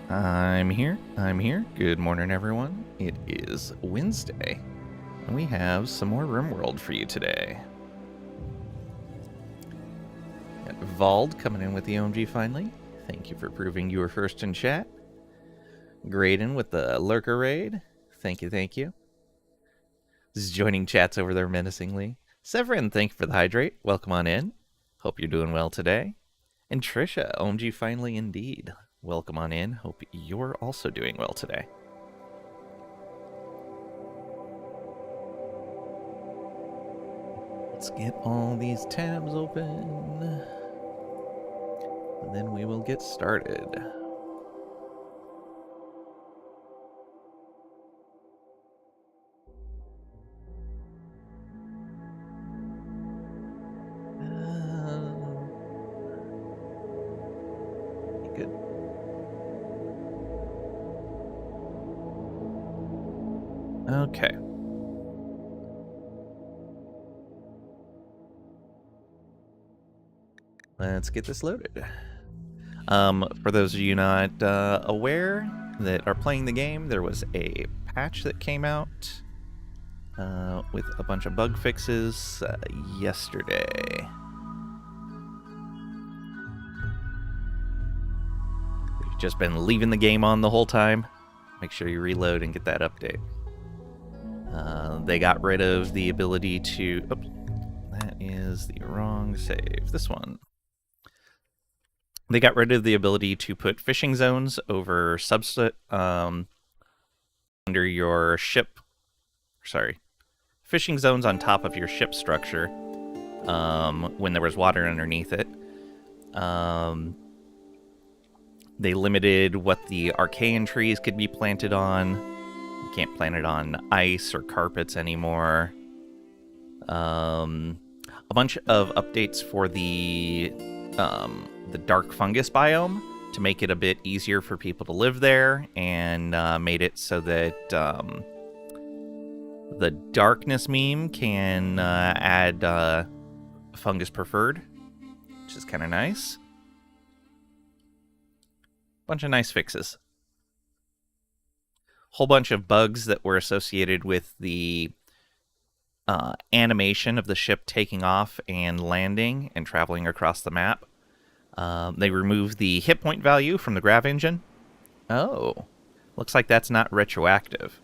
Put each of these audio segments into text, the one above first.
I'm here. Good morning, everyone. It is Wednesday, and we have some more RimWorld for you today. Got Vald coming in with the OMG finally. Thank you for proving you were first in chat. Graydon with the Lurker Raid. Thank you. This is joining chats over there menacingly. Severin, thank you for the hydrate. Welcome on in. Hope you're doing well today. And Trisha, OMG finally indeed. Welcome on in. Hope you're also doing well today. Let's get all these tabs open, and then we will get started. Good. Okay. Let's get this loaded. For those of you not aware that are playing the game, there was a patch that came out with a bunch of bug fixes yesterday. If you've just been leaving the game on the whole time, make sure you reload and get that update. They got rid of the ability to... Oops, that is the wrong save. This one. They got rid of the ability to put fishing zones over under your ship. Sorry. Fishing zones on top of your ship structure when there was water underneath it. They limited what the archaean trees could be planted on. You can't plant it on ice or carpets anymore. A bunch of updates for the dark fungus biome to make it a bit easier for people to live there, and made it so that the darkness meme can add fungus preferred, which is kind of nice. Bunch of nice fixes. Whole bunch of bugs that were associated with the animation of the ship taking off and landing and traveling across the map. They removed the hit point value from the grav engine. Oh, looks like that's not retroactive.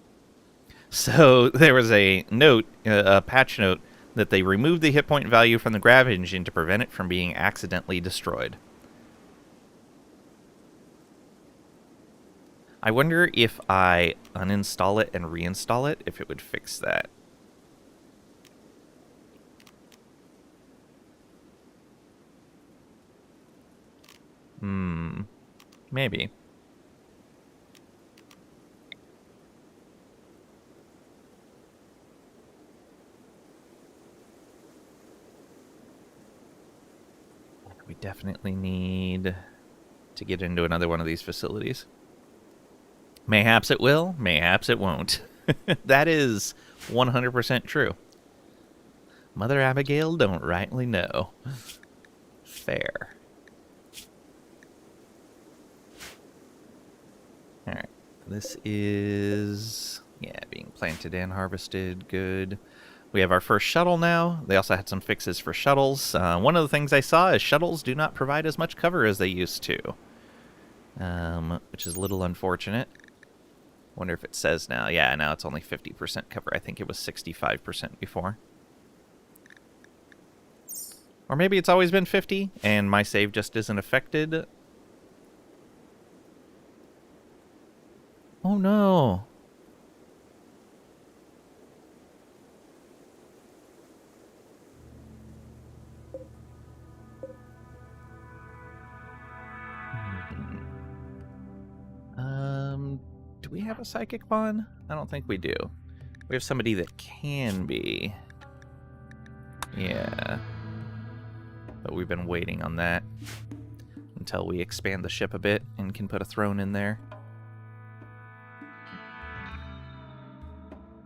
So there was a note, a patch note, that they removed the hit point value from the grav engine to prevent it from being accidentally destroyed. I wonder if I uninstall it and reinstall it, if it would fix that. Maybe. We definitely need to get into another one of these facilities. Mayhaps it will, mayhaps it won't. That is 100% true. Mother Abigail don't rightly know. Fair. Alright, this is, being planted and harvested, good. We have our first shuttle now. They also had some fixes for shuttles. One of the things I saw is shuttles do not provide as much cover as they used to, which is a little unfortunate. Wonder if it says now. Yeah, now it's only 50% cover. I think it was 65% before. Or maybe it's always been 50, and my save just isn't affected. Oh no. Do we have a psychic pawn? I don't think we do. We have somebody that can be. Yeah. But we've been waiting on that until we expand the ship a bit and can put a throne in there.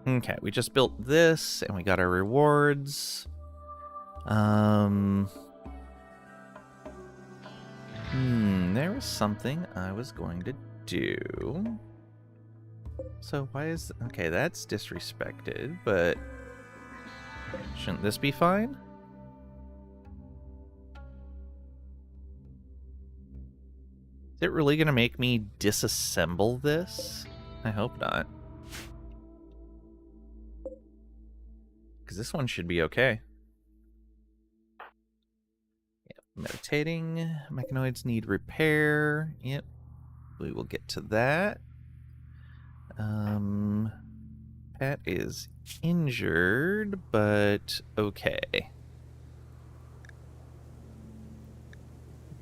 Okay, we just built this, and we got our rewards. There was something I was going to do... So why is... Okay, that's disrespected, but... Shouldn't this be fine? Is it really going to make me disassemble this? I hope not. Because this one should be okay. Yep. Meditating. Mechanoids need repair. Yep. We will get to that. Pat is injured, but okay.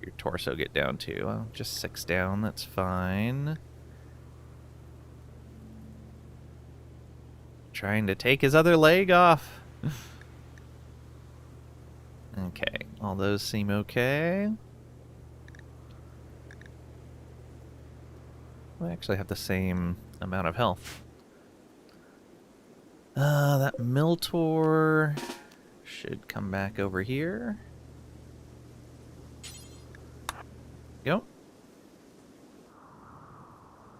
Your torso get down too. Well, just 6 down, that's fine. Trying to take his other leg off. Okay, all those seem okay. We actually have the same amount of health. That Miltor should come back over here. Yep.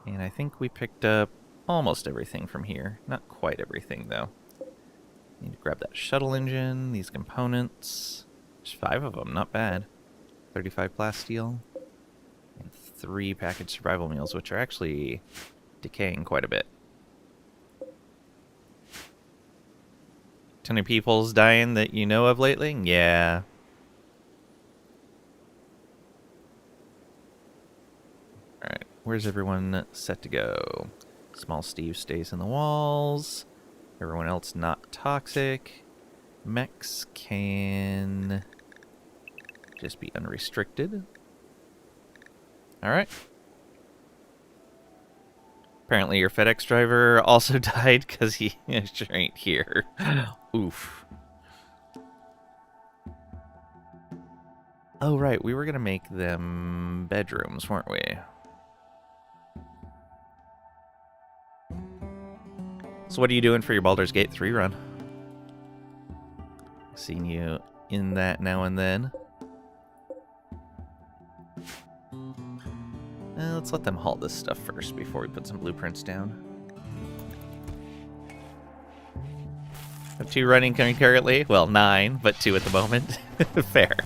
And I think we picked up almost everything from here. Not quite everything, though. Need to grab that shuttle engine, these components. There's 5 of them, not bad. 35 plasteel. And 3 packaged survival meals, which are actually decaying quite a bit. Ton of people's dying that you know of lately? Yeah. Alright, where's everyone set to go? Small Steve stays in the walls. Everyone else not toxic. Mechs can just be unrestricted. Alright. Apparently your FedEx driver also died because he sure ain't here. Oof. Oh, right. We were going to make them bedrooms, weren't we? So what are you doing for your Baldur's Gate 3 run? Seeing you in that now and then. Let's let them haul this stuff first before we put some blueprints down. Have 2 running concurrently? Well, 9, but 2 at the moment. Fair.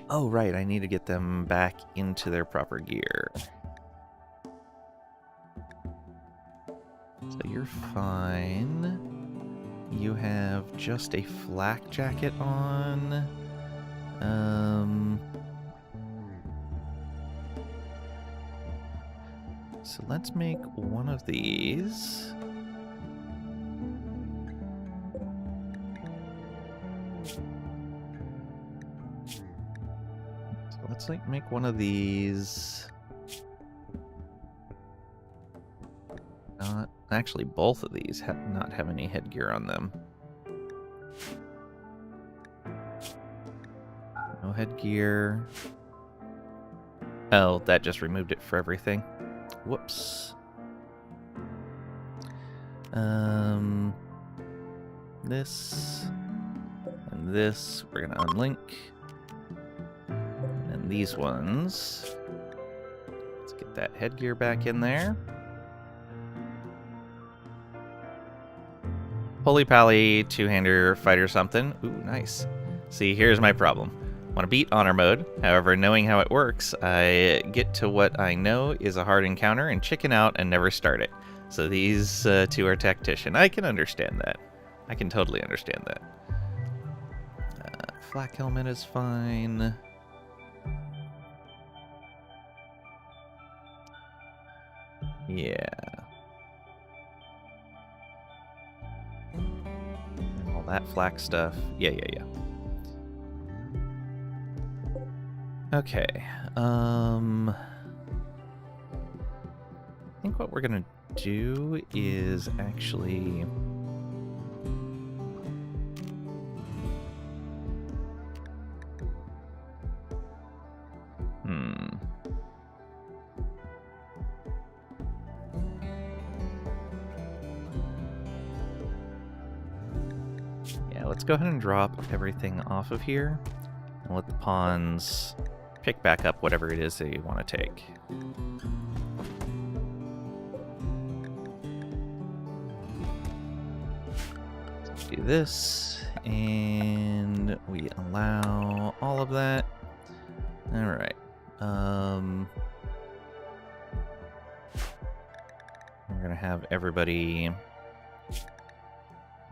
Oh, right, I need to get them back into their proper gear. So you're fine. You have just a flak jacket on. So let's make one of these. So let's make one of these. Not actually, both of these not have any headgear on them. No headgear. Oh, that just removed it for everything. Whoops. This and this we're gonna unlink. And these ones. Let's get that headgear back in there. Holy Pally, 2-hander, fighter something. Ooh, nice. See, here's my problem. Want to beat honor mode. However, knowing how it works, I get to what I know is a hard encounter and chicken out and never start it. So these 2 are tactician. I can understand that. I can totally understand that. Flak helmet is fine. Yeah. All that flak stuff. Yeah. Okay. I think what we're gonna do is actually Yeah, Yeah, let's go ahead and drop everything off of here and let the pawns pick back up whatever it is they want to take. Let's do this, and we allow all of that. All right. We're gonna have everybody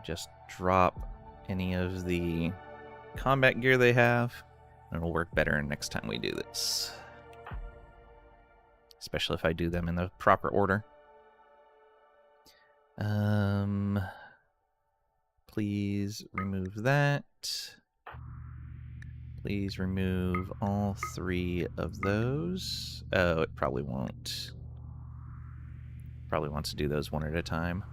just drop any of the combat gear they have, and it'll work better next time we do this. Especially if I do them in the proper order. Please remove that. Please remove all 3 of those. Oh, it probably won't. Probably wants to do those one at a time.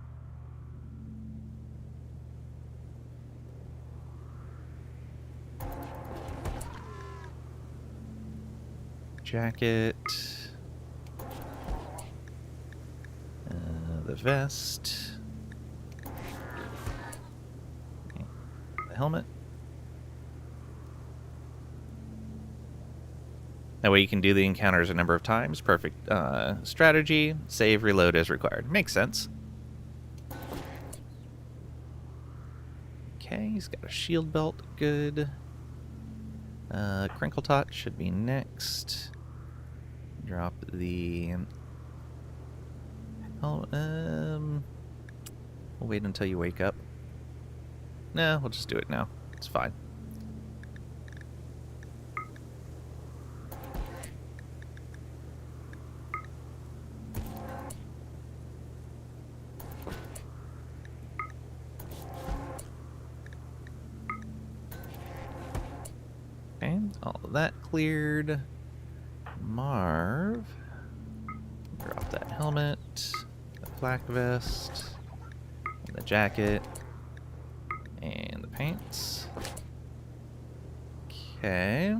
Jacket. The vest. Okay. The helmet. That way you can do the encounters a number of times. Perfect strategy. Save, reload as required. Makes sense. Okay, he's got a shield belt. Good. Crinkle Tot should be next. Drop the... Oh, we'll wait until you wake up. No, we'll just do it now. It's fine. Okay, all of that cleared. Marv. Drop that helmet, the black vest, and the jacket, and the pants. Okay.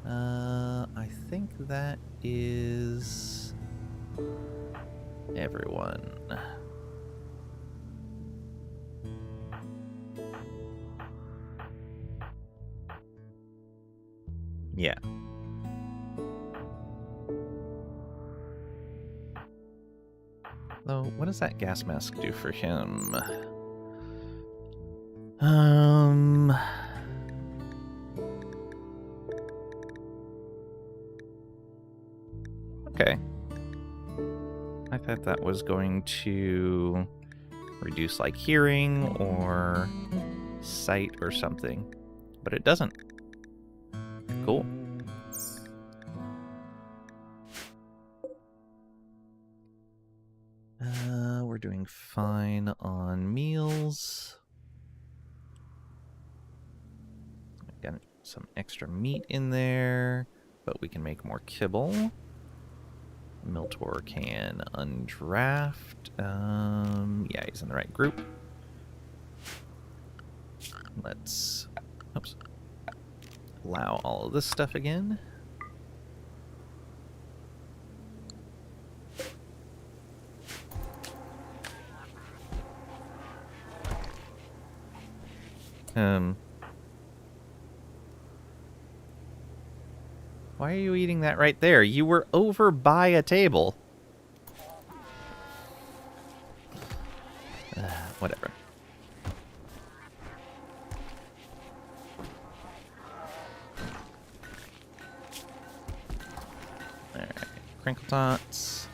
I think that is everyone. Yeah. Though, what does that gas mask do for him? Okay. I thought that was going to reduce, like, hearing or sight or something, but it doesn't. Cool. We're doing fine on meals. Got some extra meat in there, but we can make more kibble. Miltor can undraft. Yeah, he's in the right group. Let's allow all of this stuff again. Why are you eating that right there? You were over by a table. Whatever. Alright, Crinkle Tots.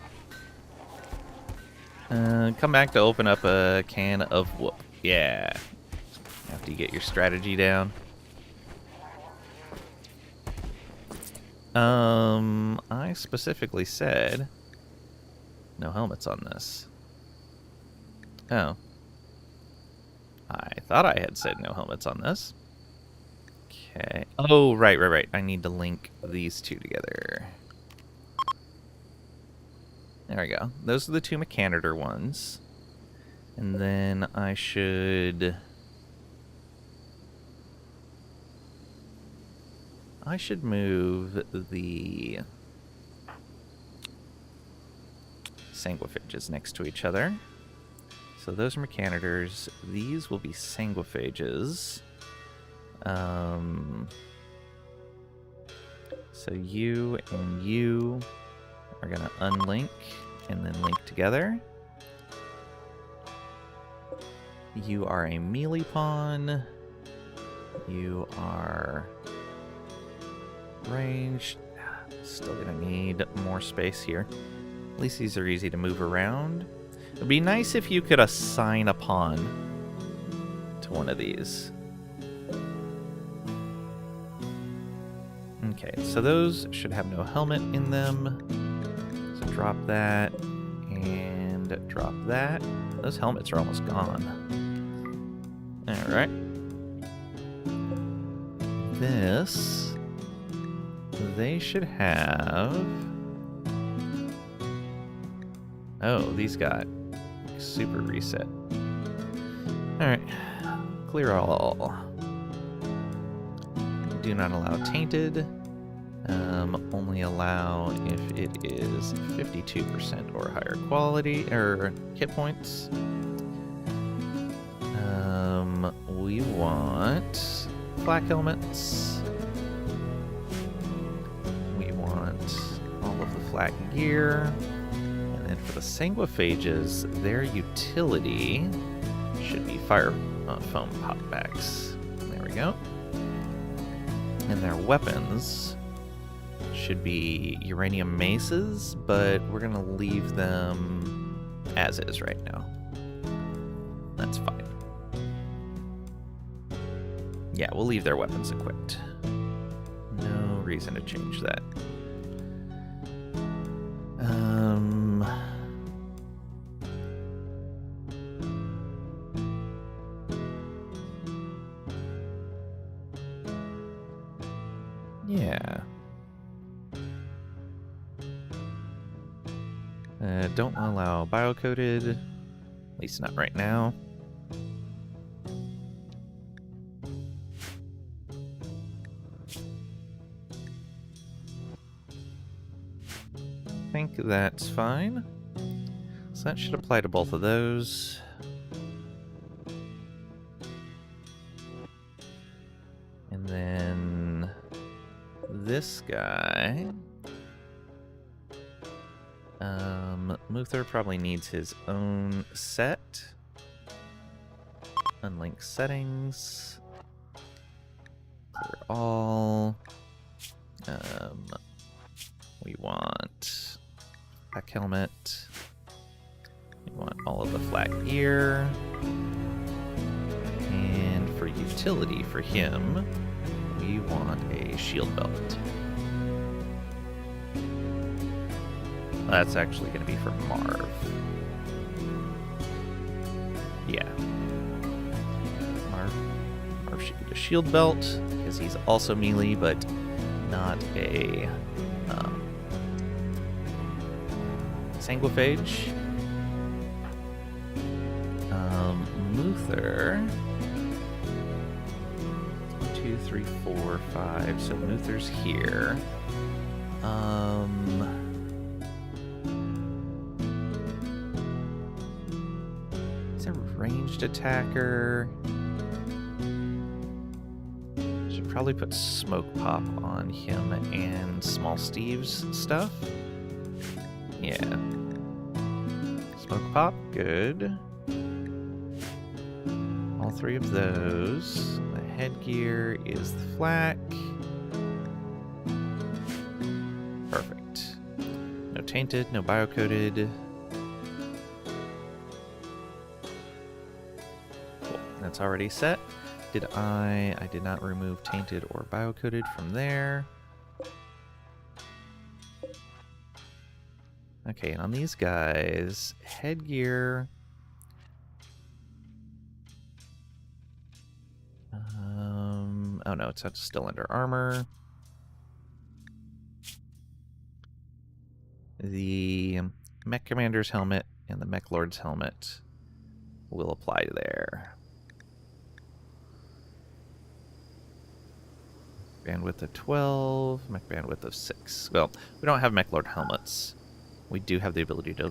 Come back to open up a can of whoop. Yeah. After you get your strategy down. I specifically said no helmets on this. Oh. I thought I had said no helmets on this. Okay. Oh, right. I need to link these two together. There we go. Those are the two Mechanitor ones. And then I should move the Sanguifidges next to each other. So those are Mechanitors. These will be Sanguiphages. So you and you are going to unlink and then link together. You are a melee pawn. You are ranged. Still going to need more space here. At least these are easy to move around. It would be nice if you could assign a pawn to one of these. Okay, so those should have no helmet in them. So drop that and drop that. Those helmets are almost gone. Alright. This, they should have... Oh, these got super reset. Alright. Clear all. Do not allow tainted. Only allow if it is 52% or higher quality, or hit points. We want black helmets. We want all of the flat gear. And then for the Sanguiphages, their utility should be fire foam potbacks. There we go. And their weapons should be uranium maces, but we're going to leave them as is right now. That's fine. Yeah, we'll leave their weapons equipped. No reason to change that. Yeah. Don't allow bio-coded, at least not right now. I think that's fine. So that should apply to both of those. And then this guy... Muther probably needs his own set. Unlink settings. Clear all. We want black helmet. We want all of the flat gear. And for utility for him, we want a shield belt. That's actually going to be for Marv. Yeah. Marv should get a shield belt, because he's also melee, but not a Sanguiphage. Muther. 1, 2, 3, 4, 5. So Muther's here. Ranged attacker. Should probably put smoke pop on him and Small Steve's stuff. Yeah. Smoke pop, good. All three of those. The headgear is the flak. Perfect. No tainted, no bio-coded. That's already set. I did not remove tainted or bio-coded from there. Okay, and on these guys, headgear. Oh no, it's still under armor. The Mech Commander's helmet and the Mech Lord's helmet will apply to there. Bandwidth of 12, mech bandwidth of 6. Well, we don't have Mech Lord helmets. We do have the ability to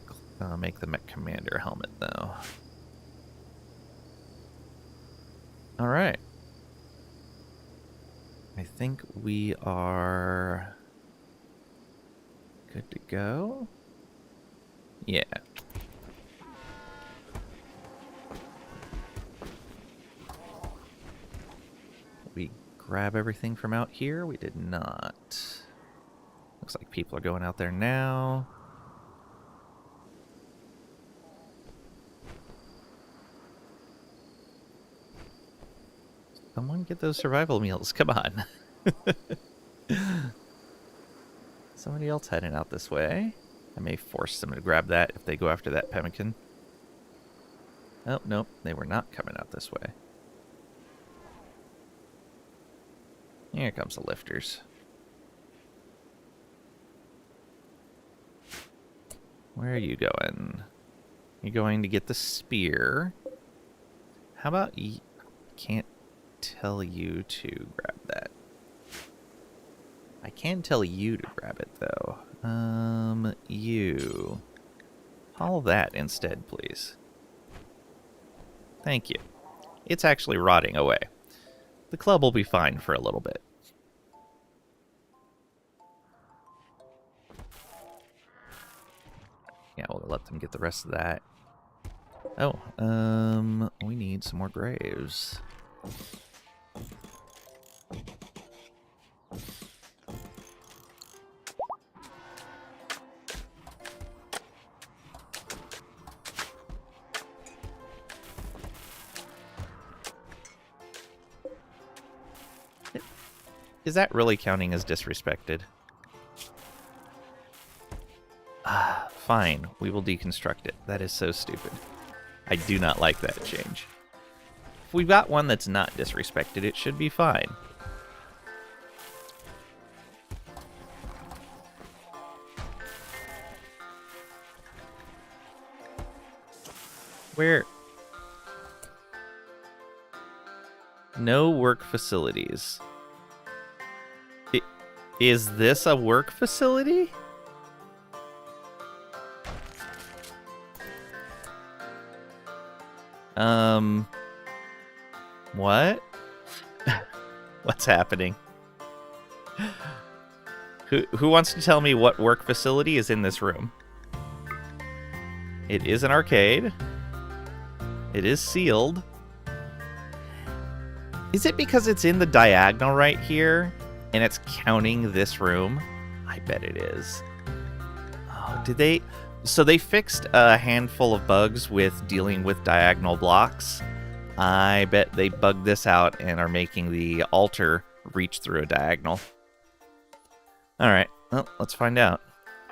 make the Mech Commander helmet, though. All right. I think we are good to go. Yeah. We grab everything from out here? We did not. Looks like people are going out there now. Someone get those survival meals. Come on. Somebody else heading out this way. I may force them to grab that if they go after that pemmican. Oh, nope. They were not coming out this way. Here comes the lifters. Where are you going? You're going to get the spear. How about you? Can't tell you to grab that. I can tell you to grab it, though. You. Haul that instead, please. Thank you. It's actually rotting away. The club will be fine for a little bit. Yeah, we'll let them get the rest of that. Oh, we need some more graves. Is that really counting as disrespected? Ah, fine. We will deconstruct it. That is so stupid. I do not like that change. If we've got one that's not disrespected, it should be fine. Where? No work facilities. Is this a work facility? What? What's happening? Who wants to tell me what work facility is in this room? It is an arcade. It is sealed. Is it because it's in the diagonal right here and it's counting this room? I bet it is. Oh, did they? So they fixed a handful of bugs with dealing with diagonal blocks. I bet they bugged this out and are making the altar reach through a diagonal. Alright, well, let's find out.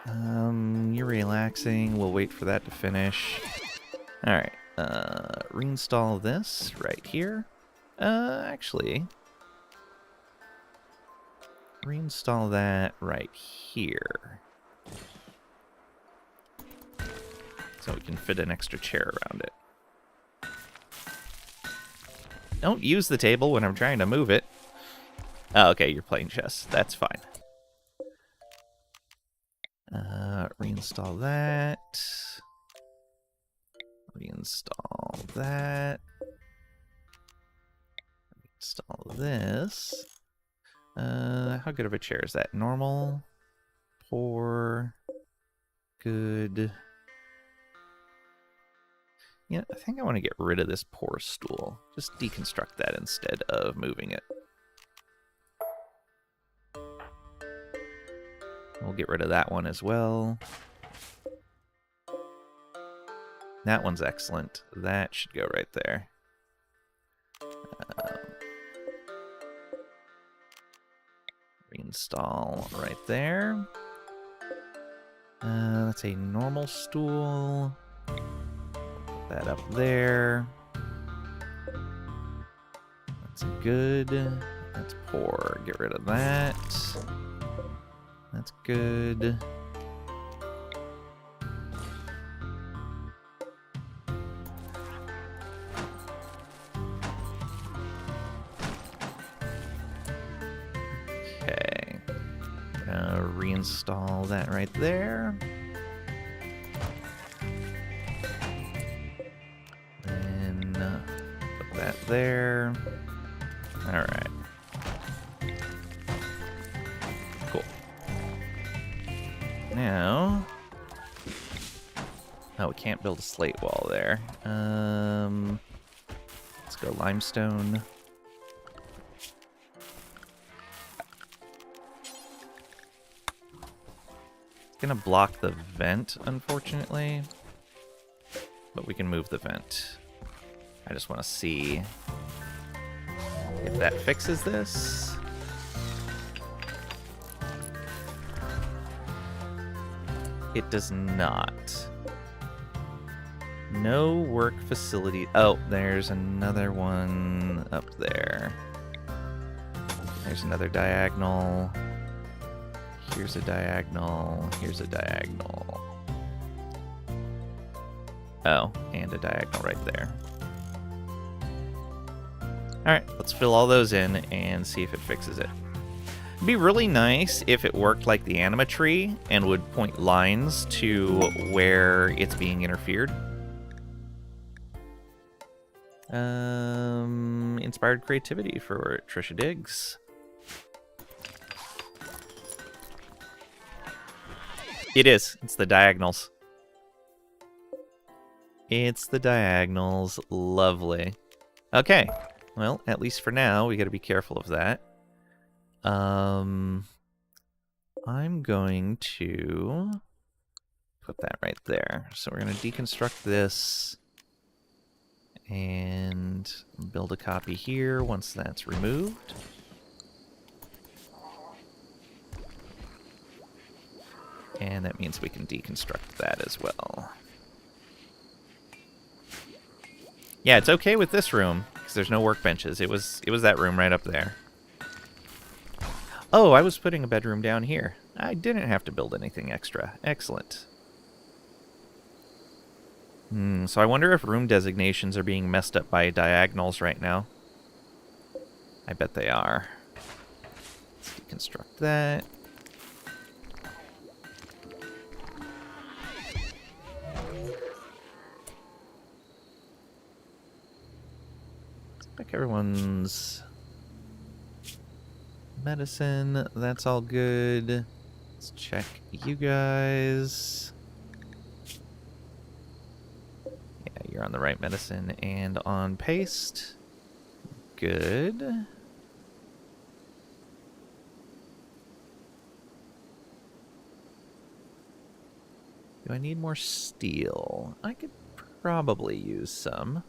You're relaxing. We'll wait for that to finish. Alright, reinstall this right here. Actually, reinstall that right here. So we can fit an extra chair around it. Don't use the table when I'm trying to move it. Oh, okay, you're playing chess. That's fine. Reinstall that. Reinstall that. Reinstall this. How good of a chair is that? Normal, poor, good. Yeah, I think I want to get rid of this poor stool. Just deconstruct that instead of moving it. We'll get rid of that one as well. That one's excellent. That should go right there. Reinstall right there. That's a normal stool. Put that up there. That's good. That's poor. Get rid of that. That's good. Okay. Reinstall that right there. And put that there. Alright. Cool. Now... Oh, we can't build a slate wall there. Let's go limestone. It's gonna block the vent, unfortunately. But we can move the vent. I just want to see if that fixes this. It does not. No work facility. Oh, there's another one up there. There's another diagonal. Here's a diagonal. Here's a diagonal. Oh, and a diagonal right there. Alright, let's fill all those in and see if it fixes it. It'd be really nice if it worked like the anima tree and would point lines to where it's being interfered. Inspired creativity for Trisha Diggs. It is. It's the diagonals. It's the diagonals. Lovely. Okay. Well, at least for now, we got to be careful of that. I'm going to put that right there. So we're going to deconstruct this and build a copy here once that's removed. And that means we can deconstruct that as well. Yeah, it's okay with this room, because there's no workbenches. It was that room right up there. Oh, I was putting a bedroom down here. I didn't have to build anything extra. Excellent. So I wonder if room designations are being messed up by diagonals right now. I bet they are. Let's deconstruct that. Like everyone's medicine, that's all good. Let's check you guys. Yeah, you're on the right medicine and on paste. Good. Do I need more steel? I could probably use some.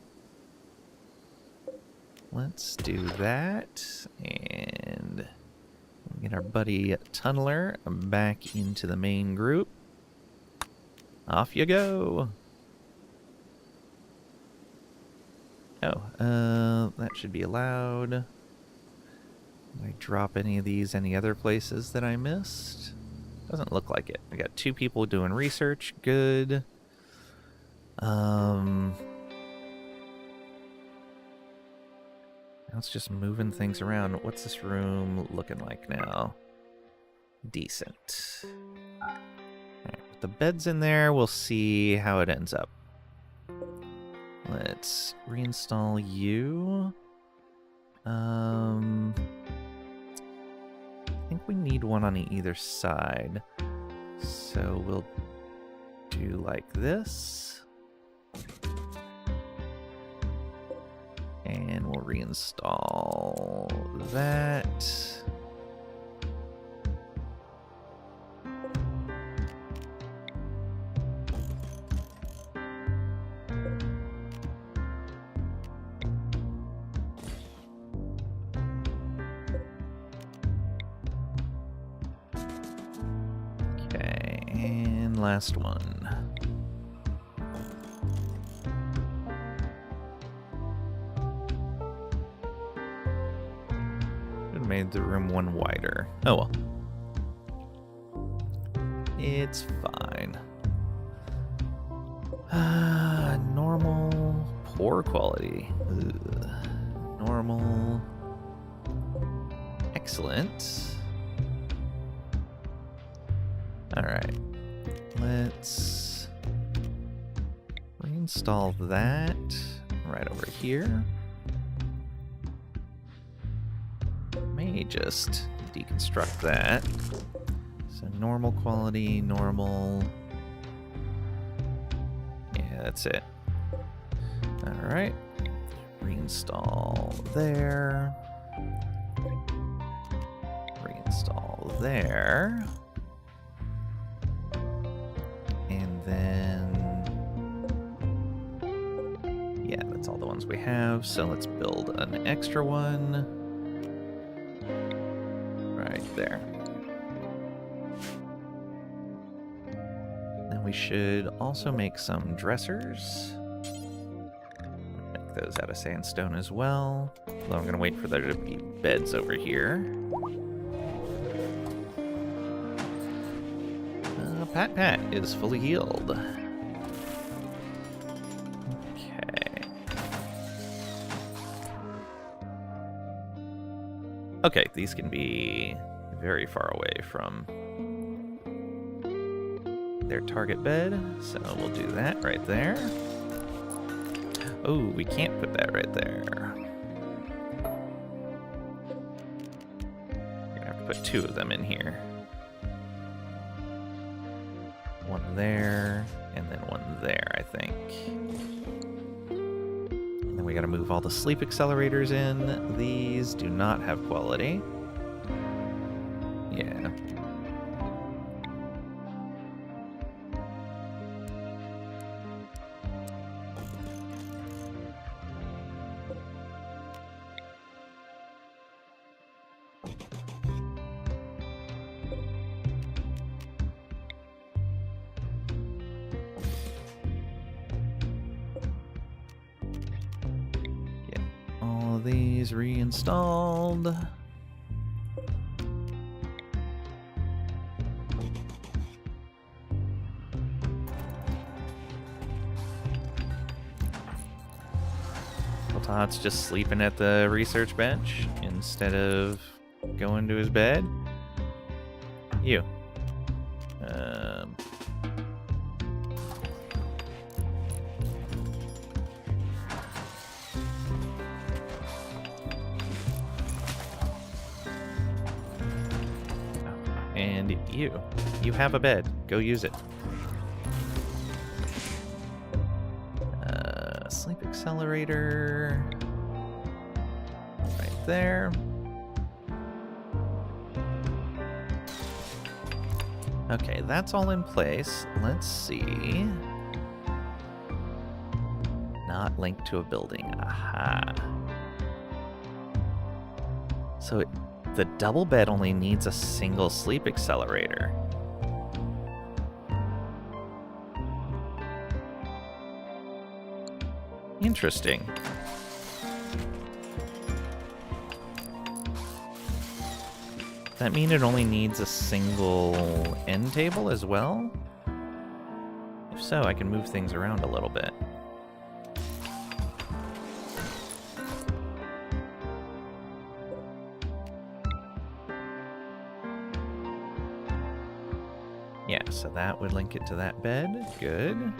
Let's do that, and get our buddy Tunneler back into the main group. Off you go! Oh, that should be allowed. Did I drop any of these any other places that I missed? Doesn't look like it. I got 2 people doing research. Good. It's just moving things around. What's this room looking like now? Decent. Alright, with the bed's in there, we'll see how it ends up. Let's reinstall you. I think we need one on either side. So we'll do like this. And we'll reinstall that. Okay, and last one. Made the room one wider. Oh well. It's fine. Normal. Poor quality. Ugh. Normal. Excellent. Alright. Let's reinstall that right over here. me just deconstruct that. So normal quality, normal. Yeah, that's it. Alright. Reinstall there. Reinstall there. And then... yeah, that's all the ones we have. So let's build an extra one. Right there. Then we should also make some dressers. Make those out of sandstone as well. Although I'm going to wait for there to be beds over here. Pat is fully healed. Okay. Okay, these can be very far away from their target bed, so we'll do that right there. Oh, we can't put that right there. We're gonna have to put two of them in here. One there, and then one there, I think. And then we gotta move all the sleep accelerators in. These do not have quality. Yeah. These reinstalled. Todd's just sleeping at the research bench instead of going to his bed. You. And you. You have a bed. Go use it. Sleep accelerator. Right there. Okay, that's all in place. Let's see. Not linked to a building. Aha. So the double bed only needs a single sleep accelerator. Interesting. Does that mean it only needs a single end table as well? If so, I can move things around a little bit. Yeah, so that would link it to that bed. Good.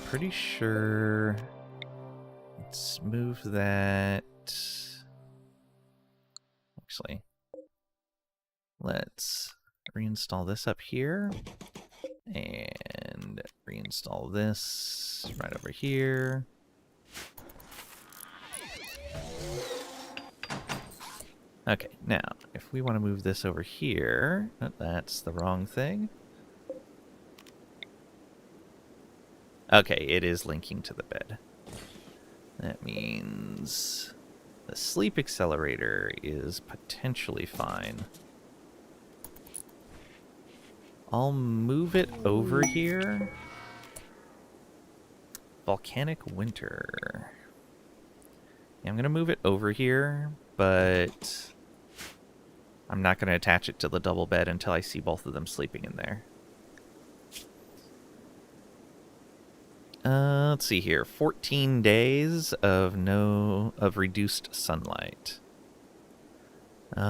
Pretty sure. Let's move that. Actually, let's reinstall this up here and reinstall this right over here. Okay, now if we want to move this over here, oh, that's the wrong thing. Okay, it is linking to the bed. That means the sleep accelerator is potentially fine. I'll move it over here. Volcanic winter. Yeah, I'm going to move it over here, but I'm not going to attach it to the double bed until I see both of them sleeping in there. Let's see here. 14 days of reduced sunlight. I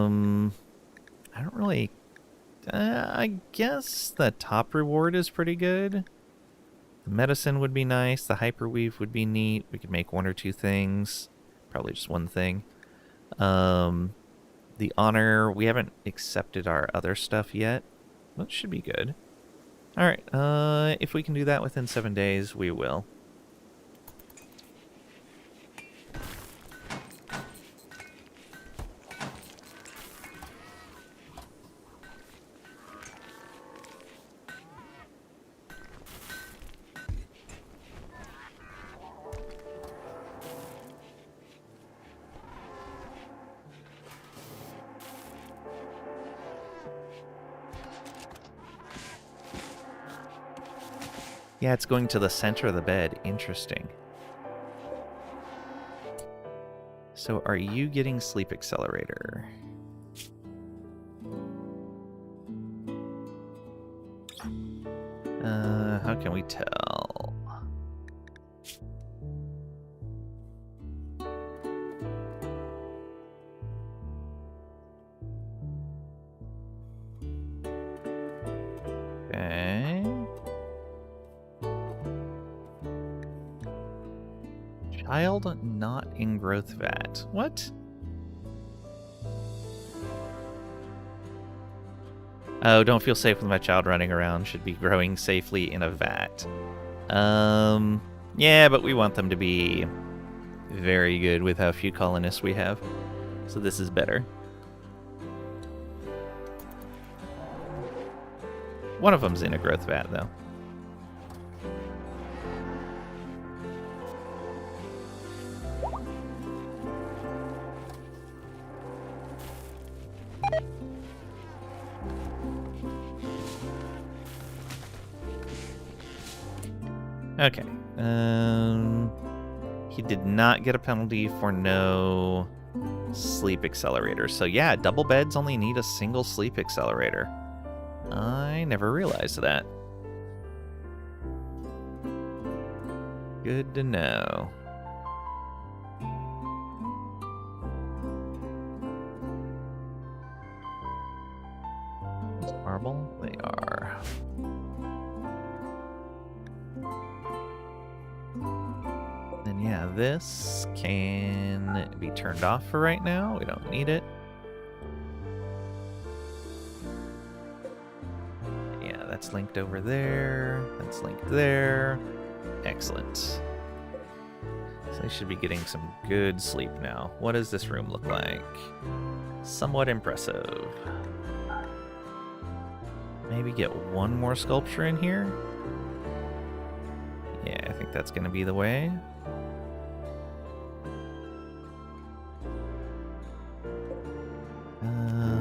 don't really... I guess the top reward is pretty good. The medicine would be nice. The hyperweave would be neat. We could make 1 or 2 things. Probably just 1 thing. The honor, we haven't accepted our other stuff yet. That should be good. Alright, if we can do that within 7 days, we will. Yeah, it's going to the center of the bed. Interesting. So are you getting sleep accelerator? How can we tell? Okay. Child not in growth vat. What? Oh, don't feel safe with my child running around. Should be growing safely in a vat. Yeah, but we want them to be very good with how few colonists we have. So this is better. One of them's in a growth vat, though. Okay. He did not get a penalty for no sleep accelerator. So yeah, double beds only need a single sleep accelerator. I never realized that. Good to know. Is marble? They are. Then yeah, this can be turned off for right now. We don't need it. Yeah, that's linked over there. That's linked there. Excellent. So they should be getting some good sleep now. What does this room look like? Somewhat impressive. Maybe get 1 more sculpture in here? Yeah, I think that's going to be the way.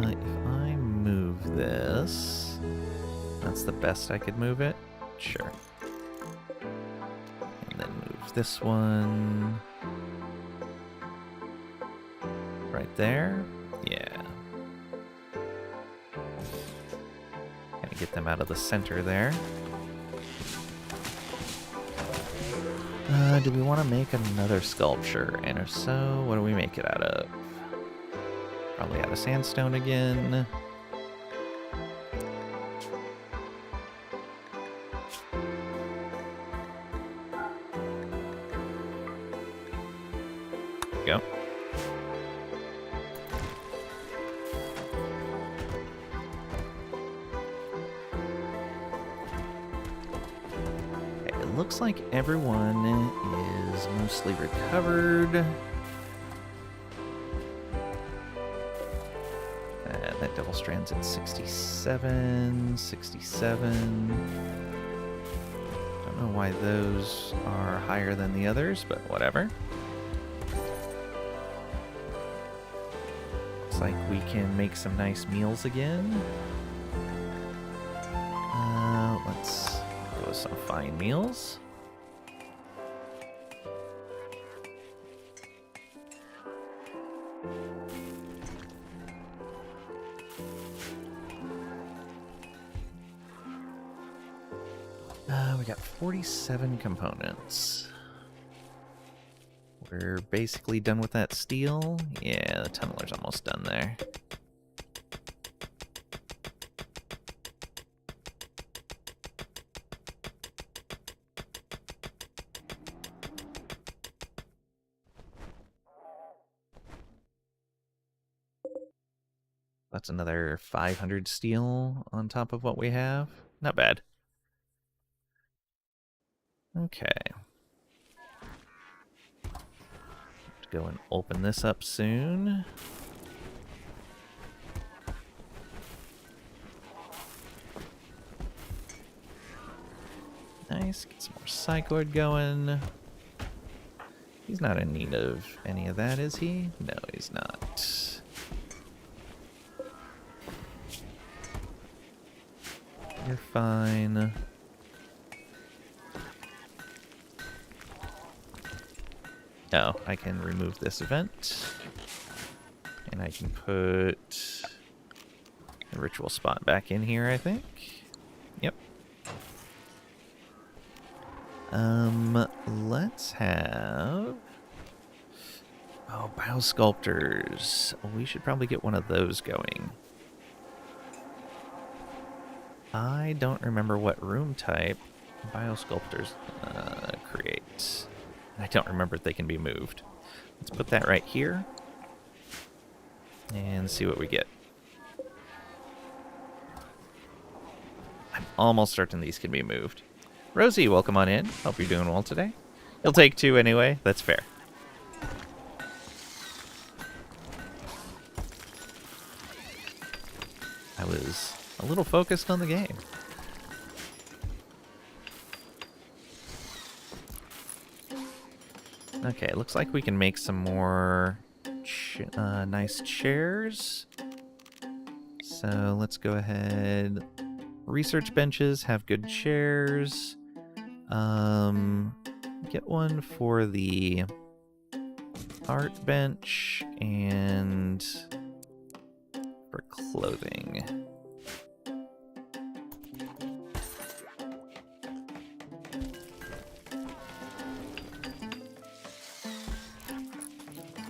If I move this, that's the best I could move it? Sure. And then move this one right there. Yeah. Gotta get them out of the center there. Do we want to make another sculpture? And if so, what do we make it out of? Probably out of sandstone again. Go. Okay, it looks like everyone is mostly recovered. That double strand's at 67, 67. Don't know why those are higher than the others, but whatever. Looks like we can make some nice meals again. Let's go with some fine meals. We got 47 components. We're basically done with that steel. Yeah, the tunneler's almost done there. That's another 500 steel on top of what we have. Not bad. Okay. Let's go and open this up soon. Nice. Get some more Psychoid going. He's not in need of any of that, is he? No, he's not. You're fine. Oh, I can remove this event. And I can put the ritual spot back in here, I think. Yep. Let's have... Oh, biosculptors. We should probably get one of those going. I don't remember what room type biosculptors create. I don't remember if they can be moved. Let's put that right here. And see what we get. I'm almost certain these can be moved. Rosie, welcome on in. Hope you're doing well today. You'll take 2 anyway. That's fair. I was a little focused on the game. Okay, looks like we can make some more nice chairs. So let's go ahead. Research benches have good chairs. Get one for the art bench and for clothing.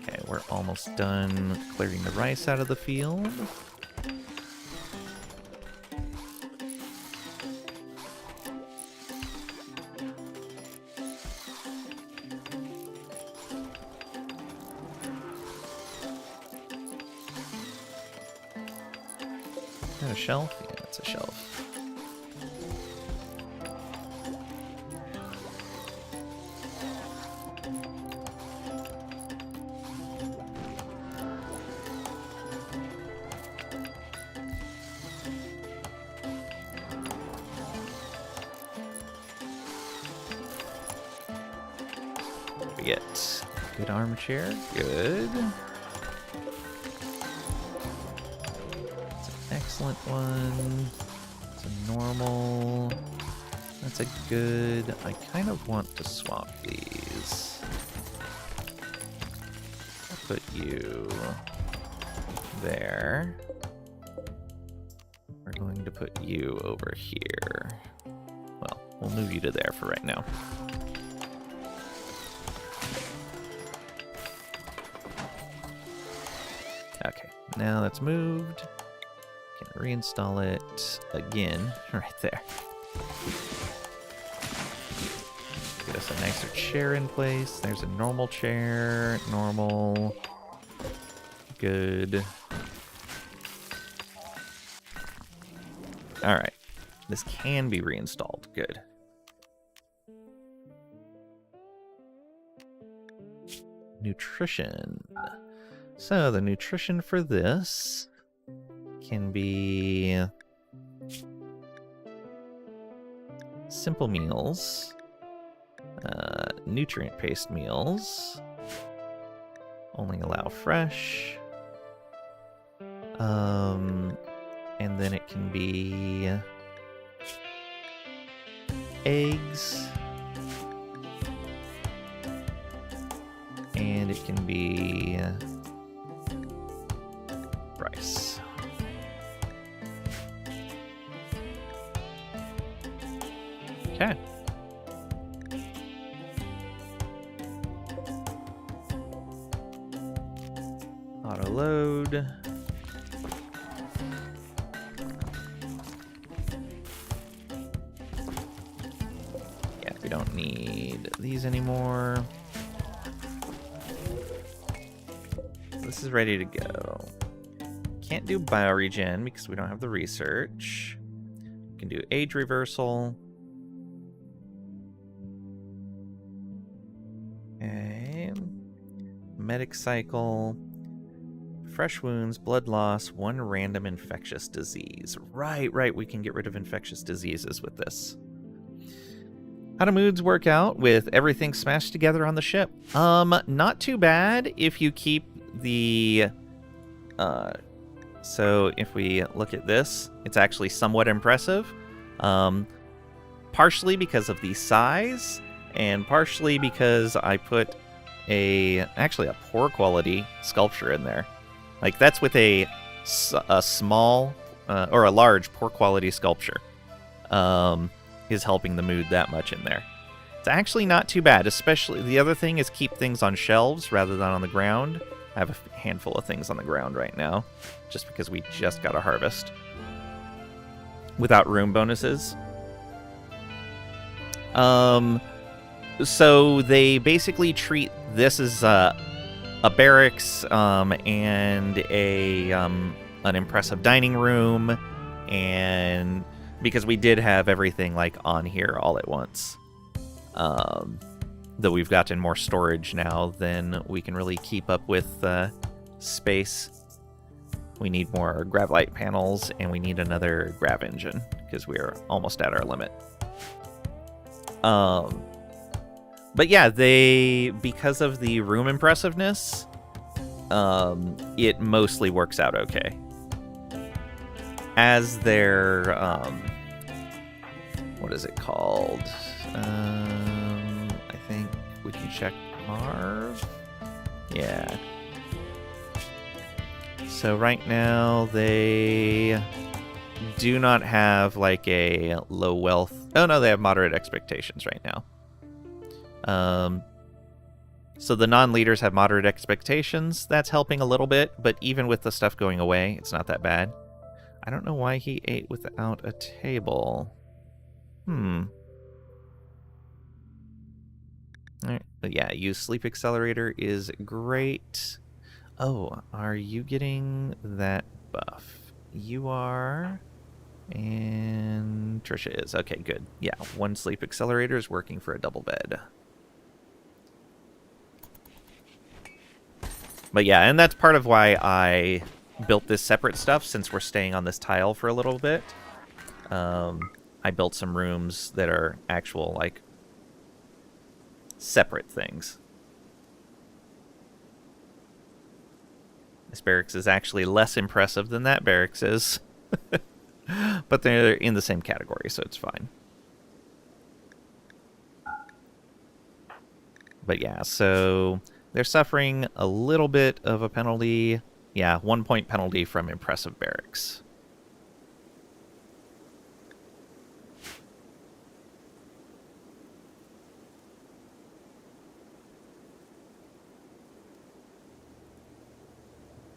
Okay, we're almost done clearing the rice out of the field. A shelf? Yeah, it's a shelf. We get good armchair. Good. Excellent one. It's a normal. That's a good. I kind of want to swap these. I'll put you there. We're going to put you over here. Well, we'll move you to there for right now. Okay, now that's moved. Can reinstall it again right there. Get us a nicer chair in place. There's a normal chair. Normal. Good. Alright. This can be reinstalled. Good. Nutrition. So the nutrition for this can be simple meals, nutrient-based meals, only allow fresh, and then it can be eggs, and it can be rice. Okay. Auto load. Yeah, we don't need these anymore. This is ready to go. Can't do bioregen because we don't have the research. We can do age reversal. Okay. Medic cycle. Fresh wounds, blood loss, 1 random infectious disease. Right, we can get rid of infectious diseases with this. How do moods work out with everything smashed together on the ship? Not too bad if you keep the... So if we look at this, it's actually somewhat impressive. Partially because of the size, and partially because I put actually a poor quality sculpture in there. Like, that's with a small, or a large poor quality sculpture. Is helping the mood that much in there. It's actually not too bad, especially the other thing is keep things on shelves rather than on the ground. I have a handful of things on the ground right now, just because we just got a harvest. Without room bonuses. So they basically treat this as a barracks and an impressive dining room, and because we did have everything like on here all at once. Though we've gotten more storage now than we can really keep up with space. We need more grav light panels, and we need another grav engine because we're almost at our limit. But yeah, because of the room impressiveness, it mostly works out okay. As their, what is it called? I think we can check Marv. Yeah. So right now they do not have like a low wealth. Oh no, they have moderate expectations right now. So the non-leaders have moderate expectations. That's helping a little bit, but even with the stuff going away, it's not that bad. I don't know why he ate without a table. Alright, but yeah, use sleep accelerator is great. Oh, are you getting that buff? You are, and Trisha is. Okay, good. Yeah, 1 sleep accelerator is working for a double bed. But yeah, and that's part of why I built this separate stuff, since we're staying on this tile for a little bit. I built some rooms that are actual, like, separate things. This barracks is actually less impressive than that barracks is. But they're in the same category, so it's fine. But yeah, so they're suffering a little bit of a penalty. Yeah, 1 point penalty from impressive barracks.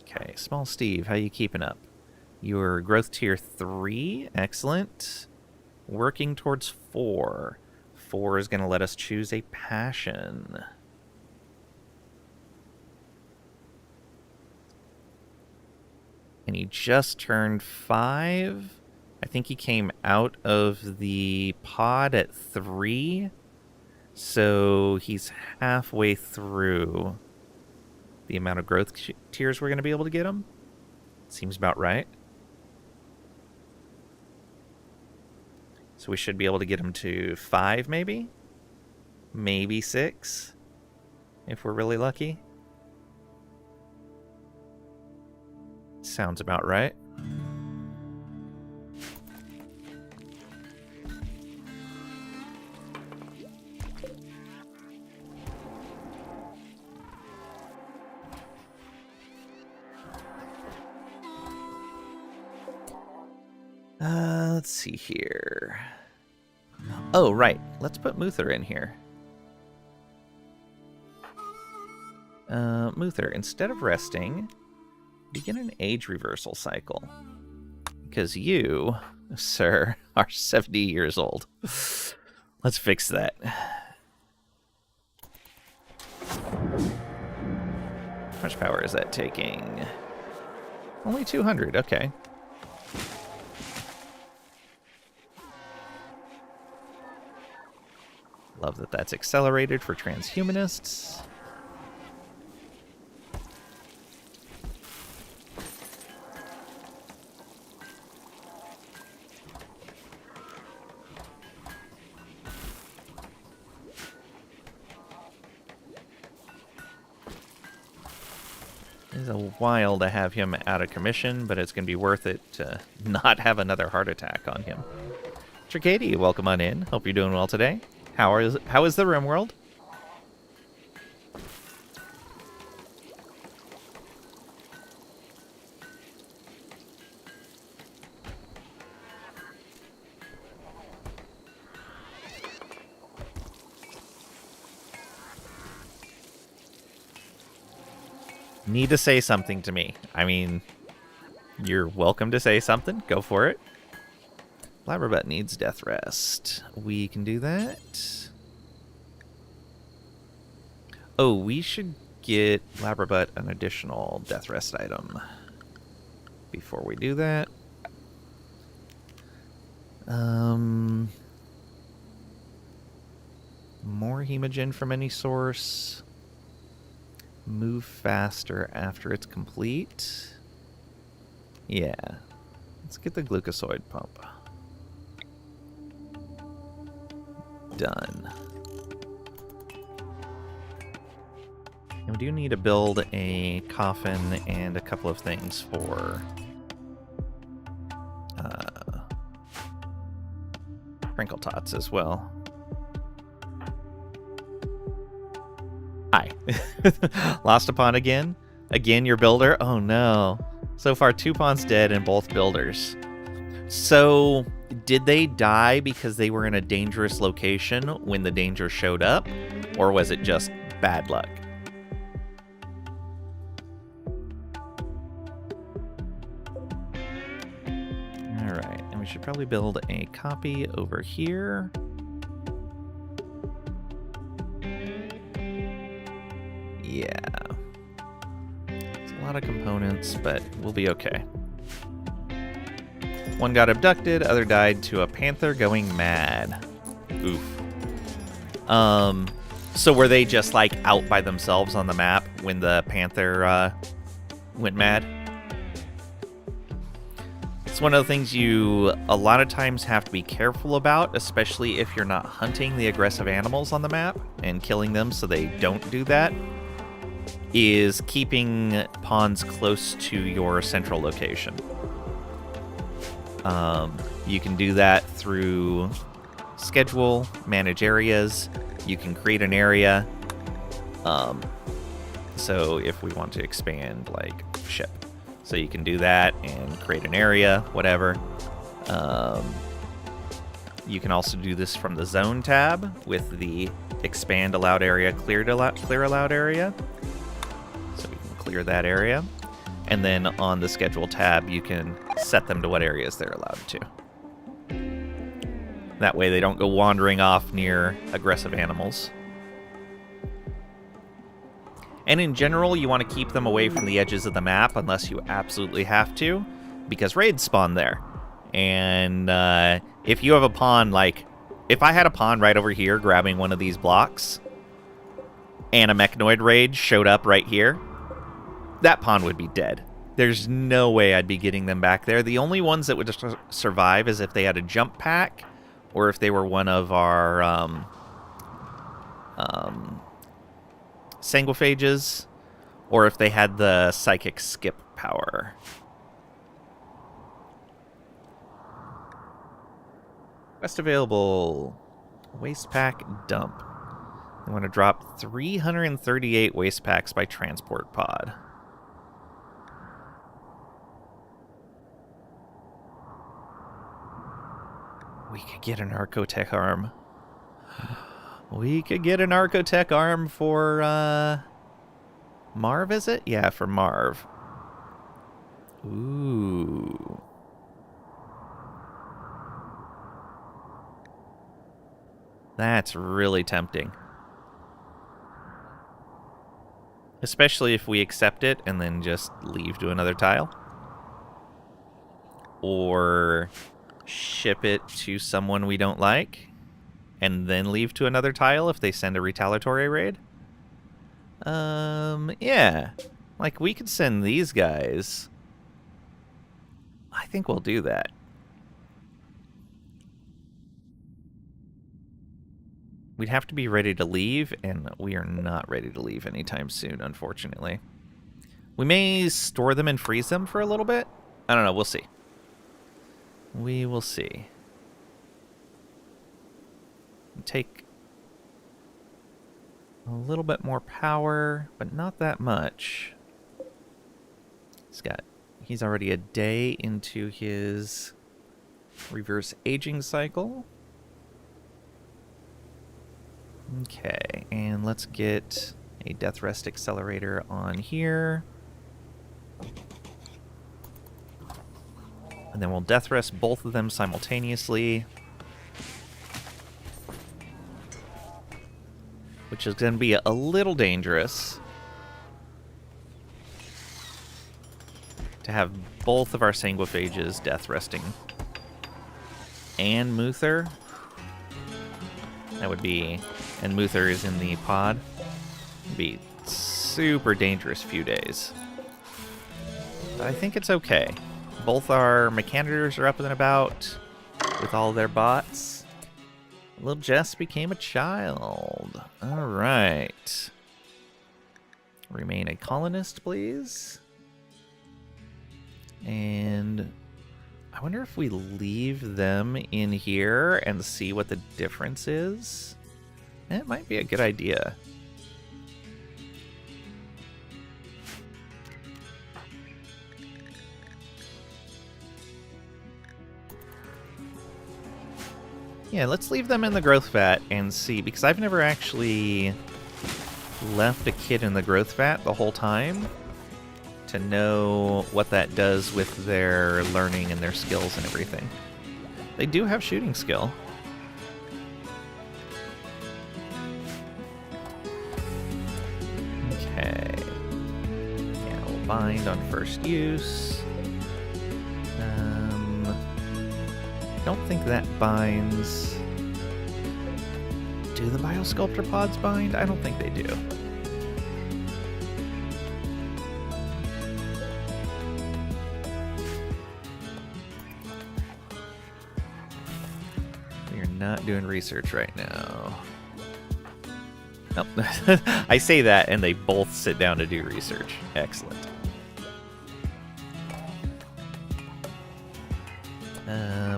Okay, Small Steve, how you keeping up? Your growth tier 3, excellent. Working towards 4. 4 is going to let us choose a passion. And he just turned 5. I think he came out of the pod at 3. So he's halfway through the amount of growth tiers we're going to be able to get him. Seems about right. So we should be able to get him to 5, maybe? Maybe 6, if we're really lucky. Sounds about right. Let's see here. Oh, right. Let's put Muther in here. Muther, instead of resting, begin an age reversal cycle. Because you, sir, are 70 years old. Let's fix that. How much power is that taking? Only 200, okay. Love that that's accelerated for transhumanists. It's a while to have him out of commission, but it's going to be worth it to not have another heart attack on him. Tricady, welcome on in. Hope you're doing well today. How is the RimWorld? Need to say something to me. I mean, you're welcome to say something. Go for it. Blabberbutt needs death rest. We can do that. Oh, we should get Blabberbutt an additional death rest item before we do that. More hemogen from any source. Move faster after it's complete. Yeah. Let's get the glucosoid pump. Done. And we do need to build a coffin and a couple of things for Crinkle Tots as well. Hi. Lost a pawn again? Again, your builder? Oh no. So far, 2 pawns dead and both builders. So, did they die because they were in a dangerous location when the danger showed up? Or was it just bad luck? Alright, and we should probably build a copy over here. Yeah. It's a lot of components, but we'll be okay. One got abducted, other died to a panther going mad. Oof. So were they just like out by themselves on the map when the panther went mad? It's one of the things you a lot of times have to be careful about, especially if you're not hunting the aggressive animals on the map and killing them so they don't do that, is keeping pawns close to your central location. You can do that through schedule, manage areas. You can create an area. So if we want to expand, like, ship. So you can do that and create an area, whatever. You can also do this from the zone tab with the expand allowed area, clear allowed area. So we can clear that area. And then on the schedule tab, you can set them to what areas they're allowed to. That way they don't go wandering off near aggressive animals. And in general, you want to keep them away from the edges of the map unless you absolutely have to, because raids spawn there. And if you have a pawn, like, if I had a pawn right over here grabbing one of these blocks, and a mechanoid raid showed up right here, that pawn would be dead. There's no way I'd be getting them back there. The only ones that would survive is if they had a jump pack, or if they were one of our sanguiphages, or if they had the psychic skip power. Quest available. Waste pack dump. I want to drop 338 waste packs by transport pod. We could get an Archotech arm. We could get an Archotech arm for, Marv, is it? Yeah, for Marv. Ooh. That's really tempting. Especially if we accept it and then just leave to another tile. or ship it to someone we don't like, and then leave to another tile if they send a retaliatory raid. Yeah. Like, we could send these guys. I think we'll do that. We'd have to be ready to leave, and we are not ready to leave anytime soon, unfortunately. We may store them and freeze them for a little bit. I don't know, we'll see. We will see. Take a little bit more power, but not that much. He's already a day into his reverse aging cycle. Okay, and let's get a death rest accelerator on here. And then we'll death rest both of them simultaneously. Which is going to be a little dangerous. To have both of our sanguiphages death resting. And Muther. That would be... And Muther is in the pod. It'd be super dangerous few days. But I think it's okay. Both our Mechanitors are up and about with all their bots. Little Jess became a child. Alright. Remain a colonist, please. And I wonder if we leave them in here and see what the difference is. It might be a good idea. Yeah, let's leave them in the growth vat and see, because I've never actually left a kid in the growth vat the whole time to know what that does with their learning and their skills and everything. They do have shooting skill. Okay. Yeah, we'll bind on first use. Don't think that binds. Do the Biosculptor pods bind? I don't think they do. We are not doing research right now. Nope. I say that and they both sit down to do research. Excellent.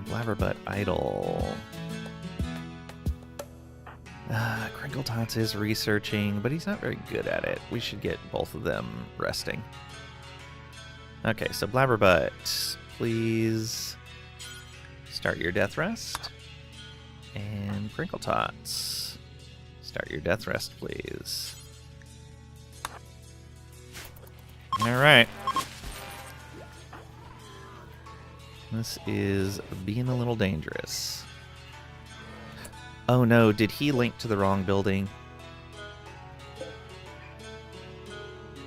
Blabberbutt idle. Crinkle Tots is researching, but he's not very good at it. We should get both of them resting. Okay, so Blabberbutt, please start your death rest. And Crinkle Tots, start your death rest, please. Alright. This is being a little dangerous. Oh no, did he link to the wrong building?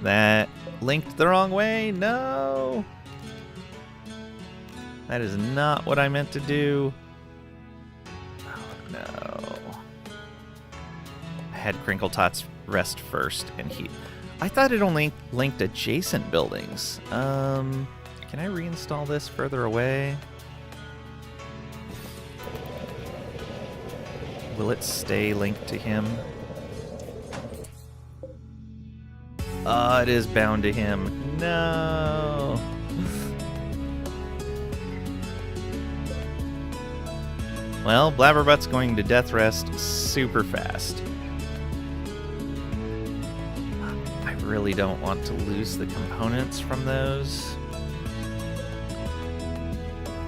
That linked the wrong way? No! That is not what I meant to do. Oh no. I had Crinkle Tots rest first, and I thought it only linked adjacent buildings. Can I reinstall this further away? Will it stay linked to him? It is bound to him. No! Well, Blabberbutt's going to death rest super fast. I really don't want to lose the components from those.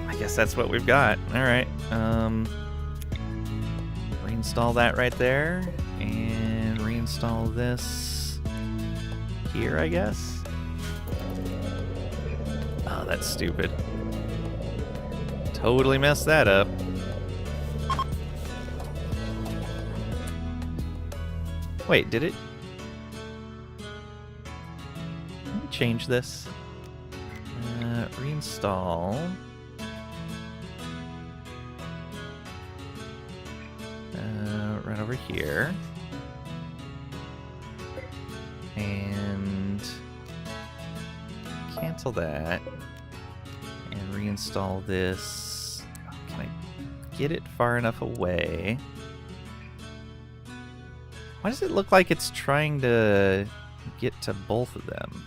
I guess that's what we've got. Alright. Reinstall that right there. And reinstall this here, I guess. Oh, that's stupid. Totally messed that up. Wait, did it? Let me change this. Reinstall. over here. And cancel that. And reinstall this. Can I get it far enough away? Why does it look like it's trying to get to both of them?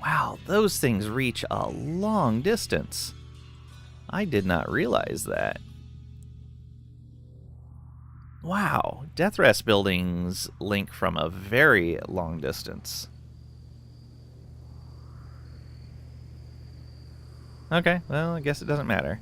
Wow, those things reach a long distance. I did not realize that. Wow, death rest buildings link from a very long distance. Okay, well, I guess it doesn't matter.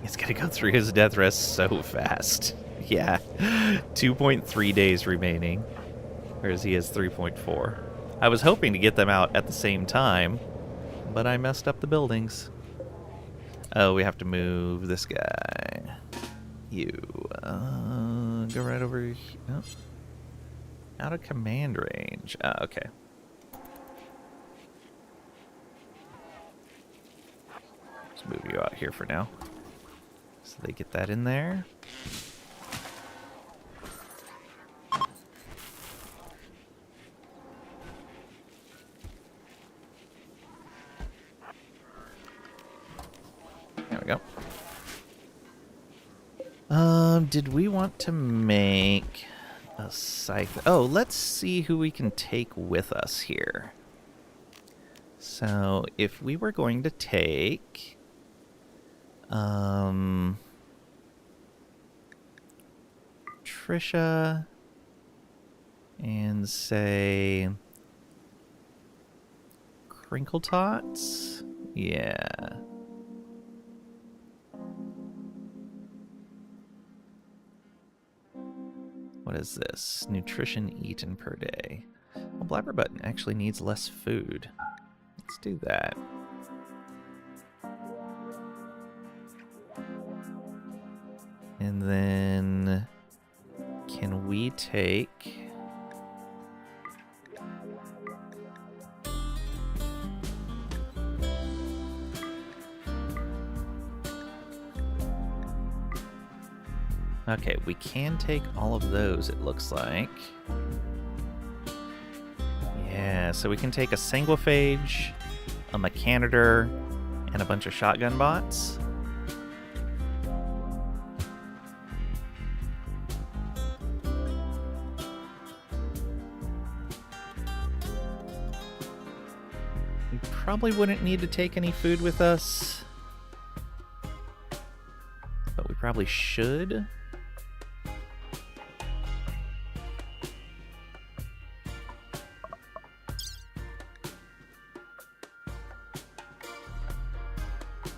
It's gonna go through his death rest so fast. Yeah, 2.3 days remaining, whereas he has 3.4. I was hoping to get them out at the same time, but I messed up the buildings. Oh, we have to move this guy. You, go right over here. Oh. Out of command range. Okay. Let's move you out here for now. So they get that in there. There we go. Did we want to make a cycle? Oh, let's see who we can take with us here. So if we were going to take Trisha and say Crinkle Tots? Yeah. What is this? Nutrition eaten per day. Well, Blabberbutt actually needs less food. Let's do that. And then can we take okay, we can take all of those, it looks like. Yeah, so we can take a Sanguiphage, a Mechanitor, and a bunch of shotgun bots. We probably wouldn't need to take any food with us, but we probably should.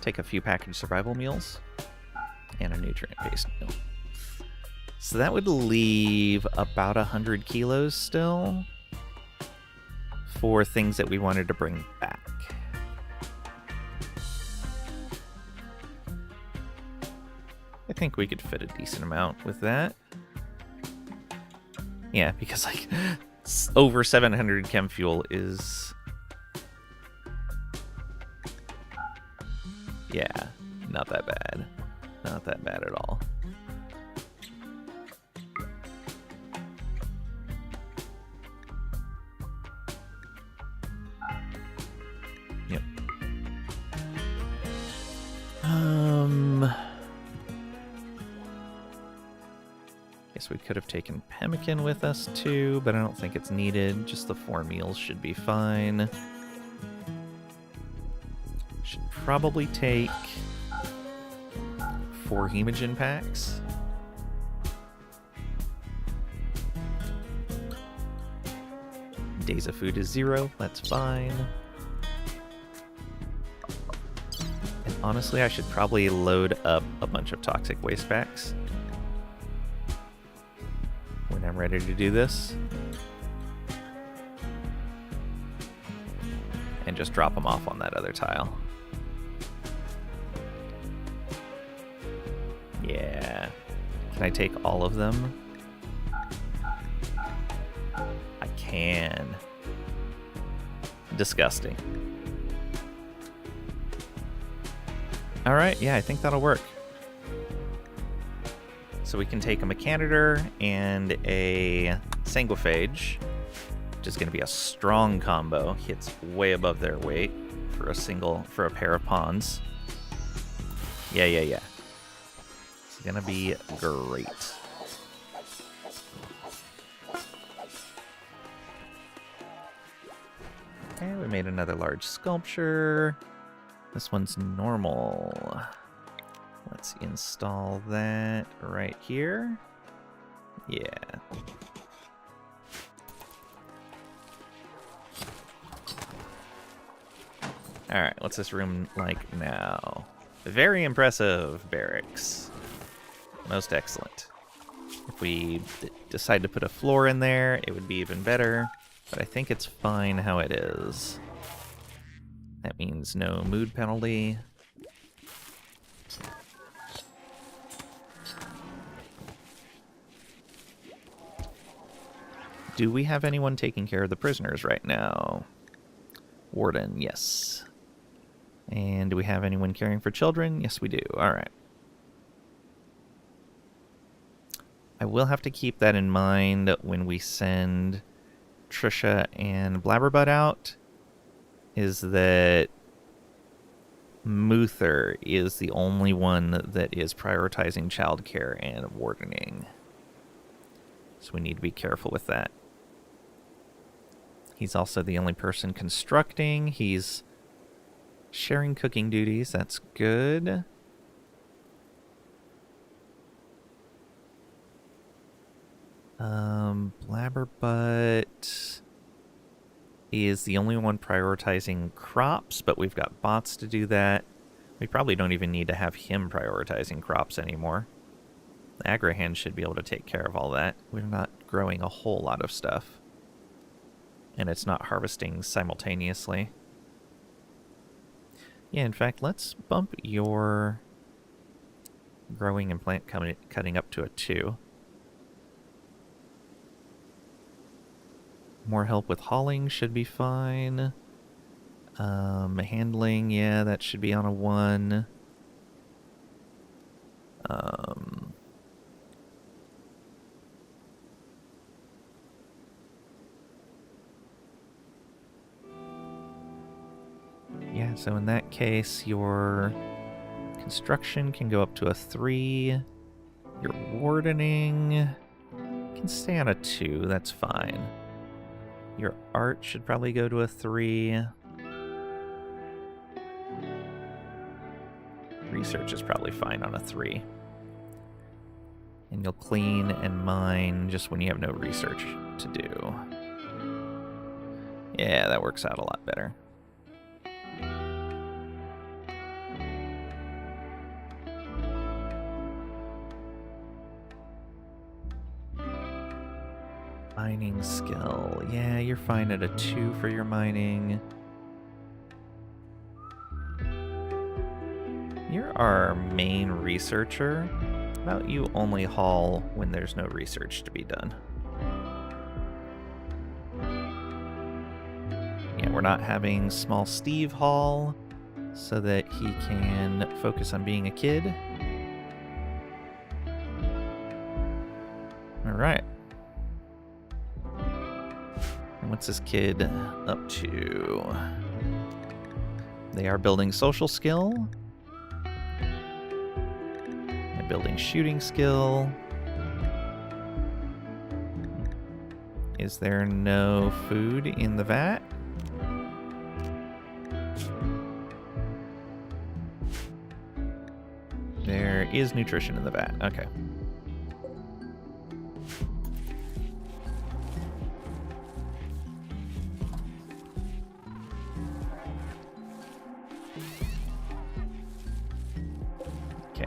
Take a few packaged survival meals and a nutrient-based meal. So that would leave about 100 kilos still for things that we wanted to bring back. I think we could fit a decent amount with that. Yeah, because like over 700 chem fuel is... yeah, not that bad. Not that bad at all. Yep. Guess we could have taken pemmican with us too, but I don't think it's needed. Just the 4 meals should be fine. Should probably take 4 hemogen packs. Days of food is 0, that's fine. And honestly, I should probably load up a bunch of toxic waste packs when I'm ready to do this. And just drop them off on that other tile. Yeah. Can I take all of them? I can. Disgusting. Alright, yeah, I think that'll work. So we can take a Mechanitor and a Sanguiphage, which is going to be a strong combo. Hits way above their weight for a pair of pawns. Yeah. It's going to be great. Okay, we made another large sculpture. This one's normal. Let's install that right here. Yeah. Alright, what's this room like now? Very impressive barracks. Most excellent. If we decide to put a floor in there, it would be even better. But I think it's fine how it is. That means no mood penalty. Do we have anyone taking care of the prisoners right now? Warden, yes. And do we have anyone caring for children? Yes, we do. Alright. I will have to keep that in mind when we send Trisha and Blabberbutt out, is that Muther is the only one that is prioritizing childcare and wardening. So we need to be careful with that. He's also the only person constructing. He's sharing cooking duties. That's good. Blabberbutt is the only one prioritizing crops, but we've got bots to do that. We probably don't even need to have him prioritizing crops anymore. The Agrohand should be able to take care of all that. We're not growing a whole lot of stuff. And it's not harvesting simultaneously. Yeah, in fact, let's bump your growing and plant cutting up to a 2. More help with hauling should be fine. Handling, yeah, that should be on a 1. Yeah, so in that case, your construction can go up to a 3. Your wardening can stay on a 2, that's fine. Your art should probably go to a 3. Research is probably fine on a 3. And you'll clean and mine just when you have no research to do. Yeah, that works out a lot better. Mining skill. Yeah, you're fine at a 2 for your mining. You're our main researcher. How about you only haul when there's no research to be done? Yeah, we're not having small Steve haul so that he can focus on being a kid. Alright. What's this kid up to? They are building social skill. They're building shooting skill. Is there no food in the vat? There is nutrition in the vat. Okay.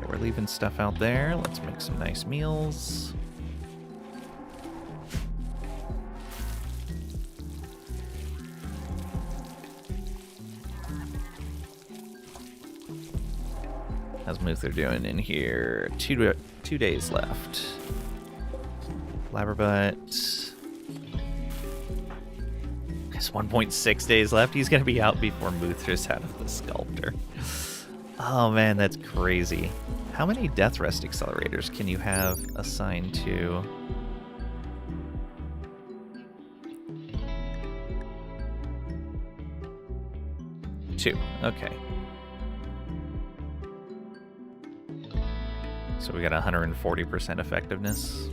We're leaving stuff out there. Let's make some nice meals. How's Muther doing in here? Two days left. Blabberbutt. Has 1.6 days left. He's going to be out before Muther's out of the Sculptor. Oh man, that's crazy. How many Death Rest accelerators can you have assigned to? Two. Okay. So we got 140% effectiveness.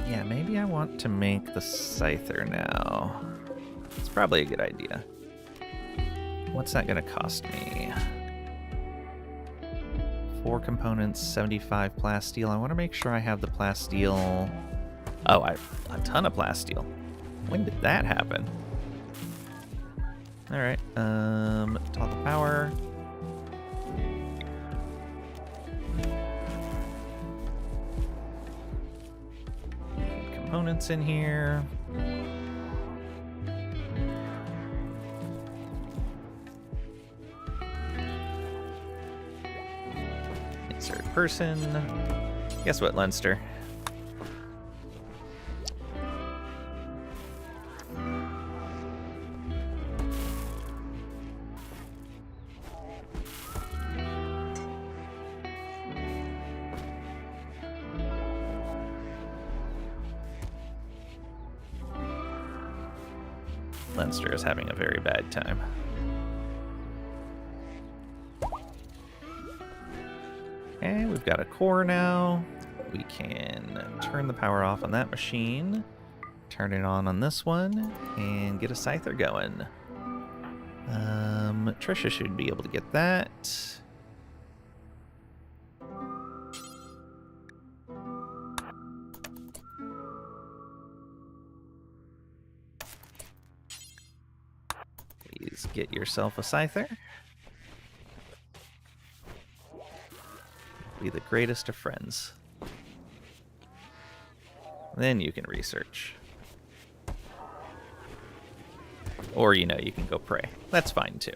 Yeah, maybe I want to make the Scyther now. It's probably a good idea. What's that going to cost me? 4 components, 75 plasteel. I want to make sure I have the plasteel. Oh, a ton of plasteel. When did that happen? All right. Toggle power. Components in here. Insert person. Guess what, Leinster? Leinster is having a very bad time. Okay, we've got a core now. We can turn the power off on that machine, turn it on this one, and get a Scyther going. Trisha should be able to get that. Please get yourself a Scyther. Be the greatest of friends. Then you can research. Or, you know, you can go pray. That's fine, too.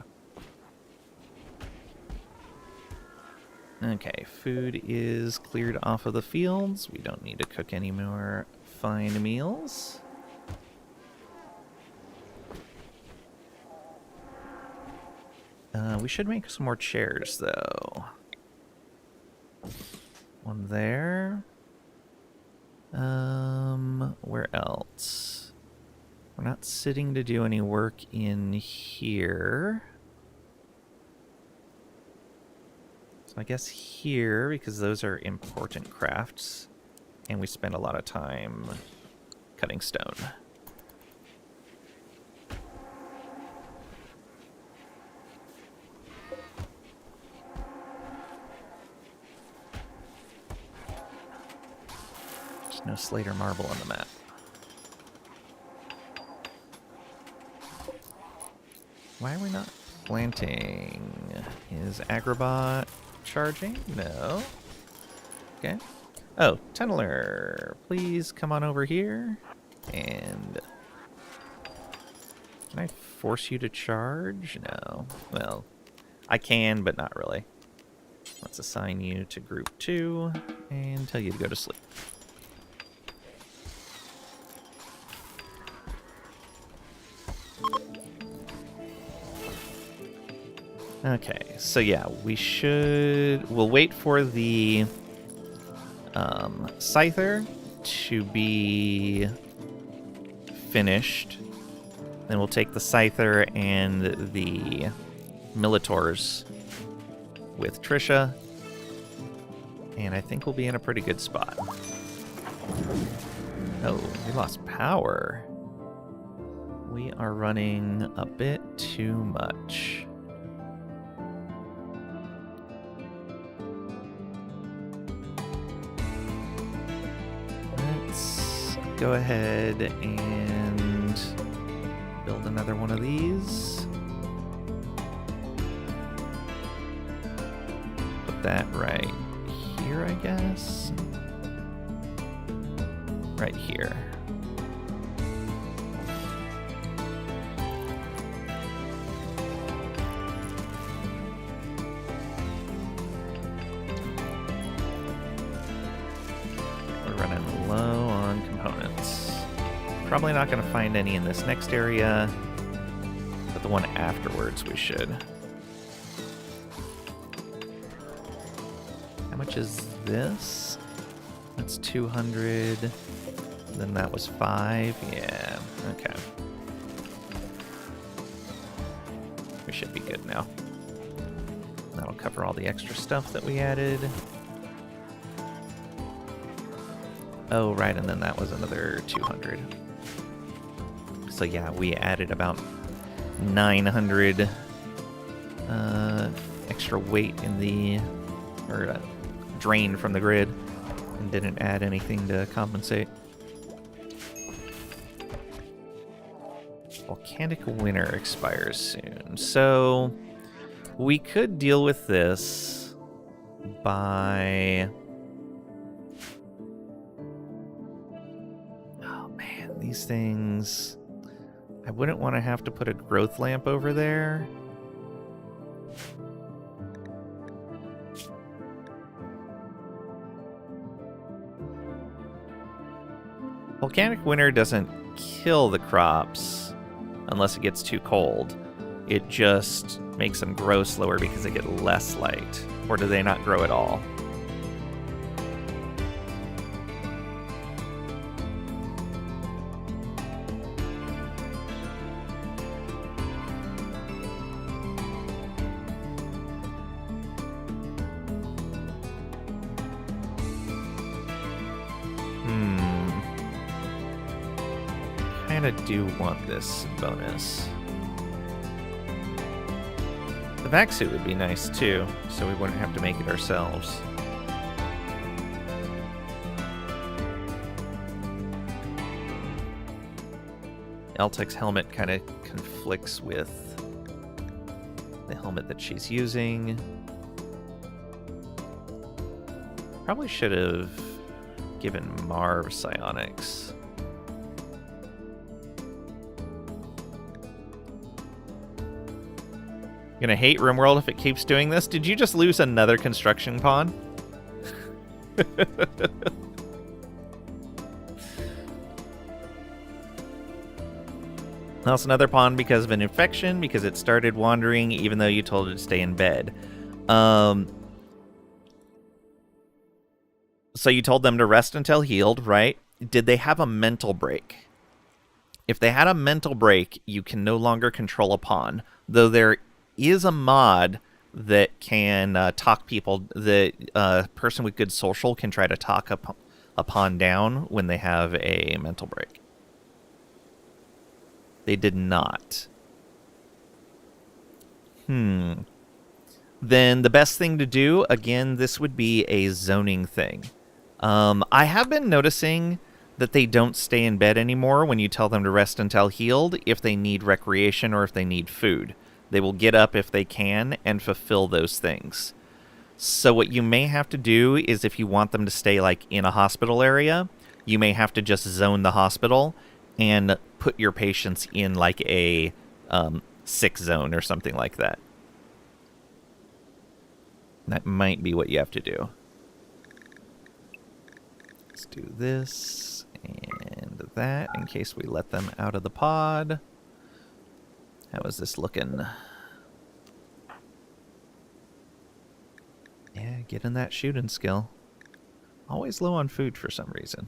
Okay, food is cleared off of the fields. We don't need to cook any more fine meals. We should make some more chairs, though. One there. Where else? We're not sitting to do any work in here. So I guess here, because those are important crafts, and we spend a lot of time cutting stone. There's no slate or marble on the map. Why are we not planting? Is Agrabot charging? No. Okay. Oh, Tunneler, please come on over here. And can I force you to charge? No. Well, I can, but not really. Let's assign you to group 2 and tell you to go to sleep. Okay, so yeah, we'll wait for the Scyther to be finished. Then we'll take the Scyther and the Militors with Trisha. And I think we'll be in a pretty good spot. Oh, we lost power. We are running a bit too much. go ahead and build another one of these. Put that right here, I guess. Right here. We're running low on components. Probably not going to find any in this next area, but the one afterwards we should. How much is this? That's 200. Then that was 5. Yeah, okay. We should be good now. That'll cover all the extra stuff that we added. Oh, right, and then that was another 200. So yeah, we added about 900 extra weight in the, or drain from the grid, and didn't add anything to compensate. Volcanic Winter expires soon, so we could deal with this by... Oh man, these things... I wouldn't want to have to put a growth lamp over there. Volcanic Winter doesn't kill the crops unless it gets too cold. It just makes them grow slower because they get less light. Or do they not grow at all? I do want this bonus. The vac suit would be nice too, so we wouldn't have to make it ourselves. Eltec's helmet kind of conflicts with the helmet that she's using. Probably should have given Marv psionics. Gonna hate RimWorld if it keeps doing this. Did you just lose another construction pawn? Lost another pawn because of an infection, because it started wandering even though you told it to stay in bed. So you told them to rest until healed, right? Did they have a mental break? If they had a mental break, you can no longer control a pawn, though there is a mod that can talk people. The person with good social can try to talk a pawn down when they have a mental break. They did not. Then the best thing to do, again, this would be a zoning thing. I have been noticing that they don't stay in bed anymore when you tell them to rest until healed if they need recreation or if they need food. They will get up if they can and fulfill those things. So what you may have to do is, if you want them to stay like in a hospital area, you may have to just zone the hospital and put your patients in like a sick zone or something like that. That might be what you have to do. Let's do this and that in case we let them out of the pod. How is this looking? Yeah, getting that shooting skill. Always low on food for some reason.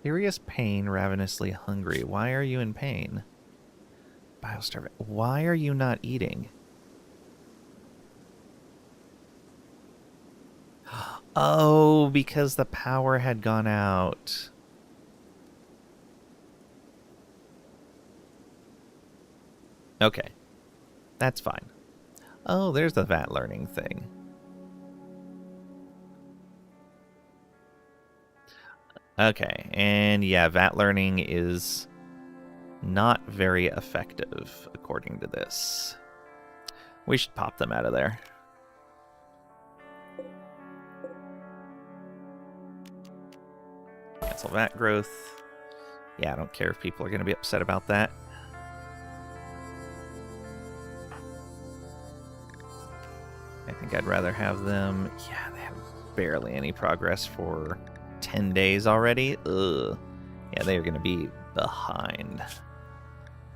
Serious pain, ravenously hungry. Why are you in pain? Biostarving. Why are you not eating? Oh, because the power had gone out. Okay. That's fine. Oh, there's the VAT learning thing. Okay, and yeah, VAT learning is not very effective, according to this. We should pop them out of there. Cancel VAT growth. Yeah, I don't care if people are going to be upset about that. I think I'd rather have them... Yeah, they have barely any progress for 10 days already. Ugh. Yeah, they're going to be behind.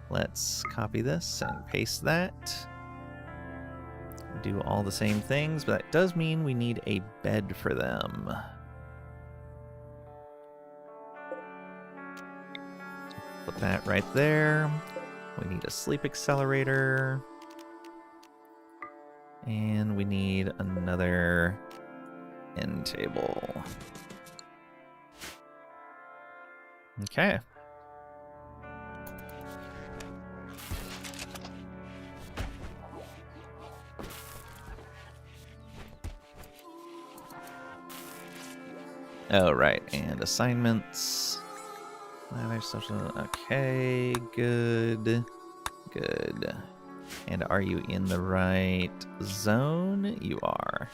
Let's copy this and paste that. Do all the same things, but that does mean we need a bed for them. Put that right there. We need a sleep accelerator. And we need another end table. Okay. Oh, right. And assignments. Social. Okay, good. Good. And are you in the right zone? You are.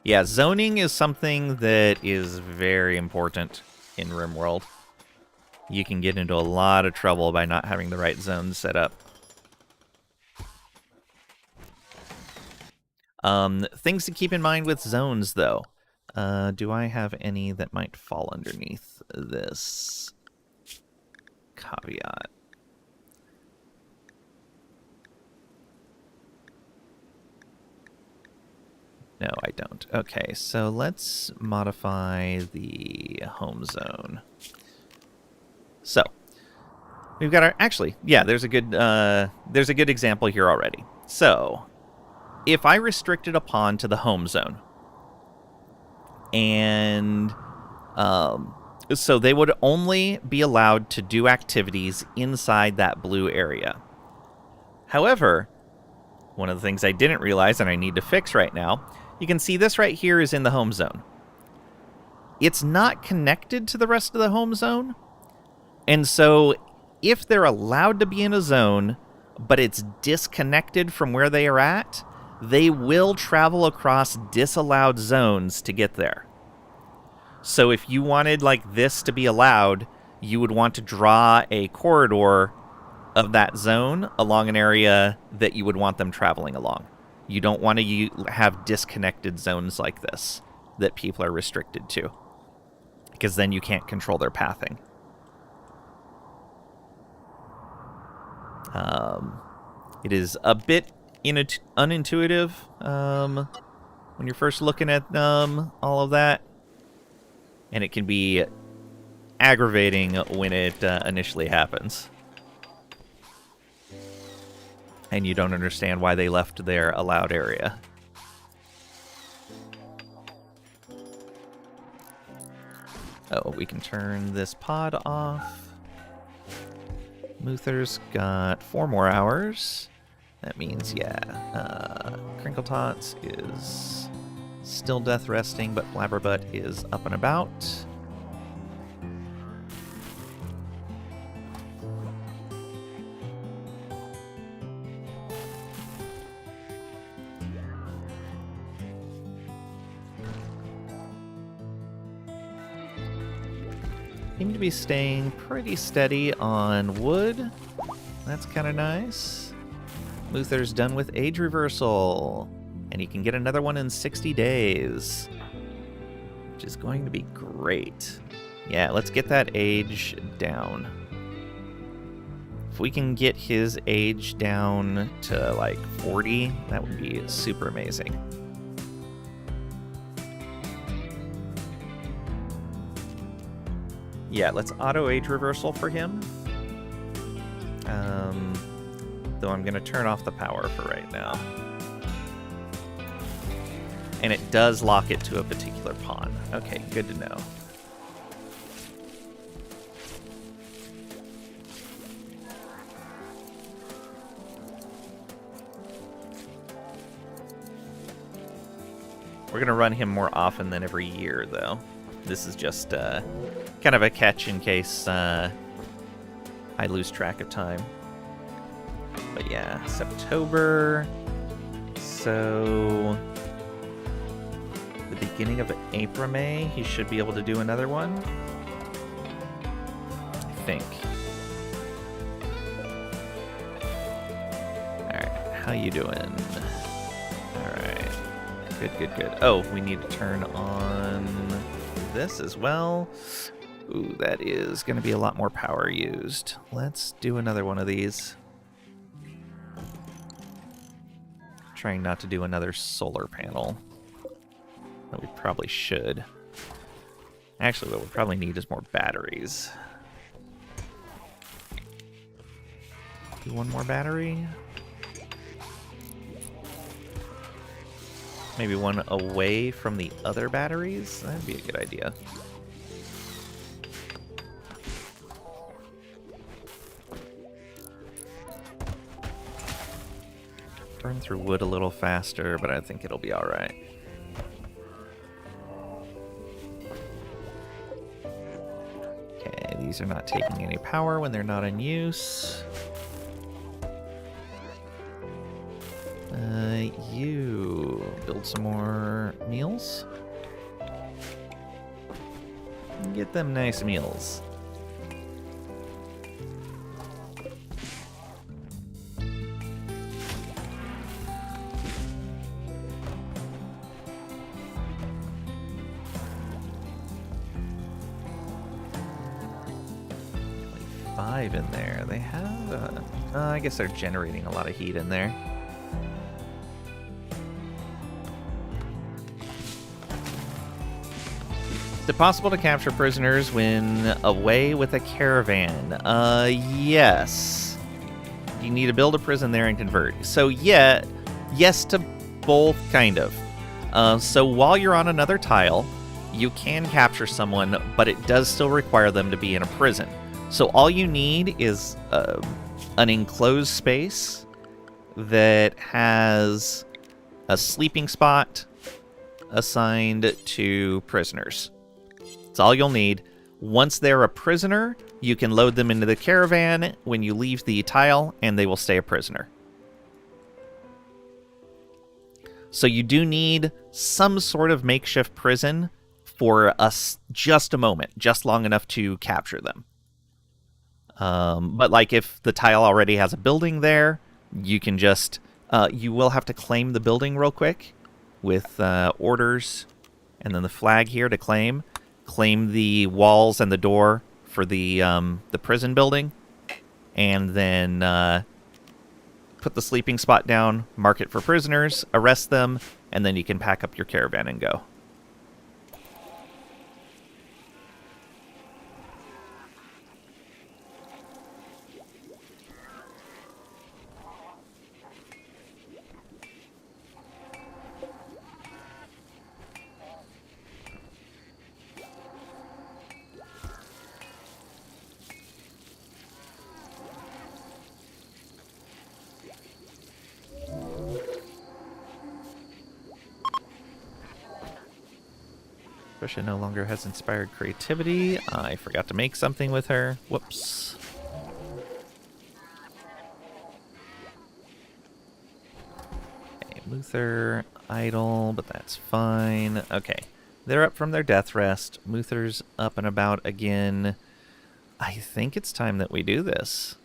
Yeah, zoning is something that is very important in RimWorld. You can get into a lot of trouble by not having the right zones set up. Things to keep in mind with zones, though. Do I have any that might fall underneath this caveat? No, I don't. Okay, so let's modify the home zone. So we've got our... Actually, yeah, there's a good example here already. So if I restricted a pawn to the home zone, and so they would only be allowed to do activities inside that blue area. However, one of the things I didn't realize and I need to fix right now, you can see this right here is in the home zone. It's not connected to the rest of the home zone. And so if they're allowed to be in a zone, but it's disconnected from where they are at, they will travel across disallowed zones to get there. So if you wanted like this to be allowed, you would want to draw a corridor of that zone along an area that you would want them traveling along. You don't want to have disconnected zones like this that people are restricted to, because then you can't control their pathing. It is a bit unintuitive when you're first looking at all of that, and it can be aggravating when it initially happens. And you don't understand why they left their allowed area. Oh, we can turn this pod off. Muther's got 4 more hours. That means, yeah, Crinkle Tots is still death resting, but Blabberbutt is up and about. Seem to be staying pretty steady on wood. That's kind of nice. Luther's done with age reversal, and he can get another one in 60 days, which is going to be great. Yeah, let's get that age down. If we can get his age down to like 40, that would be super amazing. Yeah, let's auto age reversal for him. Though I'm going to turn off the power for right now. And it does lock it to a particular pawn. Okay, good to know. We're going to run him more often than every year, though. This is just kind of a catch in case I lose track of time. But yeah, Septober. So the beginning of April, May, he should be able to do another one. I think. Alright, how you doing? Alright. Good. Oh, we need to turn on this as well. Ooh, that is going to be a lot more power used. Let's do another one of these. Trying not to do another solar panel. But we probably should. Actually, what we probably need is more batteries. Do one more battery. Maybe one away from the other batteries? That'd be a good idea. Burn through wood a little faster, but I think it'll be alright. Okay, these are not taking any power when they're not in use. You build some more meals. Get them nice meals. Like 5 in there. They have I guess they're generating a lot of heat in there. Is it possible to capture prisoners when away with a caravan? Yes. You need to build a prison there and convert. So yeah, yes to both, kind of. So while you're on another tile, you can capture someone, but it does still require them to be in a prison. So all you need is an enclosed space that has a sleeping spot assigned to prisoners. That's all you'll need. Once they're a prisoner, you can load them into the caravan when you leave the tile, and they will stay a prisoner. So you do need some sort of makeshift prison for us just a moment, just long enough to capture them. But like if the tile already has a building there, you can just... you will have to claim the building real quick with orders and then the flag here to claim. Claim the walls and the door for the prison building, and then put the sleeping spot down, mark it for prisoners, arrest them, and then you can pack up your caravan and go. Trisha no longer has inspired creativity. I forgot to make something with her. Whoops. Okay, Luther, idle, but that's fine. Okay, they're up from their death rest. Luther's up and about again. I think it's time that we do this.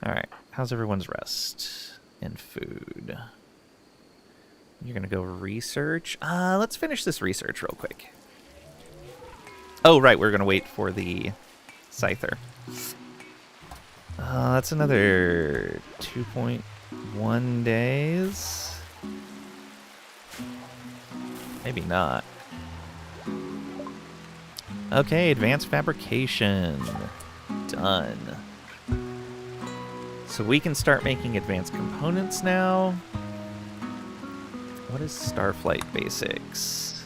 Alright, how's everyone's rest and food? You're going to go research. Let's finish this research real quick. Oh, right. We're going to wait for the Scyther. That's another 2.1 days. Maybe not. Okay, advanced fabrication. Done. So we can start making advanced components now. What is Starflight Basics?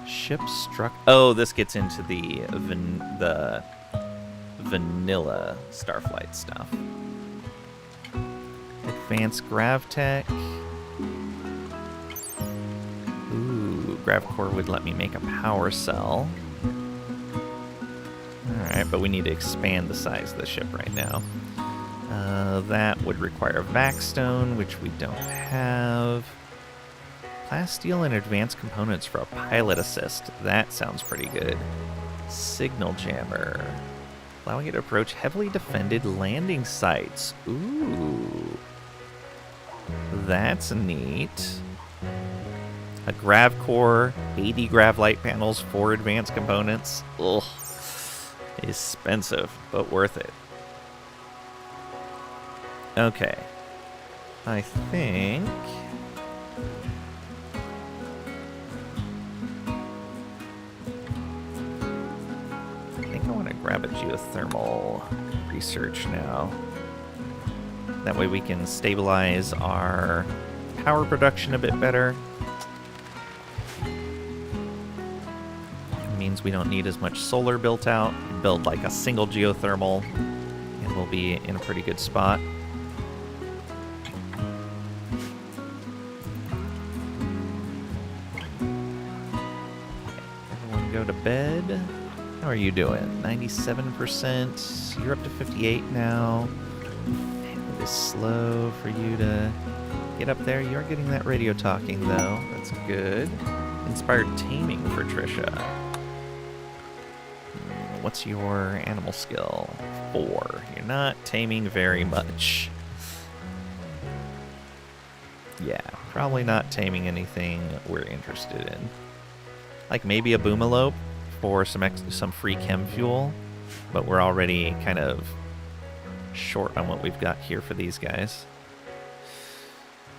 Ship struck. Oh, this gets into the vanilla Starflight stuff. Advanced Grav Tech. grav core would let me make a power cell. Alright, but we need to expand the size of the ship right now. That would require a backstone, which we don't have. Plasteel and advanced components for a pilot assist. That sounds pretty good. Signal jammer. Allowing it to approach heavily defended landing sites. Ooh. That's neat. A grav core, 80 grav light panels, 4 advanced components. Ugh. Expensive, but worth it. Okay. I think I want to grab a geothermal research now. That way we can stabilize our power production a bit better. It means we don't need as much solar built out. Build like a single geothermal and we'll be in a pretty good spot. Everyone go to bed. How are you doing? 97%. You're up to 58 now. It is slow for you to get up there. You are getting that radio talking, though. That's good. Inspired taming for Trisha. What's your animal skill? 4. You're not taming very much. Yeah, probably not taming anything we're interested in. Like maybe a boomalope for some free chem fuel, but we're already kind of short on what we've got here for these guys.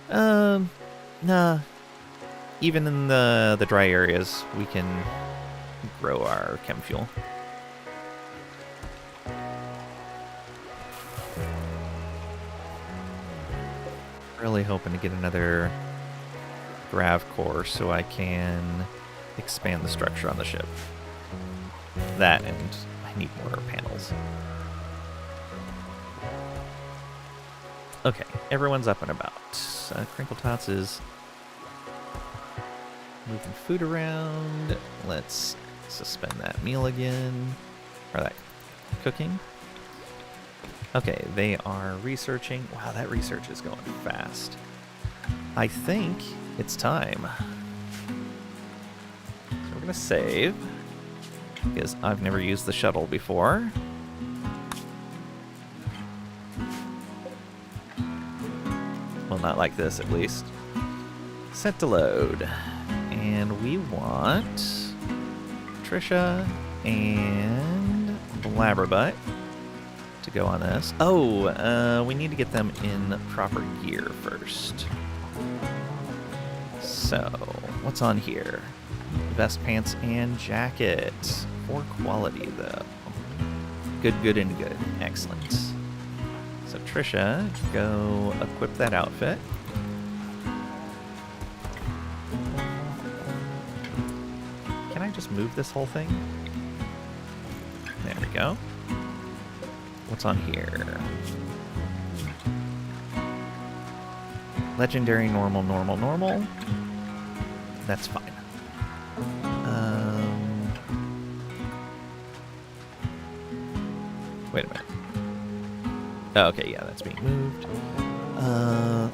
Nah. Even in the dry areas, we can grow our chem fuel. Really hoping to get another grav core so I can expand the structure on the ship. That, and I need more panels. Okay, everyone's up and about. Crinkle Tots is moving food around. Let's suspend that meal again. Or that cooking. Okay, they are researching. Wow, that research is going fast. I think it's time. So we're going to save, because I've never used the shuttle before. Well, not like this, at least. Set to load. And we want Trisha and Blabberbutt to go on this. Oh, we need to get them in proper gear first. So, what's on here? Vest, pants, and jacket. Poor quality, though. Good, good, and good. Excellent. So, Trisha, go equip that outfit. Can I just move this whole thing? There we go. What's on here? Legendary, normal, normal, normal. That's fine. Wait a minute. Oh, okay, yeah, that's being moved.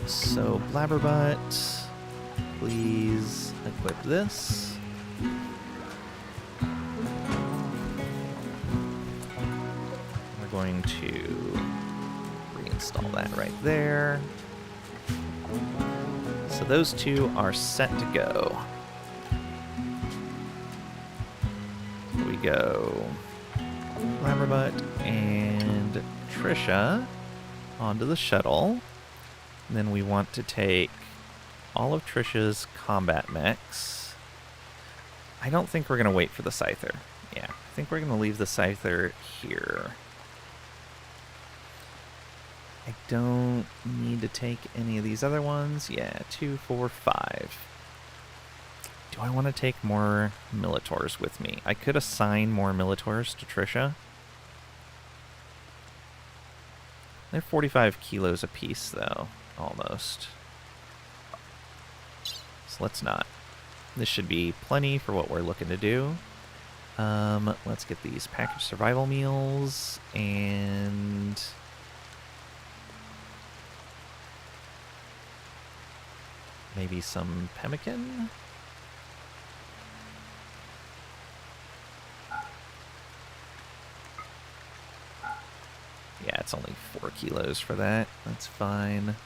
So Blabberbutt, please equip this. We're going to reinstall that right there. So those two are set to go. Here we go. Blabberbutt and Trisha onto the shuttle. And then we want to take all of Trisha's combat mechs. I don't think we're going to wait for the Scyther. Yeah, I think we're going to leave the Scyther here. I don't need to take any of these other ones. Yeah, 2, 4, 5. Do I want to take more Militors with me? I could assign more Militors to Trisha. They're 45 kilos apiece, though, almost. So let's not. This should be plenty for what we're looking to do. Let's get these packaged survival meals and maybe some pemmican. Yeah, it's only 4 kilos for that. That's fine.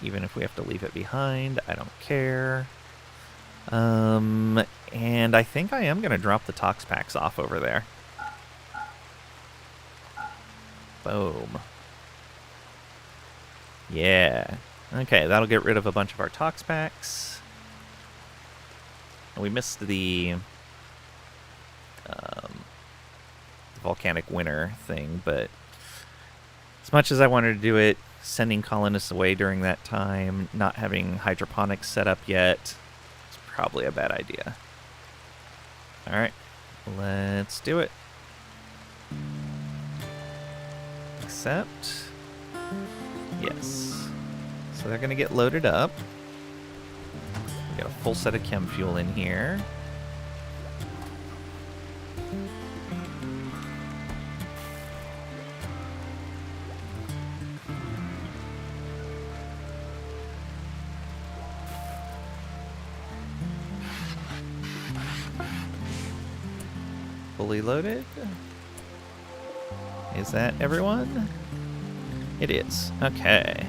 Even if we have to leave it behind, I don't care. And I think I am going to drop the tox packs off over there. Boom. Yeah. Okay, that'll get rid of a bunch of our tox packs. We missed the volcanic winter thing, but as much as I wanted to do it, sending colonists away during that time, not having hydroponics set up yet, it's probably a bad idea. Alright, let's do it. Accept. Yes. So they're going to get loaded up. We got a full set of chem fuel in here. Fully loaded. Is that everyone? It is. Okay.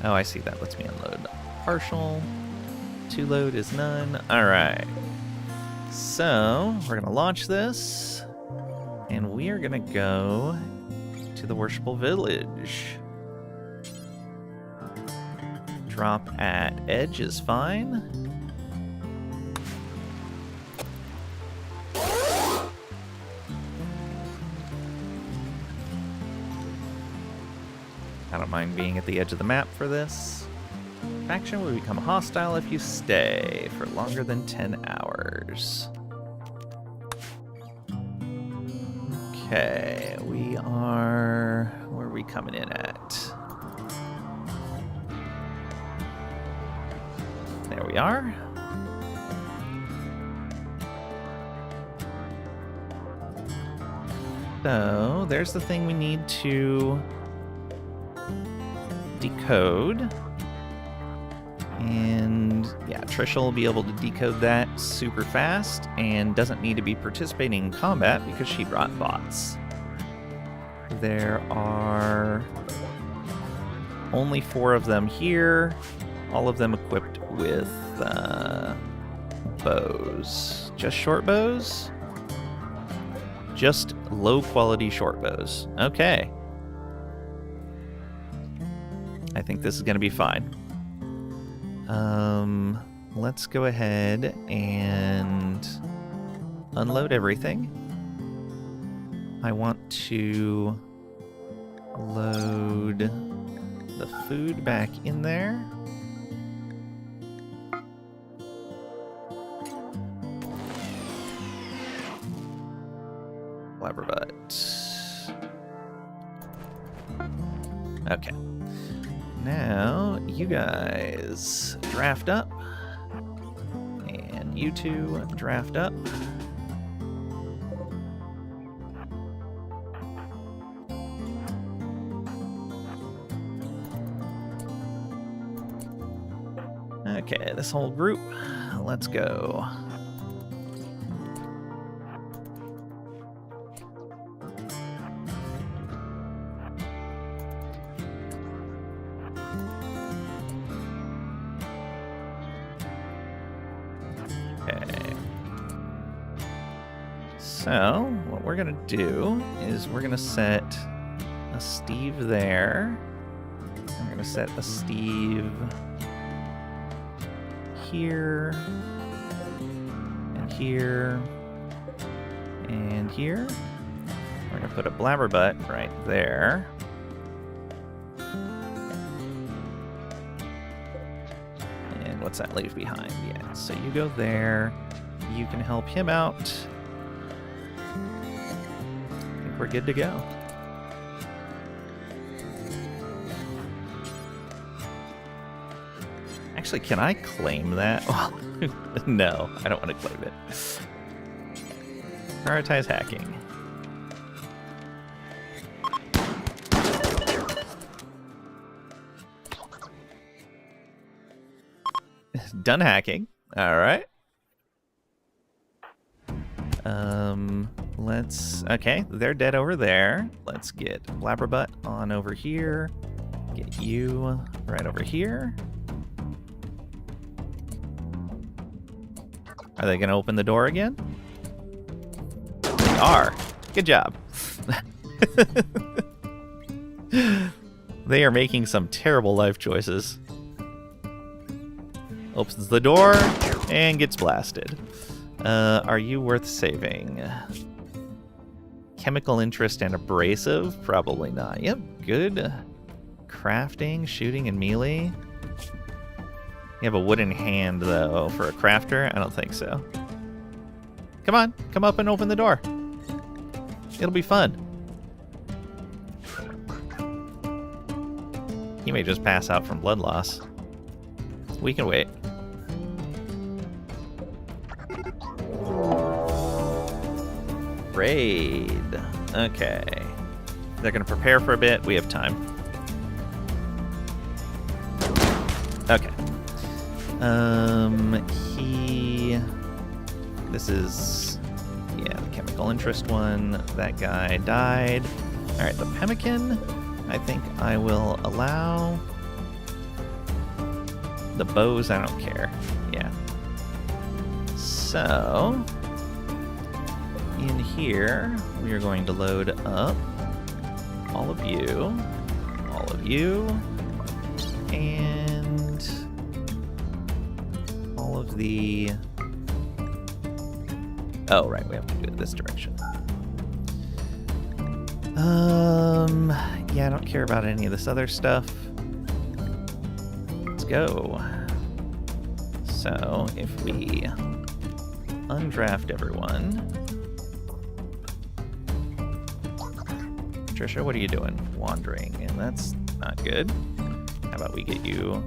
Oh, I see. That lets me unload partial. To load is none. Alright. So, we're going to launch this. And we are going to go to the Worshipful Village. Drop at edge is fine. I don't mind being at the edge of the map for this. Faction will become hostile if you stay for longer than 10 hours. Okay, we are... Where are we coming in at? There we are. So, there's the thing we need to decode. And yeah, Trisha will be able to decode that super fast and doesn't need to be participating in combat because she brought bots. There are only 4 of them here, all of them equipped with bows. Just short bows? Just low quality short bows. Okay. I think this is going to be fine. Let's go ahead and unload everything. I want to load the food back in there. Blabberbutt. Okay. Now, you guys draft up. And you two draft up. Okay, this whole group, let's go. So, what we're going to do is we're going to set a Steve there. I'm going to set a Steve here, and here, and here. We're going to put a Blabberbutt right there. And what's that leave behind? Yeah, so you go there. You can help him out. We're good to go. Actually, can I claim that? Well, no, I don't want to claim it. Prioritize hacking. Done hacking. All right. Okay, they're dead over there. Let's get Blabberbutt on over here. Get you right over here. Are they gonna open the door again? They are. Good job. They are making some terrible life choices. Opens the door and gets blasted. Are you worth saving? Chemical interest and abrasive? Probably not. Yep, good. Crafting, shooting, and melee. You have a wooden hand, though, for a crafter? I don't think so. Come on, come up and open the door. It'll be fun. He may just pass out from blood loss. We can wait. Raid. Okay. They're going to prepare for a bit. We have time. Okay. This is, yeah, the chemical interest one. That guy died. All right, the pemmican, I think I will allow. The bows, I don't care. Yeah. So, in here, we are going to load up all of you, and all of the... Oh, right, we have to do it this direction. Yeah, I don't care about any of this other stuff. Let's go. So, if we undraft everyone... Trisha, what are you doing? Wandering, and that's not good. How about we get you...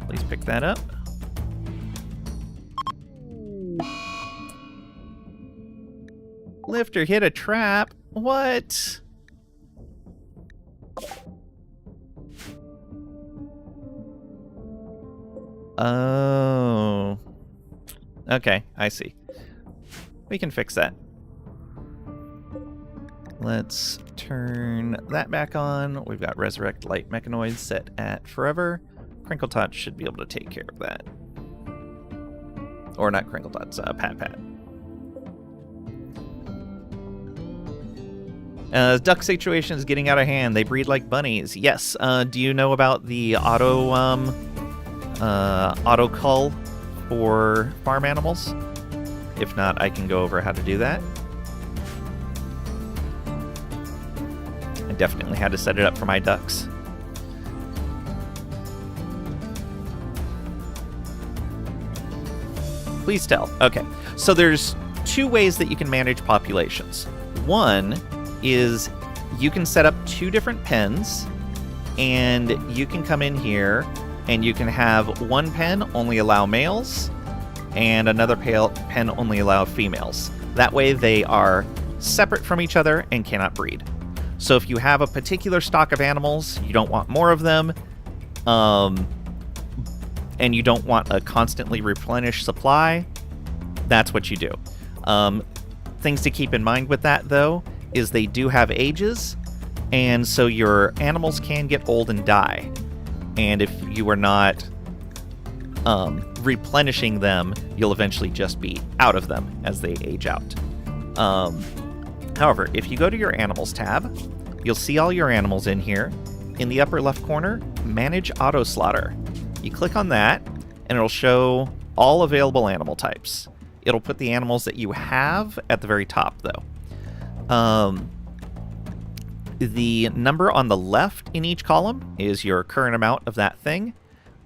Please pick that up. Lifter hit a trap. What? Oh. Okay, I see. We can fix that. Let's turn that back on. We've got Resurrect Light Mechanoids set at forever. Crinkle Tot should be able to take care of that. Or not Crinkle Tots, Pat Pat. Duck situation is getting out of hand. They breed like bunnies. Yes. Do you know about the auto cull for farm animals? If not, I can go over how to do that. I definitely had to set it up for my ducks. Please tell. Okay, so there's two ways that you can manage populations. One is you can set up two different pens, and you can come in here and you can have one pen only allow males and another pen only allow females. That way they are separate from each other and cannot breed. So if you have a particular stock of animals, you don't want more of them, and you don't want a constantly replenished supply, that's what you do. Things to keep in mind with that, though, is they do have ages, and so your animals can get old and die. And if you are not replenishing them, you'll eventually just be out of them as they age out. However, if you go to your Animals tab, you'll see all your animals in here. In the upper left corner, Manage Auto Slaughter. You click on that, and it'll show all available animal types. It'll put the animals that you have at the very top, though. The number on the left in each column is your current amount of that thing.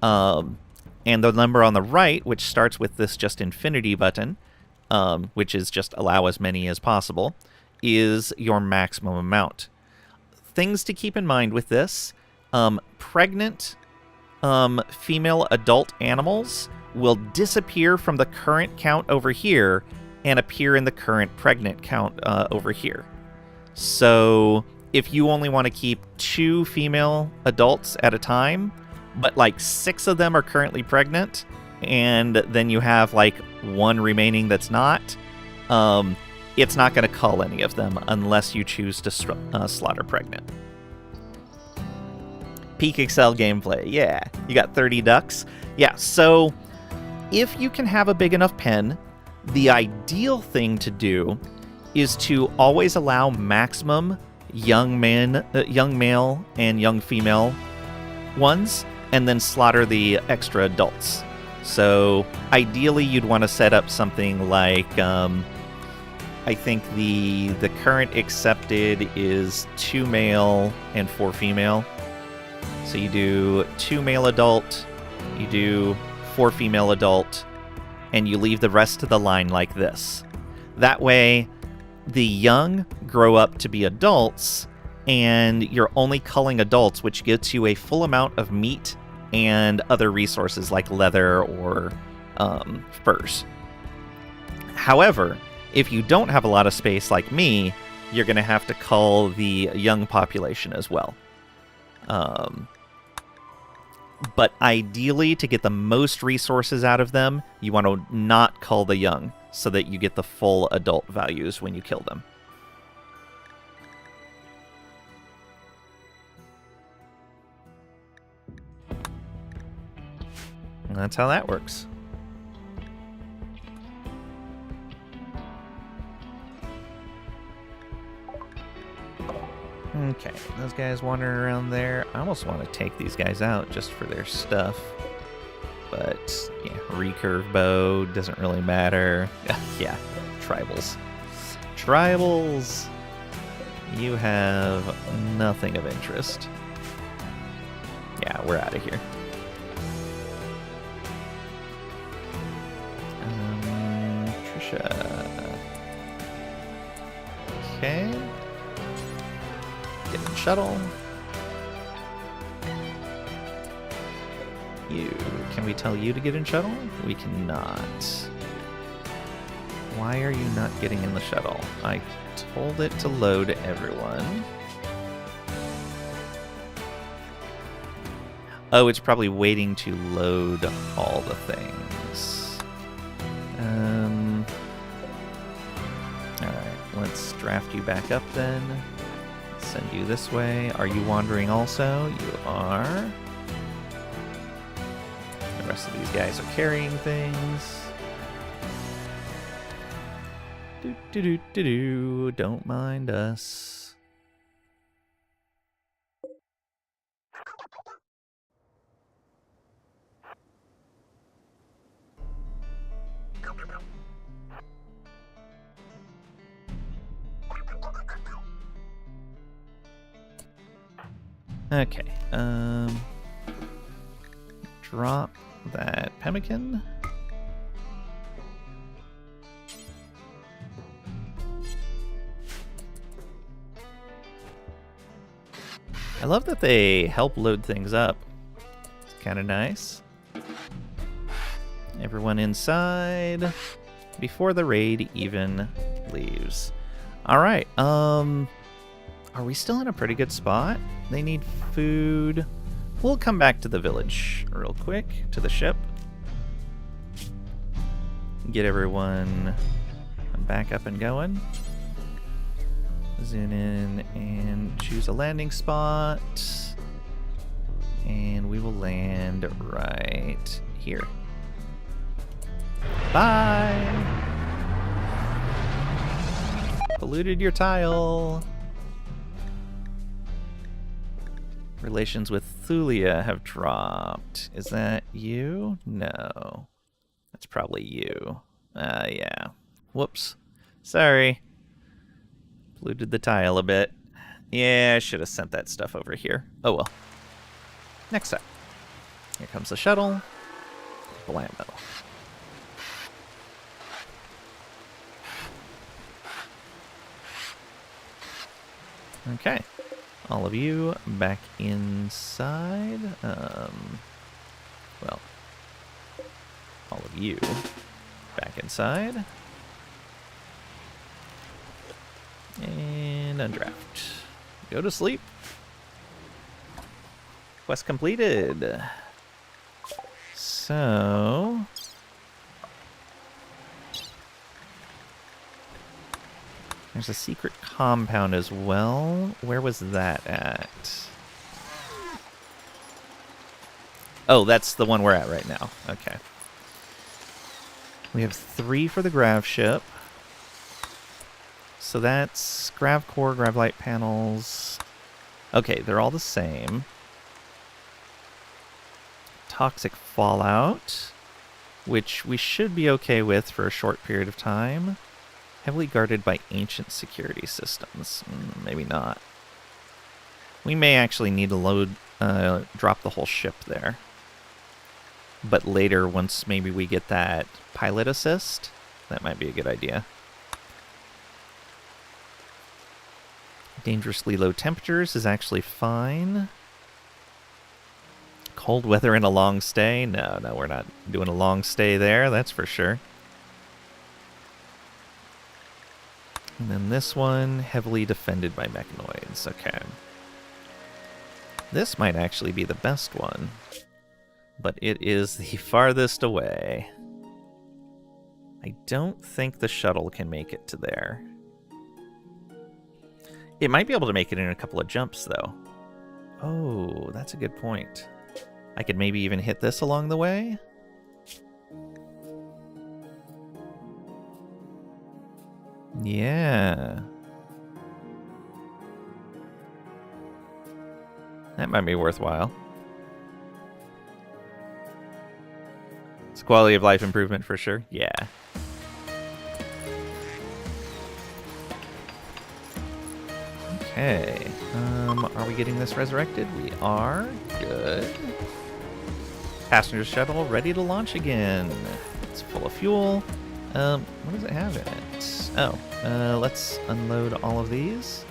And the number on the right, which starts with this just infinity button, which is just allow as many as possible, is your maximum amount. things to keep in mind with this. Pregnant female adult animals will disappear from the current count over here and appear in the current pregnant count over here. So if you only want to keep 2 female adults at a time, but like 6 of them are currently pregnant, and then you have like 1 remaining that's not, it's not going to cull any of them unless you choose to slaughter pregnant. Peak Excel gameplay. Yeah, you got 30 ducks. Yeah, so if you can have a big enough pen, the ideal thing to do is to always allow maximum young male and young female ones, and then slaughter the extra adults. So ideally you'd want to set up something like, I think the current accepted is 2 male and 4 female. So you do 2 male adult, you do 4 female adult, and you leave the rest of the line like this. That way, the young grow up to be adults, and you're only culling adults, which gets you a full amount of meat and other resources like leather or furs. However, if you don't have a lot of space like me, you're going to have to cull the young population as well. But ideally, to get the most resources out of them, you want to not cull the young, so that you get the full adult values when you kill them. And that's how that works. Okay, those guys wandering around there. I almost want to take these guys out just for their stuff. But, yeah, recurve bow doesn't really matter. Yeah, tribals. Tribals! You have nothing of interest. Yeah, we're out of here. Trisha. Okay. Get in the shuttle. You. Can we tell you to get in shuttle? We cannot. Why are you not getting in the shuttle? I told it to load everyone. Oh, it's probably waiting to load all the things. Alright, let's draft you back up then. Send you this way. Are you wandering also? You are. The rest of these guys are carrying things. Do. Don't mind us. Okay. Drop that pemmican. I love that they help load things up. It's kind of nice. Everyone inside before the raid even leaves. All right. Are we still in a pretty good spot? They need food. We'll come back to the village real quick, to the ship. Get everyone back up and going. Zoom in and choose a landing spot. And we will land right here. Bye! Polluted your tile. Relations with Thulia have dropped. Is that you? No. That's probably you. Yeah. Whoops. Sorry. Polluted the tile a bit. Yeah, I should have sent that stuff over here. Oh well. Next time. Here comes the shuttle. Blammo. Okay. All of you back inside. Well, all of you back inside. And undraft. Go to sleep. Quest completed. So... there's a secret compound as well. Where was that at? Oh, that's the one we're at right now. Okay. We have 3 for the grav ship. So that's grav core, grav light panels. Okay, they're all the same. Toxic fallout, which we should be okay with for a short period of time. Heavily guarded by ancient security systems. Maybe not. We may actually need to load, drop the whole ship there. But later, once maybe we get that pilot assist, that might be a good idea. Dangerously low temperatures is actually fine. Cold weather and a long stay? No, we're not doing a long stay there, that's for sure. And then this one, heavily defended by mechanoids. Okay. This might actually be the best one, but it is the farthest away. I don't think the shuttle can make it to there. It might be able to make it in a couple of jumps, though. Oh, that's a good point. I could maybe even hit this along the way. Yeah. That might be worthwhile. It's a quality of life improvement for sure. Yeah. Okay. Are we getting this resurrected? We are. Good. Passenger shuttle ready to launch again. It's full of fuel. What does it have in it? Oh, let's unload all of these.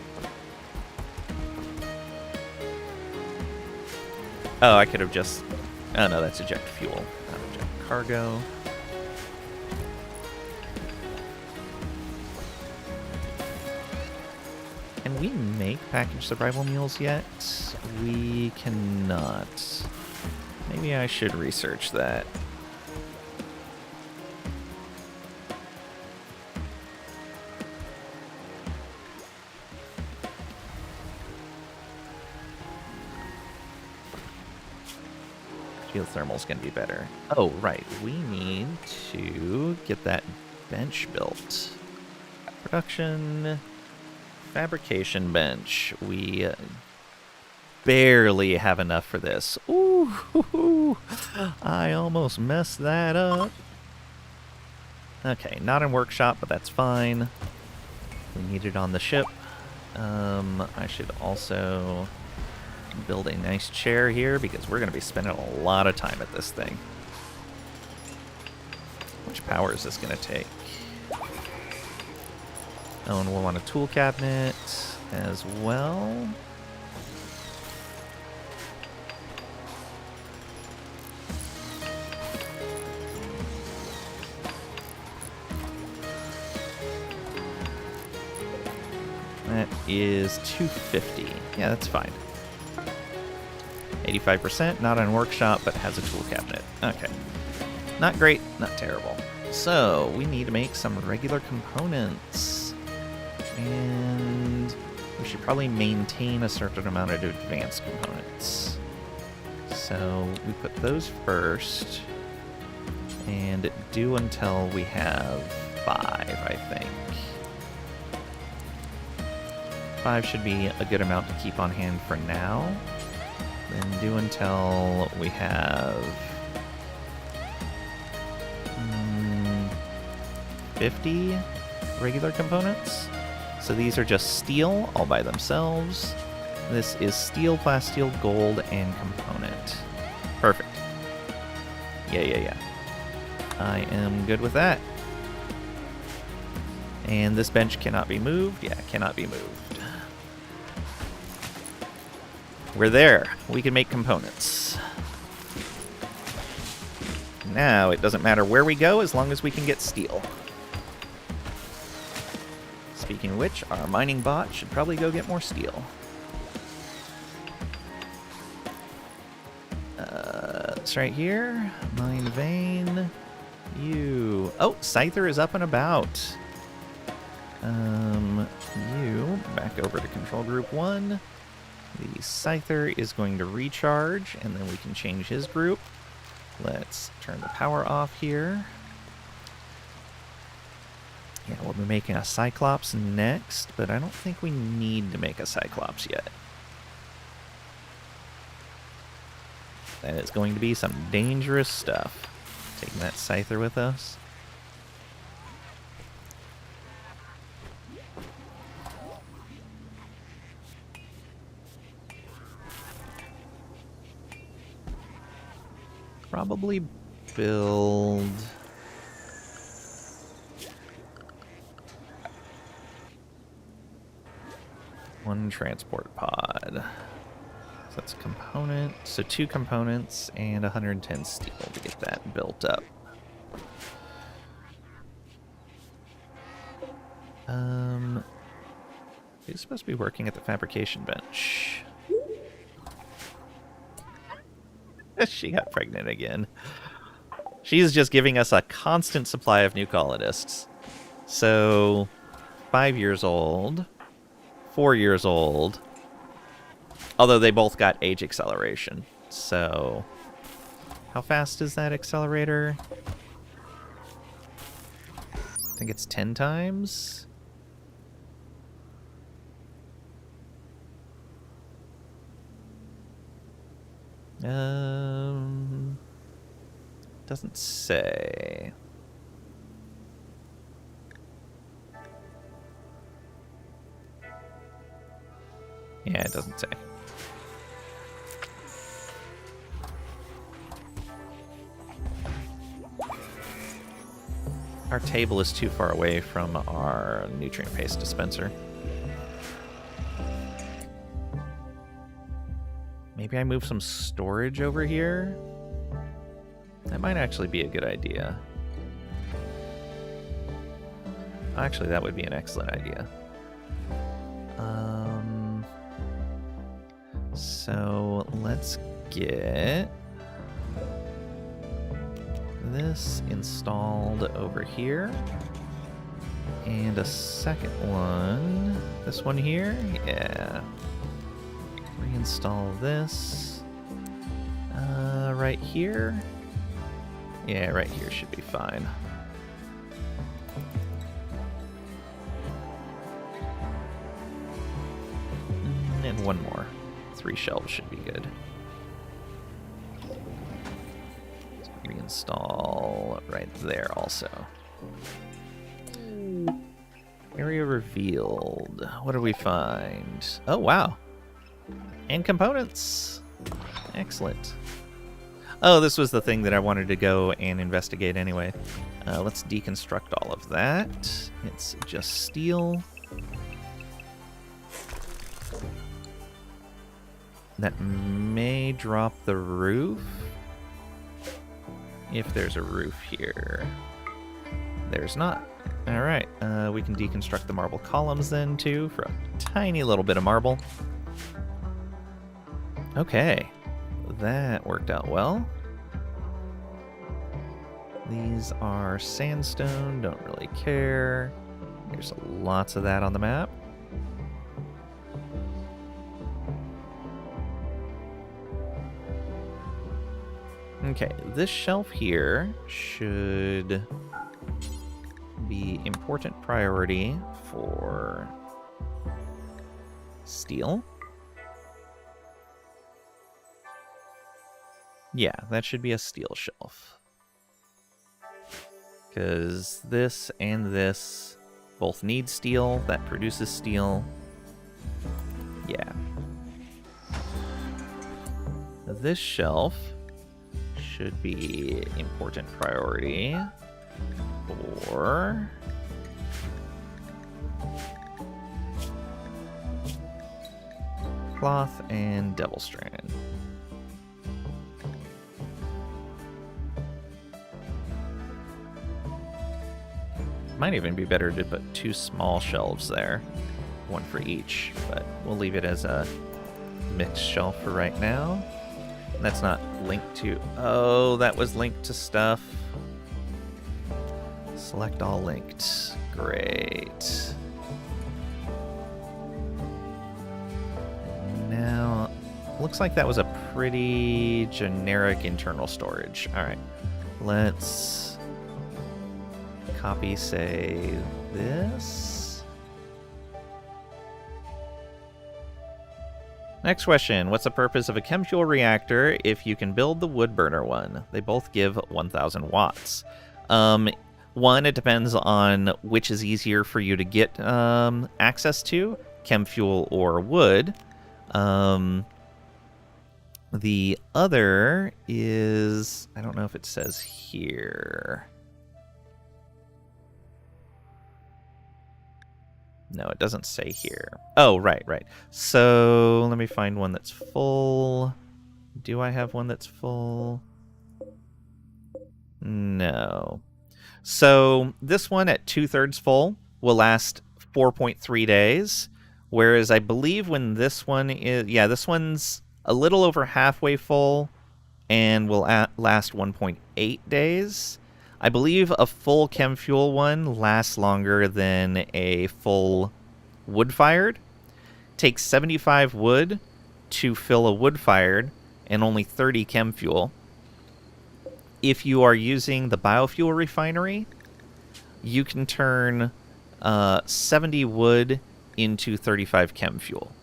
Oh, I could have just... oh no, that's eject fuel, not eject cargo. Can we make packaged survival meals yet? We cannot. Maybe I should research that. Geothermal's going to be better. Oh, right. We need to get that bench built. Production... fabrication bench. We barely have enough for this. Ooh, I almost messed that up. Okay, not in workshop, but that's fine. We need it on the ship. I should also build a nice chair here because we're going to be spending a lot of time at this thing. How much power is this going to take? Oh, and we'll want a tool cabinet as well. That is 250. Yeah, that's fine. 85%, not on workshop, but has a tool cabinet. Okay. Not great, not terrible. So, we need to make some regular components. And we should probably maintain a certain amount of advanced components. So we put those first. And do until we have 5, I think. 5 should be a good amount to keep on hand for now. Then do until we have 50 regular components. So these are just steel all by themselves. This is steel, plasteel, gold, and component. Perfect. Yeah. I am good with that. And this bench cannot be moved. Yeah, cannot be moved. We're there. We can make components. Now, it doesn't matter where we go as long as we can get steel. Speaking of which, our mining bot should probably go get more steel. It's right here. Mine vein. You. Oh, Scyther is up and about. You back over to control group 1. The Scyther is going to recharge, and then we can change his group. Let's turn the power off here. Yeah, we'll be making a Cyclops next, but I don't think we need to make a Cyclops yet. That is going to be some dangerous stuff. Taking that Scyther with us. Probably build... one transport pod. So that's a component. So 2 components and 110 steel to get that built up. He's supposed to be working at the fabrication bench. She got pregnant again. She's just giving us a constant supply of new colonists. So, 5 years old, 4 years old, although they both got age acceleration. So, how fast is that accelerator? I think it's 10 times. Doesn't say. Yeah, it doesn't say. Our table is too far away from our nutrient paste dispenser. Maybe I move some storage over here? That might actually be a good idea. Actually, that would be an excellent idea. So let's get this installed over here. And a second one. This one here? Yeah. Reinstall this. Right here? Yeah, right here should be fine. And one more. 3 shelves should be good. Let's reinstall right there also. Area revealed. What do we find? Oh, wow. And components. Excellent. Oh, this was the thing that I wanted to go and investigate anyway. Let's deconstruct all of that. It's just steel. That may drop the roof. If there's a roof here. There's not. Alright, we can deconstruct the marble columns then too for a tiny little bit of marble. Okay, that worked out well. These are sandstone, don't really care. There's lots of that on the map. Okay, this shelf here should be important priority for steel. Yeah, that should be a steel shelf. Because this and this both need steel. That produces steel. Yeah. This shelf should be important priority for Cloth and Devil Strand. Might even be better to put 2 small shelves there. One for each, but we'll leave it as a mixed shelf for right now. And that's not linked to... Oh, that was linked to stuff. Select all linked. Great. Now, looks like that was a pretty generic internal storage. All right, let's copy, say, this. Next question. What's the purpose of a chem fuel reactor if you can build the wood burner one? They both give 1,000 watts. One, it depends on which is easier for you to get access to, chem fuel or wood. The other is, I don't know if it says here. No, it doesn't say here. Oh, right. So let me find one that's full. Do I have one that's full? No. So this one at 2/3 full will last 4.3 days. Whereas I believe when this one is... Yeah, this one's a little over halfway full and will last 1.8 days. I believe a full chem fuel one lasts longer than a full wood-fired. Takes 75 wood to fill a wood-fired and only 30 chem fuel. If you are using the biofuel refinery, you can turn 70 wood into 35 chem fuel.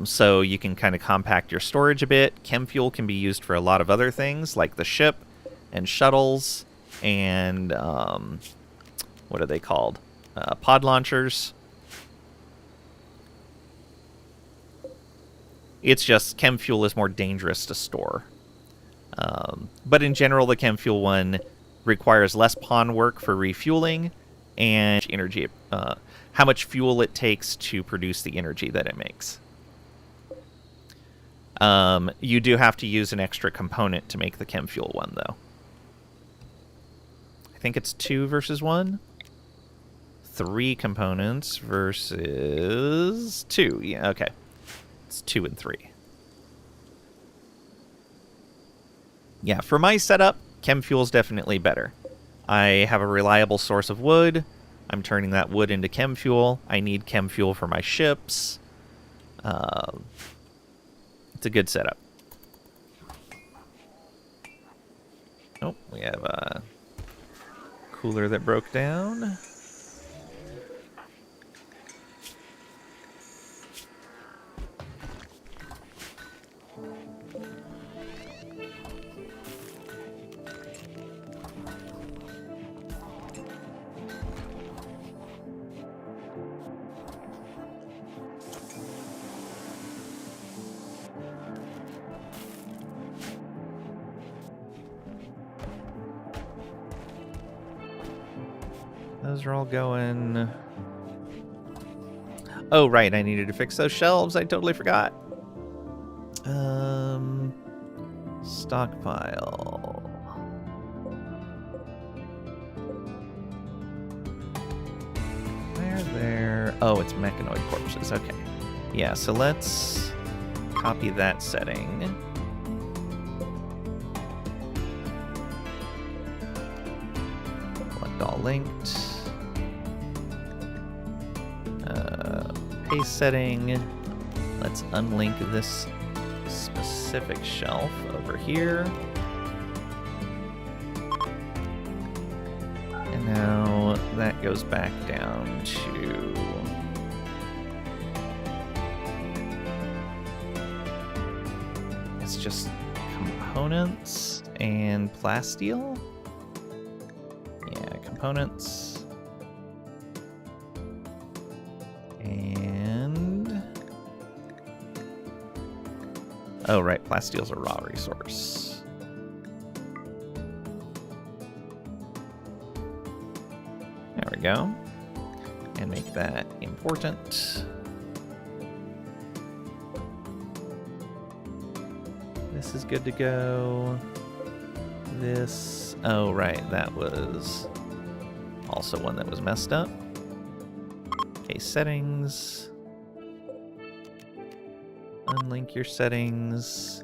So you can kind of compact your storage a bit. Chem fuel can be used for a lot of other things, like the ship and shuttles and what are they called? Pod launchers. It's just chem fuel is more dangerous to store. But in general, the chem fuel one requires less pond work for refueling and energy, how much fuel it takes to produce the energy that it makes. You do have to use an extra component to make the chem fuel one, though. I think it's 2 versus 1. 3 components versus 2. Yeah, okay. It's 2 and 3. Yeah, for my setup, chem fuel's definitely better. I have a reliable source of wood. I'm turning that wood into chem fuel. I need chem fuel for my ships. It's a good setup. Oh, we have a cooler that broke down. Those are all going... Oh, right, I needed to fix those shelves. I totally forgot. Stockpile. Where there... Oh, it's mechanoid corpses. Okay. Yeah, so let's copy that setting. Select all linked. Paste setting. Let's unlink this specific shelf over here. And now that goes back down to... It's just components and plasteel? Yeah, components. Oh, right. Plasteel's a raw resource. There we go. And make that important. This is good to go. This... Oh, right. That was also one that was messed up. Okay, settings. Unlink your settings.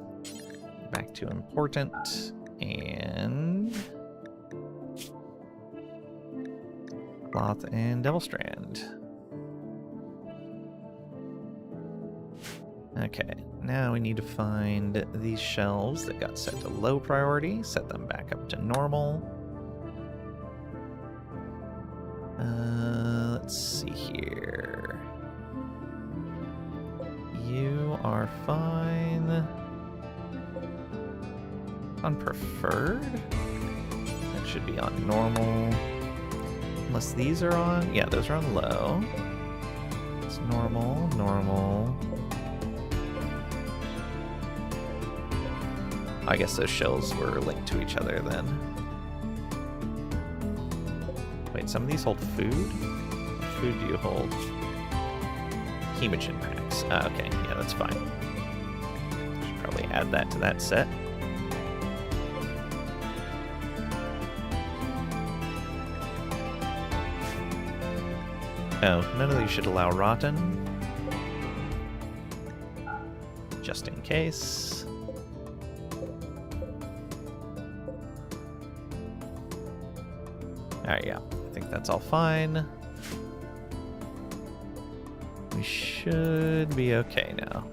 Back to important. And... Cloth and Devil Strand. Okay, now we need to find these shelves that got set to low priority, set them back up to normal. Let's see here. You are fine. On preferred? That should be on normal. Unless these are on... Yeah, those are on low. It's normal, normal. I guess those shells were linked to each other then. Wait, some of these hold food? What food do you hold? Hemogen packs. Ah, okay, yeah, that's fine. Should probably add that to that set. Oh, none of these should allow rotten. Just in case. Alright, yeah. I think that's all fine. We should be okay now.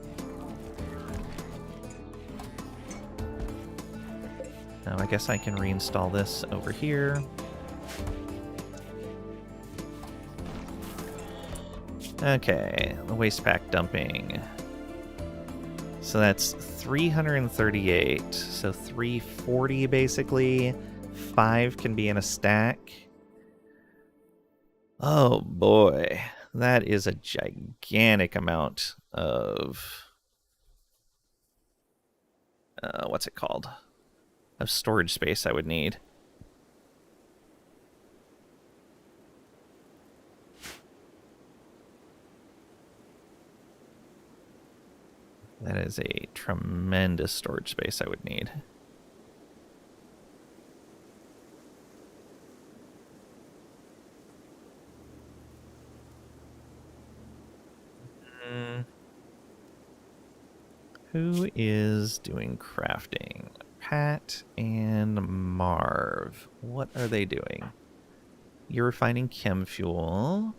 Now I guess I can reinstall this over here. Okay, the waste pack dumping. So that's 338. So 340 basically. 5 can be in a stack. Oh boy, that is a gigantic amount of what's it called? Of storage space I would need. That is a tremendous storage space I would need. Who is doing crafting? Pat and Marv. What are they doing? You're refining chem fuel.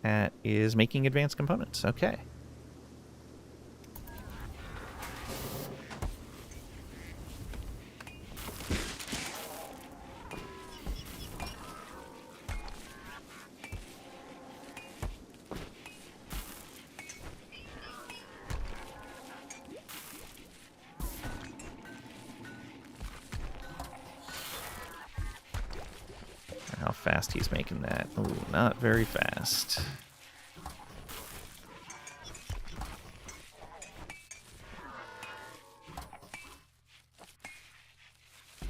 Pat is making advanced components. Okay. How fast he's making that. Ooh, not very fast.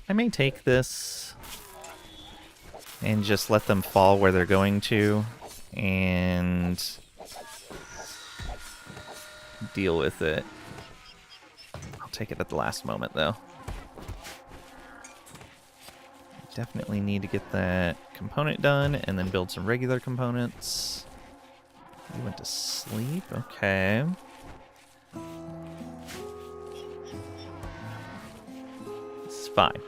I may take this and just let them fall where they're going to and deal with it. I'll take it at the last moment, though. Definitely need to get that component done and then build some regular components. You went to sleep? Okay. This is fine.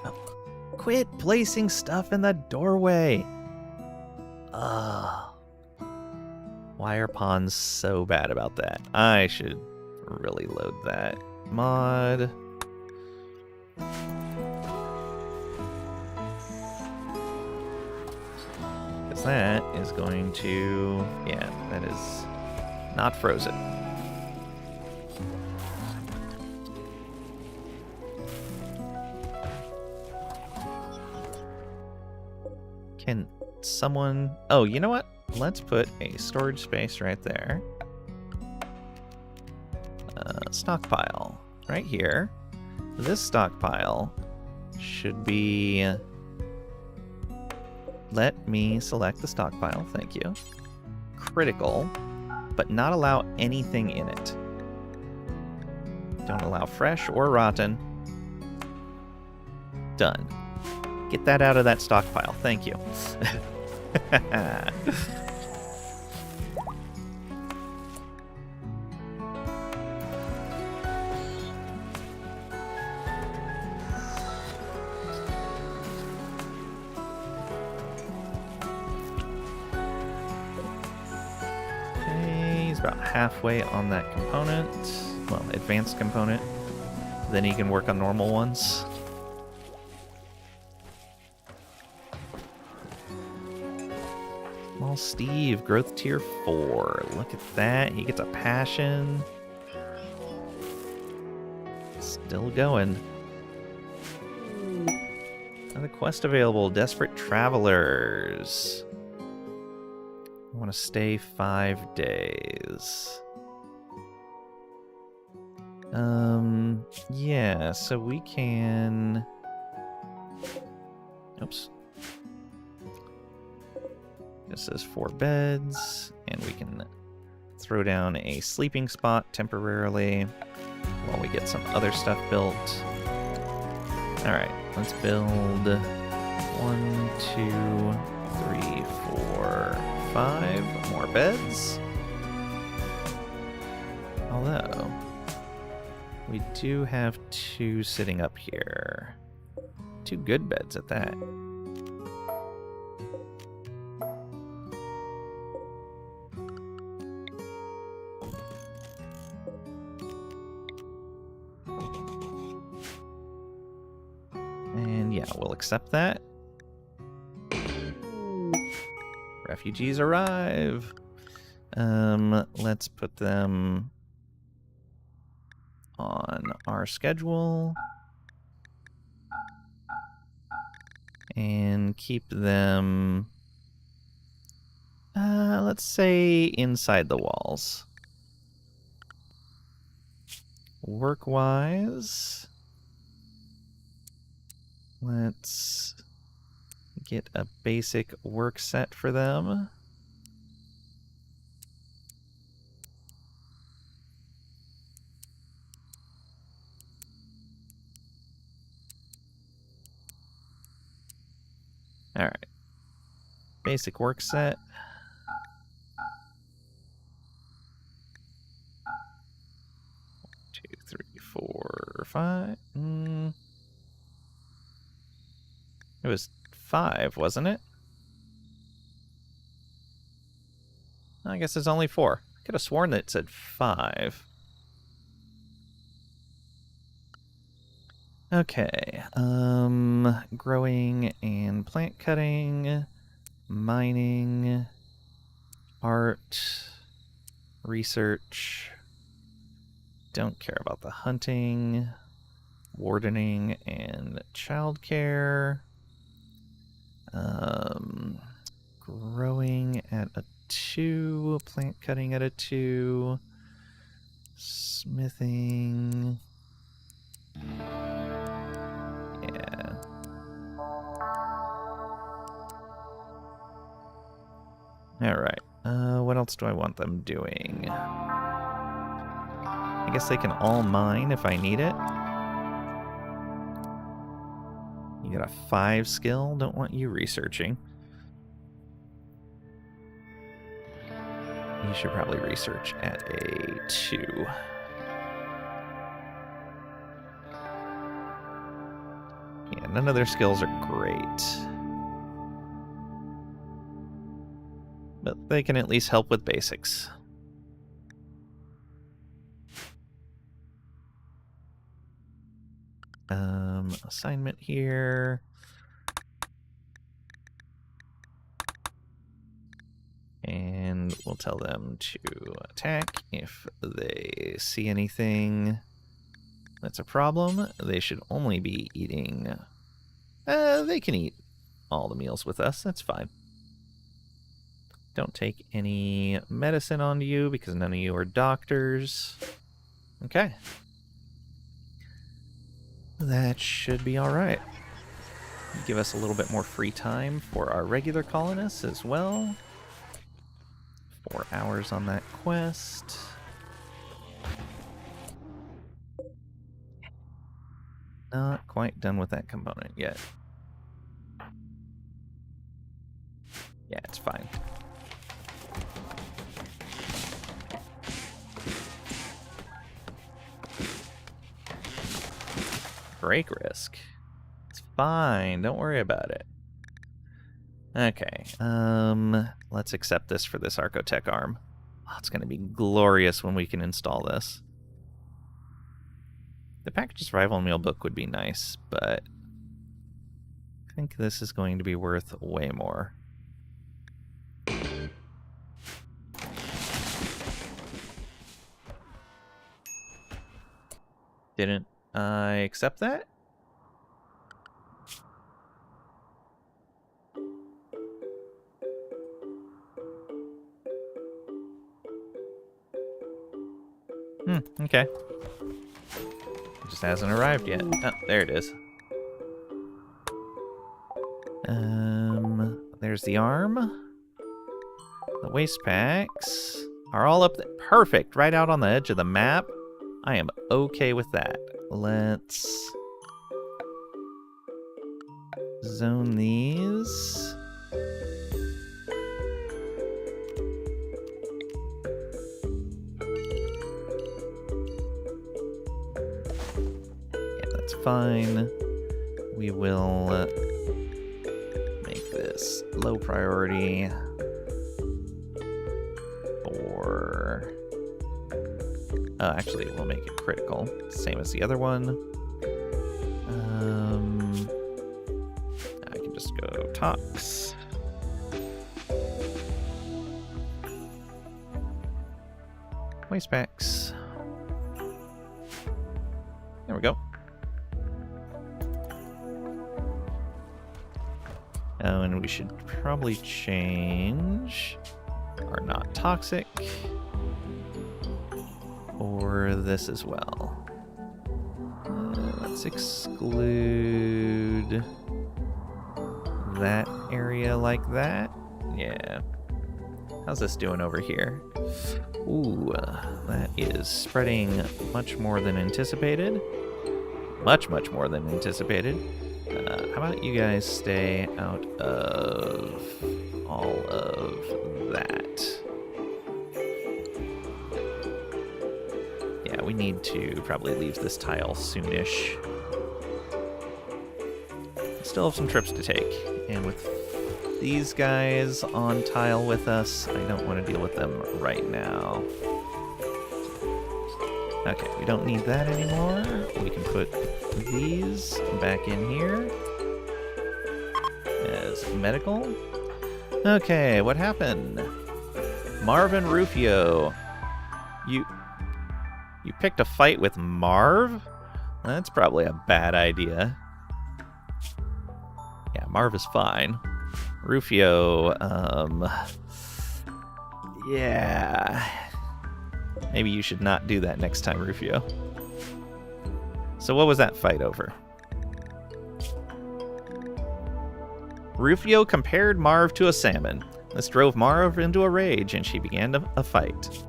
Oh, quit placing stuff in the doorway! Ugh. Why are pawns so bad about that? I should really load that. Mod... Because that is going to... Yeah, that is not frozen. Can someone... Oh, you know what? Let's put a storage space right there. Stockpile right here. This stockpile should be... Let me select the stockpile, thank you. Critical. but not allow anything in it. Don't allow fresh or rotten. Done. Get that out of that stockpile. Thank you. About halfway on that component. Well, advanced component. Then he can work on normal ones. Small Steve, growth tier 4. Look at that. He gets a passion. Still going. Another quest available. Desperate Travelers. I want to stay 5 days. Yeah, so we can... Oops. This says 4 beds, and we can throw down a sleeping spot temporarily while we get some other stuff built. Alright, let's build 1, 2, 3, 4... 5 more beds. Although, we do have 2 sitting up here. 2 good beds at that. And yeah, we'll accept that. Refugees arrive. Let's put them on our schedule and keep them, let's say, inside the walls. Work-wise, let's get a basic work set for them. All right. Basic work set. Two, three, 4, 5. It was 5, wasn't it? I guess it's only 4. I could have sworn that it said 5. Okay. Growing and plant cutting, mining, art, research. Don't care about the hunting, wardening, and childcare. Growing at a 2, plant cutting at a 2, smithing. Yeah. Alright. What else do I want them doing? I guess they can all mine if I need it. You got a 5 skill. Don't want you researching. You should probably research at a 2. Yeah, none of their skills are great. But they can at least help with basics. Assignment here. And we'll tell them to attack if they see anything that's a problem. They should only be eating... they can eat all the meals with us. That's fine. Don't take any medicine onto you because none of you are doctors. Okay. That should be alright. Give us a little bit more free time for our regular colonists as well. 4 hours on that quest. Not quite done with that component yet. Yeah, it's fine. Break risk. It's fine. Don't worry about it. Okay. Let's accept this for this Archotech arm. Oh, it's going to be glorious when we can install this. The package survival meal book would be nice, but I think this is going to be worth way more. Didn't I accept that? Okay. It just hasn't arrived yet. Oh, there it is. There's the arm. The waste packs are all up there. Perfect, right out on the edge of the map. I am okay with that. Let's zone these. Yeah, that's fine. We will make this low priority for... actually, we'll make it critical, same as the other one. I can just go tox. Waste packs. There we go. Oh, and we should probably change our not toxic for this as well. Let's exclude that area like that. Yeah. How's this doing over here? Ooh, that is spreading much more than anticipated. Much more than anticipated. How about you guys stay out of all of that? Yeah, we need to probably leave this tile soonish. Still have some trips to take, and with these guys on tile with us, I don't want to deal with them right now. Okay, we don't need that anymore. We can put these back in here as medical. Okay, what happened? Marvin Rufio. You picked a fight with Marv? That's probably a bad idea. Yeah, Marv is fine. Rufio, yeah. Maybe you should not do that next time, Rufio. So what was that fight over? Rufio compared Marv to a salmon. This drove Marv into a rage, and she began a fight.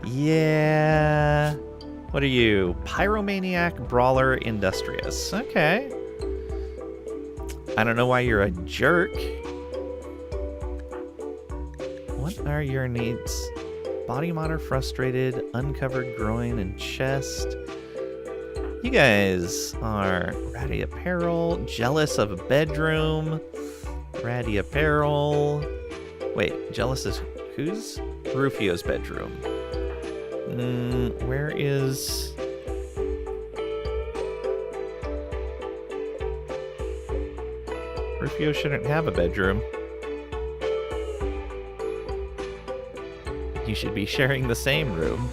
Yeah. What are you? Pyromaniac, Brawler, Industrious. Okay. I don't know why you're a jerk. What are your needs? Body modder, frustrated, uncovered groin and chest. You guys are ratty apparel, jealous of a bedroom, ratty apparel. Wait, jealous is who's? Rufio's bedroom. Where is... Rufio shouldn't have a bedroom. You should be sharing the same room.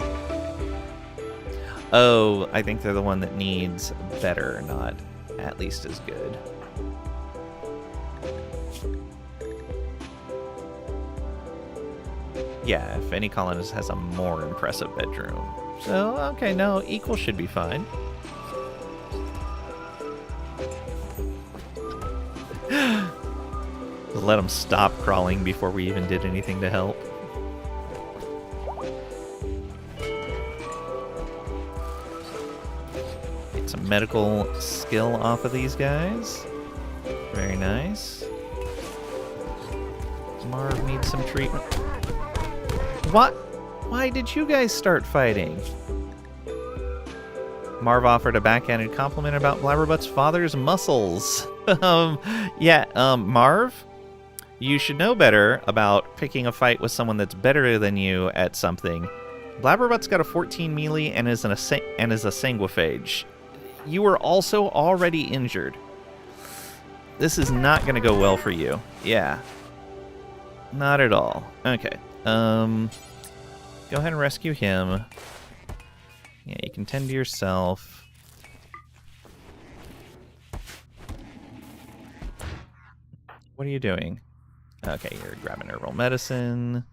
Oh, I think they're the one that needs better, not at least as good. Yeah, if any colonist has a more impressive bedroom. So, okay, no, equal should be fine. Let them stop crawling before we even did anything to help. some medical skill off of these guys. Very nice. Marv needs some treatment. What? Why did you guys start fighting? Marv offered a backhanded compliment about Blabberbutt's father's muscles. Marv, you should know better about picking a fight with someone that's better than you at something. Blabberbutt's got a 14 melee and is a sanguiphage. You were also already injured. This is not going to go well for you. Yeah. Not at all. Okay. Go ahead and rescue him. Yeah, you can tend to yourself. What are you doing? Okay, you're grabbing herbal medicine.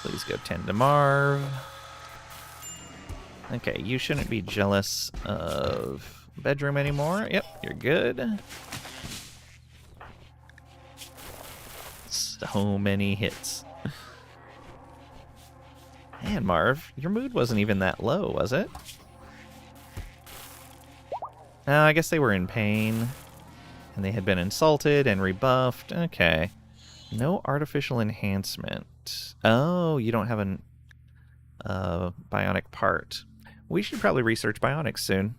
Please go tend to Marv. Okay, you shouldn't be jealous of bedroom anymore. Yep, you're good. So many hits. Man, Marv, your mood wasn't even that low, was it? No, I guess they were in pain. And they had been insulted and rebuffed. Okay. No artificial enhancement. Oh, you don't have an bionic part. We should probably research bionics soon.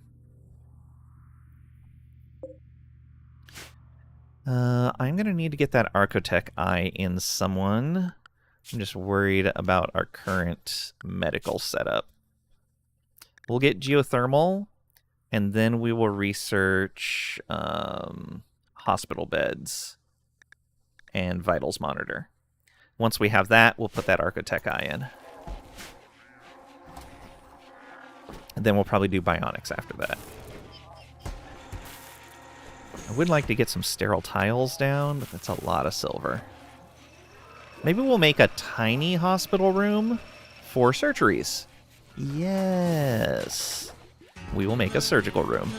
I'm going to need to get that Archotech eye in someone. I'm just worried about our current medical setup. We'll get geothermal, and then we will research hospital beds and vitals monitor. Once we have that, we'll put that Archotech eye in. And then we'll probably do bionics after that. I would like to get some sterile tiles down, but that's a lot of silver. Maybe we'll make a tiny hospital room for surgeries. Yes. We will make a surgical room.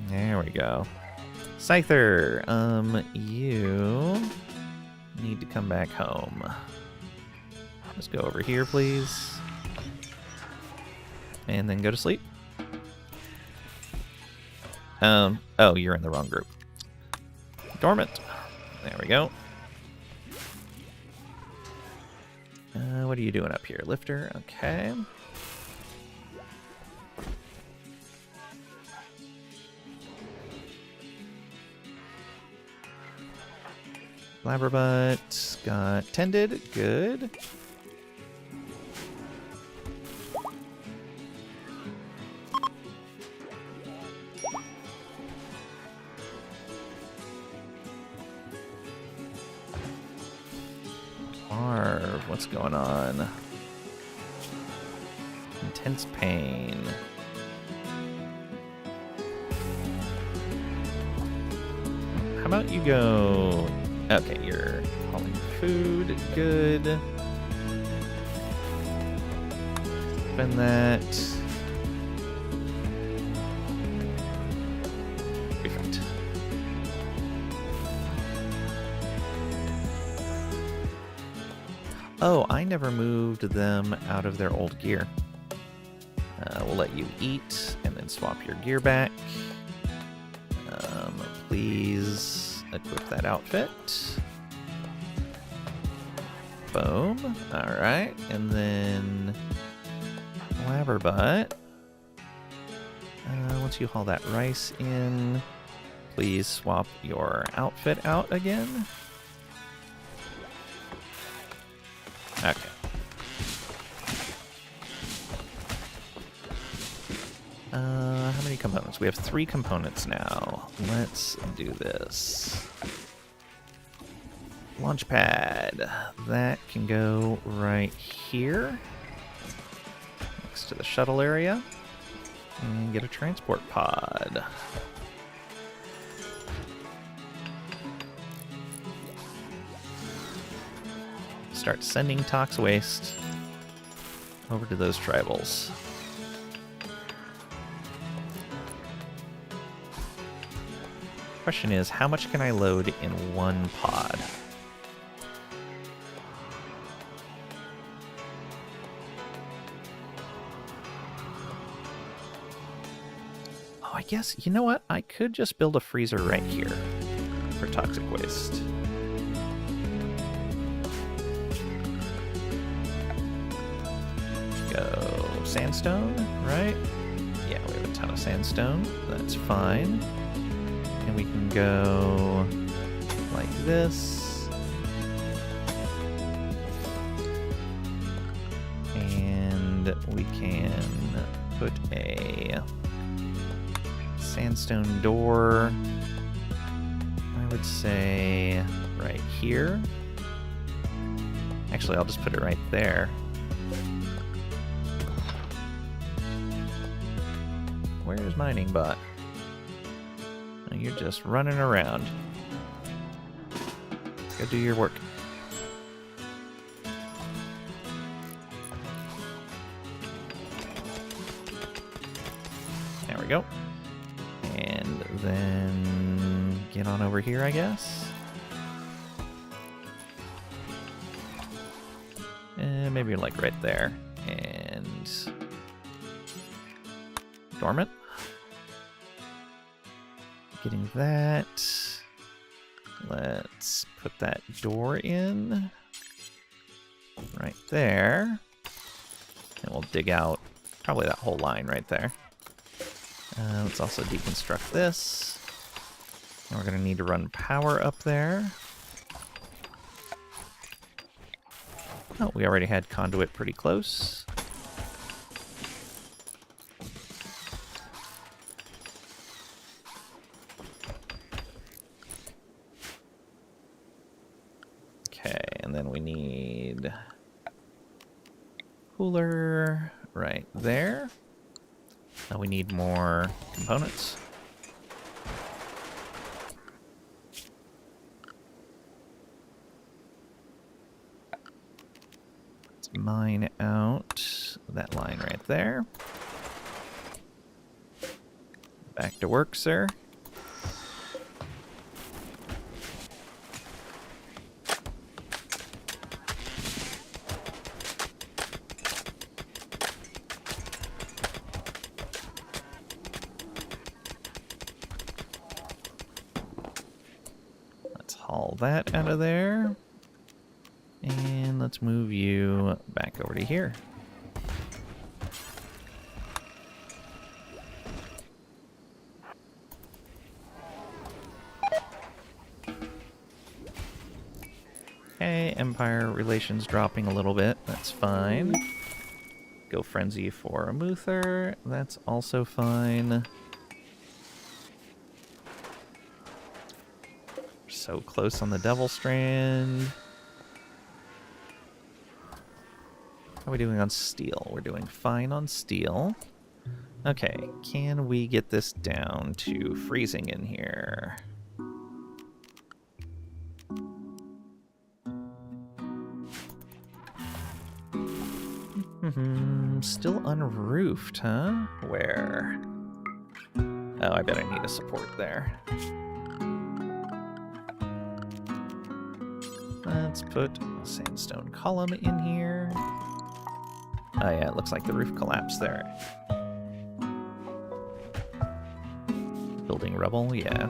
There we go. Scyther, you need to come back home. Let's go over here, please. And then go to sleep. Oh, you're in the wrong group. Dormant. There we go. What are you doing up here? Lifter, okay. Blabberbutt got tended, good. Marv, what's going on? Intense pain. How about you go... Okay, you're hauling food, good. Spend that. Perfect. Oh, I never moved them out of their old gear. We'll let you eat and then swap your gear back. Please equip that outfit. Boom. Alright, and then Blabberbutt. Once you haul that rice in, please swap your outfit out again. Okay. How many components? We have 3 components now. Let's do this. Launch pad. That can go right here. Next to the shuttle area. And get a transport pod. Start sending tox waste over to those tribals. Question is, how much can I load in one pod? I guess, you know what? I could just build a freezer right here for toxic waste. Go sandstone, right? Yeah, we have a ton of sandstone. That's fine. And we can go like this. And we can put a sandstone door, I would say right here. Actually, I'll just put it right there. Where's mining bot? Oh, you're just running around. Go do your work. There we go. And then get on over here, I guess. Maybe like right there. And dormant. Getting that. Let's put that door in right there. And we'll dig out probably that whole line right there. Let's also deconstruct this. And we're going to need to run power up there. Oh, we already had conduit pretty close. Okay, and then we need cooler right there. Now we need more components. Let's mine out that line right there. Back to work, sir. Haul that out of there. And let's move you back over to here. Okay, Empire relations dropping a little bit. That's fine. Go frenzy for a Muther. That's also fine. So close on the Devil Strand. How are we doing on steel? We're doing fine on steel. Okay, can we get this down to freezing in here? Still unroofed, huh? Where? Oh, I bet I need a support there. Let's put a sandstone column in here. Oh yeah, it looks like the roof collapsed there. Building rubble, yeah.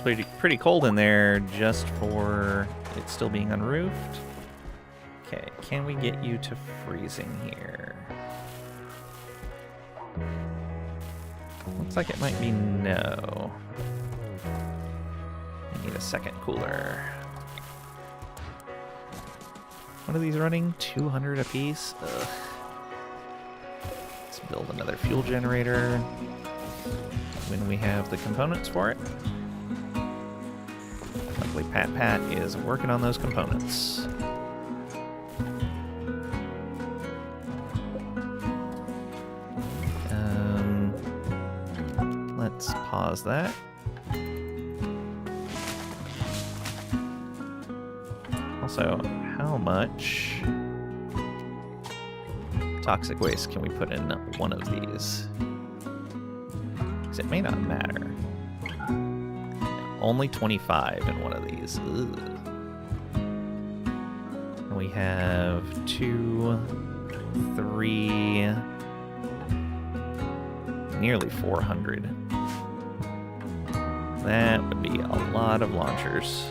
It's pretty cold in there just for it still being unroofed. Okay, can we get you to freezing here? Looks like it might be no. I need a second cooler. What are these running? 200 apiece? Ugh. Let's build another fuel generator when we have the components for it. Luckily, Pat is working on those components. Let's pause that. Also, how much toxic waste can we put in one of these? Because it may not matter. Only 25 in one of these. Ugh. And we have 2, 3, nearly 400. That would be a lot of launchers.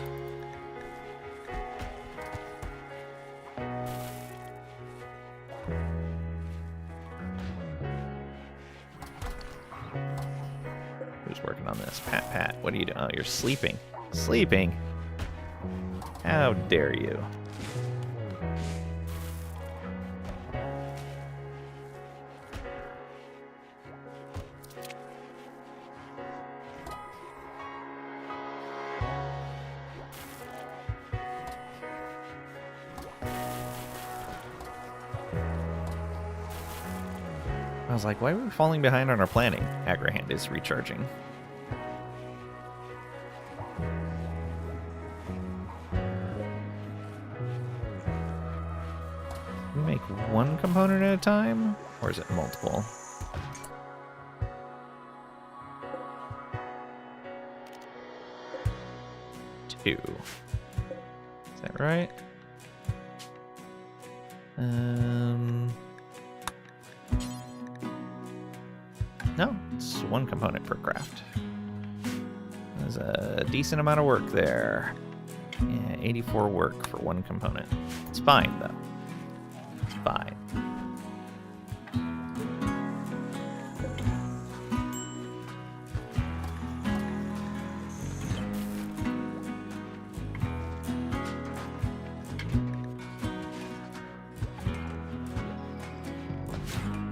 Who's working on this? Pat, what are you doing? Oh, you're sleeping. Sleeping? How dare you? I was like, why are we falling behind on our planning? Agrahand is recharging. Can we make one component at a time? Or is it multiple? Two. Is that right? No, it's one component per craft. There's a decent amount of work there. Yeah, 84 work for one component. It's fine, though. It's fine.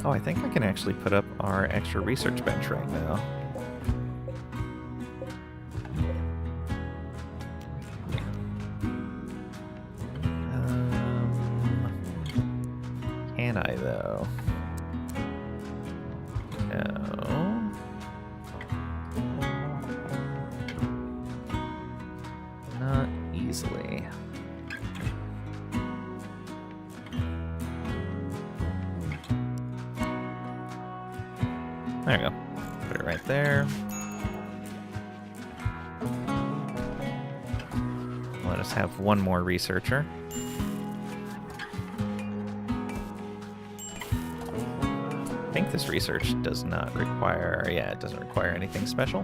Oh, I think I can actually put up our extra research bench right now. Can I, though? No. Not easily. There we go. Put it right there. Let us have one more researcher. I think this research does not require... Yeah, it doesn't require anything special.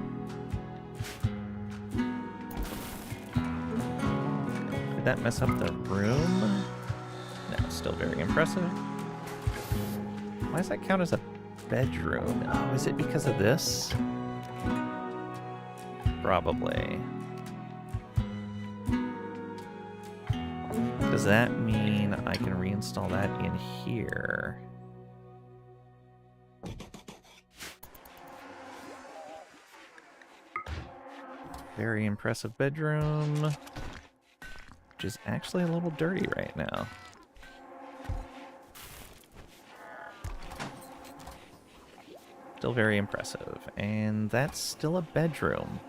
Did that mess up the room? No, still very impressive. Why does that count as a bedroom? Oh, is it because of this? Probably. Does that mean I can reinstall that in here? Very impressive bedroom, which is actually a little dirty right now. Still very impressive. And that's still a bedroom.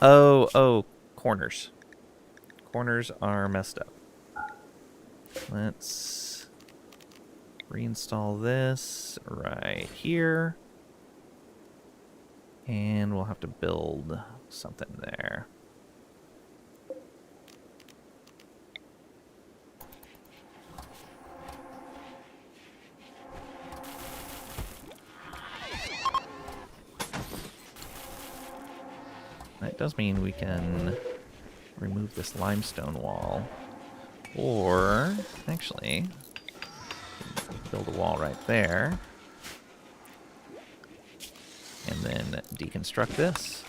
Oh, corners. Corners are messed up. Let's reinstall this right here. And we'll have to build something there. That does mean we can remove this limestone wall. Or, actually, build a wall right there. And then deconstruct this.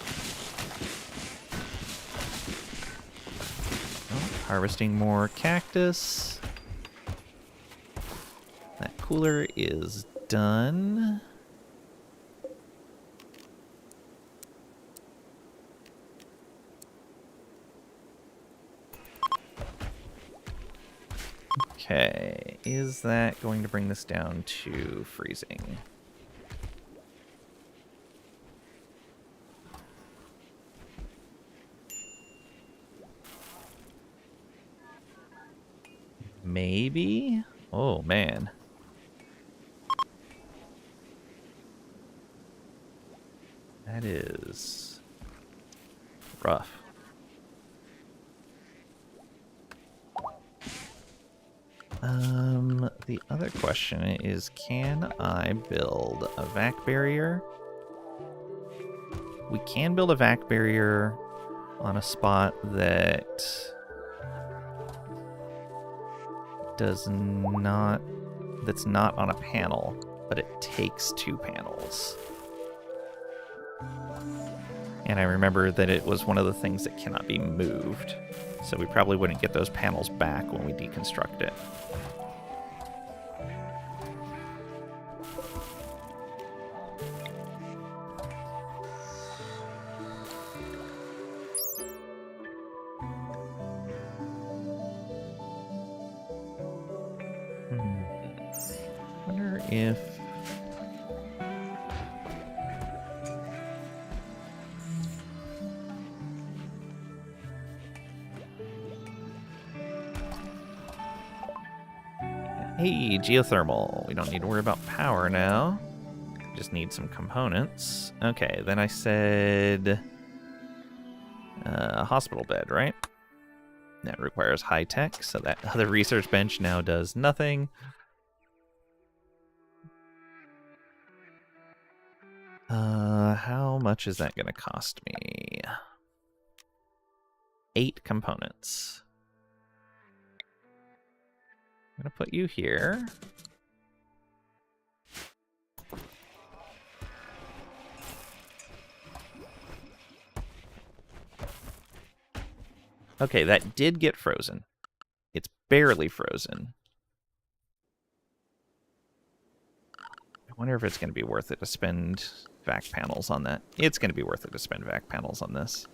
Oh, harvesting more cactus. That cooler is done. Okay, is that going to bring this down to freezing? Maybe? Oh, man. That is rough. The other question is, can I build a vac barrier? We can build a vac barrier on a spot that's not on a panel, but it takes 2 panels. And I remember that it was one of the things that cannot be moved. So we probably wouldn't get those panels back when we deconstruct it. Wonder if... Hey, geothermal. We don't need to worry about power now. Just need some components. Okay, then I said... hospital bed, right? That requires high tech, so that other research bench now does nothing. How much is that going to cost me? 8 components. I'm going to put you here. Okay, that did get frozen. It's barely frozen. I wonder if it's going to be worth it to spend vac panels on that. It's going to be worth it to spend vac panels on this.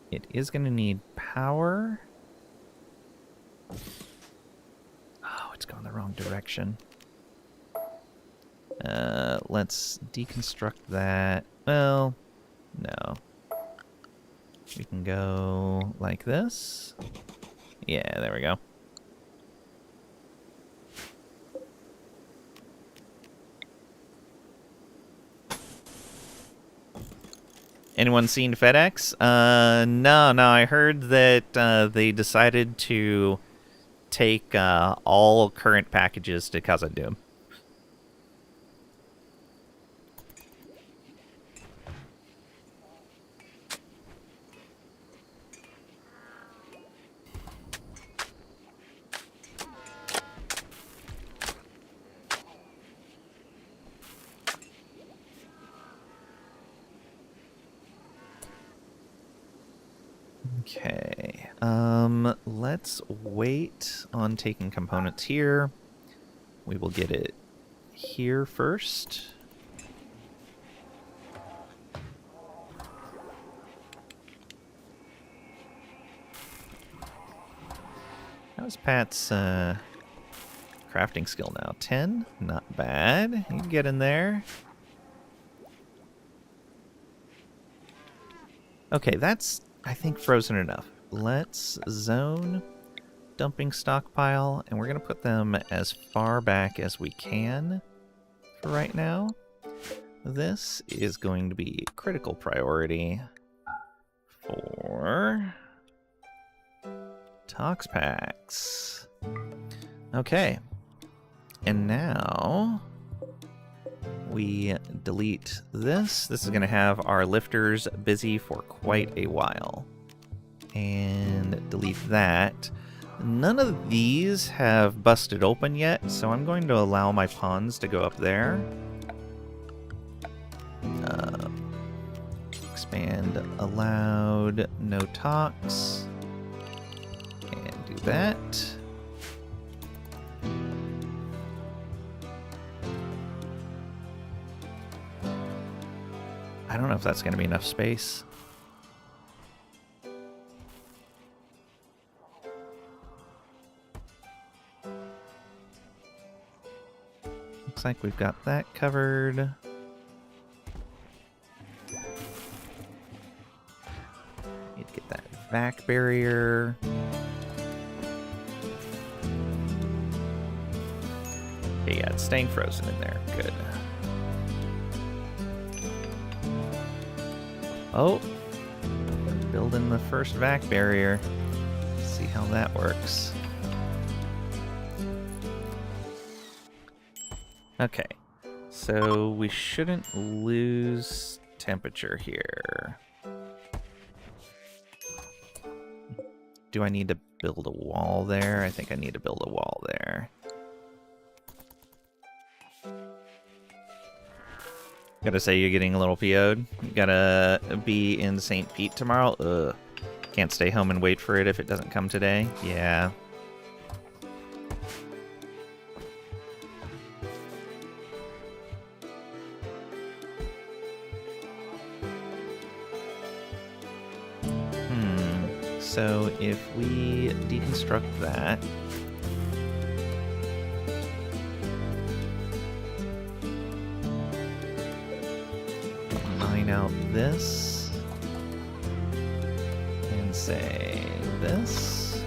It is going to need power. Oh, it's going the wrong direction. Let's deconstruct that. Well, no. We can go like this. Yeah, there we go. Anyone seen FedEx? No, I heard that they decided to take all current packages to Khazad-dûm. Okay, let's wait on taking components here. We will get it here first. How's Pat's crafting skill now? 10? Not bad. You can get in there. Okay, that's, I think, frozen enough. Let's zone dumping stockpile, and we're going to put them as far back as we can for right now. This is going to be critical priority for Tox packs. Okay, and now we delete this. This is going to have our lifters busy for quite a while. And delete that. None of these have busted open yet, so I'm going to allow my pawns to go up there. Expand allowed, no tox. And do that. I don't know if that's going to be enough space. Looks like we've got that covered. Need to get that vac barrier. Okay, yeah, it's staying frozen in there. Good. Oh, building the first vac barrier. See how that works. Okay, so we shouldn't lose temperature here. Do I need to build a wall there? I think I need to build a wall there. Gotta say you're getting a little PO'd. You gotta be in St. Pete tomorrow. Ugh. Can't stay home and wait for it if it doesn't come today. Yeah. So if we deconstruct that, mine out this, and say this.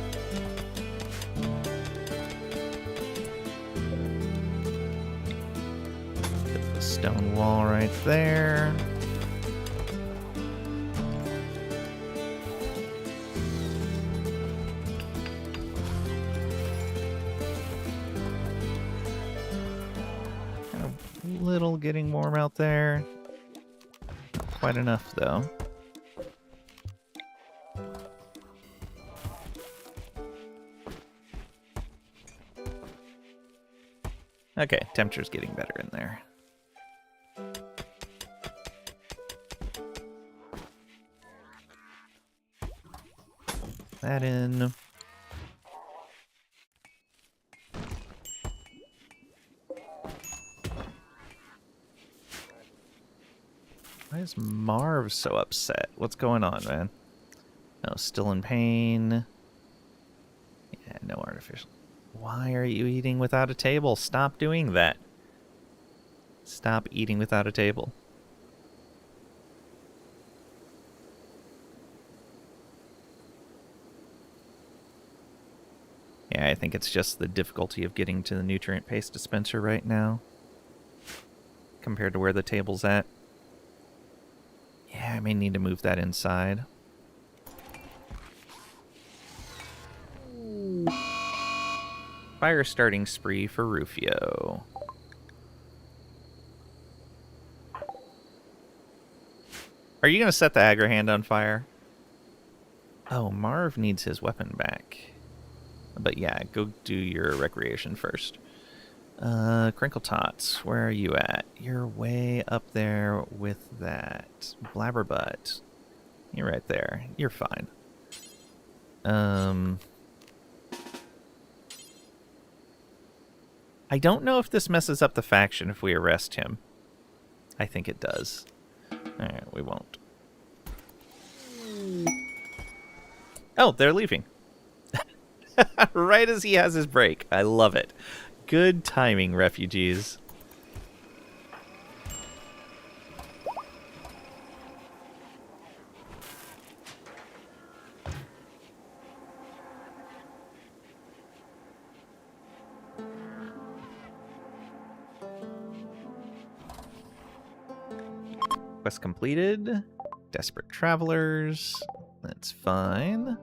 Put the stone wall right there. Little getting warm out there. Not quite enough, though. Okay, temperature's getting better in there. That in. Why is Marv so upset? What's going on, man? Oh, still in pain. Yeah, no artificial. Why are you eating without a table? Stop doing that. Stop eating without a table. Yeah, I think it's just the difficulty of getting to the nutrient paste dispenser right now, compared to where the table's at. Yeah, I may need to move that inside. Fire starting spree for Rufio. Are you going to set the aggro hand on fire? Oh, Marv needs his weapon back. But yeah, go do your recreation first. Crinkle Tots, where are you at? You're way up there with that. Blabberbutt. You're right there. You're fine. I don't know if this messes up the faction if we arrest him. I think it does. Alright, we won't. Oh, they're leaving. Right as he has his break. I love it. Good timing, refugees. Quest completed. Desperate travelers. That's fine.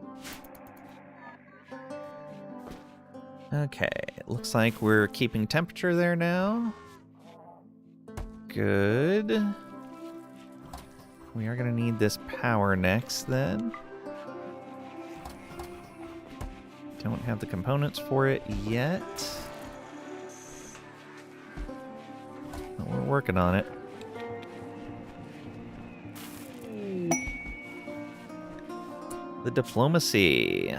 Okay, looks like we're keeping temperature there now. Good. We are going to need this power next, then. Don't have the components for it yet. But we're working on it. The diplomacy.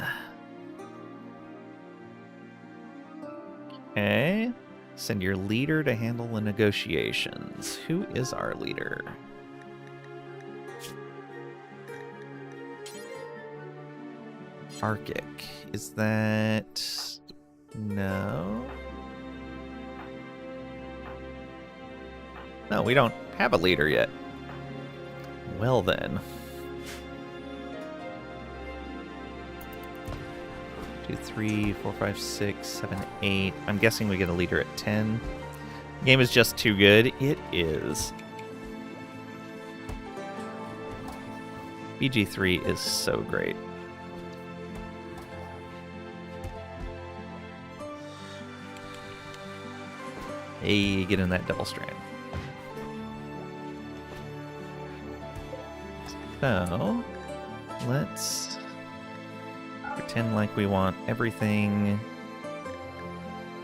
Okay. Send your leader to handle the negotiations. Who is our leader? Arctic. Is that... No. No, we don't have a leader yet. Well then. 2, 3, 4, 5, 6, 7, 8. I'm guessing we get a leader at 10. Game is just too good. It is. BG3 is so great. Hey, get in that double strand. So, let's pretend like we want everything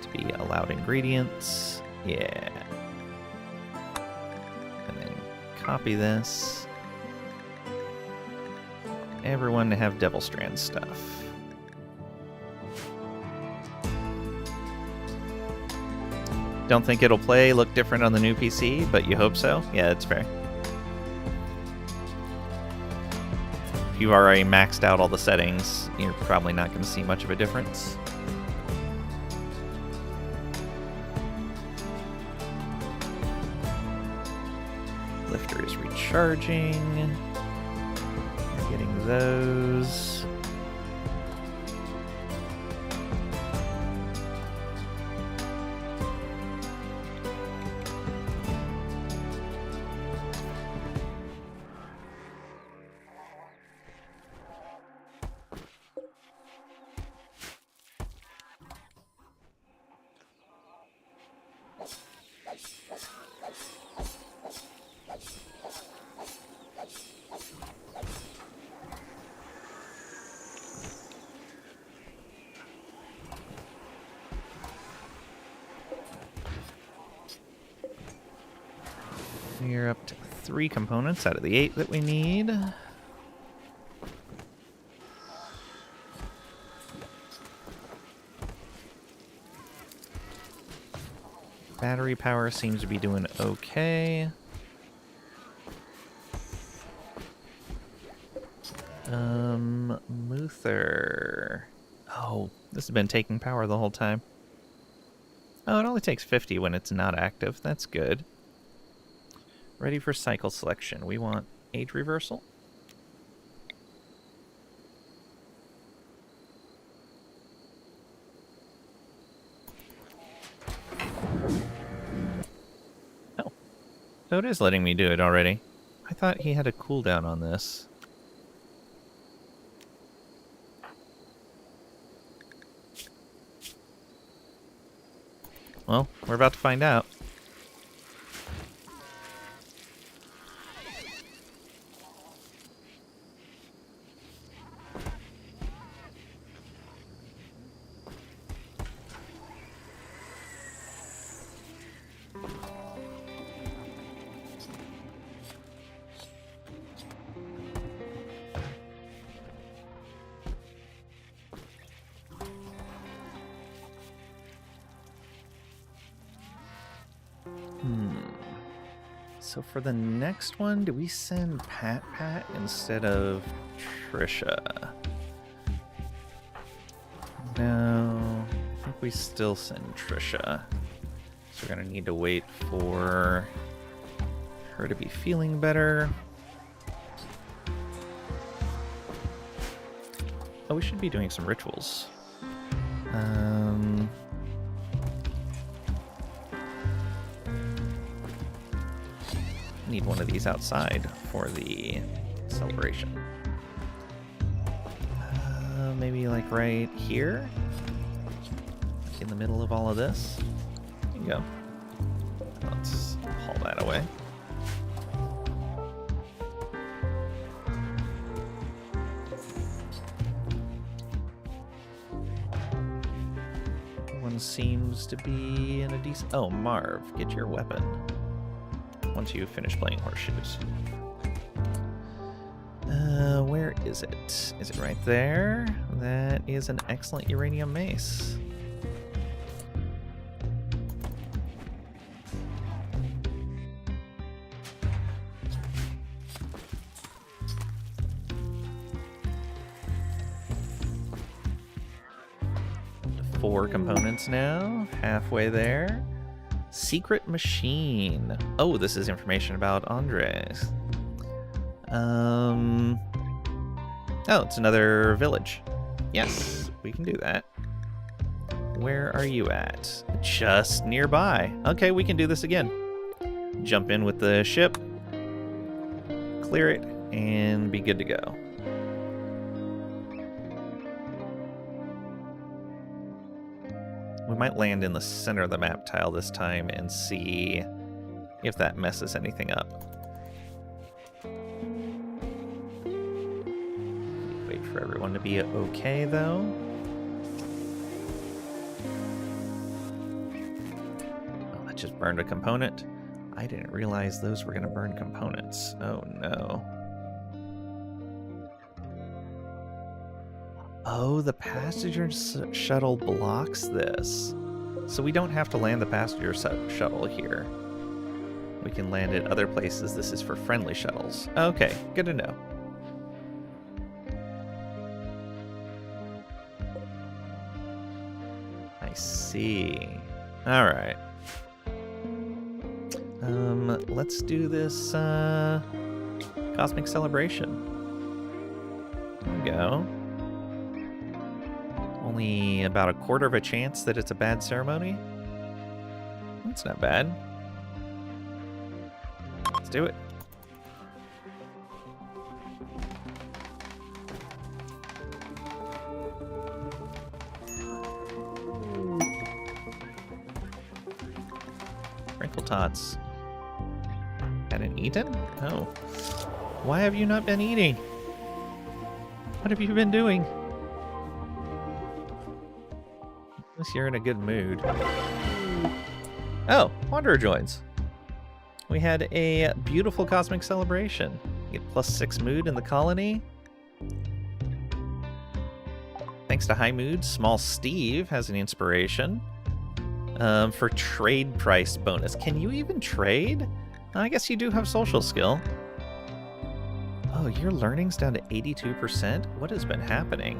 to be allowed ingredients. Yeah. And then copy this. Everyone to have Devil Strand stuff. Don't think it'll look different on the new PC, but you hope so? Yeah, that's fair. If you've already maxed out all the settings, you're probably not going to see much of a difference. Lifter is recharging. You're getting those. We're up to 3 components out of the 8 that we need. Battery power seems to be doing okay. Muther. Oh, this has been taking power the whole time. Oh, it only takes 50 when it's not active. That's good. Ready for cycle selection. We want age reversal. Oh. So it is letting me do it already. I thought he had a cooldown on this. Well, we're about to find out. So for the next one, do we send Pat instead of Trisha? No, I think we still send Trisha. So we're gonna need to wait for her to be feeling better. Oh, we should be doing some rituals. Need one of these outside for the celebration. Maybe like right here? Like in the middle of all of this? There you go. Let's haul that away. One seems to be in a decent... Oh, Marv, get your weapon. Once you finish playing horseshoes. Where is it? Is it right there? That is an excellent uranium mace. Four components now, halfway there. Secret machine. Oh, this is information about Andres. Oh, it's another village. Yes, we can do that. Where are you at? Just nearby. Okay, we can do this again. Jump in with the ship, clear it, and be good to go. We might land in the center of the map tile this time and see if that messes anything up. Wait for everyone to be okay, though. Oh, that just burned a component. I didn't realize those were going to burn components. Oh, no. Oh, the passenger shuttle blocks this. So we don't have to land the passenger shuttle here. We can land at other places. This is for friendly shuttles. Okay, good to know. I see. All right. Let's do this cosmic celebration. There we go. Only about a quarter of a chance that it's a bad ceremony. That's not bad. Let's do it. Wrinkle Tots. Hadn't eaten? Oh. Why have you not been eating? What have you been doing? At least you're in a good mood. Oh, Wanderer joins. We had a beautiful cosmic celebration. You get +6 mood in the colony. Thanks to high mood, Small Steve has an inspiration. For trade price bonus. Can you even trade? I guess you do have social skill. Oh, your learning's down to 82%? What has been happening?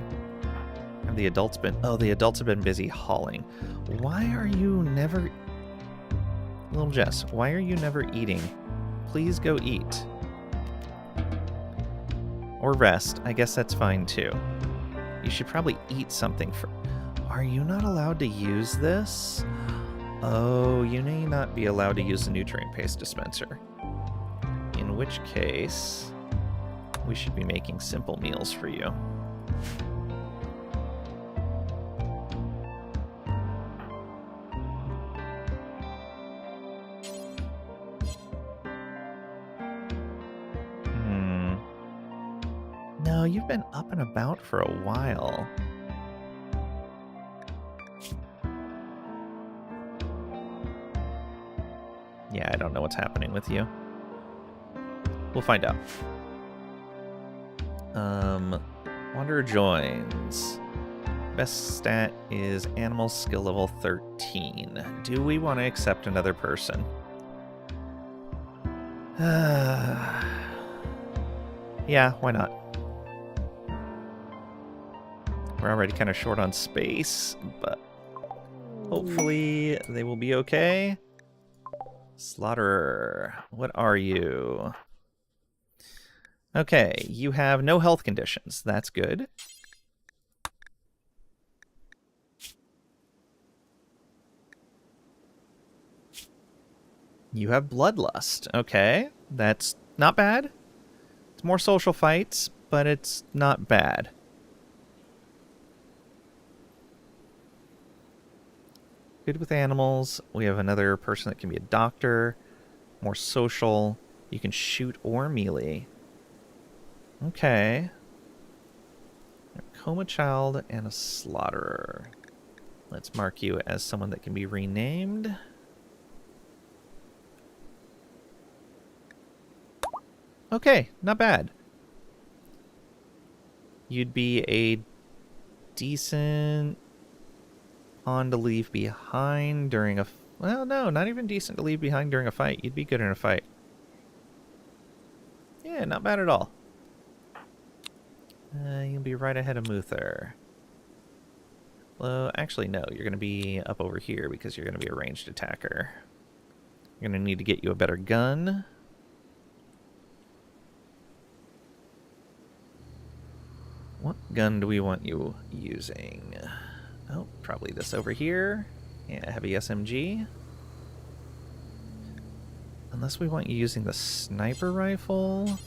Have the adults been... Oh, the adults have been busy hauling. Why are you never... Little Jess, why are you never eating? Please go eat. Or rest. I guess that's fine too. You should probably eat something for... Are you not allowed to use this? Oh, you may not be allowed to use the nutrient paste dispenser. In which case, we should be making simple meals for you. No, you've been up and about for a while. Yeah, I don't know what's happening with you. We'll find out. Wanderer joins. Best stat is animal skill level 13. Do we want to accept another person? Yeah, why not? We're already kind of short on space, but hopefully they will be okay. Slaughterer, what are you? Okay, you have no health conditions. That's good. You have bloodlust. Okay, that's not bad. It's more social fights, but it's not bad. Good with animals. We have another person that can be a doctor. More social. You can shoot or melee. Okay. A coma child and a slaughterer. Let's mark you as someone that can be renamed. Okay, not bad. You'd be a decent pawn to leave behind during a... Well, no, not even decent to leave behind during a fight. You'd be good in a fight. Yeah, not bad at all. You'll be right ahead of Muther. Well, actually, no. You're going to be up over here because you're going to be a ranged attacker. You're going to need to get you a better gun. What gun do we want you using? Oh, probably this over here. Yeah, heavy SMG. Unless we want you using the sniper rifle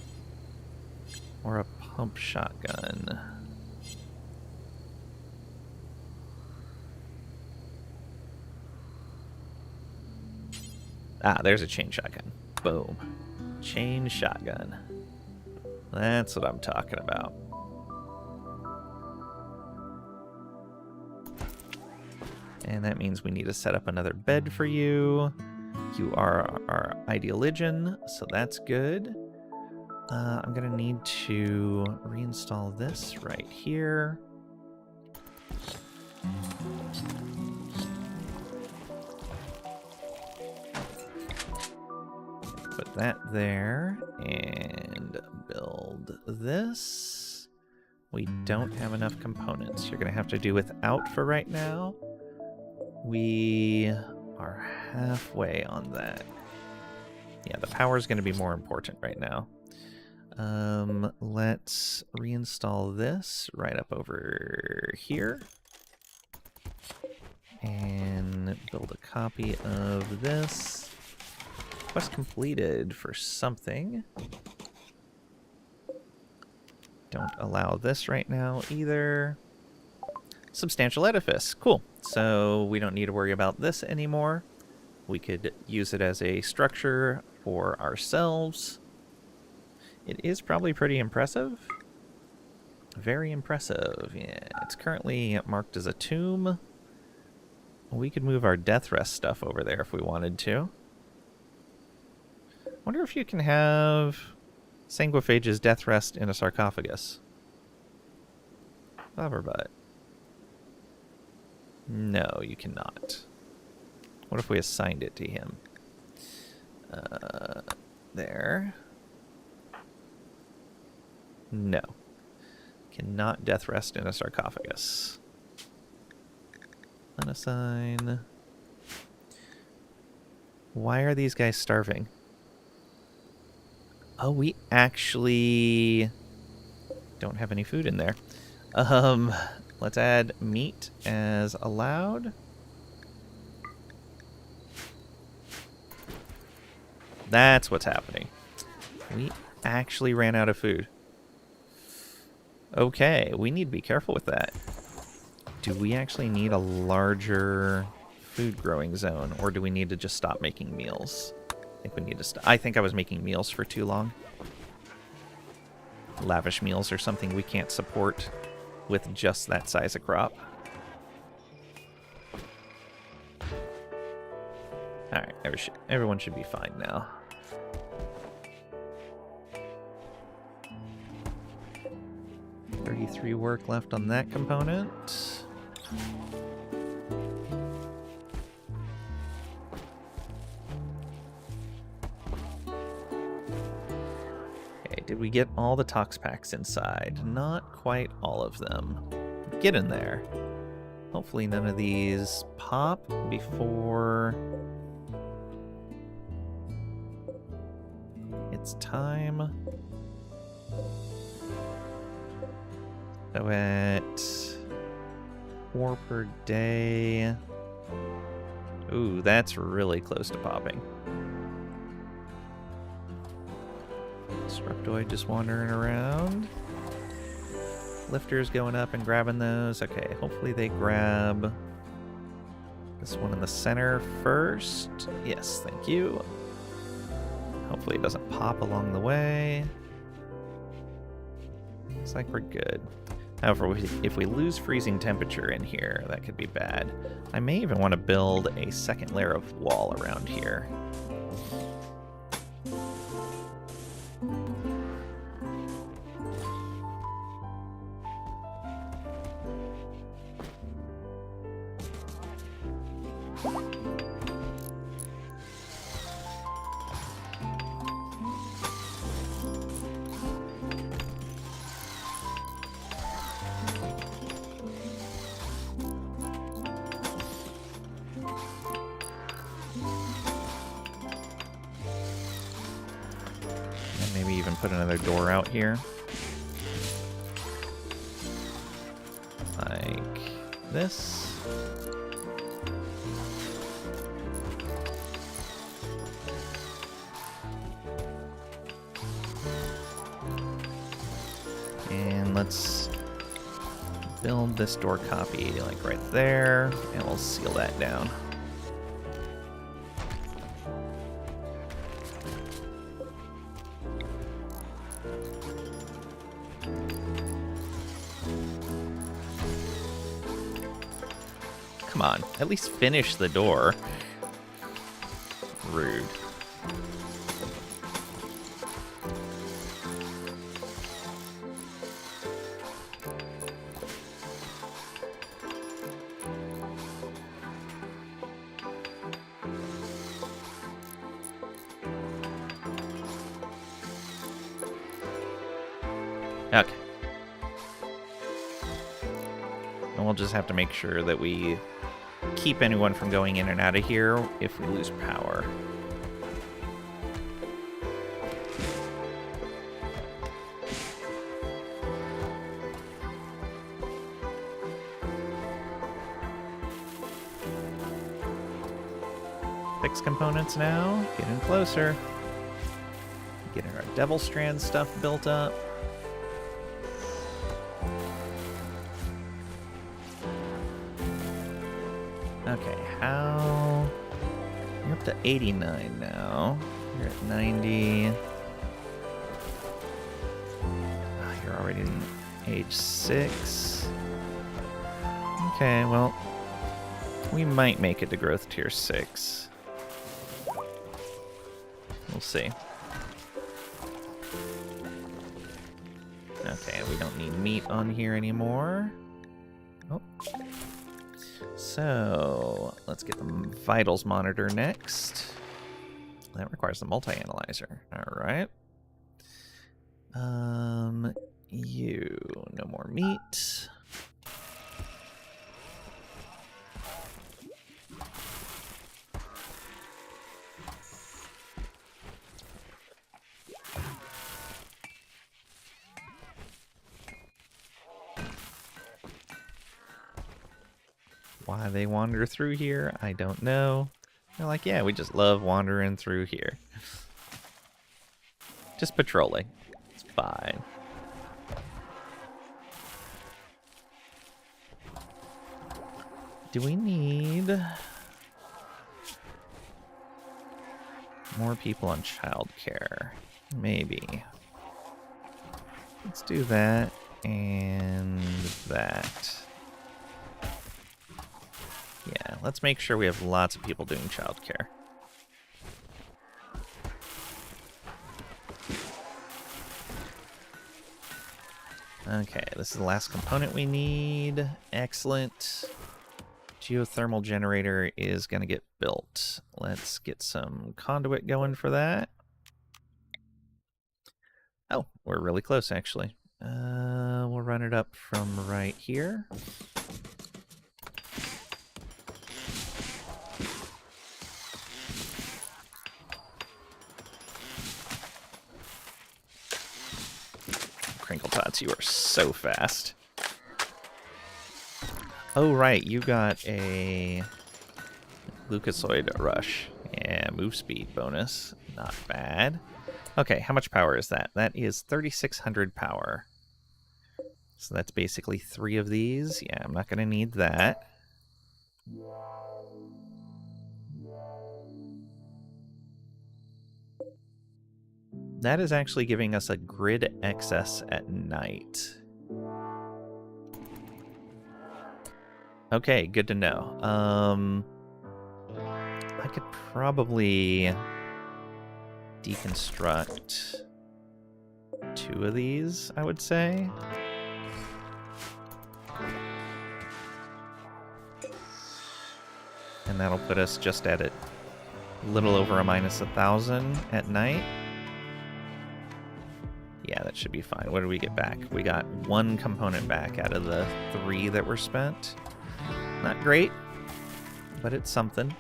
or a pump shotgun. Ah, there's a chain shotgun. Boom. Chain shotgun. That's what I'm talking about. And that means we need to set up another bed for you. You are our ideologian, so that's good. I'm gonna need to reinstall this right here. Put that there and build this. We don't have enough components. You're gonna have to do without for right now. We are halfway on that. Yeah, the power is going to be more important right now. Let's reinstall this right up over here. And build a copy of this. Quest completed for something. Don't allow this right now either. Substantial edifice. Cool. So we don't need to worry about this anymore. We could use it as a structure for ourselves. It is probably pretty impressive. Very impressive. Yeah, it's currently marked as a tomb. We could move our death rest stuff over there if we wanted to. Wonder if you can have Sanguiphage's death rest in a sarcophagus. Clever butt. No, you cannot. What if we assigned it to him? There. No. Cannot death rest in a sarcophagus. Unassign. Why are these guys starving? Oh, we actually don't have any food in there. Let's add meat as allowed. That's what's happening. We actually ran out of food. Okay, we need to be careful with that. Do we actually need a larger food growing zone, or do we need to just stop making meals? I think we need to stop. I think I was making meals for too long. Lavish meals are something we can't support with just that size of crop. Alright, everyone should be fine now. $33 work left on that component. Okay, did we get all the tox packs inside? Not quite all of them. Get in there. Hopefully none of these pop before it's time. So at 4 per day. Ooh, that's really close to popping. Disruptoid just wandering around. Lifters going up and grabbing those. Okay, hopefully they grab this one in the center first. Yes, thank you. Hopefully it doesn't pop along the way. Looks like we're good. However, if we lose freezing temperature in here, that could be bad. I may even want to build a second layer of wall around here. Put another door out here. like this. And let's build this door copy like right there, and we'll seal that down. Come on, at least finish the door. Rude. Okay. And we'll just have to make sure that we keep anyone from going in and out of here if we lose power. Fix components now. Getting closer. Getting our Devil Strand stuff built up. Okay, how... You're up to 89 now. You're at 90. Oh, you're already in age 6. Okay, well, we might make it to growth tier 6. We'll see. Okay, we don't need meat on here anymore. Oh. So, let's get the vitals monitor next. That requires the multi-analyzer. Alright. You, no more meat. Why they wander through here, I don't know. They're like, yeah, we just love wandering through here. Just patrolling. It's fine. Do we need more people on childcare? Maybe. Let's do that and that. Yeah, let's make sure we have lots of people doing childcare. Okay, this is the last component we need. Excellent. Geothermal generator is going to get built. Let's get some conduit going for that. Oh, we're really close, actually. We'll run it up from right here. Crinkle Tots, you are so fast. Oh, right, you got a Leukozoid Rush. Yeah, move speed bonus. Not bad. Okay, how much power is that? That is 3,600 power. So that's basically 3 of these. Yeah, I'm not going to need that. That is actually giving us a grid excess at night. Okay, good to know. I could probably deconstruct 2 of these, I would say. And that'll put us just at a little over a minus 1,000 at night. Yeah, that should be fine. What did we get back? We got 1 component back out of the 3 that were spent. Not great, but it's something.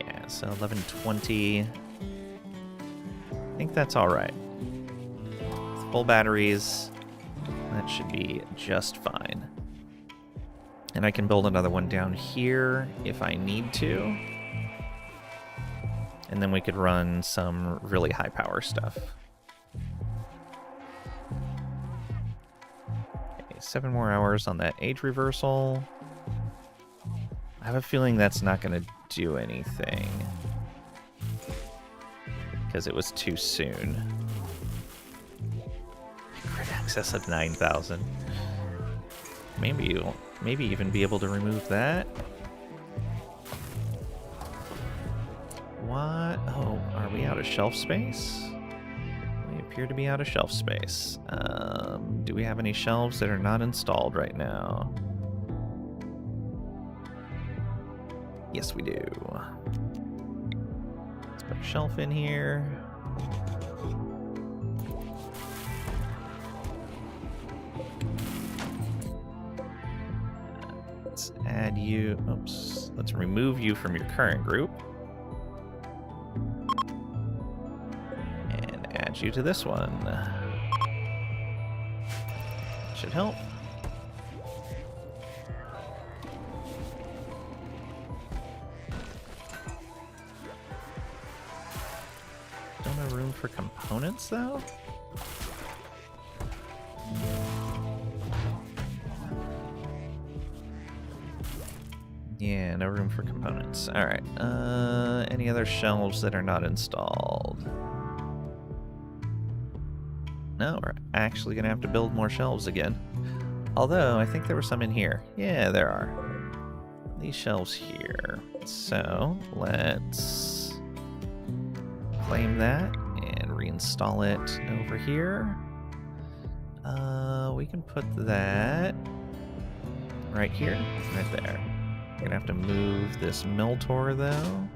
Yeah, so 1120. I think that's all right. full batteries. That should be just fine. And I can build another one down here if I need to. And then we could run some really high power stuff. Okay, 7 more hours on that age reversal. I have a feeling that's not going to do anything. Because it was too soon. Grid access of 9,000. Maybe you'll even be able to remove that. What? Oh, are we out of shelf space? We appear to be out of shelf space. Do we have any shelves that are not installed right now? Yes, we do. Let's put a shelf in here. Let's add you. Oops. Let's remove you from your current group. And add you to this one. Should help. Don't have room for components, though? Yeah, no room for components. Alright, any other shelves that are not installed? No, we're actually gonna have to build more shelves again. Although, I think there were some in here. Yeah, there are. These shelves here. So, let's claim that and reinstall it over here. We can put that right here, right there. We're gonna have to move this Miltor though.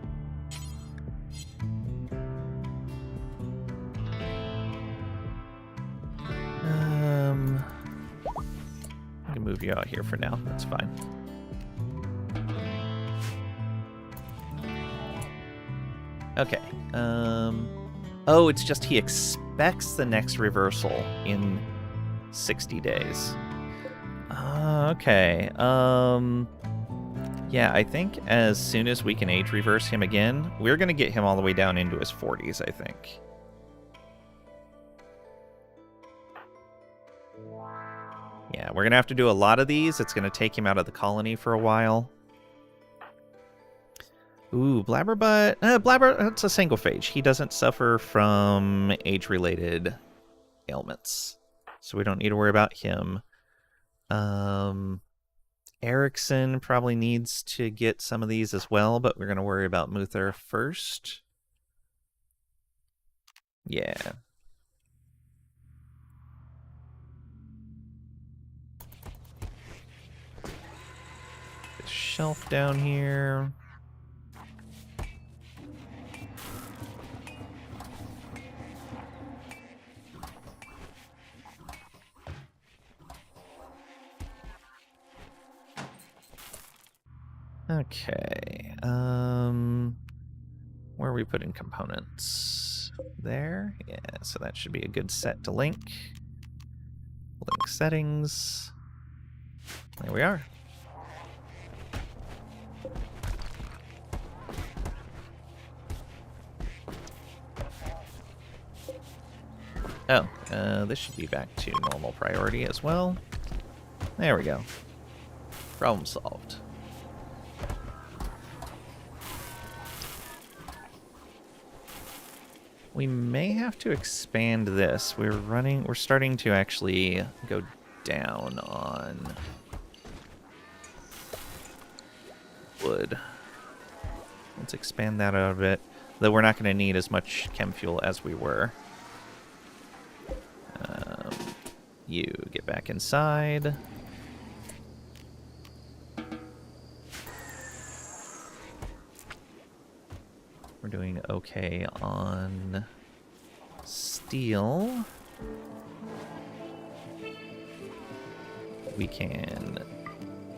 I can move you out here for now. That's fine. Okay. Oh, it's just he expects the next reversal in 60 days. Okay. Yeah, I think as soon as we can age reverse him again, we're going to get him all the way down into his 40s, I think. Yeah, we're going to have to do a lot of these. It's going to take him out of the colony for a while. Ooh, Blabberbutt. Blabber, that's a single phage. He doesn't suffer from age-related ailments. So we don't need to worry about him. Erickson probably needs to get some of these as well, but we're going to worry about Muther first. Yeah. This shelf down here. Okay, where are we putting components? There? Yeah, so that should be a good set to link. Link settings. There we are. Oh, this should be back to normal priority as well. There we go. Problem solved. We may have to expand this. We're starting to actually go down on wood. Let's expand that out a bit. Though we're not going to need as much chem fuel as we were. You get back inside. We're doing okay on steel. We can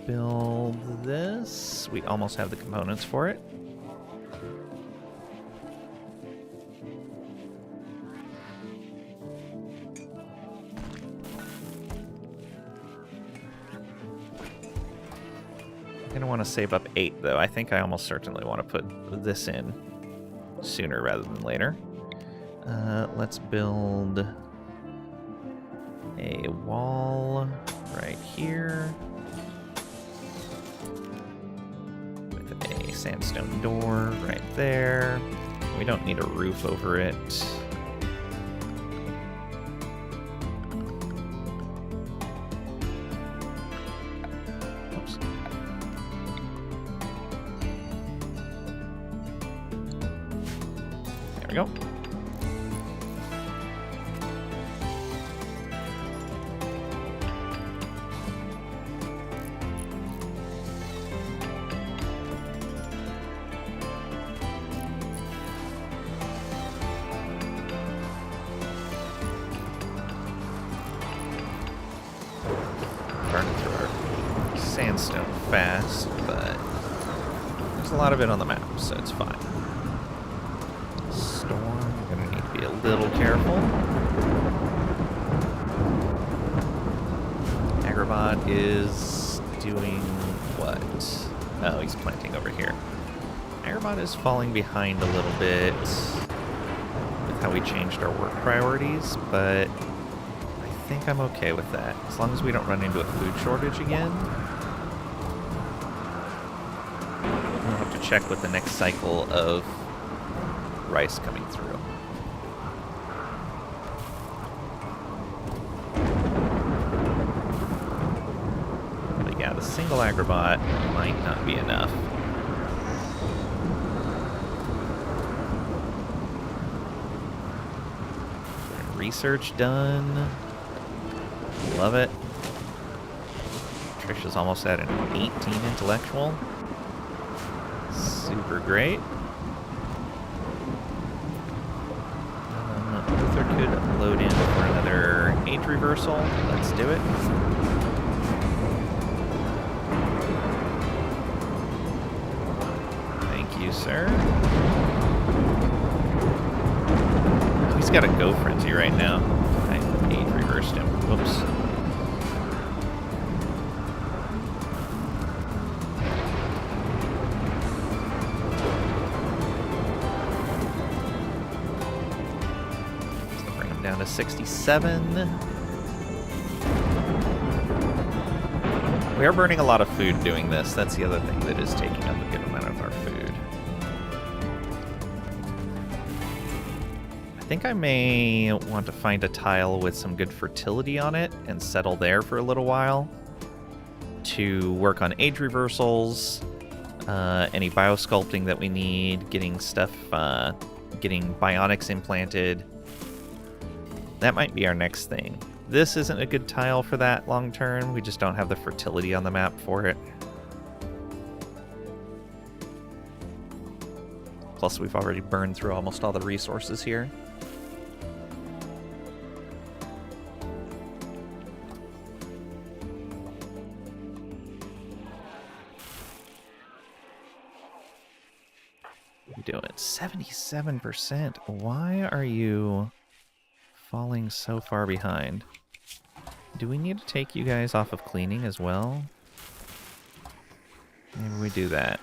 build this. We almost have the components for it. to want to save up 8, though. I think I almost certainly want to put this in sooner rather than later. Let's build a wall right here with a sandstone door right there. We don't need a roof over it. Oops. There we go. Sandstone fast, but there's a lot of it on the map, so it's fine. Storm, gonna need to be a little careful. Agrabah is doing what? Oh, he's planting over here. Agrabah is falling behind a little bit with how we changed our work priorities, but I think I'm okay with that. As long as we don't run into a food shortage again. We'll have to check with the next cycle of rice coming through. But yeah, the single Agrabah might not be enough. Research done. Love it. Trisha's almost at an 18 intellectual. Super great. Luther could load in for another age reversal. Let's do it. Thank you, sir. He's got a go frenzy right now. I age reversed him. Whoops. Down to 67. We are burning a lot of food doing this. That's the other thing that is taking up a good amount of our food. I think I may want to find a tile with some good fertility on it and settle there for a little while to work on age reversals, any biosculpting that we need, getting stuff, getting bionics implanted. That might be our next thing. This isn't a good tile for that long term. We just don't have the fertility on the map for it. Plus, we've already burned through almost all the resources here. What are you doing? 77%. Why are you falling so far behind? Do we need to take you guys off of cleaning as well? Maybe we do that.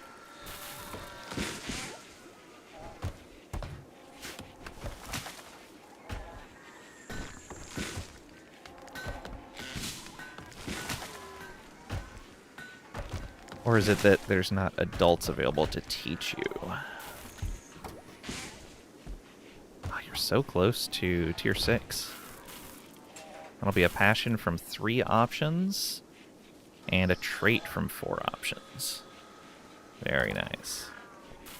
Or is it that there's not adults available to teach you? So close to tier 6. That'll be a passion from 3 options and a trait from 4 options. Very nice.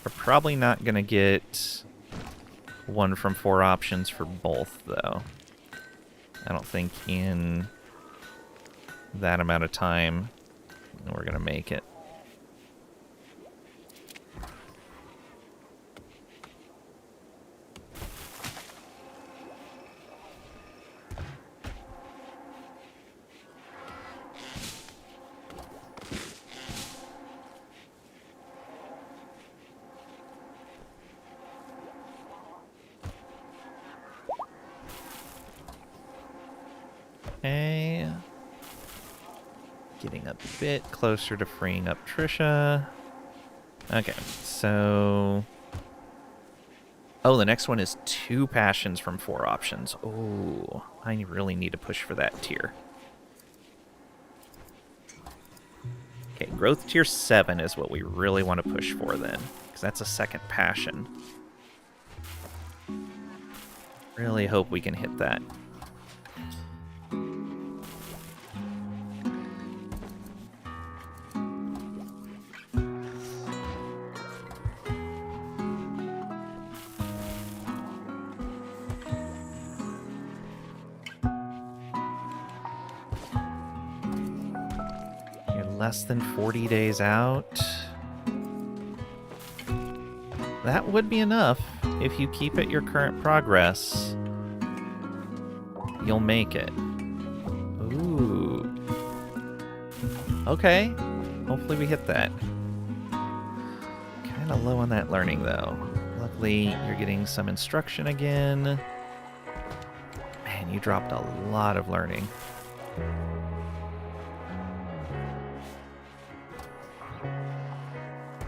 We're probably not going to get 1 from 4 options for both, though. I don't think in that amount of time we're going to make it. getting a bit closer to freeing up Trisha. Okay, so... Oh, the next one is 2 passions from 4 options. Oh, I really need to push for that tier. Okay, growth tier 7 is what we really want to push for then, because that's a 2nd passion. Really hope we can hit that. Less than 40 days out. That would be enough. If you keep at your current progress, you'll make it. Ooh. Okay. Hopefully we hit that. Kind of low on that learning, though. Luckily, you're getting some instruction again. Man, you dropped a lot of learning.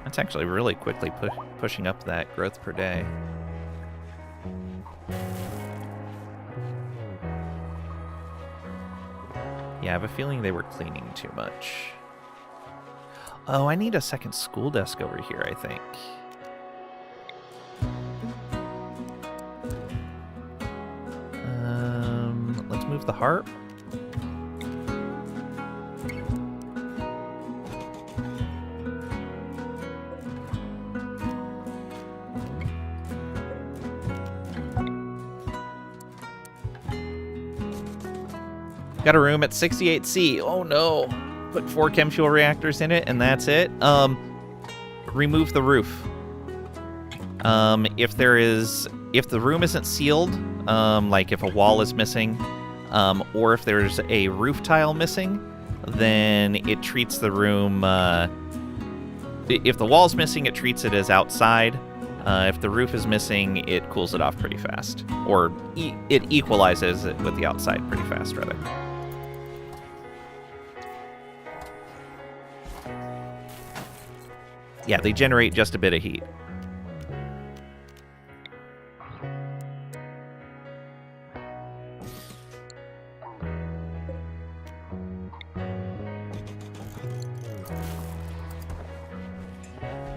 It's actually really quickly pushing up that growth per day. Yeah, I have a feeling they were cleaning too much. Oh, I need a 2nd school desk over here, I think. Let's move the harp. Got a room at 68C. Oh no. Put 4 chem fuel reactors in it and that's it. Remove the roof. If the room isn't sealed, like if a wall is missing, or if there's a roof tile missing, then it treats the room, if the wall's missing, it treats it as outside. If the roof is missing, it cools it off pretty fast. Or it equalizes it with the outside pretty fast, rather. Yeah, they generate just a bit of heat.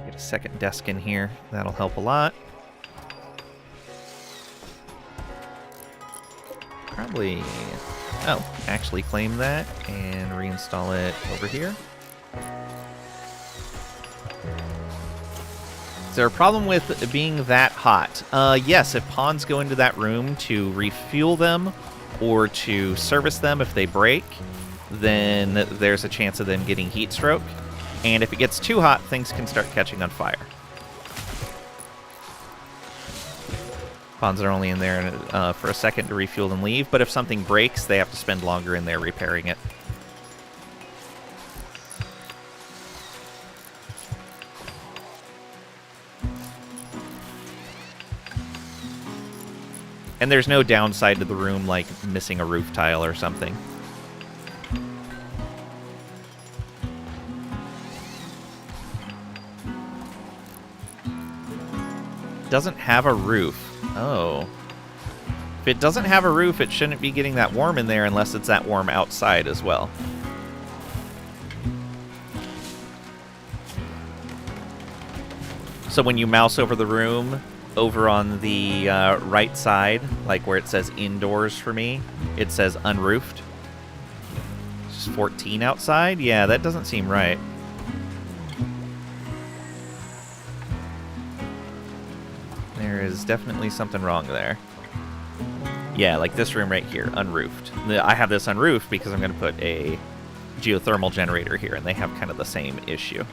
Get a 2nd desk in here. That'll help a lot. Probably... Oh, actually claim that and reinstall it over here. Is there a problem with being that hot? Yes, if pawns go into that room to refuel them or to service them if they break, then there's a chance of them getting heat stroke. And if it gets too hot, things can start catching on fire. Pawns are only in there for a second to refuel and leave, but if something breaks, they have to spend longer in there repairing it. And there's no downside to the room, like missing a roof tile or something. Doesn't have a roof. Oh. If it doesn't have a roof, it shouldn't be getting that warm in there unless it's that warm outside as well. So when you mouse over the room, over on the right side, like where it says indoors for me, it says unroofed. It's just 14 outside? Yeah, that doesn't seem right. There is definitely something wrong there. Yeah, like this room right here, unroofed. I have this unroofed because I'm going to put a geothermal generator here, and they have kind of the same issue.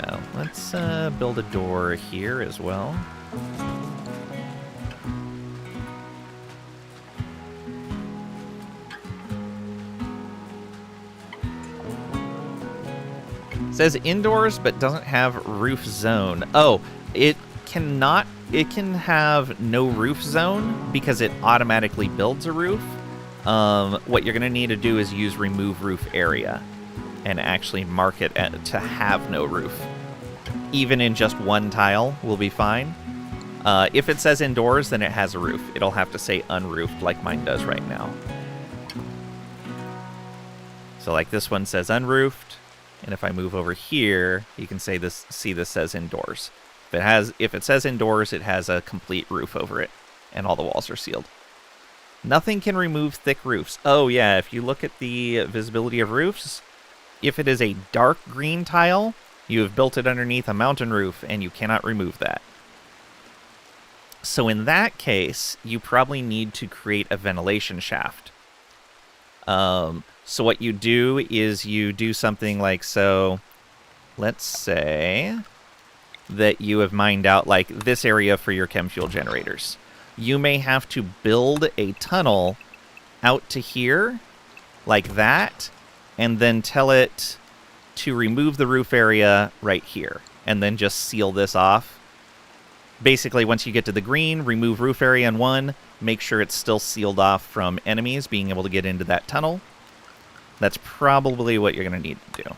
Oh, let's build a door here as well. It says indoors, but doesn't have roof zone. Oh, can have no roof zone because it automatically builds a roof. What you're going to need to do is use remove roof area and actually mark it to have no roof. Even in just one tile will be fine. If it says indoors, then it has a roof. It'll have to say unroofed like mine does right now. So like this one says unroofed, and if I move over here, you can see this says indoors. If it says indoors, it has a complete roof over it, and all the walls are sealed. Nothing can remove thick roofs. Oh yeah, if you look at the visibility of roofs, if it is a dark green tile, you have built it underneath a mountain roof, and you cannot remove that. So in that case, you probably need to create a ventilation shaft. So what you do is you do something like so. Let's say that you have mined out like this area for your chem fuel generators. You may have to build a tunnel out to here like that, and then tell it to remove the roof area right here, and then just seal this off. Basically, once you get to the green, remove roof area in 1, make sure it's still sealed off from enemies being able to get into that tunnel. That's probably what you're going to need to do.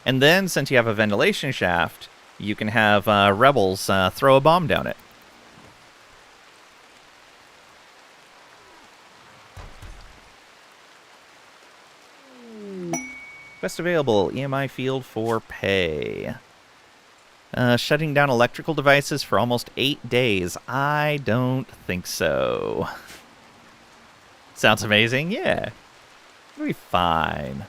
And then, since you have a ventilation shaft, you can have rebels throw a bomb down it. Quest available, EMI field for pay. Shutting down electrical devices for almost 8 days. I don't think so. Sounds amazing, yeah. It'll be fine.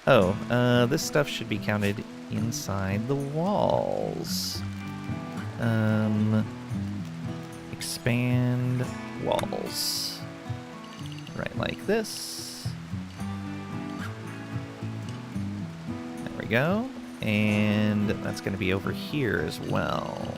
Oh, this stuff should be counted inside the walls. Expand walls. Right like this. There we go. And that's going to be over here as well.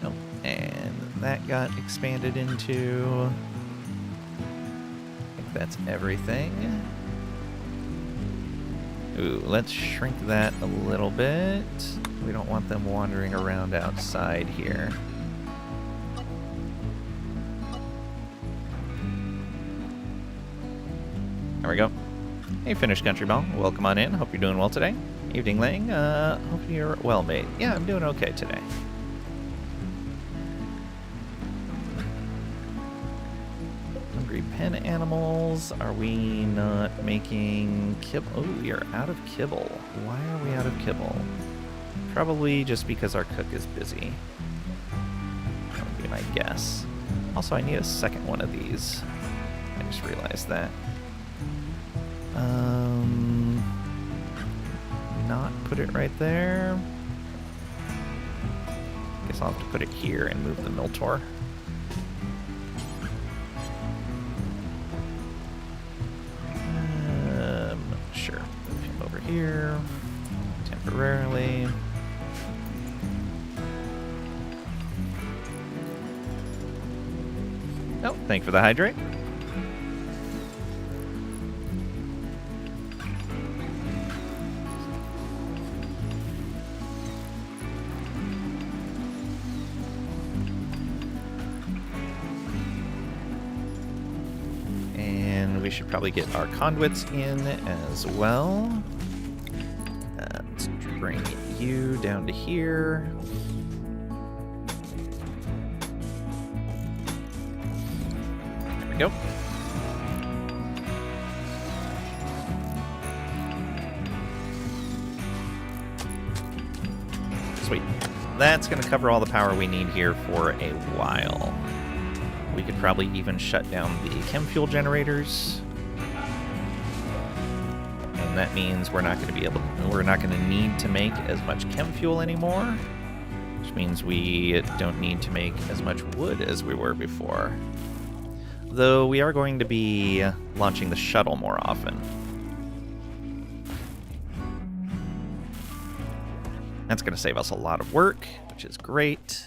Oh, and that got expanded into... I think that's everything. Ooh, let's shrink that a little bit. We don't want them wandering around outside here. There we go. Hey, Finnish Country Ball. Welcome on in. Hope you're doing well today. Evening, Lang. Hope you're well, mate. Yeah, I'm doing okay today. Hungry pen animals. Are we not making kibble? Oh, we are out of kibble. Why are we out of kibble? Probably just because our cook is busy. That would be my guess. Also, I need a second one of these. I just realized that. Not put it right there. Guess I'll have to put it here and move the Miltor. Sure. Move him over here temporarily. Oh, thank you for the hydrate. We should probably get our conduits in as well. Let's bring you down to here. There we go. Sweet. That's going to cover all the power we need here for a while. We could probably even shut down the chem fuel generators. And that means we're not going to need to make as much chem fuel anymore, which means we don't need to make as much wood as we were before. Though we are going to be launching the shuttle more often. That's going to save us a lot of work, which is great.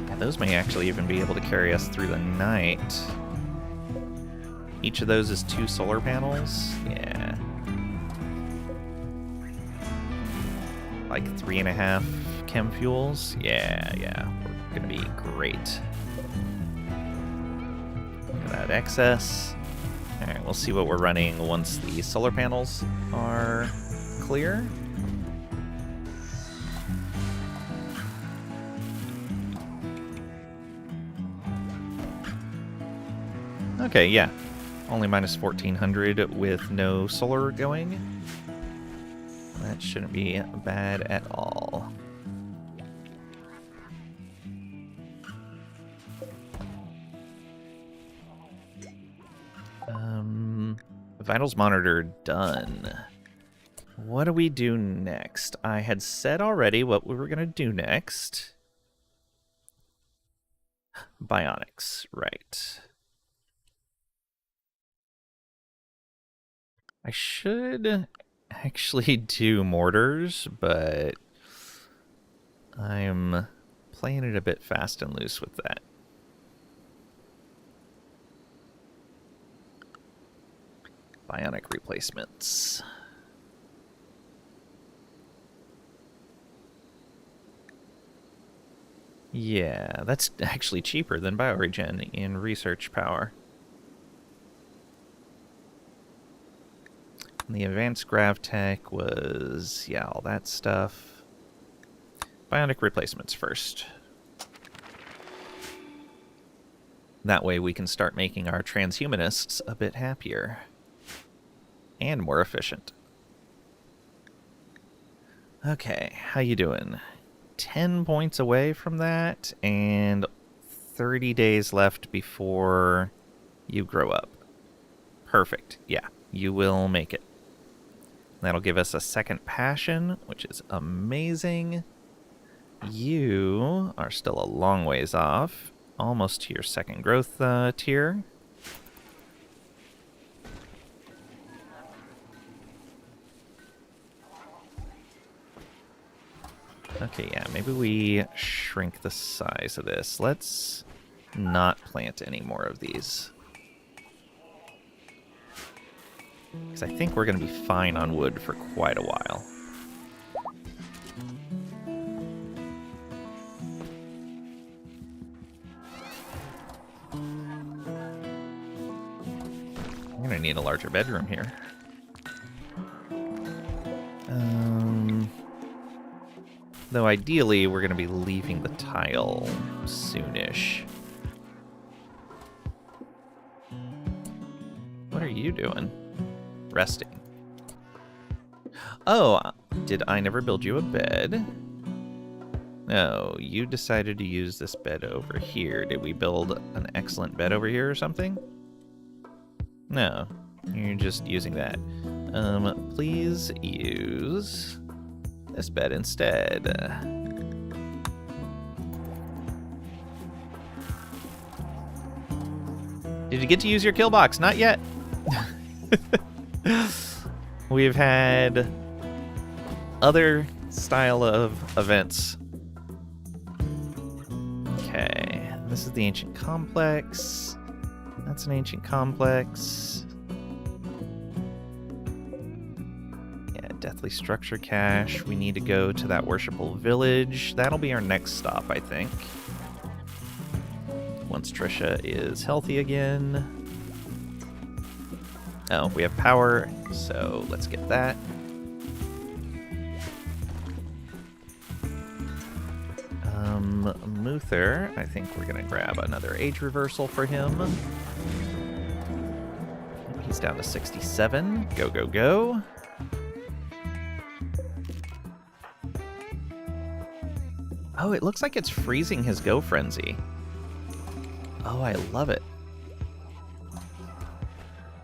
Yeah, those may actually even be able to carry us through the night. Each of those is 2 solar panels. Yeah. Like 3.5 chem fuels. Yeah. We're going to be great. That excess. Alright, we'll see what we're running once the solar panels are clear. Okay, yeah. Only minus 1400 with no solar going. That shouldn't be bad at all. Vitals monitor done. What do we do next? I had said already what we were going to do next. Bionics, right. I should actually do mortars, but I'm playing it a bit fast and loose with that. Bionic replacements. Yeah, that's actually cheaper than bioregen in research power. And the advanced grav tech was, yeah, all that stuff. Bionic replacements first. That way we can start making our transhumanists a bit happier. And more efficient. Okay, how you doing? 10 points away from that, and 30 days left before you grow up. Perfect. Yeah, you will make it. That'll give us a second passion, which is amazing. You are still a long ways off, almost to your second growth tier. Okay, yeah, maybe we shrink the size of this. Let's not plant any more of these. Because I think we're going to be fine on wood for quite a while. I'm going to need a larger bedroom here. Though ideally, we're going to be leaving the tile soonish. What are you doing? Resting. Oh, did I never build you a bed? No, you decided to use this bed over here. Did we build an excellent bed over here or something? No, you're just using that. Please use this bed instead. Did you get to use your kill box? Not yet. We've had other style of events. Okay, this is the ancient complex. That's an ancient complex. Deathly structure cache. We need to go to that worshipful village. That'll be our next stop, I think. Once Trisha is healthy again. Oh, we have power, so let's get that. Muther, I think we're gonna grab another age reversal for him. He's down to 67. Go, go, go. Oh, it looks like it's freezing his Go Frenzy. Oh, I love it.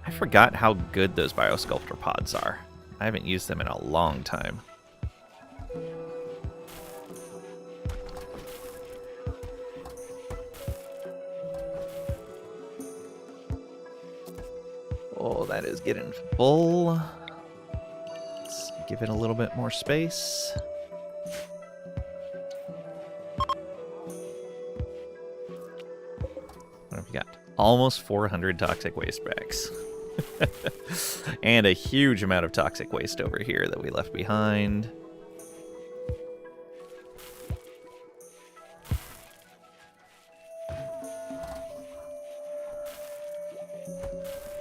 I forgot how good those Biosculptor pods are. I haven't used them in a long time. Oh, that is getting full. Let's give it a little bit more space. What have we got? Almost 400 toxic waste bags. And a huge amount of toxic waste over here that we left behind.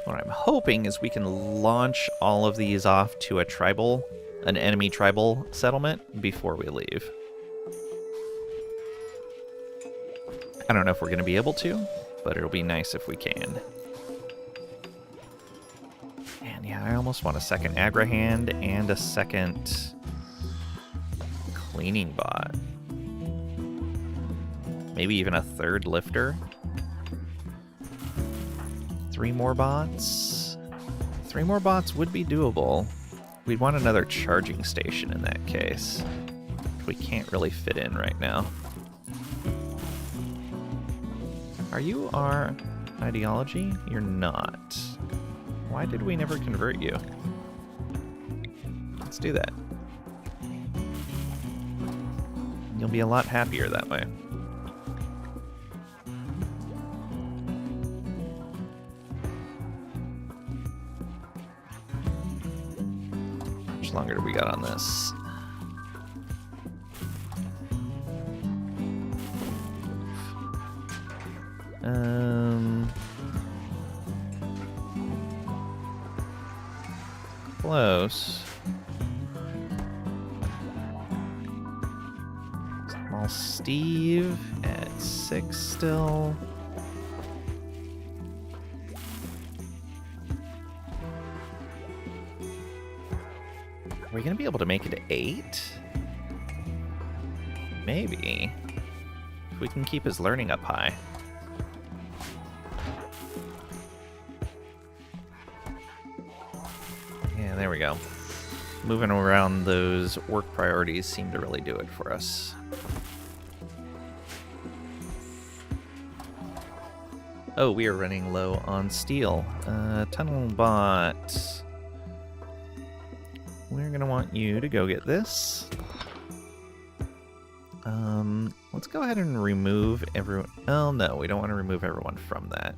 What I'm hoping is we can launch all of these off to an enemy tribal settlement before we leave. I don't know if we're going to be able to, but it'll be nice if we can. And yeah, I almost want a second aggro hand and a second cleaning bot. Maybe even a third lifter. 3 more bots. 3 more bots would be doable. We'd want another charging station in that case, which we can't really fit in right now. Are you our ideology? You're not. Why did we never convert you? Let's do that. You'll be a lot happier that way. How much longer do we got on this? Close. Small Steve at 6 still. Are we gonna be able to make it to 8? Maybe. If we can keep his learning up high. Yeah, there we go. Moving around those work priorities seem to really do it for us. Oh, we are running low on steel. Tunnel bot. We're gonna want you to go get this. Let's go ahead and remove everyone. Oh no, we don't want to remove everyone from that.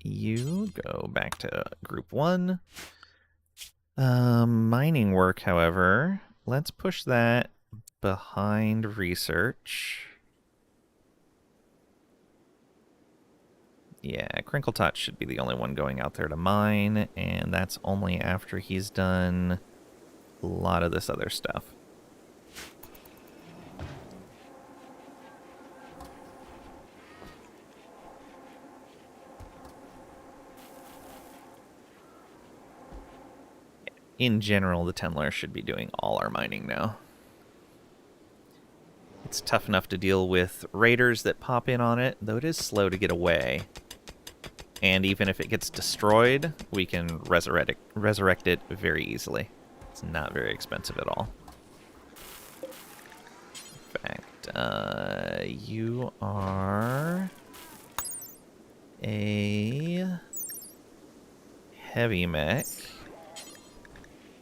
You go back to group 1. Mining work, however, let's push that behind research. Yeah, Crinkle Tot should be the only one going out there to mine, and that's only after he's done a lot of this other stuff. In general, the Temlar should be doing all our mining now. It's tough enough to deal with raiders that pop in on it, though it is slow to get away. And even if it gets destroyed, we can resurrect it very easily. It's not very expensive at all. In fact, you are a heavy mech.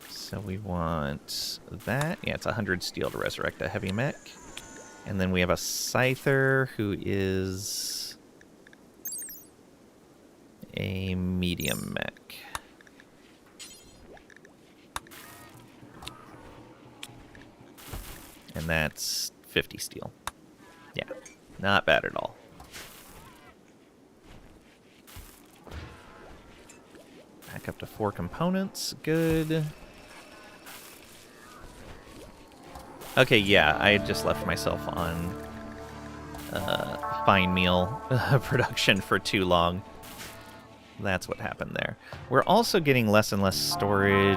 So we want that. Yeah, it's 100 steel to resurrect a heavy mech. And then we have a scyther who is a medium mech. And that's 50 steel. Yeah, not bad at all. Back up to 4 components. Good. Okay, yeah, I just left myself on fine meal production for too long. That's what happened there. We're also getting less and less storage.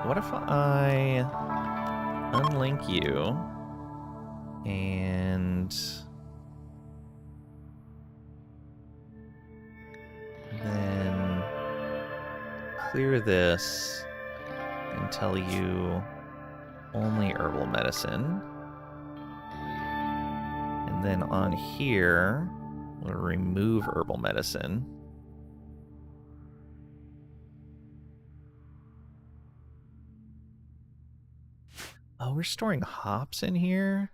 What if I unlink you and then clear this and tell you only herbal medicine. And then on here, We'll remove herbal medicine. Oh, we're storing hops in here?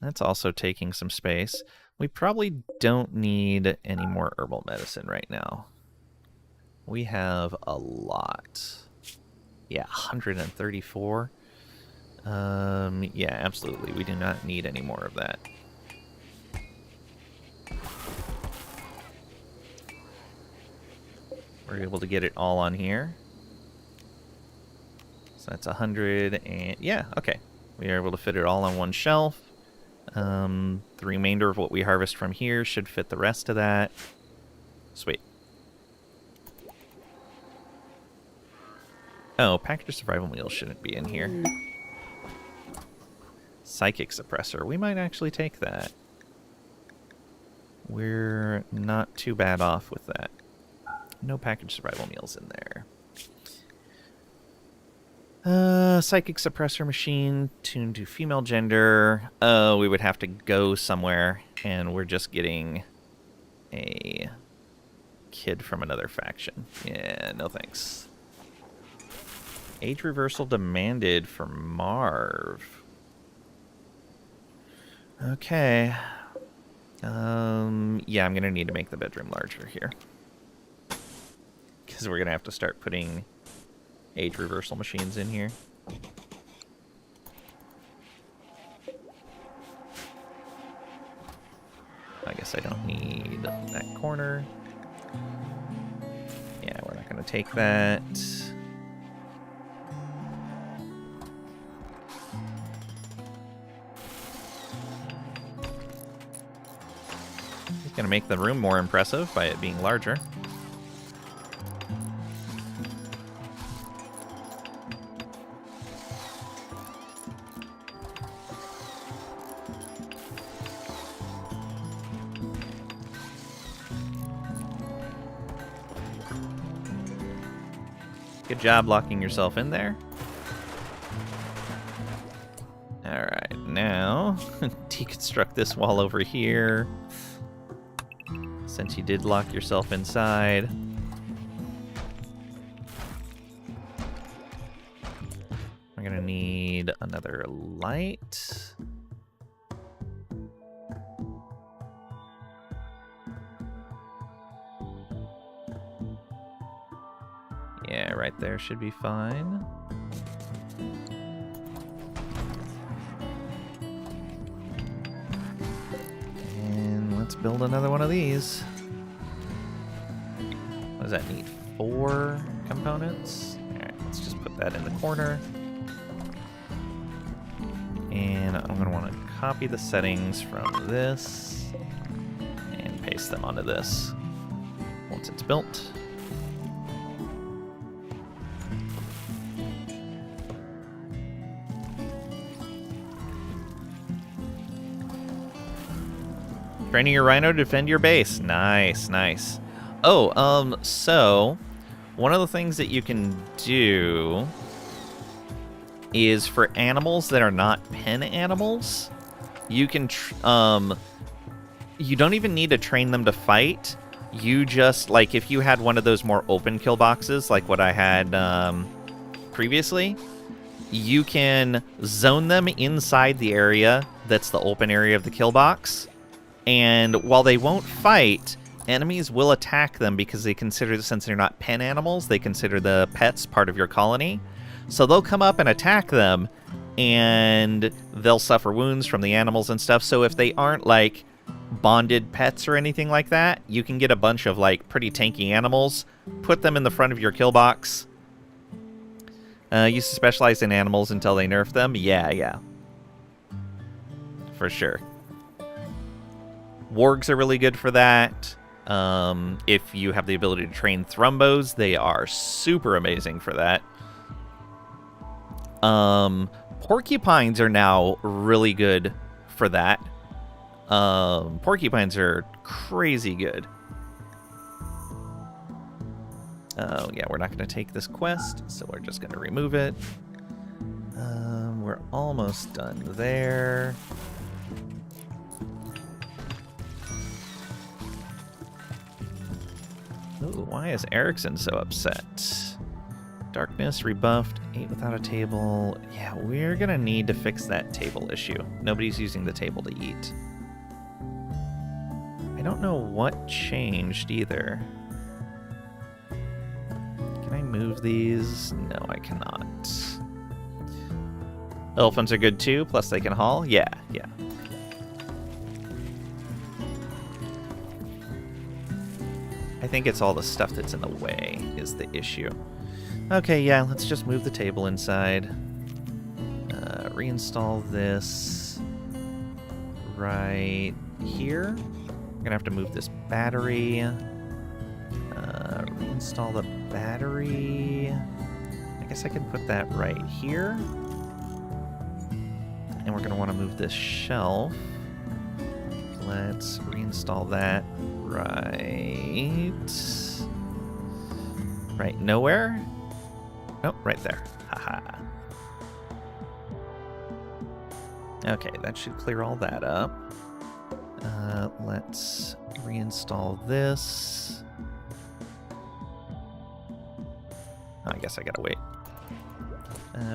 That's also taking some space. We probably don't need any more herbal medicine right now. We have a lot. Yeah, 134. Yeah, absolutely. We do not need any more of that. We're able to get it all on here. So that's 100 and... yeah, okay. We are able to fit it all on one shelf. The remainder of what we harvest from here should fit the rest of that. Sweet. Oh, package of survival meals shouldn't be in here. Psychic suppressor. We might actually take that. We're not too bad off with that. No package survival meals in there. Psychic suppressor machine tuned to female gender. Oh, we would have to go somewhere, and we're just getting a kid from another faction. Yeah, no thanks. Age reversal demanded for Marv. Okay. Yeah, I'm gonna need to make the bedroom larger here. Because we're gonna have to start putting age reversal machines in here. I guess I don't need that corner. Yeah, we're not gonna take that. It's gonna make the room more impressive by it being larger. Good job locking yourself in there. Alright, now deconstruct this wall over here. Since you did lock yourself inside. We're gonna need another light. Yeah, right there should be fine. And let's build another one of these. What does that need? 4 components? Alright, let's just put that in the corner. And I'm going to want to copy the settings from this and paste them onto this once it's built. Training your rhino to defend your base. Nice, nice. Oh, so one of the things that you can do is for animals that are not pen animals, you can, you don't even need to train them to fight. You just, like, if you had one of those more open kill boxes, like what I had previously, you can zone them inside the area that's the open area of the kill box. And while they won't fight, enemies will attack them because they consider, since they're not pen animals, they consider the pets part of your colony. So they'll come up and attack them, and they'll suffer wounds from the animals and stuff. So if they aren't, like, bonded pets or anything like that, you can get a bunch of, like, pretty tanky animals, put them in the front of your kill box. Used to specialize in animals until they nerf them. Yeah. For sure. Wargs are really good for that. If you have the ability to train Thrumbos, they are super amazing for that. Porcupines are now really good for that. Porcupines are crazy good. Oh, yeah, we're not going to take this quest, so we're just going to remove it. We're almost done there. Ooh, why is Erickson so upset? Darkness rebuffed, 8 without a table. Yeah, we're gonna need to fix that table issue. Nobody's using the table to eat. I don't know what changed either. Can I move these? No, I cannot. Elephants are good too, plus they can haul? Yeah. I think it's all the stuff that's in the way is the issue. Okay, yeah, let's just move the table inside. Reinstall this right here. We're gonna have to move this battery. Reinstall the battery. I guess I can put that right here. And we're gonna want to move this shelf. Let's reinstall that right nowhere. Nope, right there. Haha. Okay, that should clear all that up. Let's reinstall this. Oh, I guess I gotta wait.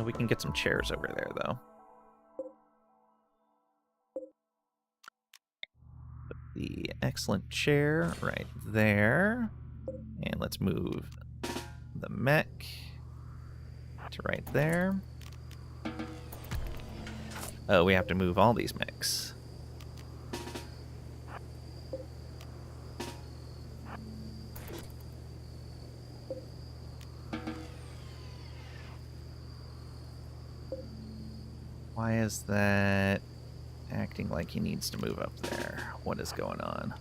We can get some chairs over there, though. Put the excellent chair right there. And let's move the mech to right there. Oh, we have to move all these mechs. Why is that acting like he needs to move up there? What is going on?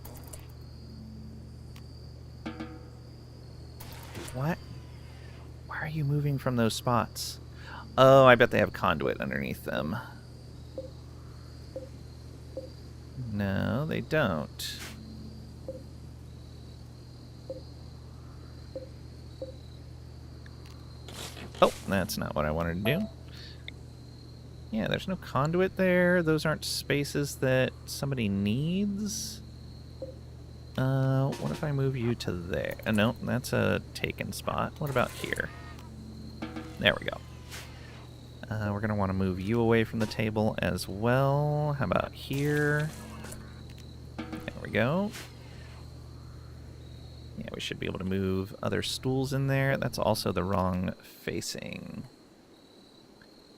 What? Why are you moving from those spots? Oh, I bet they have conduit underneath them. No, they don't. Oh, that's not what I wanted to do. Yeah, there's no conduit there. Those aren't spaces that somebody needs. What if I move you to there? No, that's a taken spot. What about here? There we go. We're going to want to move you away from the table as well. How about here? There we go. Yeah, we should be able to move other stools in there. That's also the wrong facing.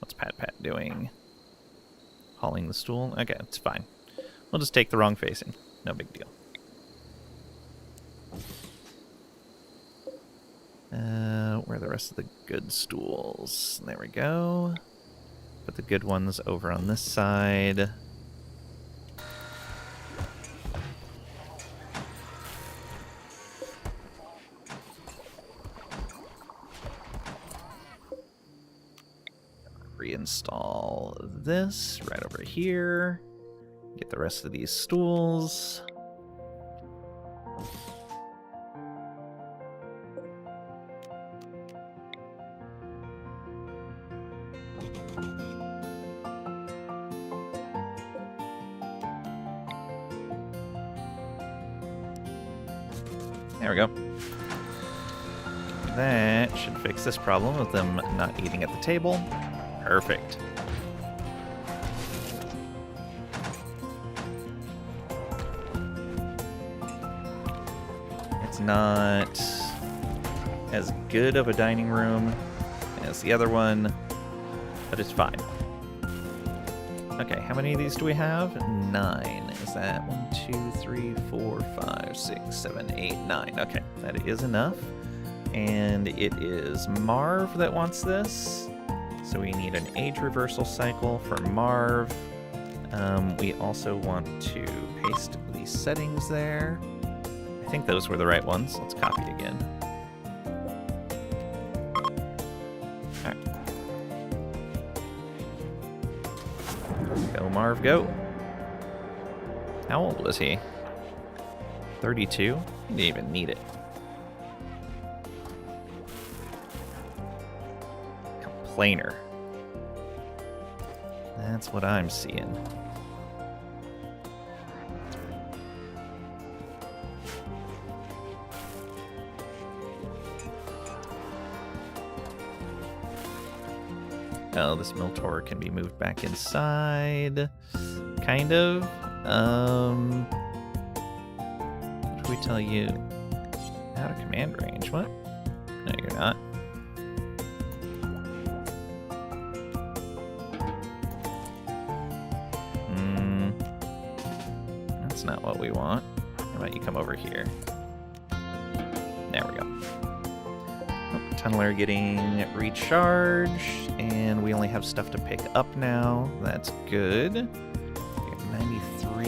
What's Pat doing? Hauling the stool? Okay, it's fine. We'll just take the wrong facing. No big deal. Where are the rest of the good stools? There we go. Put the good ones over on this side. Reinstall this right over here. Get the rest of these stools. There we go. That should fix this problem of them not eating at the table. Perfect. It's not as good of a dining room as the other one, but it's fine. Okay, how many of these do we have? 9. Is that 1, 2, 3, 4, 5, 6, 7, 8, 9? Okay, that is enough. And it is Marv that wants this. So we need an age reversal cycle for Marv. We also want to paste these settings there. I think those were the right ones. Let's copy again. All right. Go, Marv, go. How old was he? 32? He didn't even need it. Complainer. That's what I'm seeing. Oh, this Miltor can be moved back inside. Kind of. What do we tell you? Out of command range. What? No, you're not. That's not what we want. How about you come over here? There we go. Oh, tunneler getting recharged, and we only have stuff to pick up now. That's good. We have 93.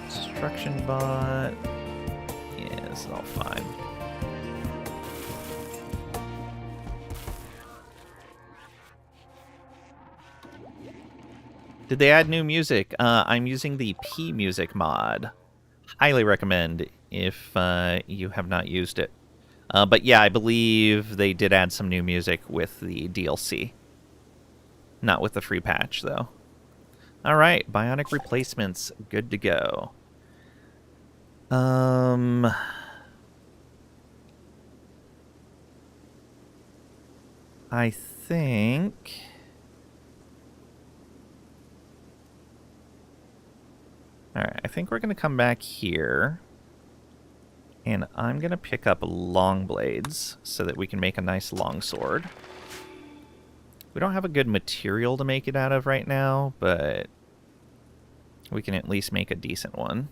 Construction bot. Yeah, this is all fine. Did they add new music? I'm using the P Music mod. Highly recommend if you have not used it. But yeah, I believe they did add some new music with the DLC. Not with the free patch, though. Alright, bionic replacements. Good to go. I think... Alright, I think we're going to come back here. And I'm going to pick up long blades so that we can make a nice long sword. We don't have a good material to make it out of right now, but we can at least make a decent one.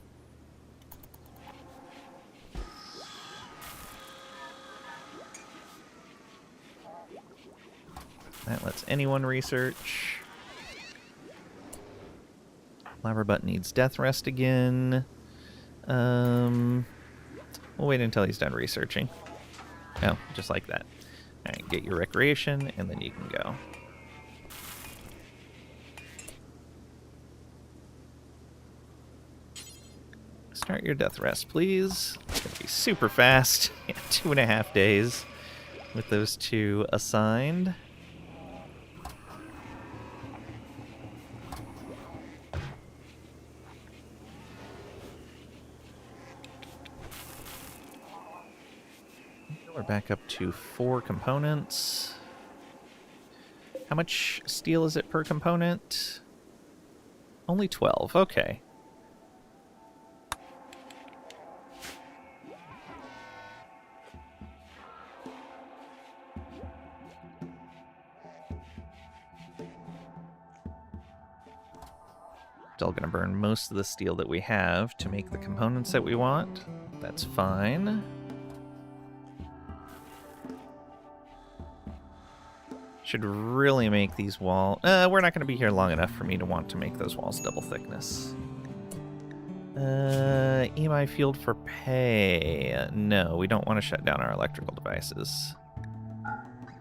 That lets anyone research. Labrabut needs death rest again. We'll wait until he's done researching. Oh, just like that. Alright, get your recreation, and then you can go. Start your death rest, please. It's going to be super fast. Yeah, 2.5 days with those two assigned. We're back up to 4 components. How much steel is it per component? Only 12, okay. Still gonna burn most of the steel that we have to make the components that we want. That's fine. Should really make these walls... we're not going to be here long enough for me to want to make those walls double thickness. EMI field for pay. No, we don't want to shut down our electrical devices.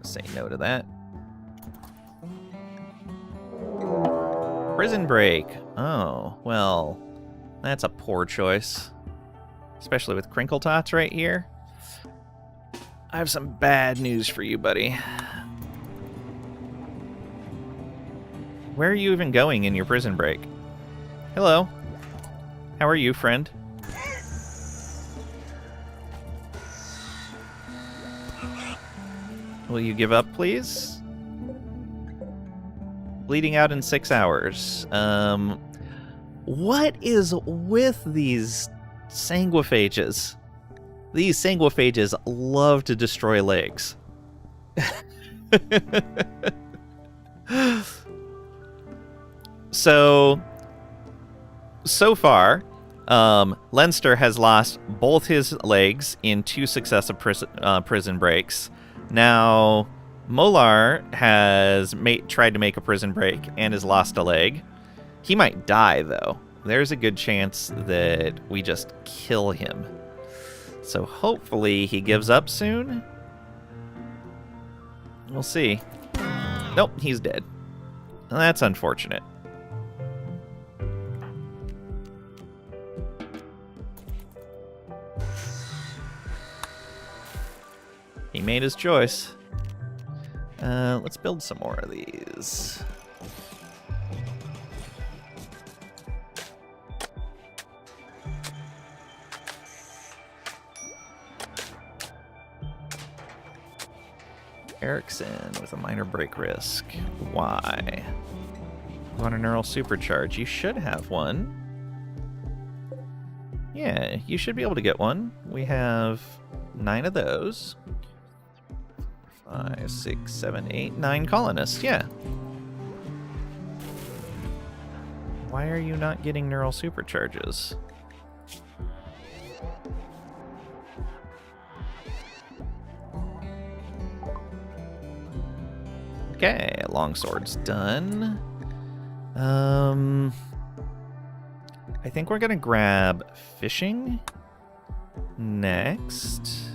Say no to that. Prison break. Oh, well, that's a poor choice. Especially with Crinkle Tots right here. I have some bad news for you, buddy. Where are you even going in your prison break? Hello. How are you, friend? Will you give up, please? Bleeding out in 6 hours. What is with these sanguiphages? These sanguiphages love to destroy legs. So far, Leinster has lost both his legs in 2 successive prison breaks. Now, Molar has tried to make a prison break and has lost a leg. He might die, though. There's a good chance that we just kill him. So hopefully he gives up soon. We'll see. Nope, he's dead. That's unfortunate. He made his choice. Let's build some more of these. Erickson with a minor break risk. Why? You want a neural supercharge? You should have one. Yeah, you should be able to get one. We have 9 of those. 5, 6, 7, 8, 9 colonists. Yeah. Why are you not getting neural supercharges? Okay, longsword's done. I think we're gonna grab fishing next.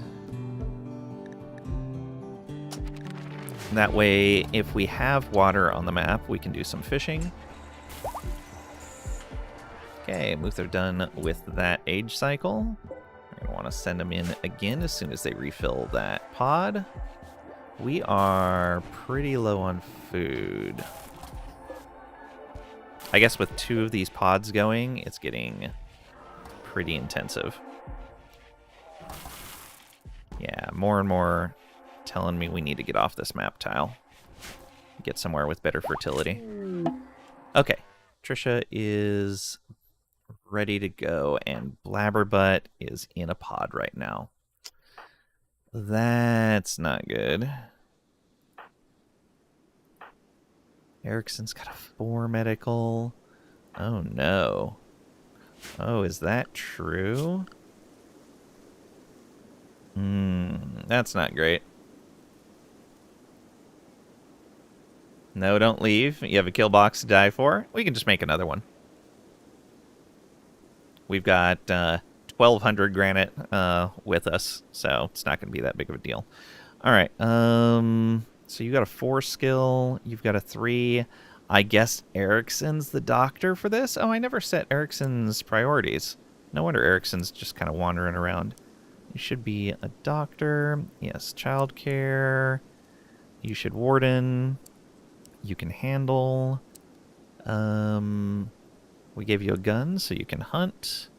That way, if we have water on the map, we can do some fishing. Okay, Muther done with that age cycle. We're gonna want to send them in again as soon as they refill that pod. We are pretty low on food. I guess with 2 of these pods going, it's getting pretty intensive. Yeah, more and more telling me we need to get off this map tile. Get somewhere with better fertility. Okay, Trisha is ready to go, and Blabberbutt is in a pod right now. That's not good. Erickson's got a 4 medical. Oh no. Oh, is that true? That's not great. No, don't leave. You have a kill box to die for. We can just make another one. We've got 1,200 granite with us, so it's not going to be that big of a deal. All right. So you got a 4 skill. You've got a 3. I guess Erickson's the doctor for this. Oh, I never set Erickson's priorities. No wonder Erickson's just kind of wandering around. You should be a doctor. Yes, childcare. You should warden. You can handle. We gave you a gun so you can hunt.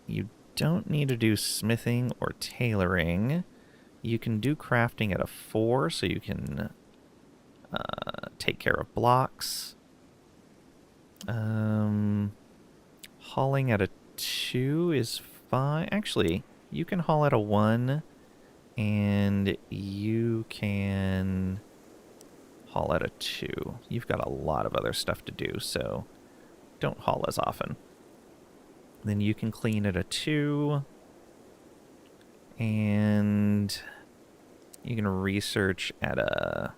You don't need to do smithing or tailoring. You can do crafting at a 4 so you can take care of blocks. Hauling at a 2 is fine. Actually, you can haul at a 1 and you can haul at a 2. You've got a lot of other stuff to do, so don't haul as often. Then you can clean at a 2. And you can research at a...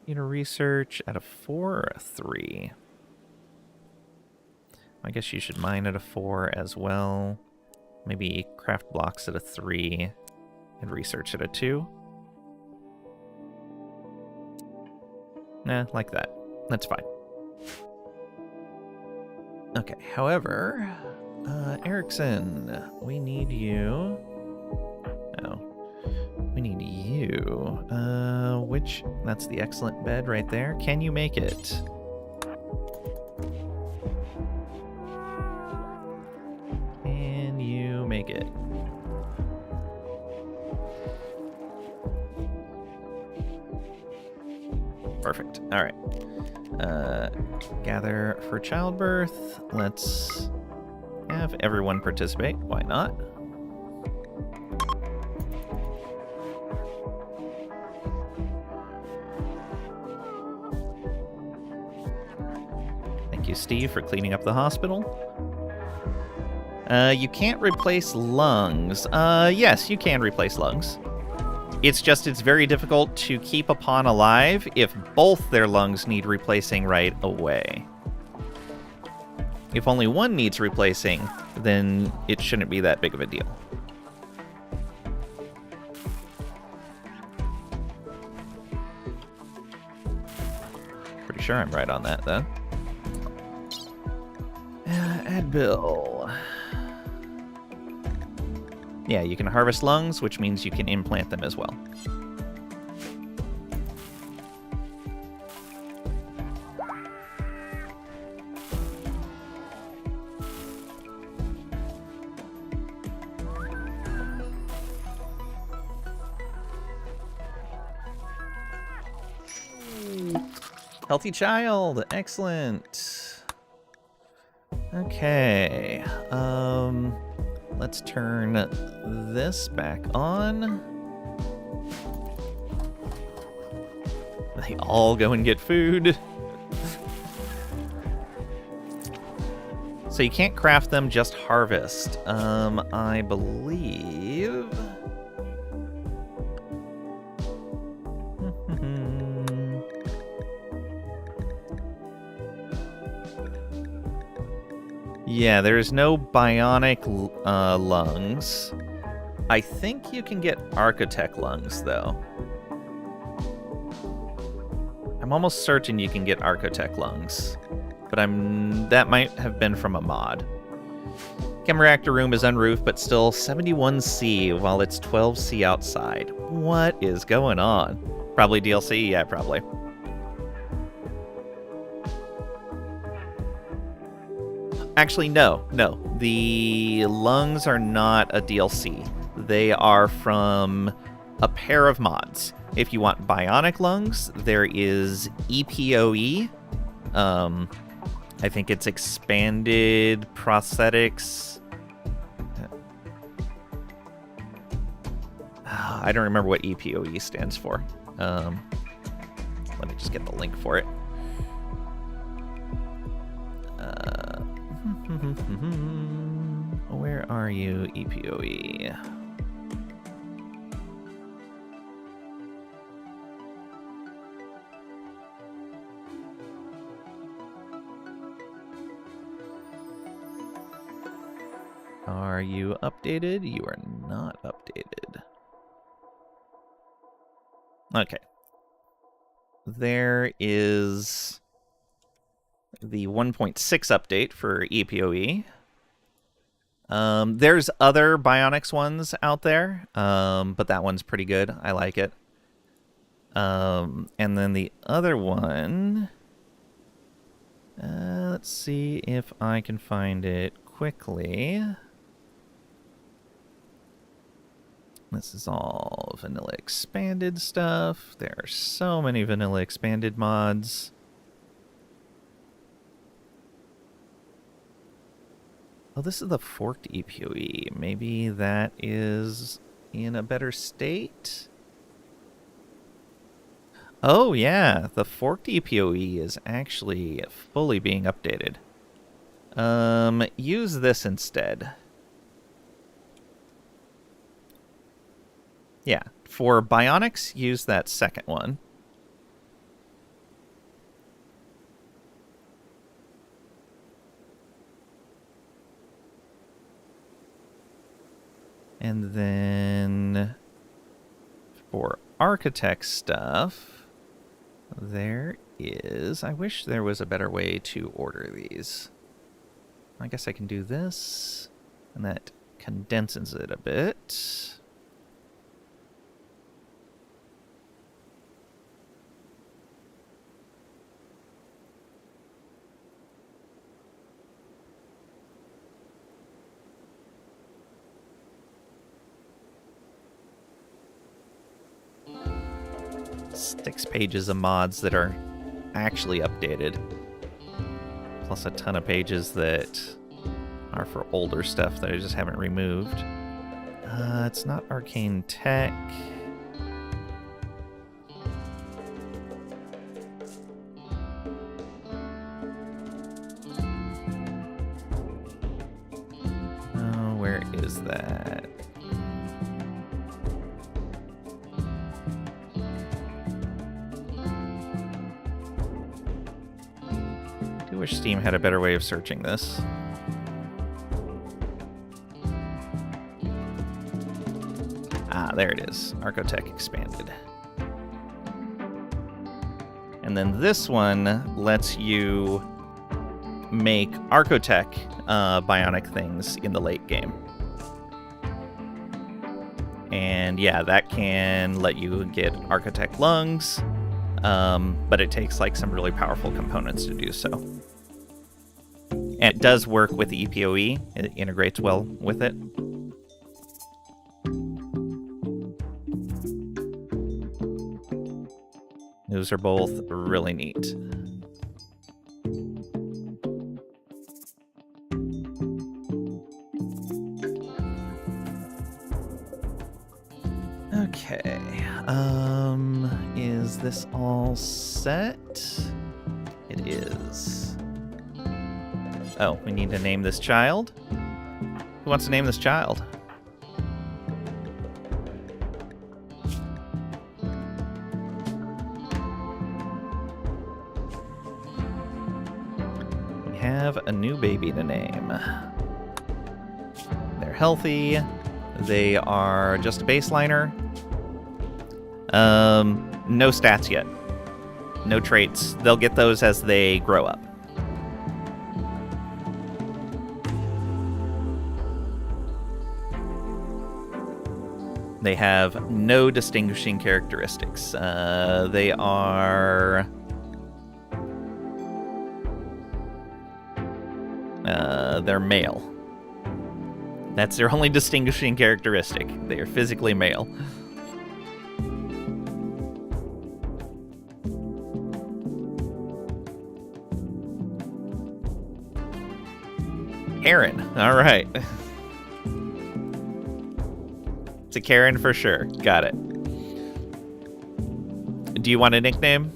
You know, research at a 4 or a 3? I guess you should mine at a 4 as well. Maybe craft blocks at a 3 and research at a 2. Nah, like that. That's fine. Okay, however, Erickson, we need you. Oh, we need you. That's the excellent bed right there. Can you make it? Can you make it? Perfect. All right. Gather for childbirth. Let's have everyone participate. Why not? Thank you, Steve, for cleaning up the hospital. You can't replace lungs. Yes, you can replace lungs. It's very difficult to keep a pawn alive if both their lungs need replacing right away. If only one needs replacing, then it shouldn't be that big of a deal. Pretty sure I'm right on that, though. Add bill. Yeah, you can harvest lungs, which means you can implant them as well. Healthy child. Excellent. Okay. Let's turn this back on. They all go and get food. So you can't craft them, just harvest. I believe... Yeah, there's no bionic lungs. I think you can get architect lungs, though. I'm almost certain you can get architect lungs. But that might have been from a mod. Chem reactor room is unroofed, but still 71C while it's 12C outside. What is going on? Probably DLC? Yeah, probably. Actually, no. The lungs are not a DLC. They are from a pair of mods. If you want bionic lungs, there is EPOE. I think it's expanded prosthetics. I don't remember what EPOE stands for. Let me just get the link for it. Where are you, EPOE? Are you updated? You are not updated. Okay. There is the 1.6 update for EPOE. There's other Bionics ones out there, but that one's pretty good. I like it. And then the other one... let's see if I can find it quickly. This is all vanilla expanded stuff. There are so many vanilla expanded mods. Oh, this is the forked EPOE. Maybe that is in a better state? Oh, yeah. The forked EPOE is actually fully being updated. Use this instead. Yeah. For Bionics, use that second one. And then for architect stuff, there is... I wish there was a better way to order these. I guess I can do this, and that condenses it a bit. Six pages of mods that are actually updated. Plus a ton of pages that are for older stuff that I just haven't removed. It's not arcane tech. Oh, where is that? I wish Steam had a better way of searching this. Ah, there it is. Archotech Expanded. And then this one lets you make Archotech bionic things in the late game. And yeah, that can let you get Architect lungs, but it takes like some really powerful components to do so. And it does work with the EPOE. It integrates well with it. Those are both really neat. Okay. Is this all set? It is. Oh, we need to name this child? Who wants to name this child? We have a new baby to name. They're healthy. They are just a baseliner. No stats yet. No traits. They'll get those as they grow up. They have no distinguishing characteristics. They are... they're male. That's their only distinguishing characteristic. They are physically male. Karen. All right. It's a Karen for sure. Got it. Do you want a nickname?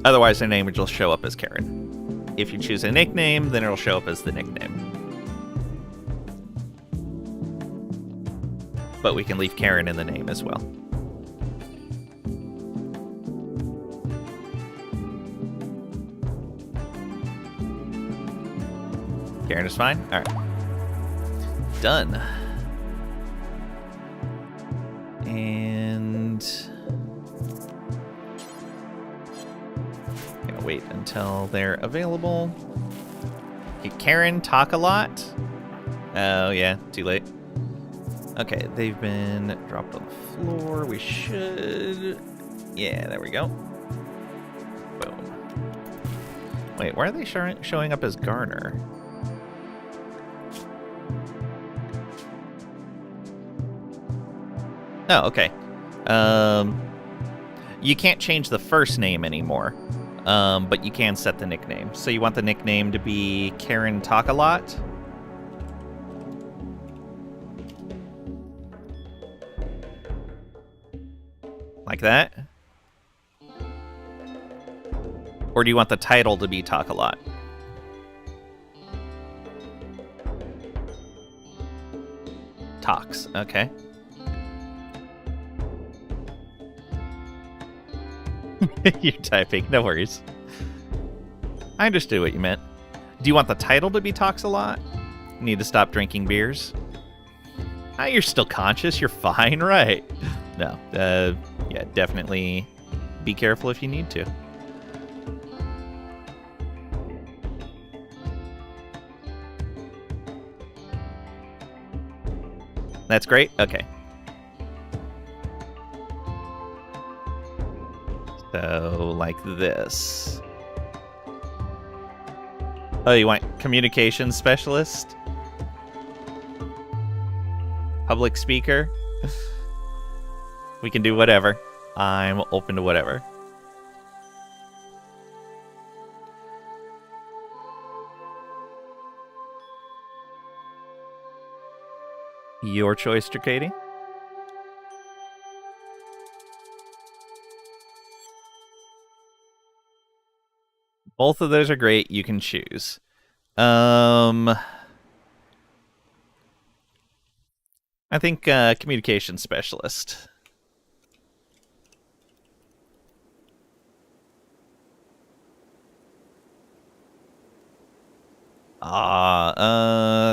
Otherwise, their name will just show up as Karen. If you choose a nickname, then it'll show up as the nickname. But we can leave Karen in the name as well. Karen is fine? Alright. Done. And... gonna wait until they're available. Okay, Karen, talk a lot. Oh, yeah, too late. Okay, they've been dropped on the floor. We should... yeah, there we go. Boom. Wait, why are they showing up as Garner? Oh, okay. You can't change the first name anymore, but you can set the nickname. So you want the nickname to be Karen Talk a Lot? Like that? Or do you want the title to be Talk a Lot? Talks, okay. You're typing, no worries. I understood what you meant. Do you want the title to be Talks a Lot? Need to stop drinking beers? Ah, you're still conscious, you're fine, right? No, yeah, definitely be careful if you need to. That's great? Okay. So, like this. Oh, you want communications specialist? Public speaker? We can do whatever. I'm open to whatever. Your choice, Dracady. Both of those are great. You can choose. I think communication specialist.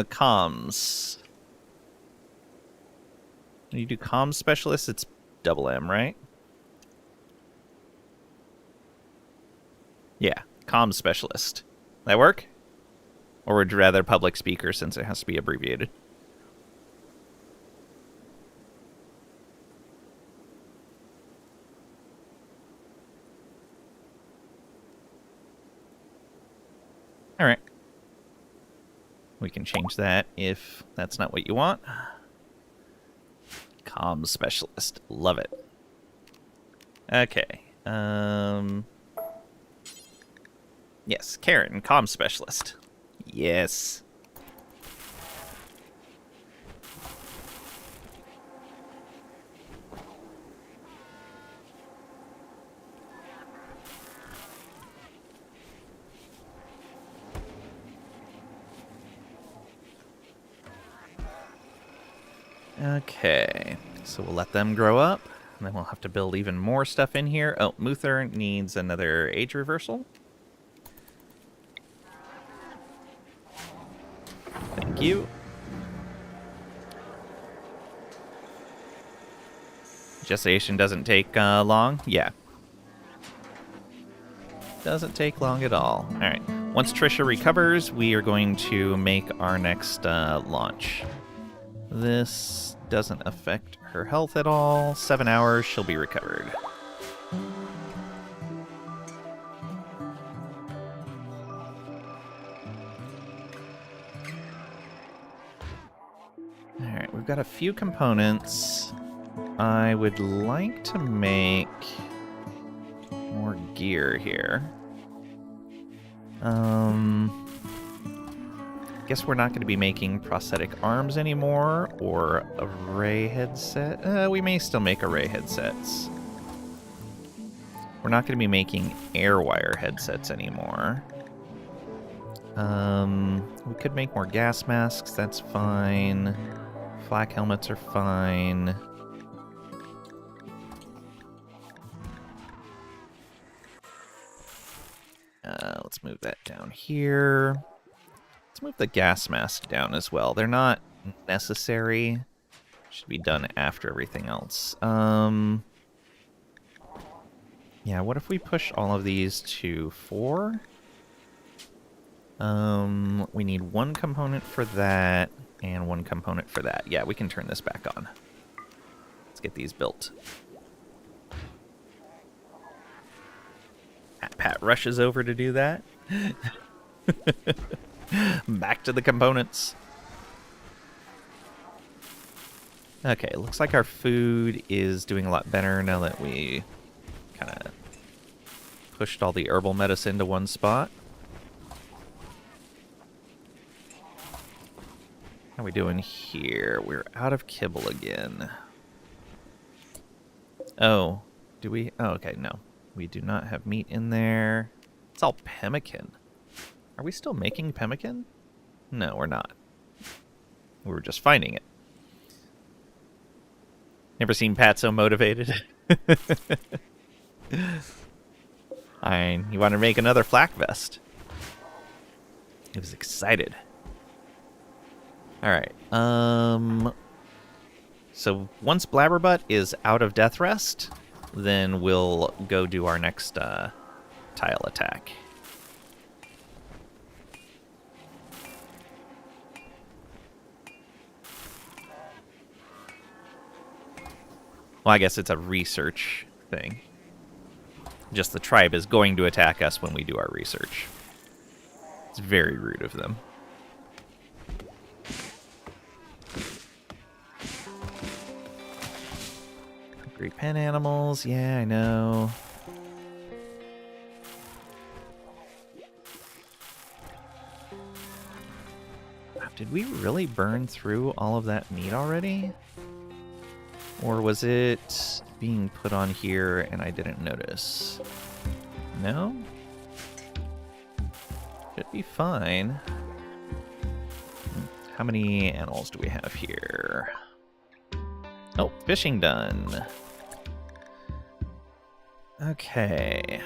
Comms. When you do comms specialist, it's double M, right? Yeah, comms specialist. That work? Or would you rather public speaker since it has to be abbreviated? All right. We can change that if that's not what you want. Comms specialist. Love it. Okay. Yes, Karen, comms specialist. Yes. Okay, so we'll let them grow up, and then we'll have to build even more stuff in here. Oh, Muther needs another age reversal. Thank you. Gestation doesn't take long? Yeah. Doesn't take long at all. Alright, once Trisha recovers, we are going to make our next launch. This doesn't affect her health at all. 7 hours, she'll be recovered. Alright, we've got a few components. I would like to make more gear here. Guess we're not going to be making prosthetic arms anymore, or a ray headset. We may still make array headsets. We're not going to be making airwire headsets anymore. We could make more gas masks, that's fine. Flak helmets are fine. Let's move that down here. Let's move the gas mask down as well. They're not necessary. Should be done after everything else. Yeah, what if we push all of these to 4? We need one component for that, and one component for that. Yeah, we can turn this back on. Let's get these built. Pat rushes over to do that. Back to the components. Okay, looks like our food is doing a lot better now that we kind of pushed all the herbal medicine to one spot. How are we doing here? We're out of kibble again. Oh, do we? Oh, okay, no. We do not have meat in there. It's all pemmican. Are we still making pemmican? No, we're not. We were just finding it. Never seen Pat so motivated. He wanted to make another flak vest. He was excited. Alright, so once Blabberbutt is out of death rest, then we'll go do our next tile attack. Well, I guess it's a research thing. Just the tribe is going to attack us when we do our research. It's very rude of them. Great pen animals, yeah, I know. Did we really burn through all of that meat already? Or was it being put on here and I didn't notice? No? Should be fine. How many animals do we have here? Oh, fishing done. Okay.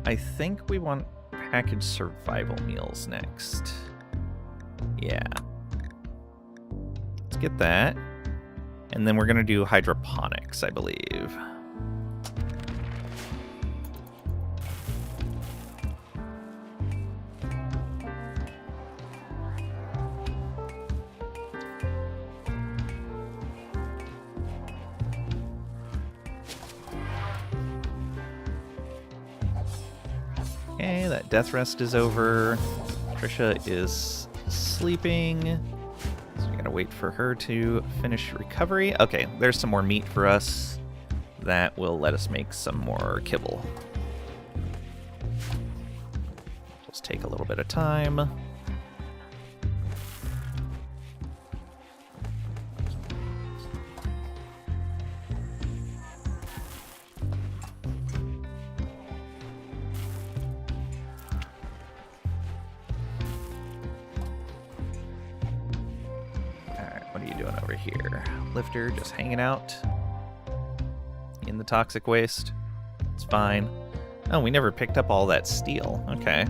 I think we want packaged survival meals next. Yeah. Let's get that. And then we're going to do hydroponics, I believe. Okay, that death rest is over. Trisha is sleeping. So we gotta wait for her to finish recovery. Okay, there's some more meat for us. That will let us make some more kibble. Just take a little bit of time. you doing over here? Lifter just hanging out in the toxic waste. It's fine. Oh, we never picked up all that steel. Okay.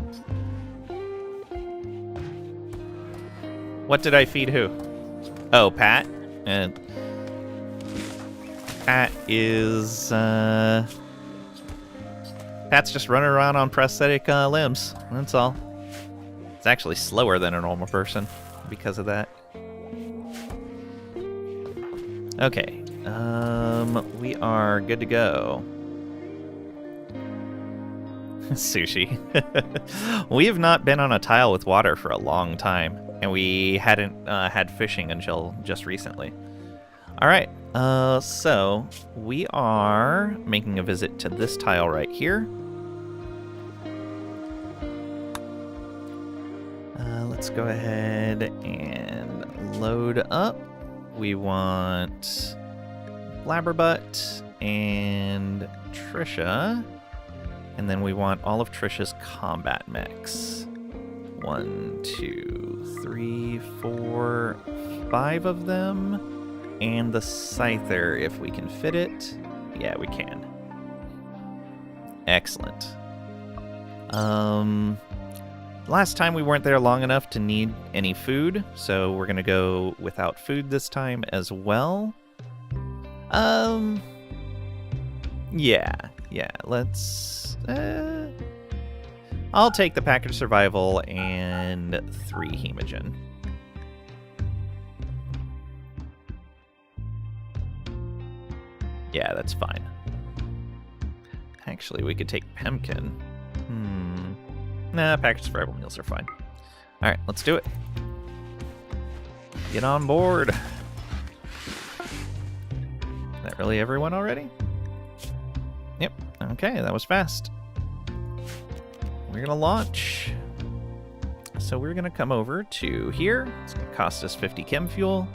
What did I feed who? Oh, Pat? And Pat is, Pat's just running around on prosthetic limbs. That's all. It's actually slower than a normal person because of that. Okay. We are good to go. Sushi. We have not been on a tile with water for a long time, and we hadn't had fishing until just recently. All right, so we are making a visit to this tile right here. Let's go ahead and load up. We want Blabberbutt and Trisha. And then we want all of Trisha's combat mechs. 1, 2, 3, 4, 5 of them. And the Scyther, if we can fit it. Yeah, we can. Excellent. Last time we weren't there long enough to need any food, so we're gonna go without food this time as well. Yeah, let's... I'll take the package survival and 3 hemogen. Yeah, that's fine. Actually, we could take Pemkin. Nah, package survival meals are fine. Alright, let's do it. Get on board. Is that really everyone already? Yep. Okay, that was fast. We're gonna launch. So we're gonna come over to here. It's gonna cost us 50 chem fuel.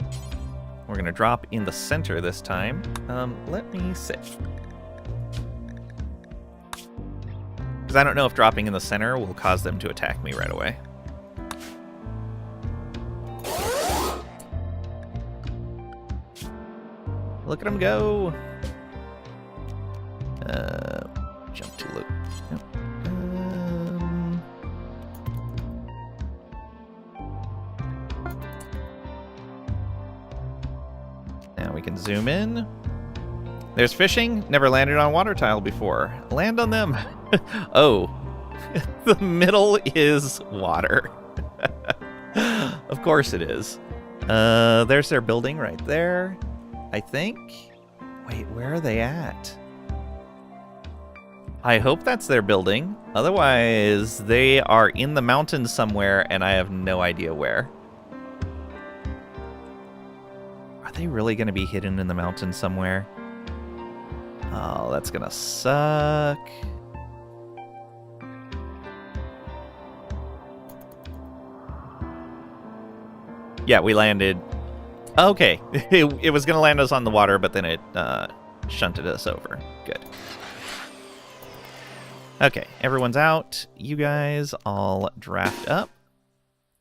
We're gonna drop in the center this time. Let me see. Because I don't know if dropping in the center will cause them to attack me right away. Look at them go. Jump too low. Yep. Now we can zoom in. There's fishing. Never landed on water tile before. Land on them. Oh, the middle is water. Of course it is. There's their building right there, I think. Wait, where are they at? I hope that's their building. Otherwise, they are in the mountains somewhere, and I have no idea where. Are they really going to be hidden in the mountains somewhere? Oh, that's going to suck. Yeah, we landed. Okay, it was going to land us on the water, but then it shunted us over. Good. Okay, everyone's out. You guys all draft up.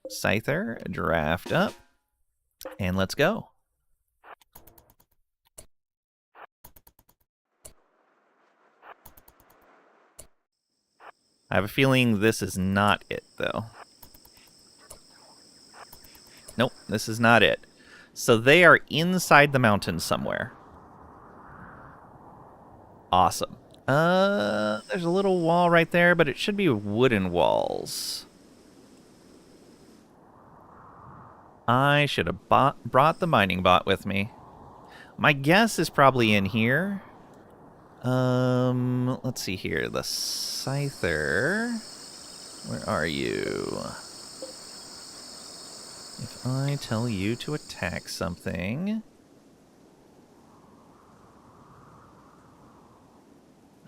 Scyther, draft up. And let's go. I have a feeling this is not it, though. Nope, this is not it. So they are inside the mountain somewhere. Awesome. There's a little wall right there, but it should be wooden walls. I should have brought the mining bot with me. My guess is probably in here. Let's see here. The Scyther. Where are you? If I tell you to attack something...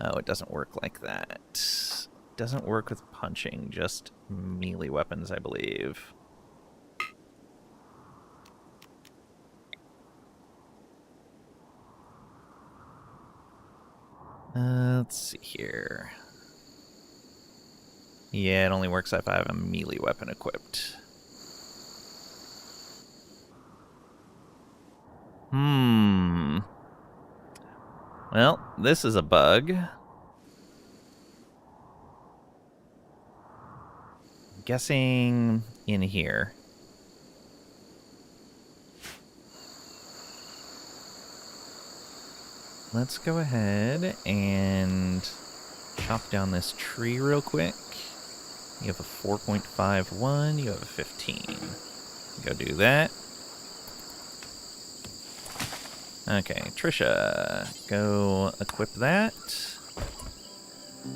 Oh, it doesn't work like that. It doesn't work with punching, just melee weapons, I believe. Let's see here. Yeah, it only works if I have a melee weapon equipped. Well, this is a bug. Guessing in here. Let's go ahead and chop down this tree real quick. You have a 4.51, you have a 15. Go do that. Okay, Trisha, go equip that.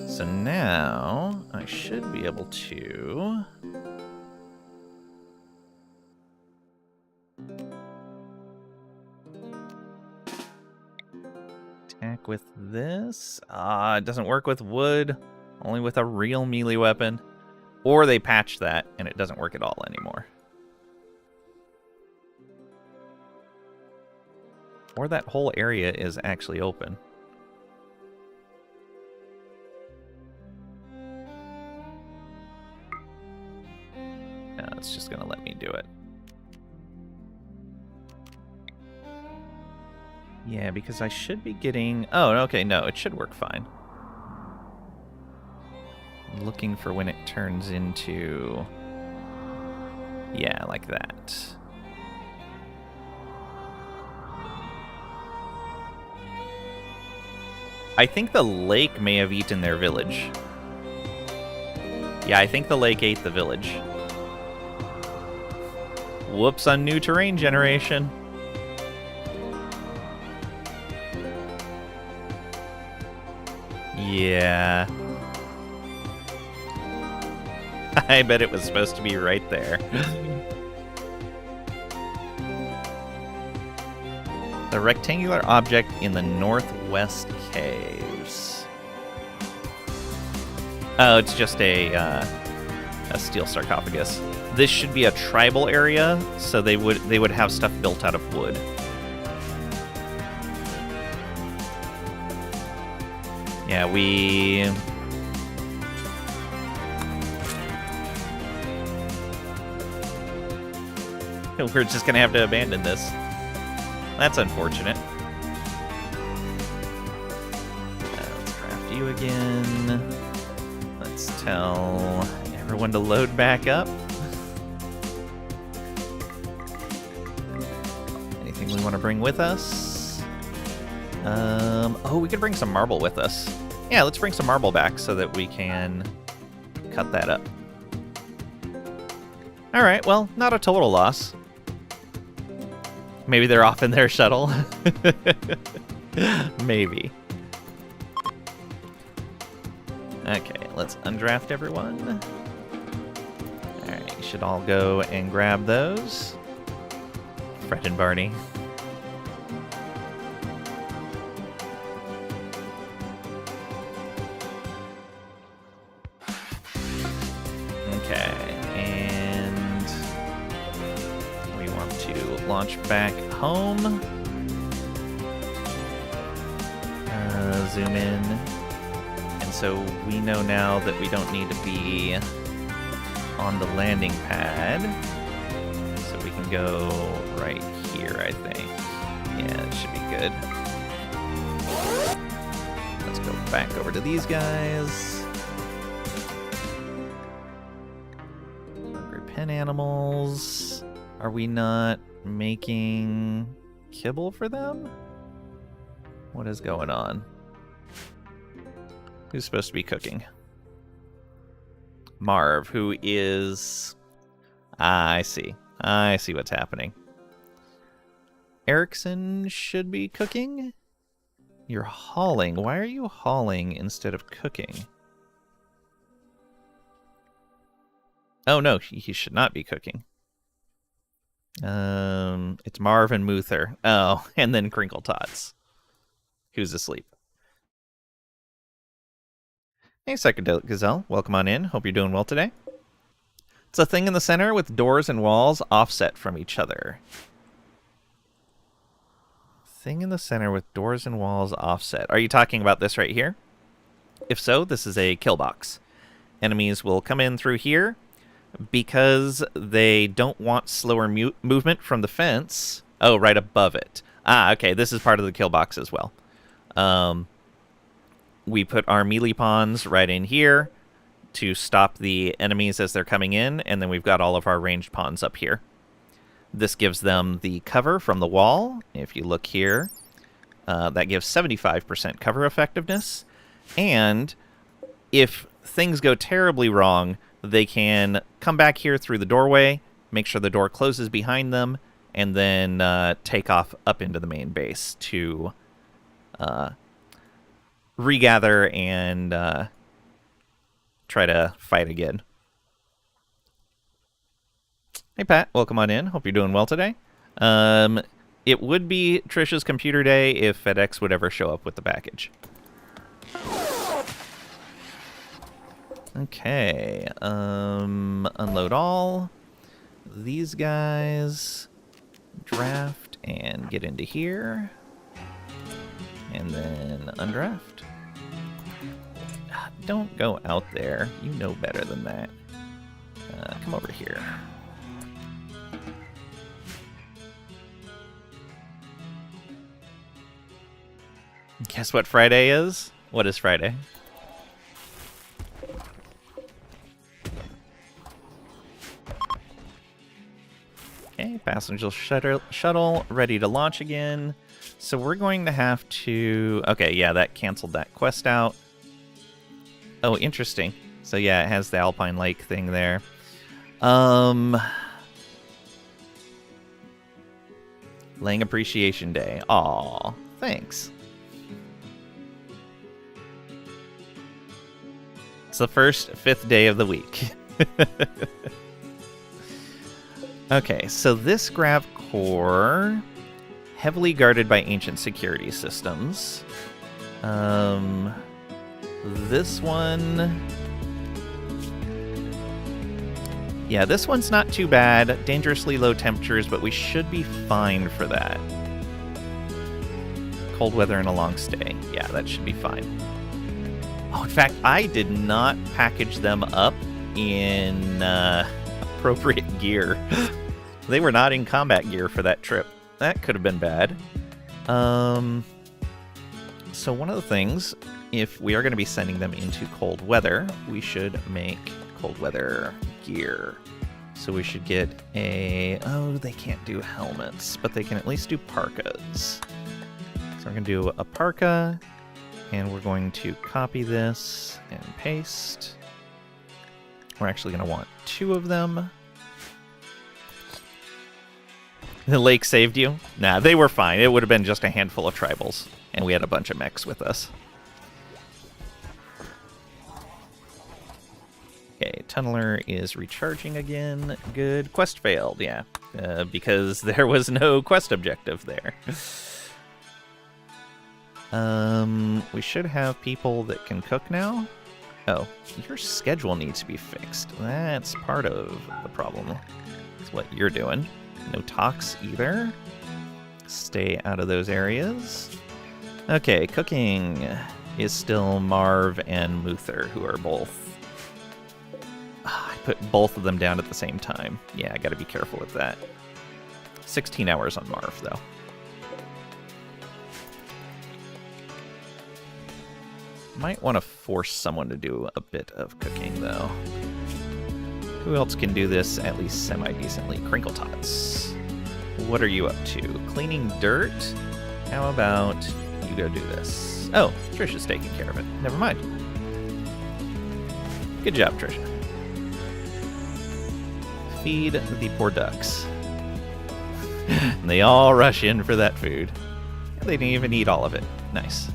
So now I should be able to attack with this. It doesn't work with wood, only with a real melee weapon. Or they patched that and it doesn't work at all anymore. Or that whole area is actually open. No, it's just gonna let me do it. Yeah, because I should be getting... Oh, okay, no, it should work fine. I'm looking for when it turns into... Yeah, like that. I think the lake may have eaten their village. Yeah, I think the lake ate the village. Whoops on new terrain generation. Yeah. I bet it was supposed to be right there. The rectangular object in the northwest caves. Oh, it's just a steel sarcophagus. This should be a tribal area, so they would have stuff built out of wood. Yeah, we're just gonna have to abandon this. That's unfortunate. Let's craft you again. Let's tell everyone to load back up. Anything we want to bring with us? Oh, we could bring some marble with us. Yeah, let's bring some marble back so that we can cut that up. Alright, well, not a total loss. Maybe they're off in their shuttle. Maybe. Okay, let's undraft everyone. Alright, you should all go and grab those. Fred and Barney. Okay, and we want to launch back home. Zoom in. And so we know now that we don't need to be on the landing pad. So we can go right here, I think. Yeah, it should be good. Let's go back over to these guys. Hungry pen animals. Are we not making kibble for them? What is going on? Who's supposed to be cooking? Marv, who is... I see. I see what's happening. Erickson should be cooking? You're hauling. Why are you hauling instead of cooking? Oh, no, he should not be cooking. It's Marv and Muther. Oh, and then Crinkle Tots, who's asleep. Hey, Psychedelic Gazelle. Welcome on in. Hope you're doing well today. It's a thing in the center with doors and walls offset from each other. Thing in the center with doors and walls offset. Are you talking about this right here? If so, this is a kill box. Enemies will come in through here because they don't want slower movement from the fence. Oh, right above it. Ah, okay, this is part of the kill box as well. We put our melee pawns right in here to stop the enemies as they're coming in, and then we've got all of our ranged pawns up here. This gives them the cover from the wall. If you look here, that gives 75% cover effectiveness. And if things go terribly wrong, they can come back here through the doorway, make sure the door closes behind them, and then take off up into the main base to regather and try to fight again. Hey, Pat. Welcome on in. Hope you're doing well today. It would be Trisha's computer day if FedEx would ever show up with the package. Okay. Unload all. These guys draft and get into here. And then undraft. Don't go out there. You know better than that. Come over here. Guess what Friday is? What is Friday? Okay, passenger shuttle ready to launch again. So we're going to have to... Okay, yeah, that canceled that quest out. Oh, interesting. So yeah, it has the Alpine Lake thing there. Lang Appreciation Day. Aw, thanks. It's the first 5th day of the week. Okay, so this grav core, heavily guarded by ancient security systems. This one... Yeah, this one's not too bad. Dangerously low temperatures, but we should be fine for that. Cold weather and a long stay. Yeah, that should be fine. Oh, in fact, I did not package them up in appropriate gear. They were not in combat gear for that trip. That could have been bad. So one of the things, if we are going to be sending them into cold weather, we should make cold weather gear. So we should get a... Oh, they can't do helmets, but they can at least do parkas. So we're going to do a parka, and we're going to copy this and paste. We're actually going to want 2 of them. The lake saved you? Nah, they were fine. It would have been just a handful of tribals, and we had a bunch of mechs with us. Okay, Tunneler is recharging again. Good. Quest failed, yeah. Because there was no quest objective there. We should have people that can cook now. Oh, your schedule needs to be fixed. That's part of the problem. That's what you're doing. No talks either. Stay out of those areas. Okay, cooking is still Marv and Muther, who are both... I put both of them down at the same time. Yeah, I gotta be careful with that. 16 hours on Marv, though. Might want to force someone to do a bit of cooking, though. Who else can do this at least semi-decently? Crinkle Tots. What are you up to? Cleaning dirt? How about you go do this? Oh, Trisha's taking care of it. Never mind. Good job, Trisha. Feed the poor ducks. And they all rush in for that food. They didn't even eat all of it. Nice.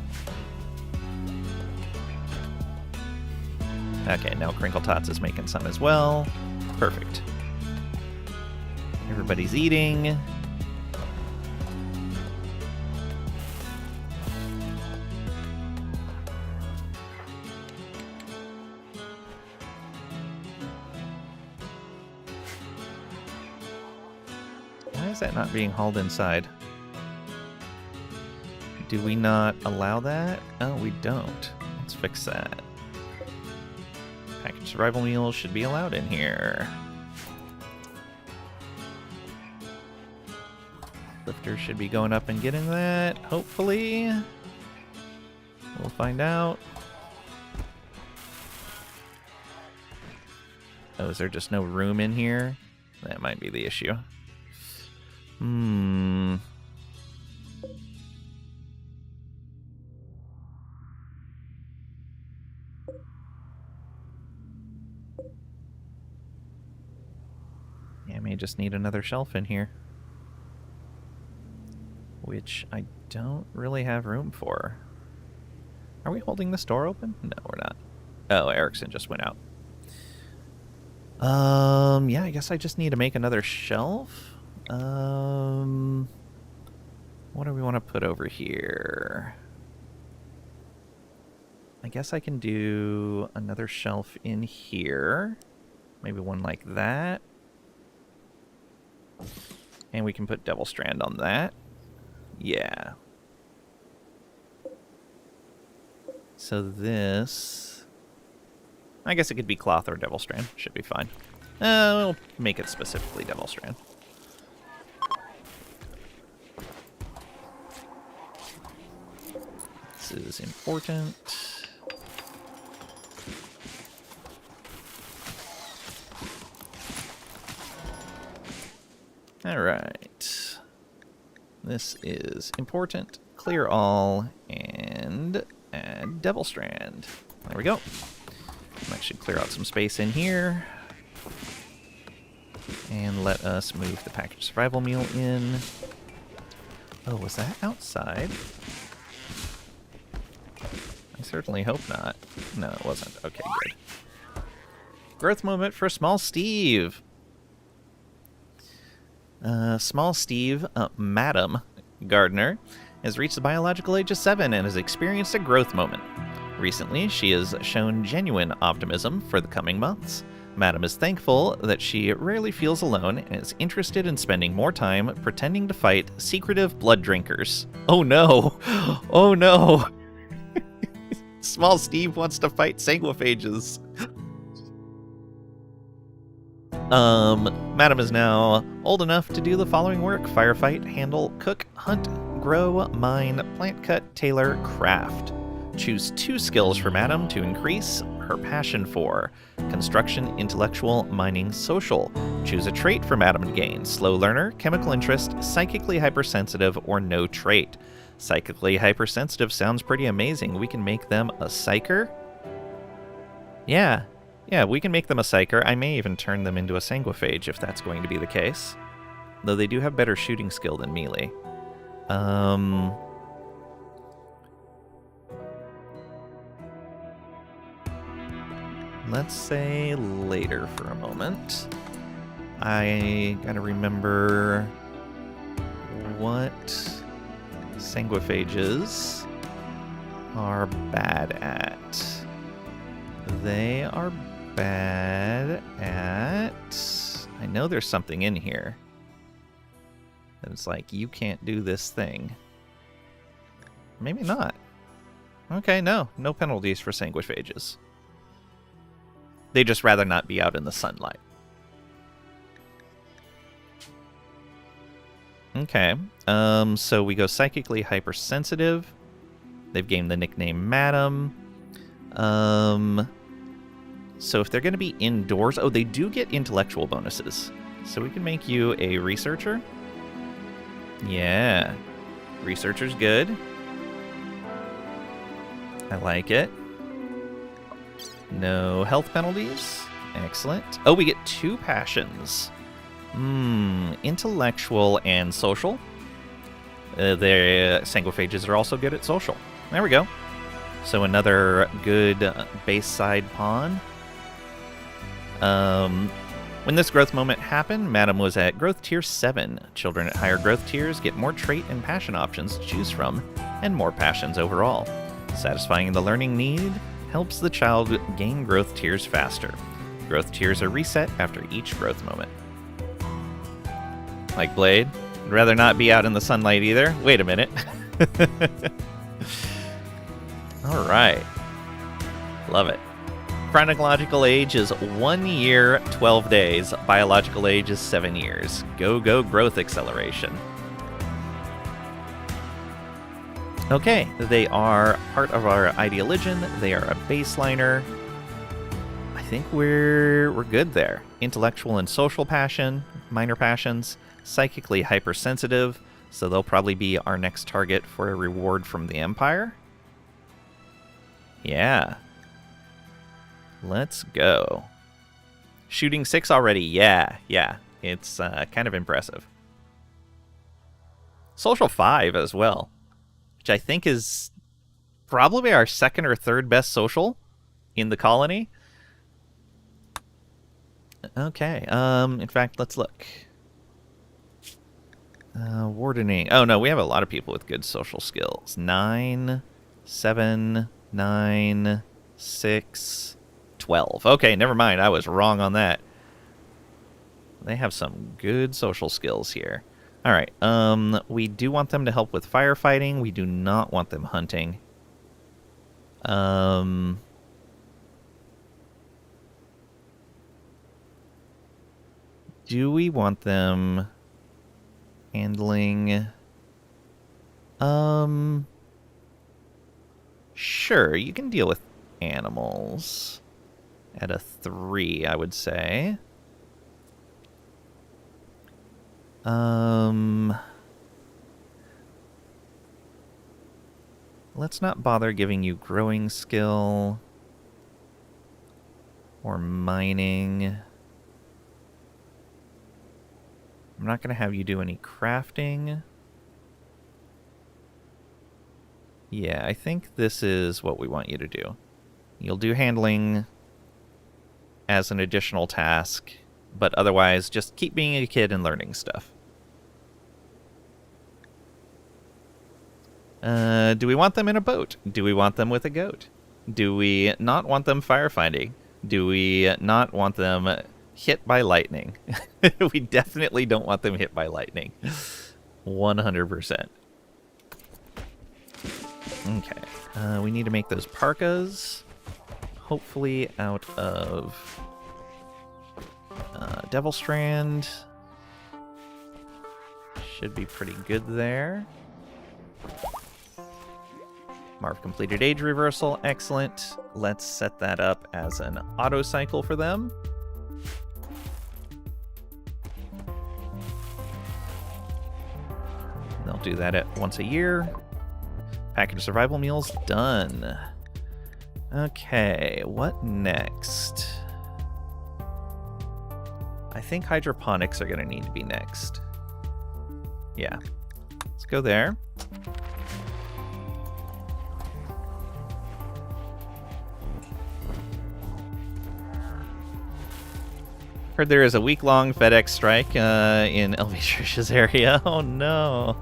Okay, now Crinkle Tots is making some as well. Perfect. Everybody's eating. Why is that not being hauled inside? Do we not allow that? Oh, we don't. Let's fix that. Packaged survival meals should be allowed in here. Lifter should be going up and getting that, hopefully. We'll find out. Oh, is there just no room in here? That might be the issue. Yeah, I may just need another shelf in here. Which I don't really have room for. Are we holding this door open? No, we're not. Oh, Erickson just went out. Yeah, I guess I just need to make another shelf. What do we want to put over here? I guess I can do another shelf in here. Maybe one like that. And we can put Devil Strand on that. Yeah. So this... I guess it could be Cloth or Devil Strand. Should be fine. We'll make it specifically Devil Strand. This is important. Alright. This is important. Clear all and add Devil Strand. There we go. That should clear out some space in here. And let us move the packaged survival meal in. Oh, was that outside? I certainly hope not. No, it wasn't. Okay, good. Growth moment for Small Steve. Small Steve, Madam Gardner, has reached the biological age of 7 and has experienced a growth moment. Recently, she has shown genuine optimism for the coming months. Madam is thankful that she rarely feels alone and is interested in spending more time pretending to fight secretive blood drinkers. Oh no! Oh no! Small Steve wants to fight sanguiphages. Madam is now old enough to do the following work: firefight, handle, cook, hunt, grow, mine, plant cut, tailor, craft. Choose 2 skills for Madam to increase her passion for: construction, intellectual, mining, social. Choose a trait for Madam to gain: slow learner, chemical interest, psychically hypersensitive, or no trait. Psychically hypersensitive sounds pretty amazing. We can make them a psyker. Yeah, we can make them a psyker. I may even turn them into a sanguiphage if that's going to be the case. Though they do have better shooting skill than melee. Let's say later for a moment. I gotta remember what sanguiphages are bad at. They are bad at... I know there's something in here. And it's like, you can't do this thing. Maybe not. Okay, no penalties for sanguiphages. They just rather not be out in the sunlight. Okay, so we go psychically hypersensitive. They've gained the nickname Madam. So if they're going to be indoors... Oh, they do get intellectual bonuses. So we can make you a researcher. Yeah. Researcher's good. I like it. No health penalties. Excellent. Oh, we get 2 passions. Intellectual and social. The sanguiphages are also good at social. There we go. So another good base side pawn. When this growth moment happened, Madam was at growth tier 7. Children at higher growth tiers get more trait and passion options to choose from, and more passions overall. Satisfying the learning need helps the child gain growth tiers faster. Growth tiers are reset after each growth moment. Like Blade? I'd rather not be out in the sunlight either. Wait a minute. Alright. Love it. Chronological age is 1 year, 12 days. Biological age is 7 years. Go growth acceleration. Okay, they are part of our Ideologian. They are a baseliner. I think we're good there. Intellectual and social passion, minor passions, psychically hypersensitive, so they'll probably be our next target for a reward from the Empire. Yeah. Let's go. Shooting 6 already, yeah. It's kind of impressive. Social 5 as well, which I think is probably our second or third best social in the colony. Okay, in fact, let's look. Wardening. Oh, no, we have a lot of people with good social skills. 9, 7, 9, 6, 12. Okay, never mind. I was wrong on that. They have some good social skills here. All right, we do want them to help with firefighting. We do not want them hunting. Do we want them handling? Sure, you can deal with animals at a 3, I would say. Let's not bother giving you growing skill or mining. I'm not going to have you do any crafting. Yeah, I think this is what we want you to do. You'll do handling as an additional task, but otherwise just keep being a kid and learning stuff. Do we want them in a boat? Do we want them with a goat? Do we not want them firefighting? Do we not want them hit by lightning? We definitely don't want them hit by lightning. 100%. Okay. We need to make those parkas. Hopefully out of Devil Strand. Should be pretty good there. Marv completed age reversal. Excellent. Let's set that up as an auto cycle for them. They'll do that at once a year. Package of survival meals done. Okay, what next? I think hydroponics are going to need to be next. Yeah. Let's go there. Heard there is a week-long FedEx strike in Elvitricia's area. Oh no.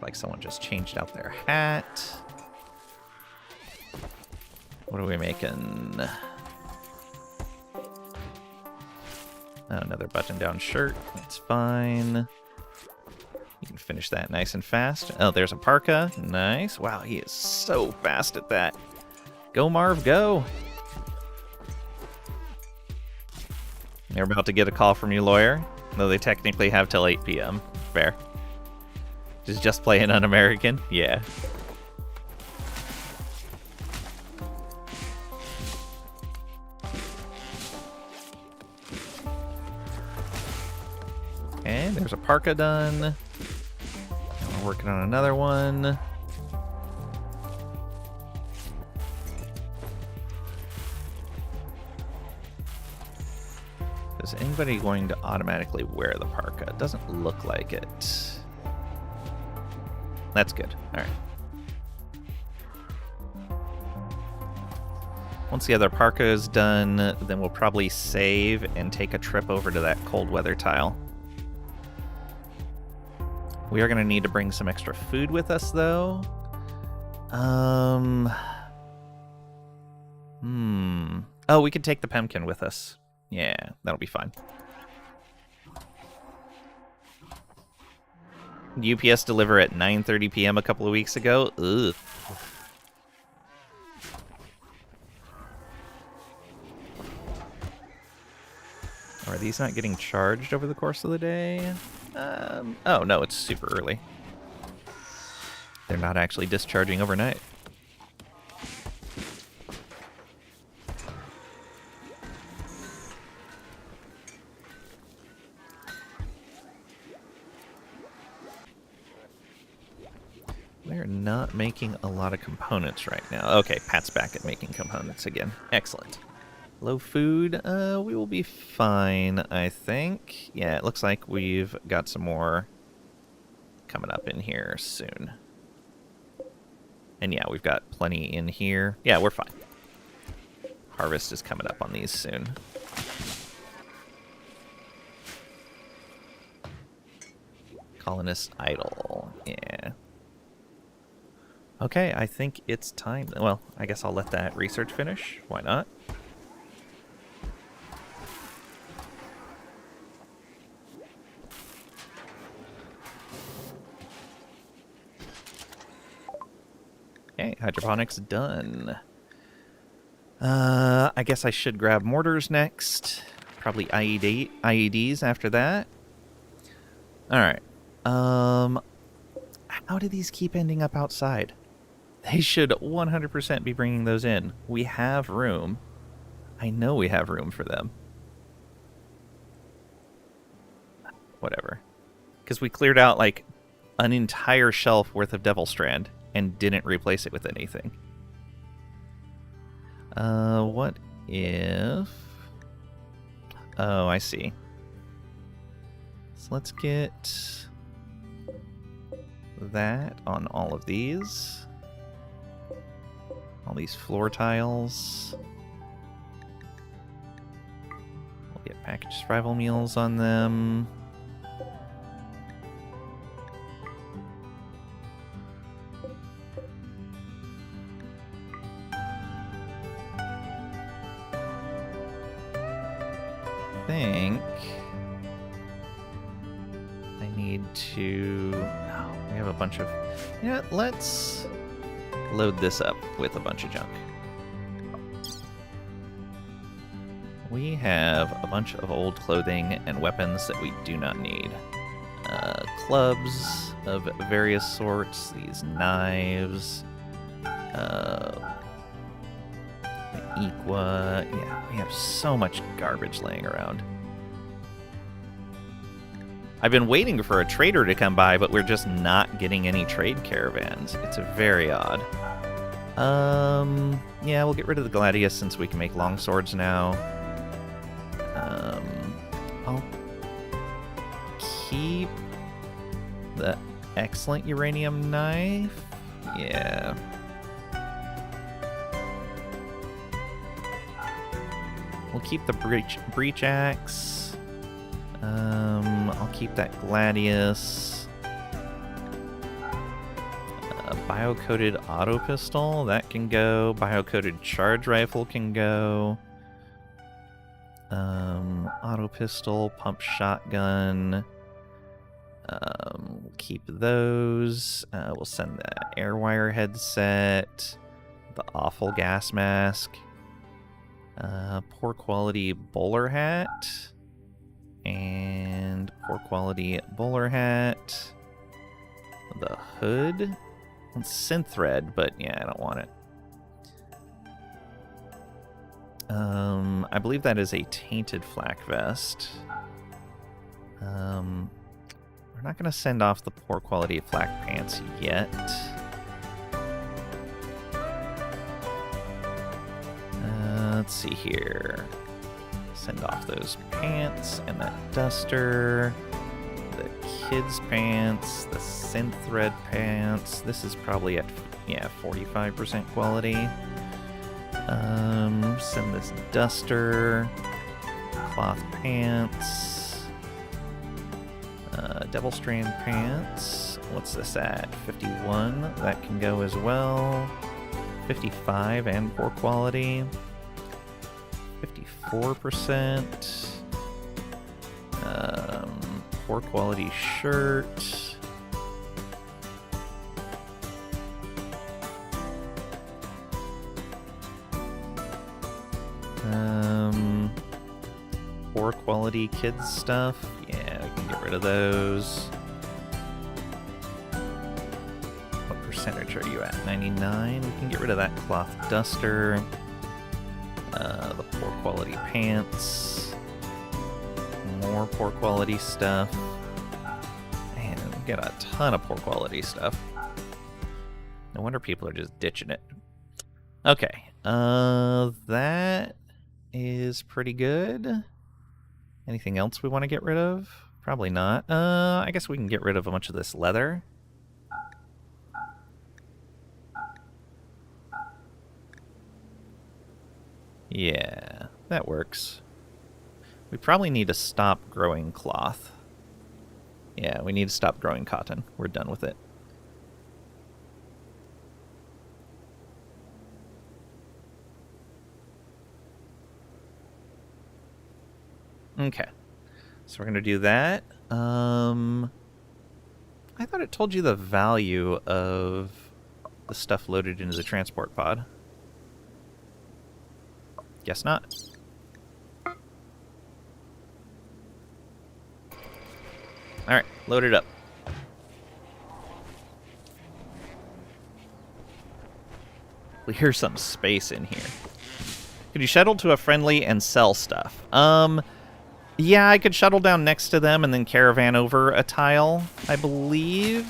Like someone just changed out their hat. What are we making? Another button-down shirt. That's fine. You can finish that nice and fast. Oh, there's a parka. Nice. Wow, he is so fast at that. Go, Marv, go. You're about to get a call from your lawyer, though they technically have till 8 p.m. Fair. Just playing un-American? Yeah. Okay, there's a parka done. We're working on another one. Is anybody going to automatically wear the parka? It doesn't look like it. That's good. All right. Once the other parka is done, then we'll probably save and take a trip over to that cold weather tile. We are going to need to bring some extra food with us, though. Oh, we could take the pumpkin with us. Yeah, that'll be fine. UPS deliver at 9:30 p.m. a couple of weeks ago. Ugh. Are these not getting charged over the course of the day? Oh, no, it's super early. They're not actually discharging overnight. We're not making a lot of components right now. Okay, Pat's back at making components again. Excellent. Low food, we will be fine, I think. Yeah, it looks like we've got some more coming up in here soon. And yeah, we've got plenty in here. Yeah, we're fine. Harvest is coming up on these soon. Colonist idle. Yeah. Okay, I think it's time. Well, I guess I'll let that research finish. Why not? Okay, hydroponics done. I guess I should grab mortars next. Probably IEDs after that. Alright. How do these keep ending up outside? They should 100% be bringing those in. We have room. I know we have room for them. Whatever. Because we cleared out, like, an entire shelf worth of Devil Strand and didn't replace it with anything. What if... Oh, I see. So let's get that on all of these. All these floor tiles. We'll get packaged survival meals on them. I think I need to... Oh, we have a bunch of... Yeah, let's load this up with a bunch of junk. We have a bunch of old clothing and weapons that we do not need. Clubs of various sorts, these knives, Equa. Yeah, we have so much garbage laying around. I've been waiting for a trader to come by, but we're just not getting any trade caravans. It's very odd. Yeah, we'll get rid of the Gladius since we can make longswords now. I'll keep the excellent uranium knife. Yeah. We'll keep the breach axe. I'll keep that Gladius. Bio-coated auto pistol, that can go. Bio-coated charge rifle can go. Auto pistol, pump shotgun. We'll keep those. We'll send the airwire headset. The awful gas mask. Poor quality bowler hat. And poor quality bowler hat. The hood. It's synth thread, but yeah, I don't want it. I believe that is a tainted flak vest. We're not going to send off the poor quality flak pants yet. Let's see here. Send off those pants and that duster. The kids' pants, the synth thread pants. This is probably at, yeah, 45% quality. Send this duster, cloth pants, Devil Strand pants. What's this at? 51. That can go as well. 55 and poor quality. 54%. Poor quality shirt. poor quality kids stuff. Yeah, we can get rid of those. What percentage are you at? 99? We can get rid of that cloth duster. The poor quality pants. More poor quality stuff. Man, we got a ton of poor quality stuff. No wonder people are just ditching it. Okay, that is pretty good. Anything else we want to get rid of? Probably not. I guess we can get rid of a bunch of this leather. Yeah, that works. We probably need to stop growing cloth. Yeah, we need to stop growing cotton. We're done with it. Okay, so we're going to do that. I thought it told you the value of the stuff loaded into the transport pod. Guess not. Alright, load it up. Clear some space in here. Could you shuttle to a friendly and sell stuff? Yeah, I could shuttle down next to them and then caravan over a tile, I believe.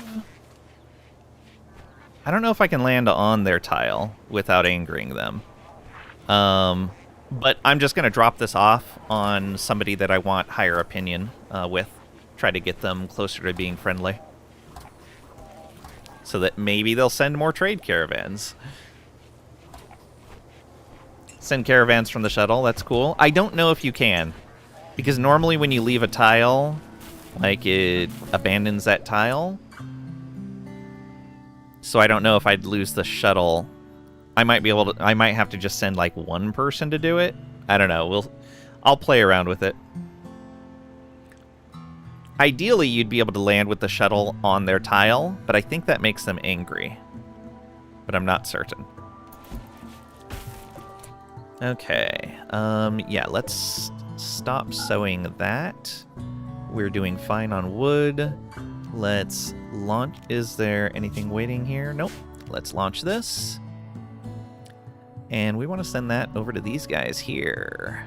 I don't know if I can land on their tile without angering them. But I'm just going to drop this off on somebody that I want higher opinion with. Try to get them closer to being friendly. So that maybe they'll send more trade caravans. Send caravans from the shuttle, that's cool. I don't know if you can. Because normally when you leave a tile, like, it abandons that tile. So I don't know if I'd lose the shuttle. I might have to just send, like, one person to do it. I don't know. I'll play around with it. Ideally, you'd be able to land with the shuttle on their tile, but I think that makes them angry. But I'm not certain. Okay. Yeah, let's stop sewing that. We're doing fine on wood. Let's launch. Is there anything waiting here? Nope. Let's launch this. And we want to send that over to these guys here.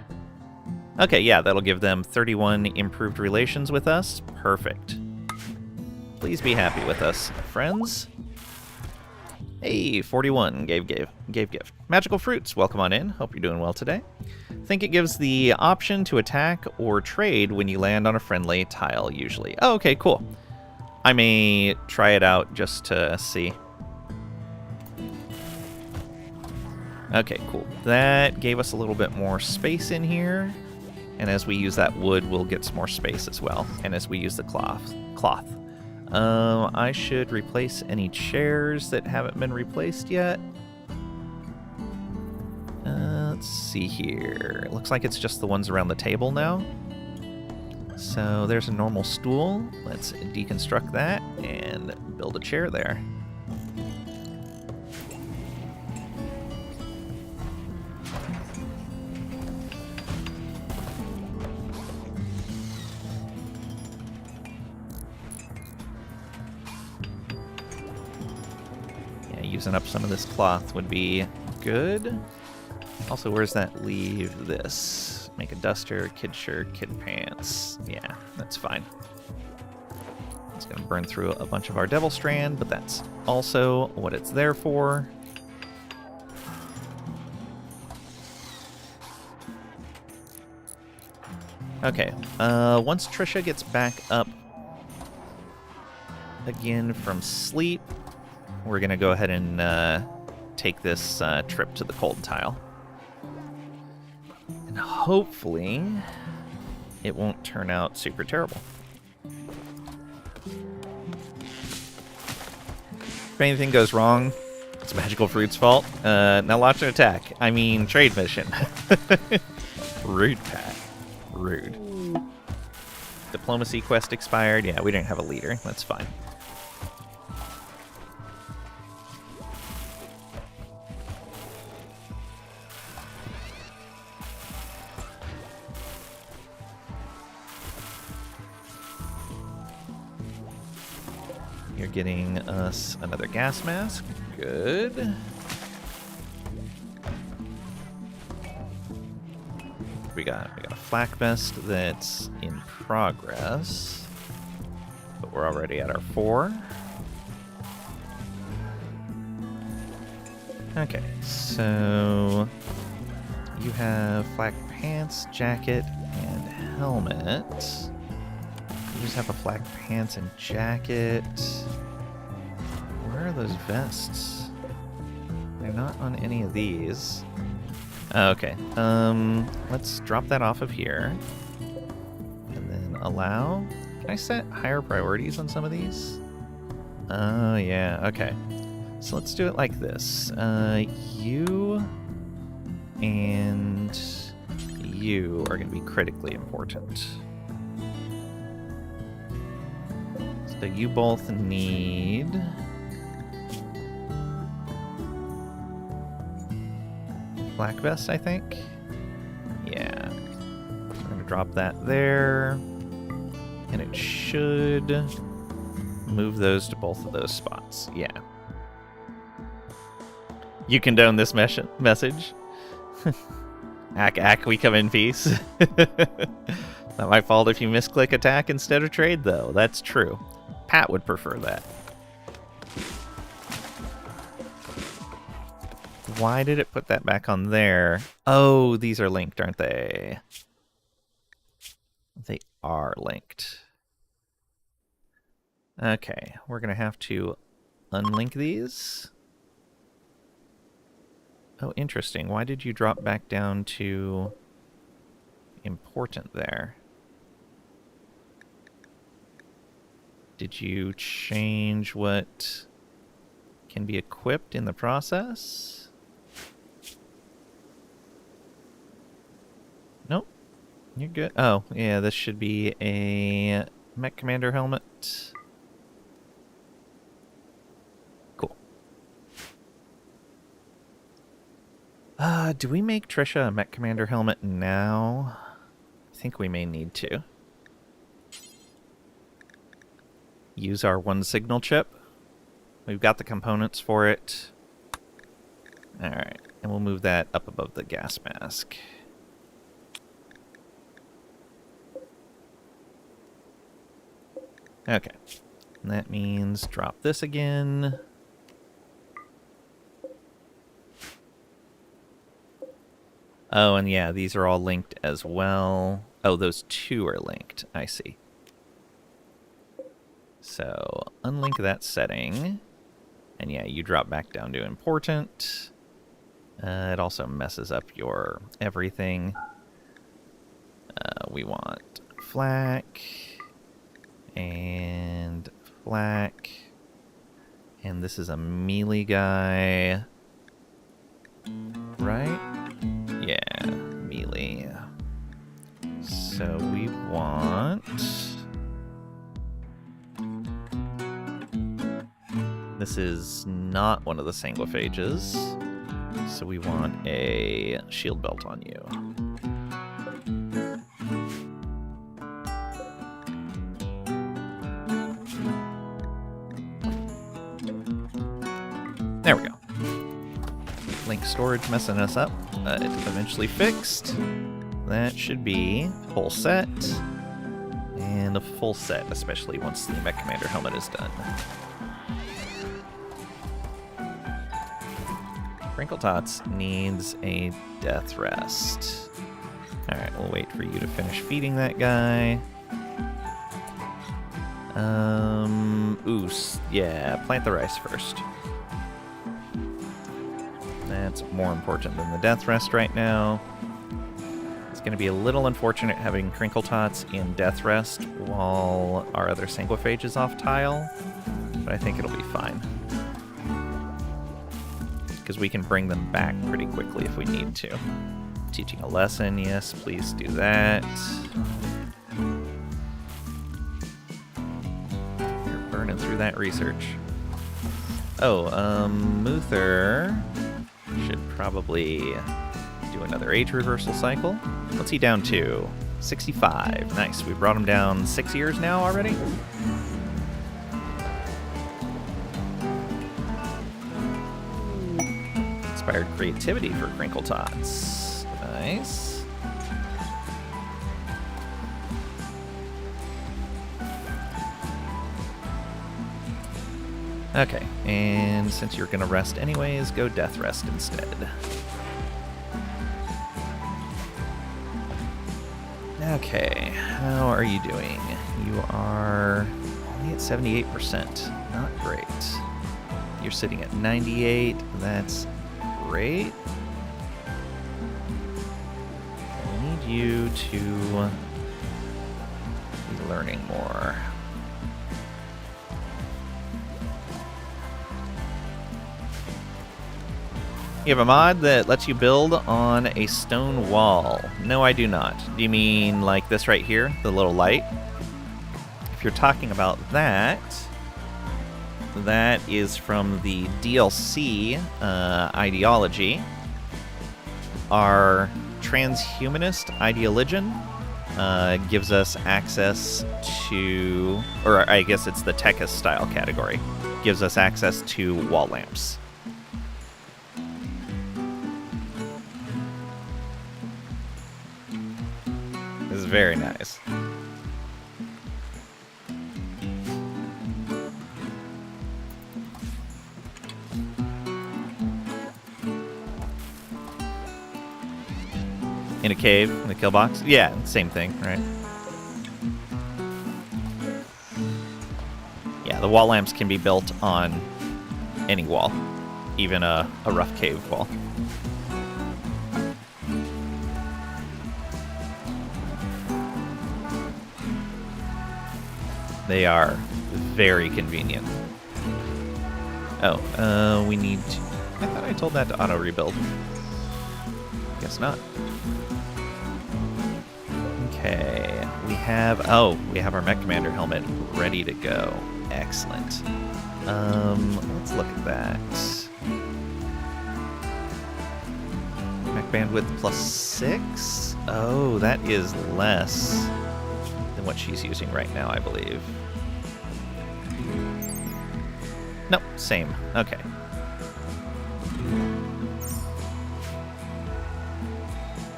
Okay, yeah, that'll give them 31 improved relations with us. Perfect. Please be happy with us, friends. Hey, 41 gave gift. Magical fruits, welcome on in. Hope you're doing well today. Think it gives the option to attack or trade when you land on a friendly tile, usually. Oh, okay, cool. I may try it out just to see. Okay, cool. That gave us a little bit more space in here. And as we use that wood, we'll get some more space as well. And as we use the cloth. I should replace any chairs that haven't been replaced yet. Let's see here. It looks like it's just the ones around the table now. So there's a normal stool. Let's deconstruct that and build a chair there. Using up some of this cloth would be good. Also, where's that leave this? Make a duster, kid shirt, kid pants. Yeah, that's fine. It's going to burn through a bunch of our devil strand, but that's also what it's there for. Okay, once Trisha gets back up again from sleep, we're going to go ahead and take this trip to the cold tile. And hopefully it won't turn out super terrible. If anything goes wrong, it's Magical Fruit's fault. Now launch an attack. I mean, trade mission. Rude, Pat. Rude. Diplomacy quest expired. Yeah, we didn't have a leader. That's fine. You're getting us another gas mask. Good. We got a flak vest that's in progress, but we're already at our 4. Okay, so you have flak pants, jacket, and helmet. You just have a flak pants and jacket. Where are those vests? They're not on any of these. Oh, okay. Let's drop that off of here. And then allow. Can I set higher priorities on some of these? Oh, yeah. Okay. So let's do it like this. You and you are going to be critically important. So you both need... black vest, I think. Yeah. I'm going to drop that there. And it should move those to both of those spots. Yeah. You condone this message? Ack, we come in peace. Not my fault if you misclick attack instead of trade, though. That's true. Pat would prefer that. Why did it put that back on there? Oh, these are linked, aren't they? They are linked. Okay, we're going to have to unlink these. Oh, interesting. Why did you drop back down to important there? Did you change what can be equipped in the process? Nope. You're good. Oh, yeah, this should be a Mech Commander helmet. Cool. Do we make Trisha a Mech Commander helmet now? I think we may need to. Use our 1 signal chip. We've got the components for it. Alright, and we'll move that up above the gas mask. Okay, and that means drop this again. Oh, and yeah, these are all linked as well. Oh, those 2 are linked. I see. So, unlink that setting. And yeah, you drop back down to important. It also messes up your everything. We want flak. And flak. And this is a melee guy. Right? Yeah, melee. So we want... This is not one of the sanguiphages. So we want a shield belt on you. There we go. Link storage messing us up, but eventually fixed. That should be full set. And a full set, especially once the Mech Commander helmet is done. Crinkle Tots needs a death rest. Alright, we'll wait for you to finish feeding that guy. Yeah, plant the rice first. That's more important than the death rest right now. It's going to be a little unfortunate having Crinkle Tots in death rest while our other sanguiphage is off tile, but I think it'll be fine. Because we can bring them back pretty quickly if we need to. Teaching a lesson, yes, please do that. You're burning through that research. Oh, Muther should probably do another age reversal cycle. What's he down to? 65. Nice, we brought him down 6 years now already? inspired creativity for Crinkle Tots. Nice. Okay, and since you're gonna rest anyways, go death rest instead. Okay, how are you doing? You are only at 78%. Not great. You're sitting at 98. That's great. I need you to be learning more. You have a mod that lets you build on a stone wall. No, I do not. Do you mean like this right here, the little light? If you're talking about that, that is from the DLC ideology. Our transhumanist ideologian gives us access to, or I guess it's the Tekis style category, gives us access to wall lamps. This is very nice. In a cave, in the kill box? Yeah, same thing, right? Yeah, the wall lamps can be built on any wall, even a rough cave wall. They are very convenient. Oh, we need to... I thought I told that to auto-rebuild. Guess not. Okay, we have our Mech Commander helmet ready to go. Excellent. Let's look at that. Mech bandwidth +6? Oh, that is less than what she's using right now, I believe. Nope, same. Okay.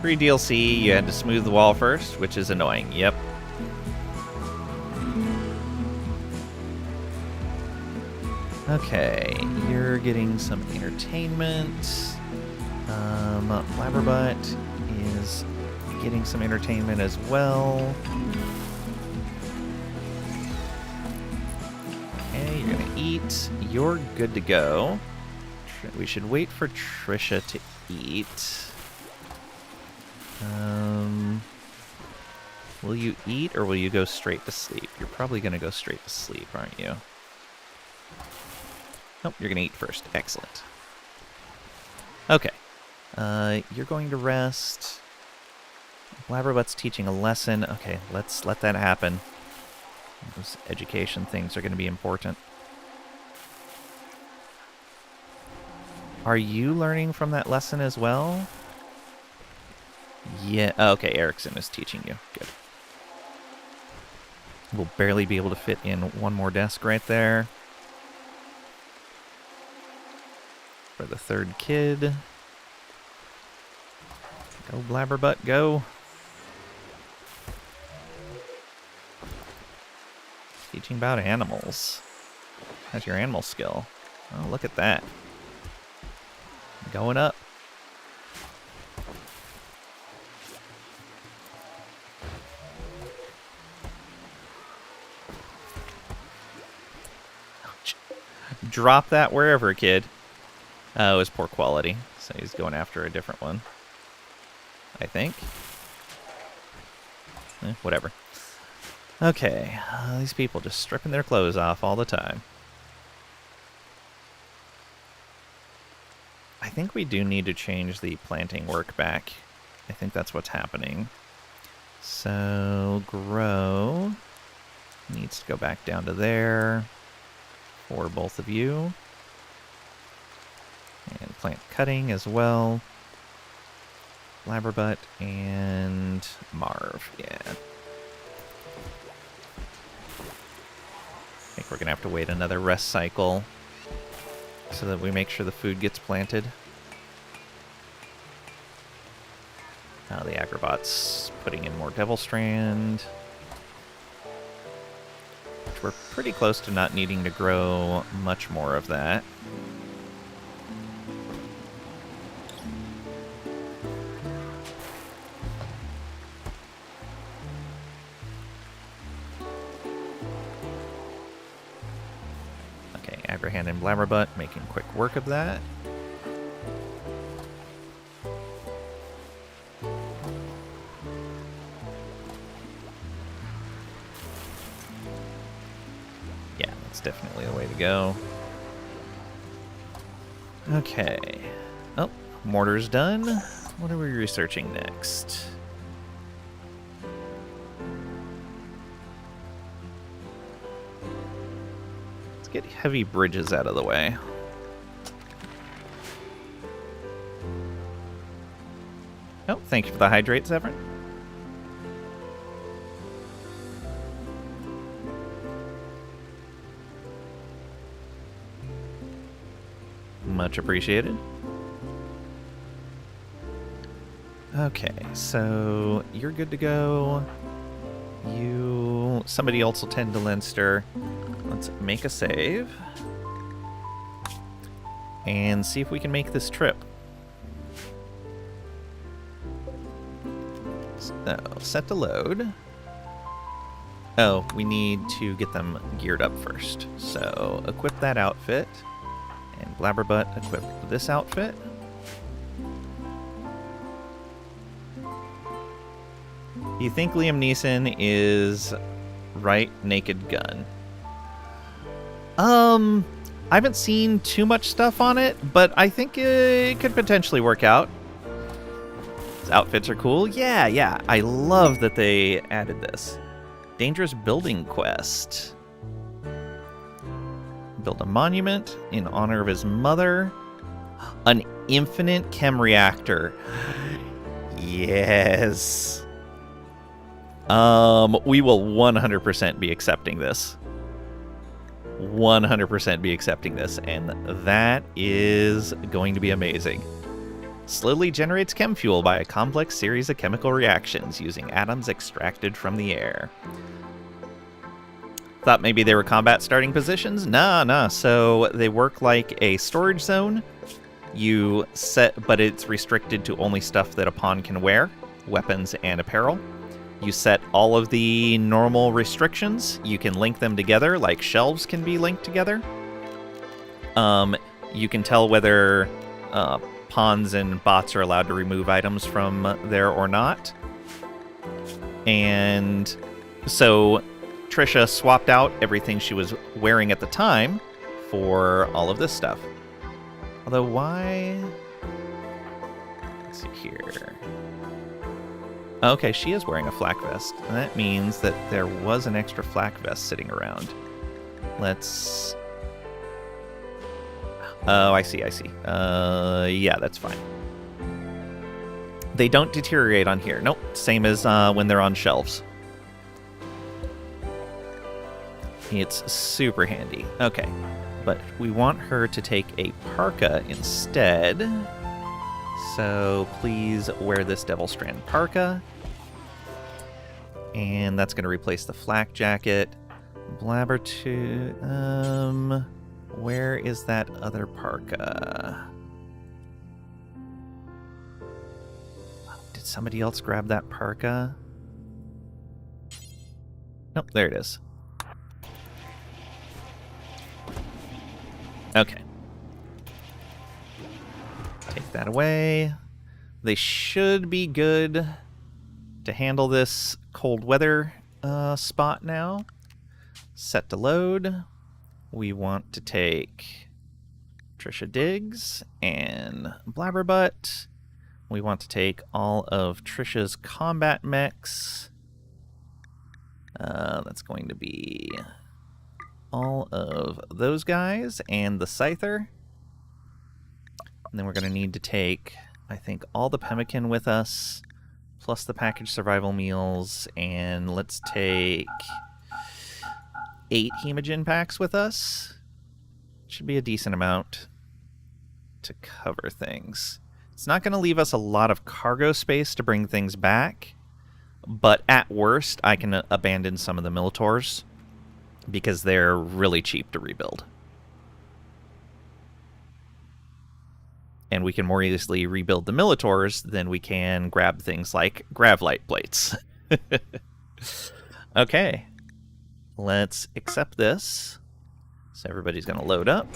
Pre-DLC, you had to smooth the wall first, which is annoying. Yep. Okay, you're getting some entertainment. Blabberbutt is getting some entertainment as well. Okay, you're gonna eat. You're good to go. We should wait for Trisha to eat. Will you eat or will you go straight to sleep? You're probably going to go straight to sleep, aren't you? Nope, you're going to eat first. Excellent. Okay. You're going to rest. Blabberbutt's teaching a lesson. Okay, let's let that happen. Those education things are going to be important. Are you learning from that lesson as well? Yeah, okay, Erickson is teaching you. Good. We'll barely be able to fit in one more desk right there. For the third kid. Go, Blabberbutt, go. Teaching about animals. How's your animal skill? Oh, look at that. Going up. Drop that wherever, kid. Oh, it was poor quality, so he's going after a different one. I think. Whatever. Okay, these people just stripping their clothes off all the time. I think we do need to change the planting work back. I think that's what's happening. So, grow needs to go back down to there. For both of you. And plant cutting as well. Blabberbutt and Marv, yeah. I think we're going to have to wait another rest cycle so that we make sure the food gets planted. The Agrabot's putting in more Devil Strand. Which we're pretty close to not needing to grow much more of that. Okay, Agrahand and Blabberbutt making quick work of that. Definitely the way to go. Okay. Oh, mortar's done. What are we researching next? Let's get heavy bridges out of the way. Oh, thank you for the hydrate, Zephyr. Much appreciated. Okay, so you're good to go. Somebody else will tend to Leinster. Let's make a save. And see if we can make this trip. So, set to load. Oh, we need to get them geared up first. So, equip that outfit. And Blabberbutt equip this outfit. You think Liam Neeson is right naked gun? I haven't seen too much stuff on it, but I think it could potentially work out. His outfits are cool. Yeah. I love that they added this. Dangerous building quest. Build a monument in honor of his mother. An infinite chem reactor. Yes. We will 100% be accepting this. 100% be accepting this, and that is going to be amazing. Slowly generates chem fuel by a complex series of chemical reactions using atoms extracted from the air. Thought maybe they were combat starting positions? Nah. So they work like a storage zone. You set, but it's restricted to only stuff that a pawn can wear, weapons and apparel. You set all of the normal restrictions. You can link them together, like shelves can be linked together. You can tell whether pawns and bots are allowed to remove items from there or not. And so Trisha swapped out everything she was wearing at the time for all of this stuff. Although, why? Let's see here. Okay, she is wearing a flak vest. And that means that there was an extra flak vest sitting around. Let's... Oh, I see. Yeah, that's fine. They don't deteriorate on here. Nope, same as when they're on shelves. It's super handy. Okay, but we want her to take a parka instead. So please wear this Devil Strand parka. And that's going to replace the flak jacket. Blabber to... where is that other parka? Did somebody else grab that parka? Nope, there it is. Okay. Take that away. They should be good to handle this cold weather spot now. Set to load. We want to take Trisha Diggs and Blabberbutt. We want to take all of Trisha's combat mechs. That's going to be all of those guys and the Scyther. And then we're going to need to take, I think, all the pemmican with us, plus the packaged survival meals, and let's take 8 hemogen packs with us. Should be a decent amount to cover things. It's not going to leave us a lot of cargo space to bring things back, but at worst, I can abandon some of the Militors because they're really cheap to rebuild. And we can more easily rebuild the Militors than we can grab things like grav light plates. Okay, let's accept this. So everybody's going to load up.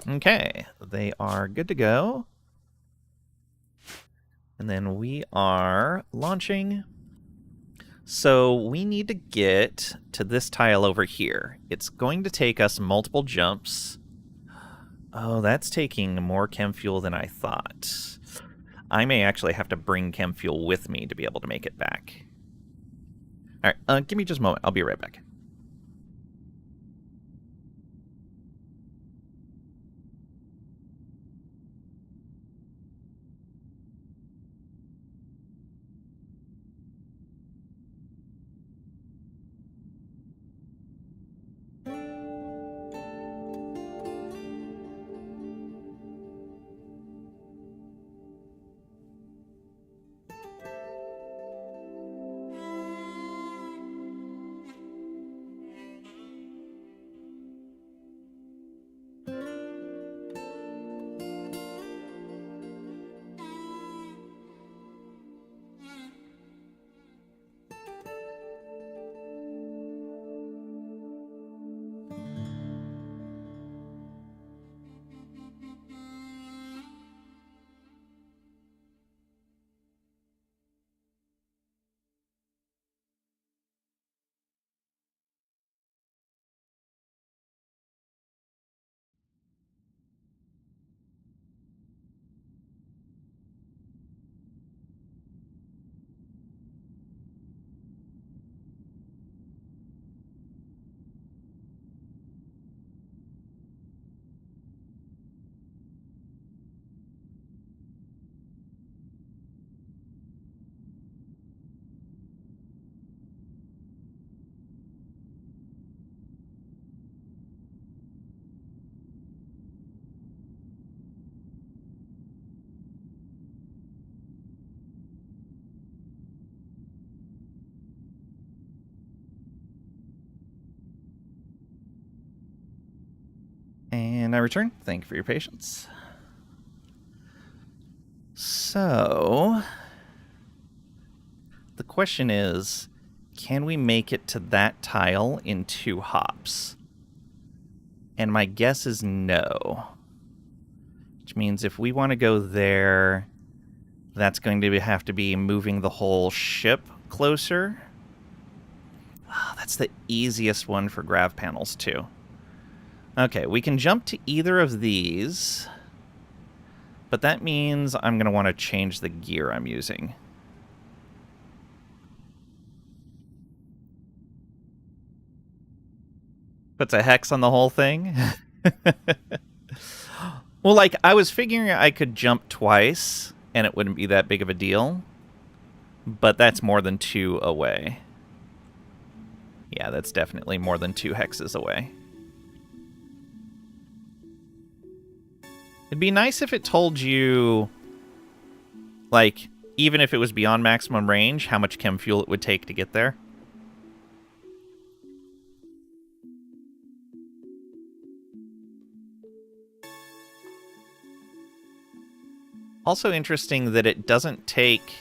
Okay, they are good to go. And then we are launching. So we need to get to this tile over here. It's going to take us multiple jumps. Oh, that's taking more chem fuel than I thought. I may actually have to bring chem fuel with me to be able to make it back. All right, give me just a moment. I'll be right back. And I return. Thank you for your patience. So, the question is, can we make it to that tile in 2 hops? And my guess is no. Which means if we want to go there, that's going to have to be moving the whole ship closer. Oh, that's the easiest one for grav panels, too. Okay, we can jump to either of these, but that means I'm going to want to change the gear I'm using. Puts a hex on the whole thing? Well, like, I was figuring I could jump twice, and it wouldn't be that big of a deal, but that's more than 2 away. Yeah, that's definitely more than 2 hexes away. It'd be nice if it told you, like, even if it was beyond maximum range, how much chem fuel it would take to get there. Also interesting that it doesn't take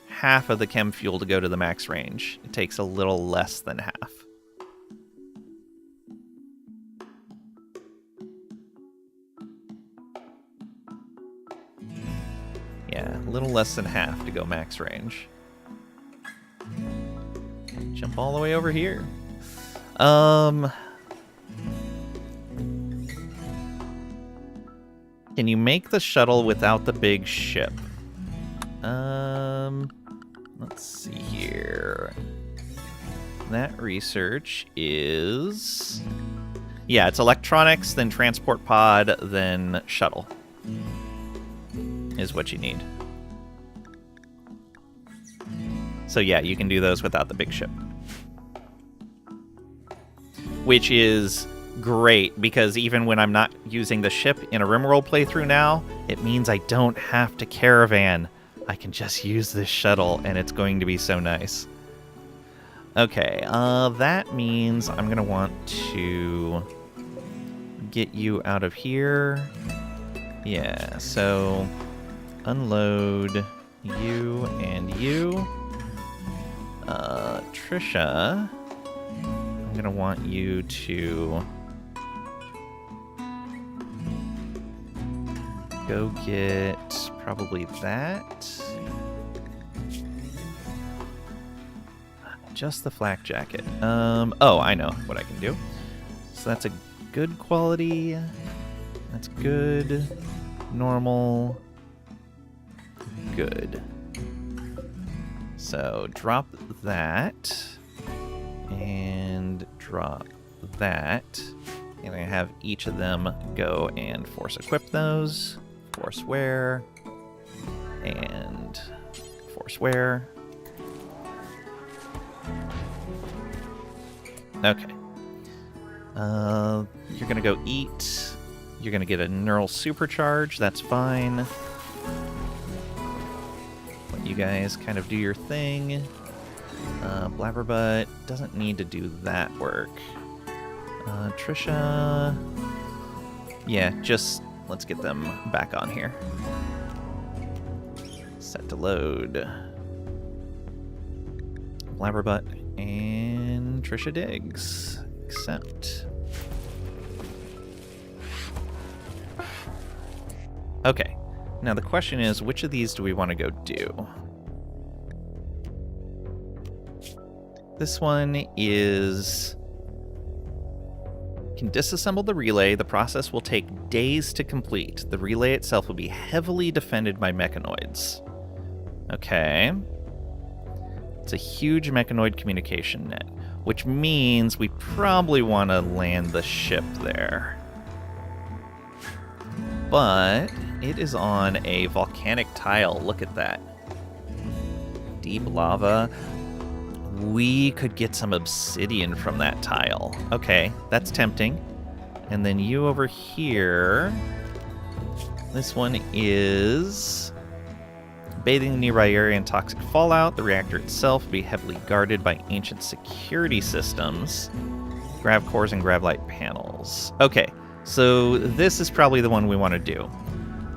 half of the chem fuel to go to the max range. It takes a little less than half. Yeah, a little less than half to go max range. Jump all the way over here. Can you make the shuttle without the big ship? Let's see here. That research is... Yeah, it's electronics, then transport pod, then shuttle. Is what you need. So yeah, you can do those without the big ship. which is great because even when I'm not using the ship in a RimWorld playthrough now, it means I don't have to caravan. I can just use this shuttle, and it's going to be so nice. Okay, that means I'm going to want to get you out of here. Yeah, so unload you and you. Trisha, I'm going to want you to go get probably that. Just the flak jacket. Oh, I know what I can do. So that's a good quality. That's good. Normal. Good. So drop that. And drop that. And I have each of them go and force equip those. Force wear. And force wear. Okay. You're gonna go eat. You're gonna get a neural supercharge. That's fine. Let you guys kind of do your thing. Blabberbutt doesn't need to do that work. Trisha. Yeah, just let's get them back on here. Set to load. Blabberbutt and Trisha Diggs. Accept. Okay. Now the question is, which of these do we want to go do? This one is... Can disassemble the relay. The process will take days to complete. The relay itself will be heavily defended by mechanoids. Okay. It's a huge mechanoid communication net, which means we probably want to land the ship there. But it is on a volcanic tile. Look at that. Deep lava. We could get some obsidian from that tile. Okay, that's tempting. And then you over here. This one is bathing the nearby area in toxic fallout. The reactor itself will be heavily guarded by ancient security systems. Grav cores and grav light panels. Okay, so this is probably the one we want to do.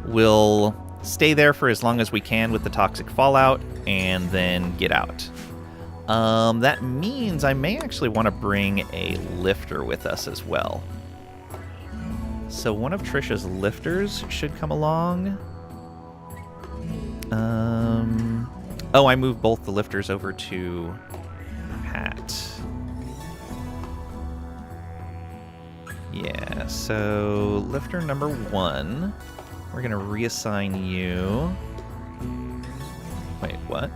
We'll stay there for as long as we can with the toxic fallout and then get out. That means I may actually want to bring a lifter with us as well. So one of Trisha's lifters should come along. Oh, I moved both the lifters over to Pat. Yeah, so lifter number 1, we're going to reassign you. Wait, what?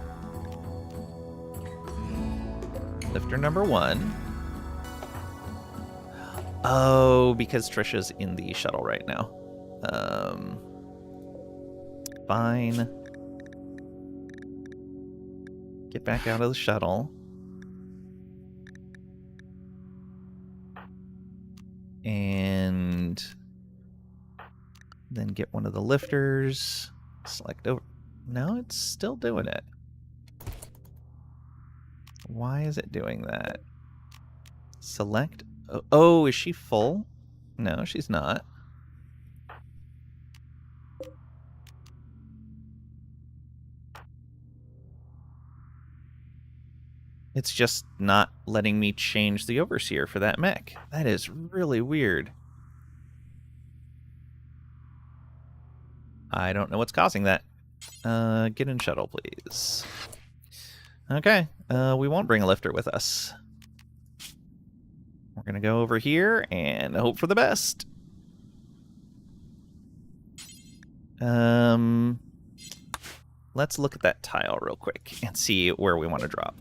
Lifter number 1. Oh, because Trisha's in the shuttle right now. Fine. Get back out of the shuttle. And then get one of the lifters. Select over. No, it's still doing it. Why is it doing that? Select. Oh, is she full? No, she's not. It's just not letting me change the overseer for that mech. That is really weird. I don't know what's causing that. Get in shuttle, please. Okay, we won't bring a lifter with us. We're going to go over here and hope for the best. Let's look at that tile real quick and see where we want to drop.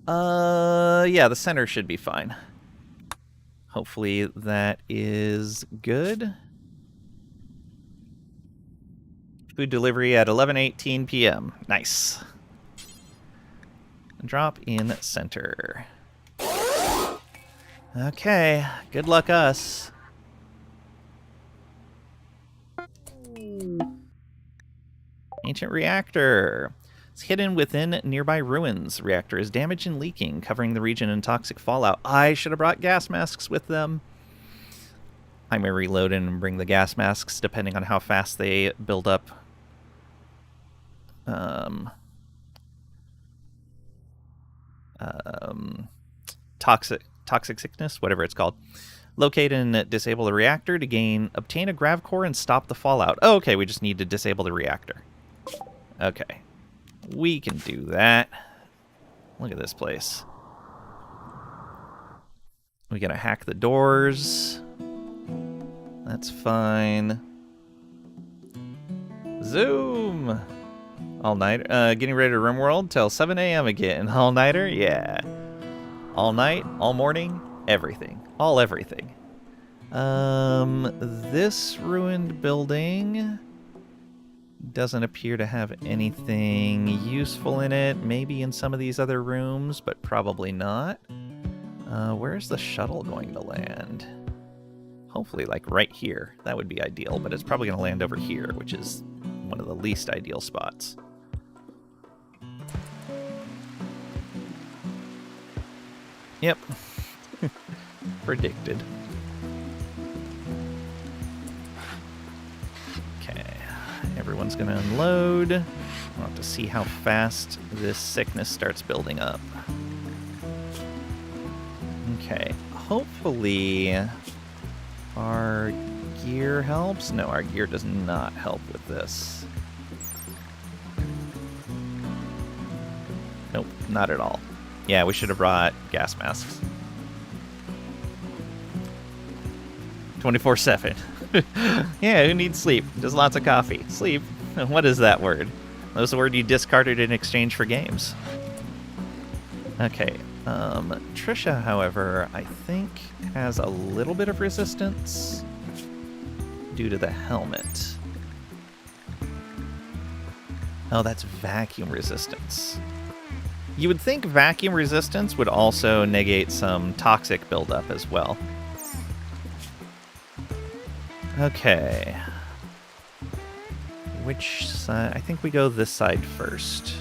Yeah, the center should be fine. Hopefully that is good. Food delivery at 11:18 p.m. Nice. Drop in center. Okay, good luck us. Ancient reactor. It's hidden within nearby ruins. Reactor is damaged and leaking, covering the region in toxic fallout. I should have brought gas masks with them. I may reload and bring the gas masks depending on how fast they build up. Toxic sickness, whatever it's called. Locate and disable the reactor to obtain a grav core and stop the fallout. Oh, okay, we just need to disable the reactor. Okay. We can do that. Look at this place. We gotta hack the doors. That's fine. Zoom! All night. Getting ready to RimWorld till 7 a.m. again. All nighter? Yeah. All night, all morning, everything. All everything. This ruined building doesn't appear to have anything useful in it. Maybe in some of these other rooms, but probably not. Where's the shuttle going to land? Hopefully, like, right here. That would be ideal, but it's probably going to land over here, which is one of the least ideal spots. Yep. Predicted. Okay. Everyone's going to unload. We'll have to see how fast this sickness starts building up. Okay. Hopefully our gear helps. No, our gear does not help with this. Nope, not at all. Yeah, we should have brought gas masks. 24/7. Yeah, who needs sleep? Does lots of coffee. Sleep? What is that word? That's the word you discarded in exchange for games. Okay. Trisha, however, I think has a little bit of resistance due to the helmet. Oh, that's vacuum resistance. You would think vacuum resistance would also negate some toxic buildup as well. Okay. Which side? I think we go this side first.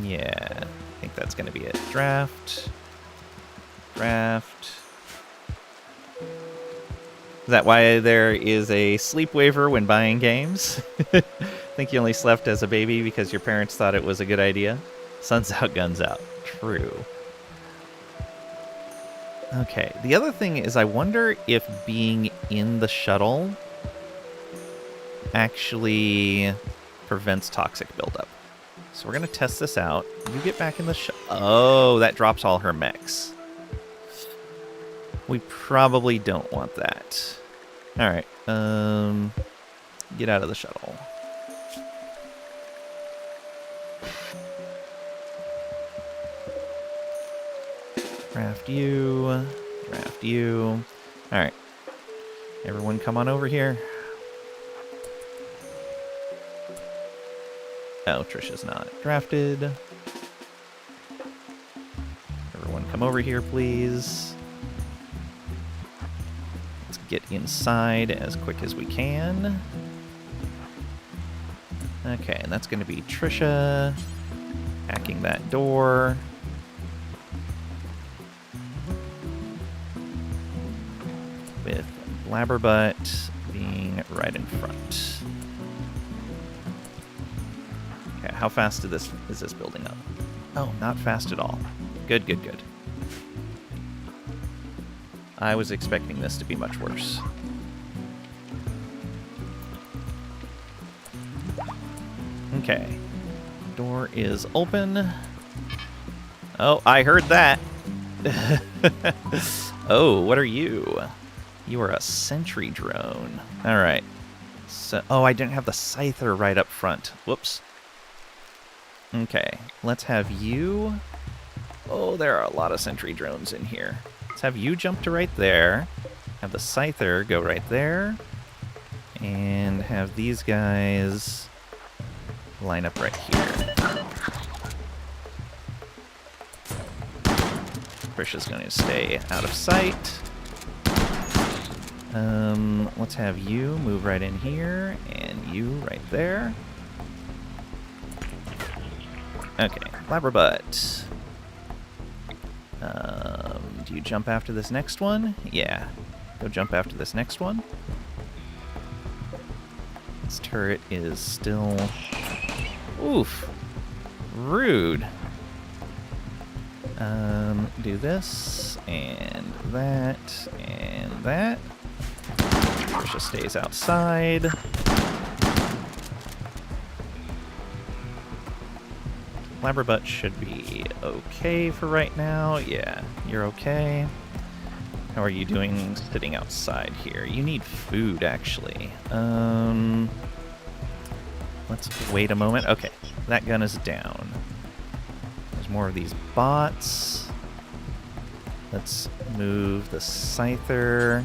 Yeah, I think that's going to be it. Draft. Draft. Is that why there is a sleep waiver when buying games? I think you only slept as a baby because your parents thought it was a good idea. Sun's out, guns out. True. Okay, the other thing is I wonder if being in the shuttle actually prevents toxic buildup. So we're going to test this out. You get back in the shuttle. Oh, that drops all her mechs. We probably don't want that. All right. Get out of the shuttle. Craft you. Craft you. All right. Everyone come on over here. Oh, Trisha's not drafted. Everyone come over here, please. Let's get inside as quick as we can. Okay, and that's going to be Trisha hacking that door. With Blabberbutt being right in front. Okay, how fast is this building up? Oh, not fast at all. Good, good, good. I was expecting this to be much worse. Okay. Door is open. Oh, I heard that. Oh, what are you? You are a sentry drone. All right. So, oh, I didn't have the scyther right up front. Whoops. Okay, let's have you... Oh, there are a lot of sentry drones in here. Let's have you jump to right there. Have the scyther go right there. And have these guys line up right here. Trisha's going to stay out of sight. Let's have you move right in here, and you right there. Okay, Blabberbutt. Do you jump after this next one? Yeah, go jump after this next one. This turret is still... Oof. Rude. Do this, and that, and that. Trisha stays outside. Blabberbutt should be okay for right now. Yeah, you're okay. How are you doing sitting outside here? You need food, actually. Let's wait a moment. Okay, that gun is down. There's more of these bots. Let's move the Scyther.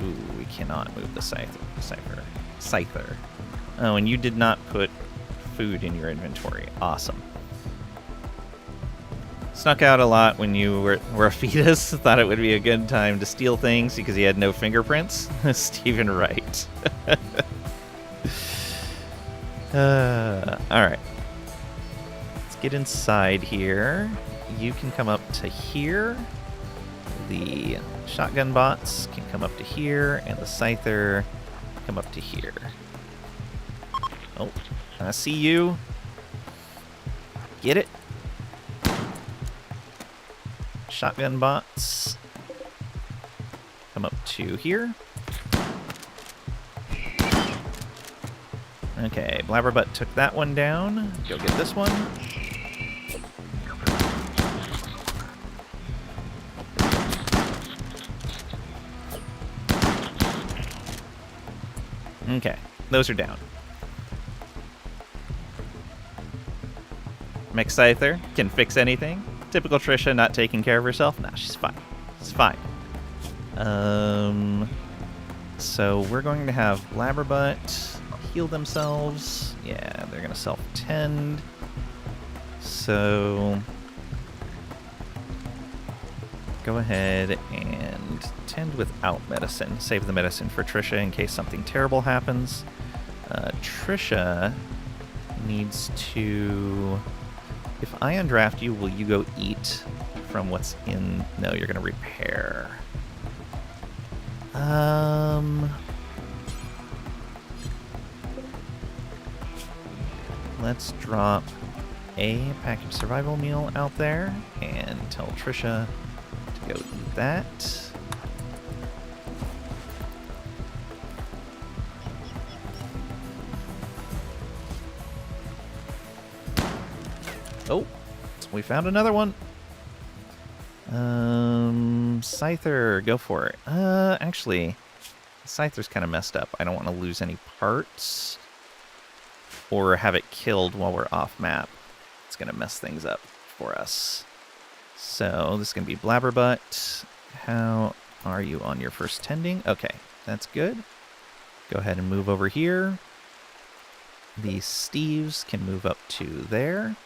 Ooh, we cannot move the Scyther. Oh, and you did not put food in your inventory. Awesome. Snuck out a lot when you were a fetus. Thought it would be a good time to steal things because he had no fingerprints. Stephen Wright. Alright. Let's get inside here. You can come up to here. The shotgun bots can come up to here, and the Scyther come up to here. Oh, I see you. Get it? Shotgun bots come up to here. Okay, Blabberbutt took that one down. Go get this one. Okay, those are down. Mech Scyther can fix anything. Typical Trisha not taking care of herself. Nah, she's fine. It's fine. So we're going to have Blabberbutt heal themselves. Yeah, they're going to self-tend. So go ahead and tend without medicine. Save the medicine for Trisha in case something terrible happens. Trisha needs to... If I undraft you, will you go eat from what's in... No, you're going to repair. Let's drop a packaged survival meal out there and tell Trisha to go eat that. Oh, we found another one. Scyther, go for it. Actually, Scyther's kind of messed up. I don't want to lose any parts or have it killed while we're off map. It's going to mess things up for us. So this is going to be Blabberbutt. How are you on your first tending? Okay, that's good. Go ahead and move over here. The Steves can move up to there.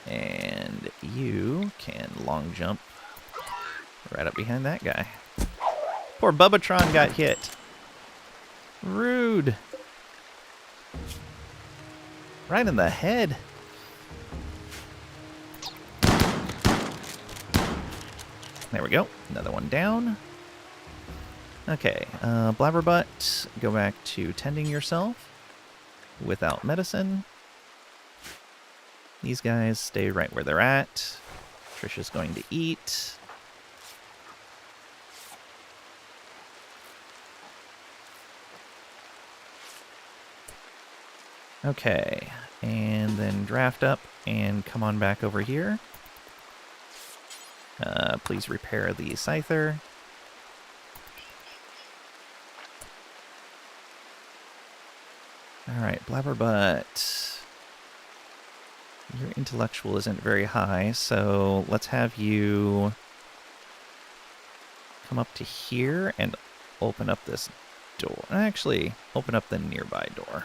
And you can long jump right up behind that guy. Poor Bubbatron got hit. Rude. Right in the head. There we go. Another one down. Okay, Blabberbutt, go back to tending yourself without medicine. These guys stay right where they're at. Trisha's going to eat. Okay, and then draft up and come on back over here. Please repair the Scyther. Alright, Blabberbutt. Your intellectual isn't very high, so let's have you come up to here and open up this door. Actually, open up the nearby door.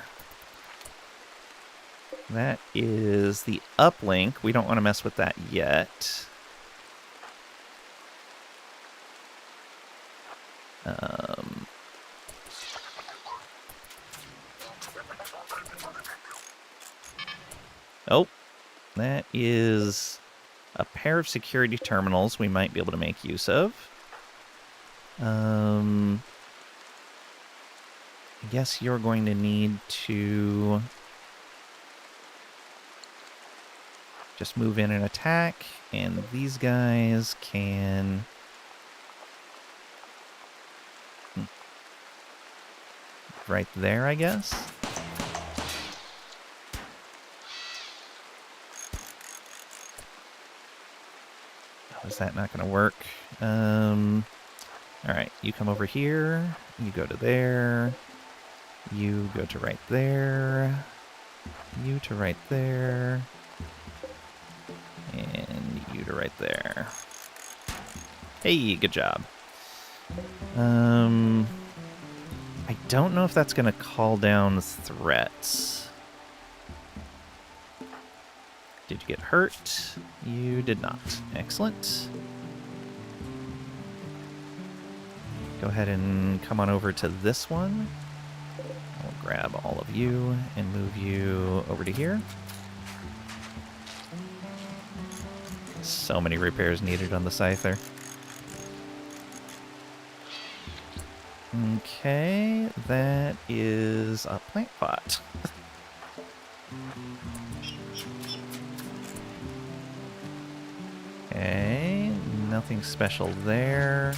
That is the uplink. We don't want to mess with that yet. Oh, that is a pair of security terminals we might be able to make use of. I guess you're going to need to just move in and attack, and these guys can... right there, I guess. Oh, is that not going to work? All right, you come over here. You go to there. You go to right there. You to right there. And you to right there. Hey, good job. I don't know if that's going to call down threats. Did you get hurt? You did not. Excellent. Go ahead and come on over to this one. I'll grab all of you and move you over to here. So many repairs needed on the Scyther. Okay, that is a plant pot. Okay, nothing special there.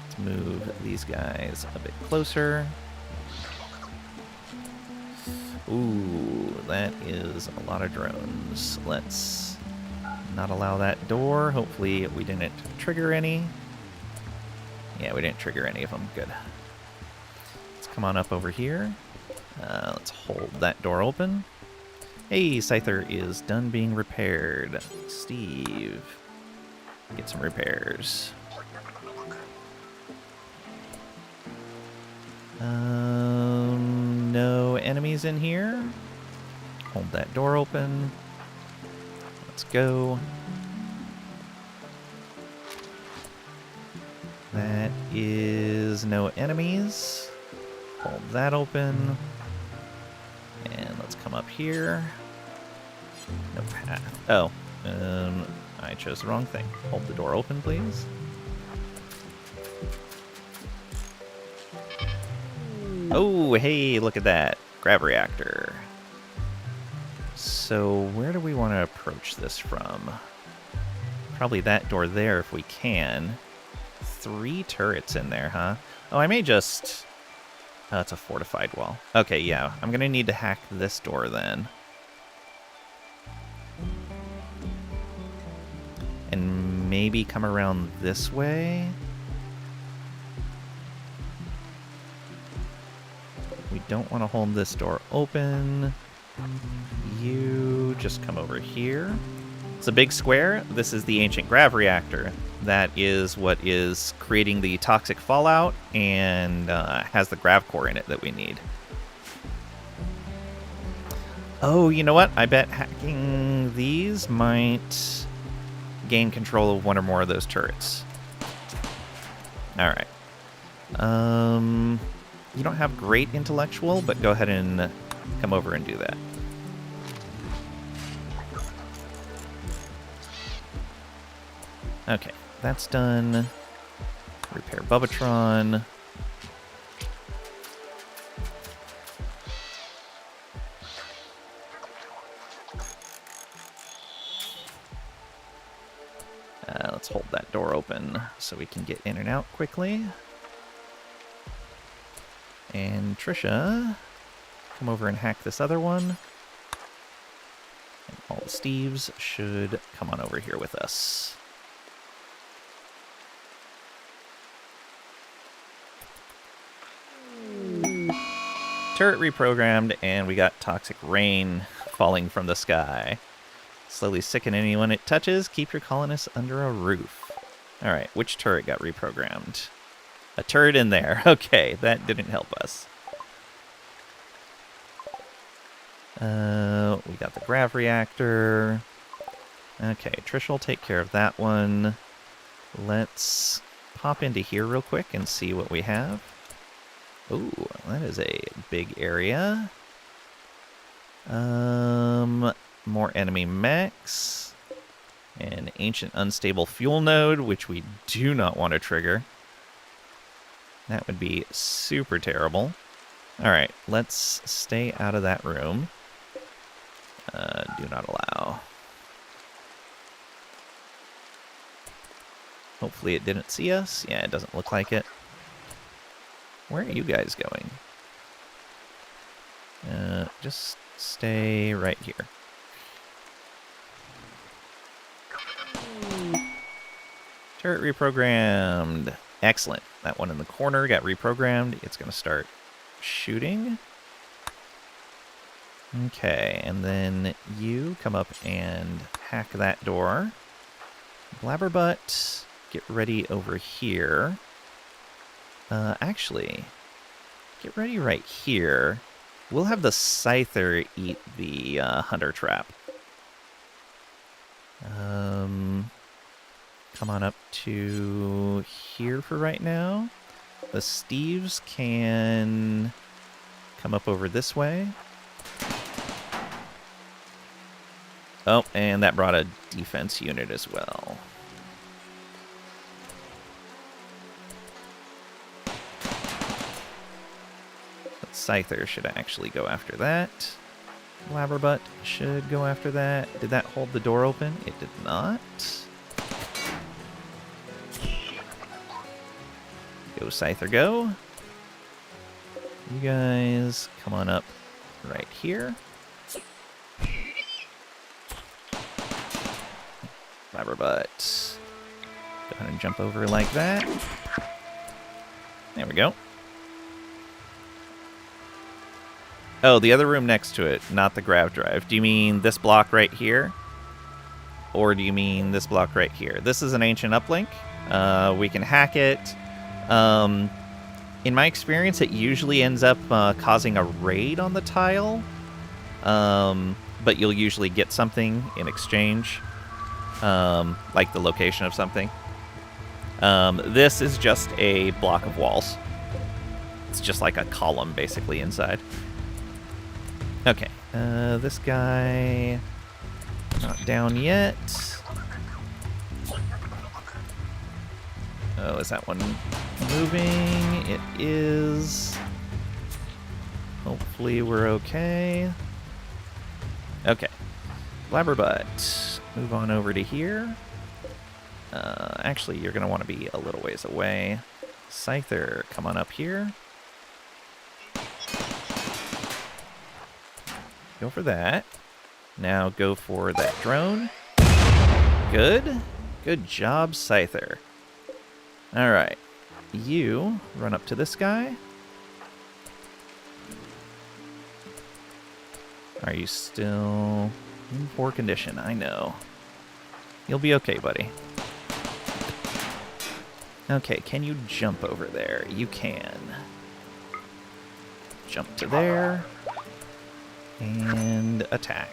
Let's move these guys a bit closer. Ooh, that is a lot of drones. Let's not allow that door. Hopefully we didn't trigger any. Yeah, we didn't trigger any of them. Good. Let's come on up over here. Let's hold that door open. Hey, Scyther is done being repaired. Steve, get some repairs. No enemies in here. Hold that door open. Let's go. That is no enemies. Hold that open. And let's come up here. No path. Oh, I chose the wrong thing. Hold the door open, please. Oh, hey, look at that. Grav reactor. So where do we want to approach this from? Probably that door there if we can. 3 turrets in there, huh? Oh, I may just... Oh, it's a fortified wall. Okay, yeah. I'm going to need to hack this door then. And maybe come around this way. We don't want to hold this door open. You just come over here. It's a big square. This is the ancient grav reactor. That is what is creating the toxic fallout and has the grav core in it that we need. Oh, you know what? I bet hacking these might gain control of one or more of those turrets. All right. You don't have great intellectual, but go ahead and come over and do that. Okay, that's done. Repair Bubbatron. Let's hold that door open so we can get in and out quickly. And Trisha, come over and hack this other one. And all the Steves should come on over here with us. Turret reprogrammed, and we got toxic rain falling from the sky. Slowly sicken anyone it touches. Keep your colonists under a roof. All right, which turret got reprogrammed? A turret in there. Okay, that didn't help us. We got the grav reactor. Okay, Trish will take care of that one. Let's pop into here real quick and see what we have. Ooh, that is a big area. More enemy mechs. An ancient unstable fuel node, which we do not want to trigger. That would be super terrible. Alright, let's stay out of that room. Do not allow. Hopefully it didn't see us. Yeah, it doesn't look like it. Where are you guys going? Just stay right here. Turret reprogrammed. Excellent. That one in the corner got reprogrammed. It's going to start shooting. Okay, and then you come up and hack that door. Blabberbutt, get ready over here. Actually, get ready right here. We'll have the Scyther eat the Hunter Trap. Come on up to here for right now. The Steves can come up over this way. Oh, and that brought a defense unit as well. But Scyther should actually go after that. Blabberbutt should go after that. Did that hold the door open? It did not. Go, Scyther, go. You guys come on up right here. Blabberbutt. Go ahead and jump over like that. There we go. Oh, the other room next to it, not the grav drive. Do you mean this block right here? Or do you mean this block right here? This is an ancient uplink. We can hack it. In my experience, it usually ends up causing a raid on the tile. But you'll usually get something in exchange. Like the location of something. This is just a block of walls. It's just like a column, basically, inside. Okay, this guy not down yet. Oh, is that one moving? It is. Hopefully we're okay. Okay, Blabberbutt, move on over to here. Actually, you're going to want to be a little ways away. Scyther, come on up here. Go for that. Now go for that drone. Good. Good job, Scyther. Alright. You run up to this guy. Are you still in poor condition? I know. You'll be okay, buddy. Okay, can you jump over there? You can. Jump to there. And attack.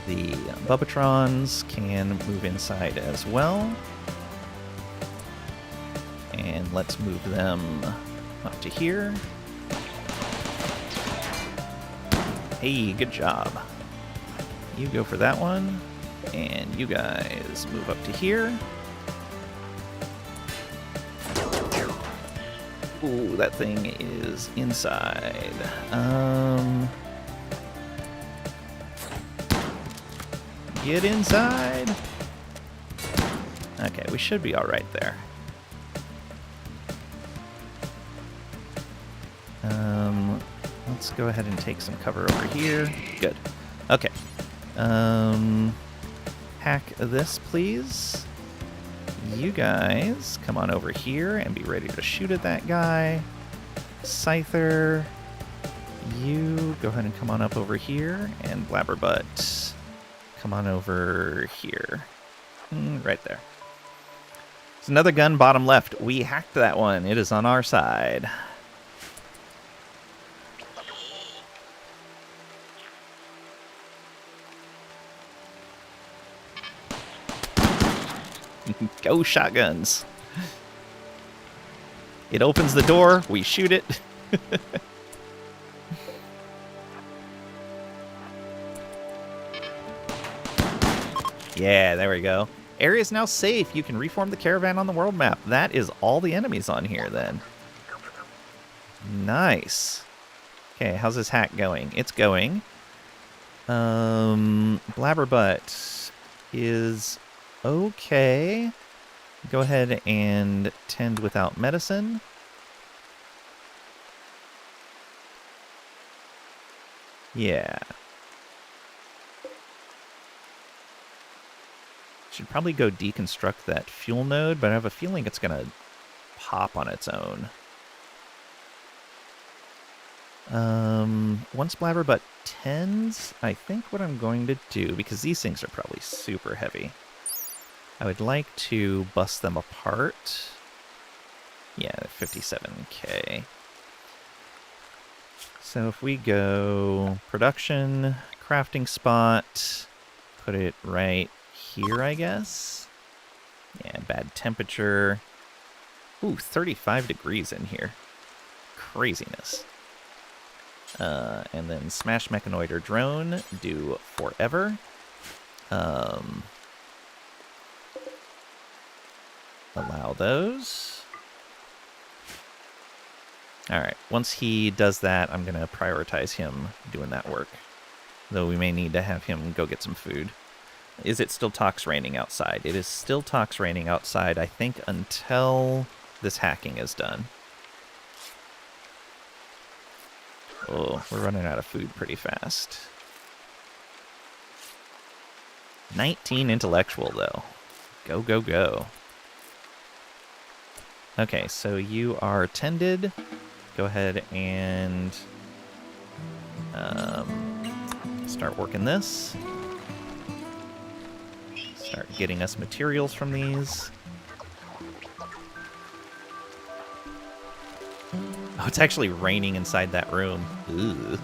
The Bubbatrons can move inside as well. And let's move them up to here. Hey, good job. You go for that one. And you guys move up to here. Ooh, that thing is inside. Get inside. Okay, we should be all right there. Let's go ahead and take some cover over here. Good. Okay. Hack this, please. You guys come on over here and be ready to shoot at that guy. Scyther, you go ahead and come on up over here. And Blabberbutt, come on over here. Right there. There's another gun bottom left. We hacked that one. It is on our side. Go shotguns. It opens the door, we shoot it. Yeah, there we go. Area is now safe. You can reform the caravan on the world map. That is all the enemies on here then. Nice. Okay, how's this hack going? It's going. Blabberbutt is okay. Go ahead and tend without medicine. Yeah. Should probably go deconstruct that fuel node, but I have a feeling it's going to pop on its own. Once Blabberbutt tends, I think what I'm going to do, because these things are probably super heavy, I would like to bust them apart. Yeah, 57k. So if we go production, crafting spot, put it right here, I guess. Yeah, bad temperature. Ooh, 35 degrees in here. Craziness. And then smash mechanoid or drone, do forever. Allow those. Alright, once he does that, I'm going to prioritize him doing that work. Though we may need to have him go get some food. Is it still tox raining outside? It is still tox raining outside, I think, until this hacking is done. Oh, we're running out of food pretty fast. 19 intellectual, though. Go, go, go. Okay, so you are tended. Go ahead and start working this. Start getting us materials from these. Oh, it's actually raining inside that room. Ooh.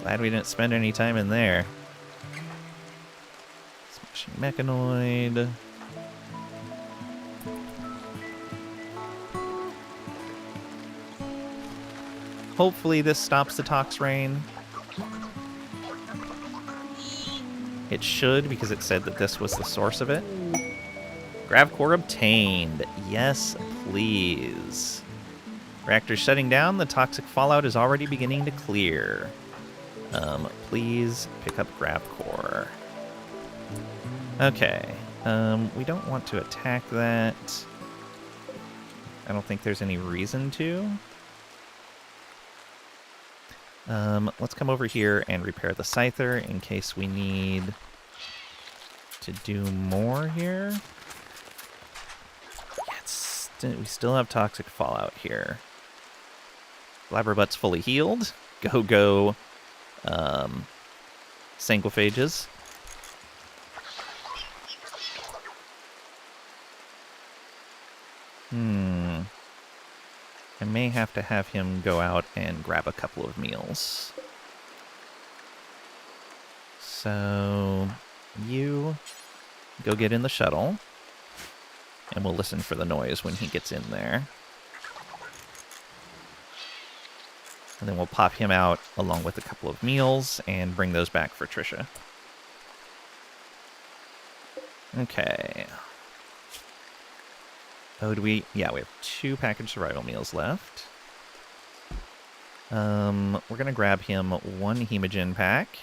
Glad we didn't spend any time in there. Smashing mechanoid. Hopefully this stops the tox rain. It should, because it said that this was the source of it. Grav core obtained. Yes, please. Reactor shutting down. The toxic fallout is already beginning to clear. Please pick up grav core. Okay. We don't want to attack that. I don't think there's any reason to. Let's come over here and repair the scyther in case we need to do more here. Yeah, we still have toxic fallout here. Blabberbutt's fully healed. Go, go. Sanguiphages. I may have to have him go out and grab a couple of meals. So, you go get in the shuttle, and we'll listen for the noise when he gets in there. And then we'll pop him out along with a couple of meals and bring those back for Trisha. Okay. Oh, yeah, we have 2 packaged survival meals left. We're going to grab him 1 hemogen pack.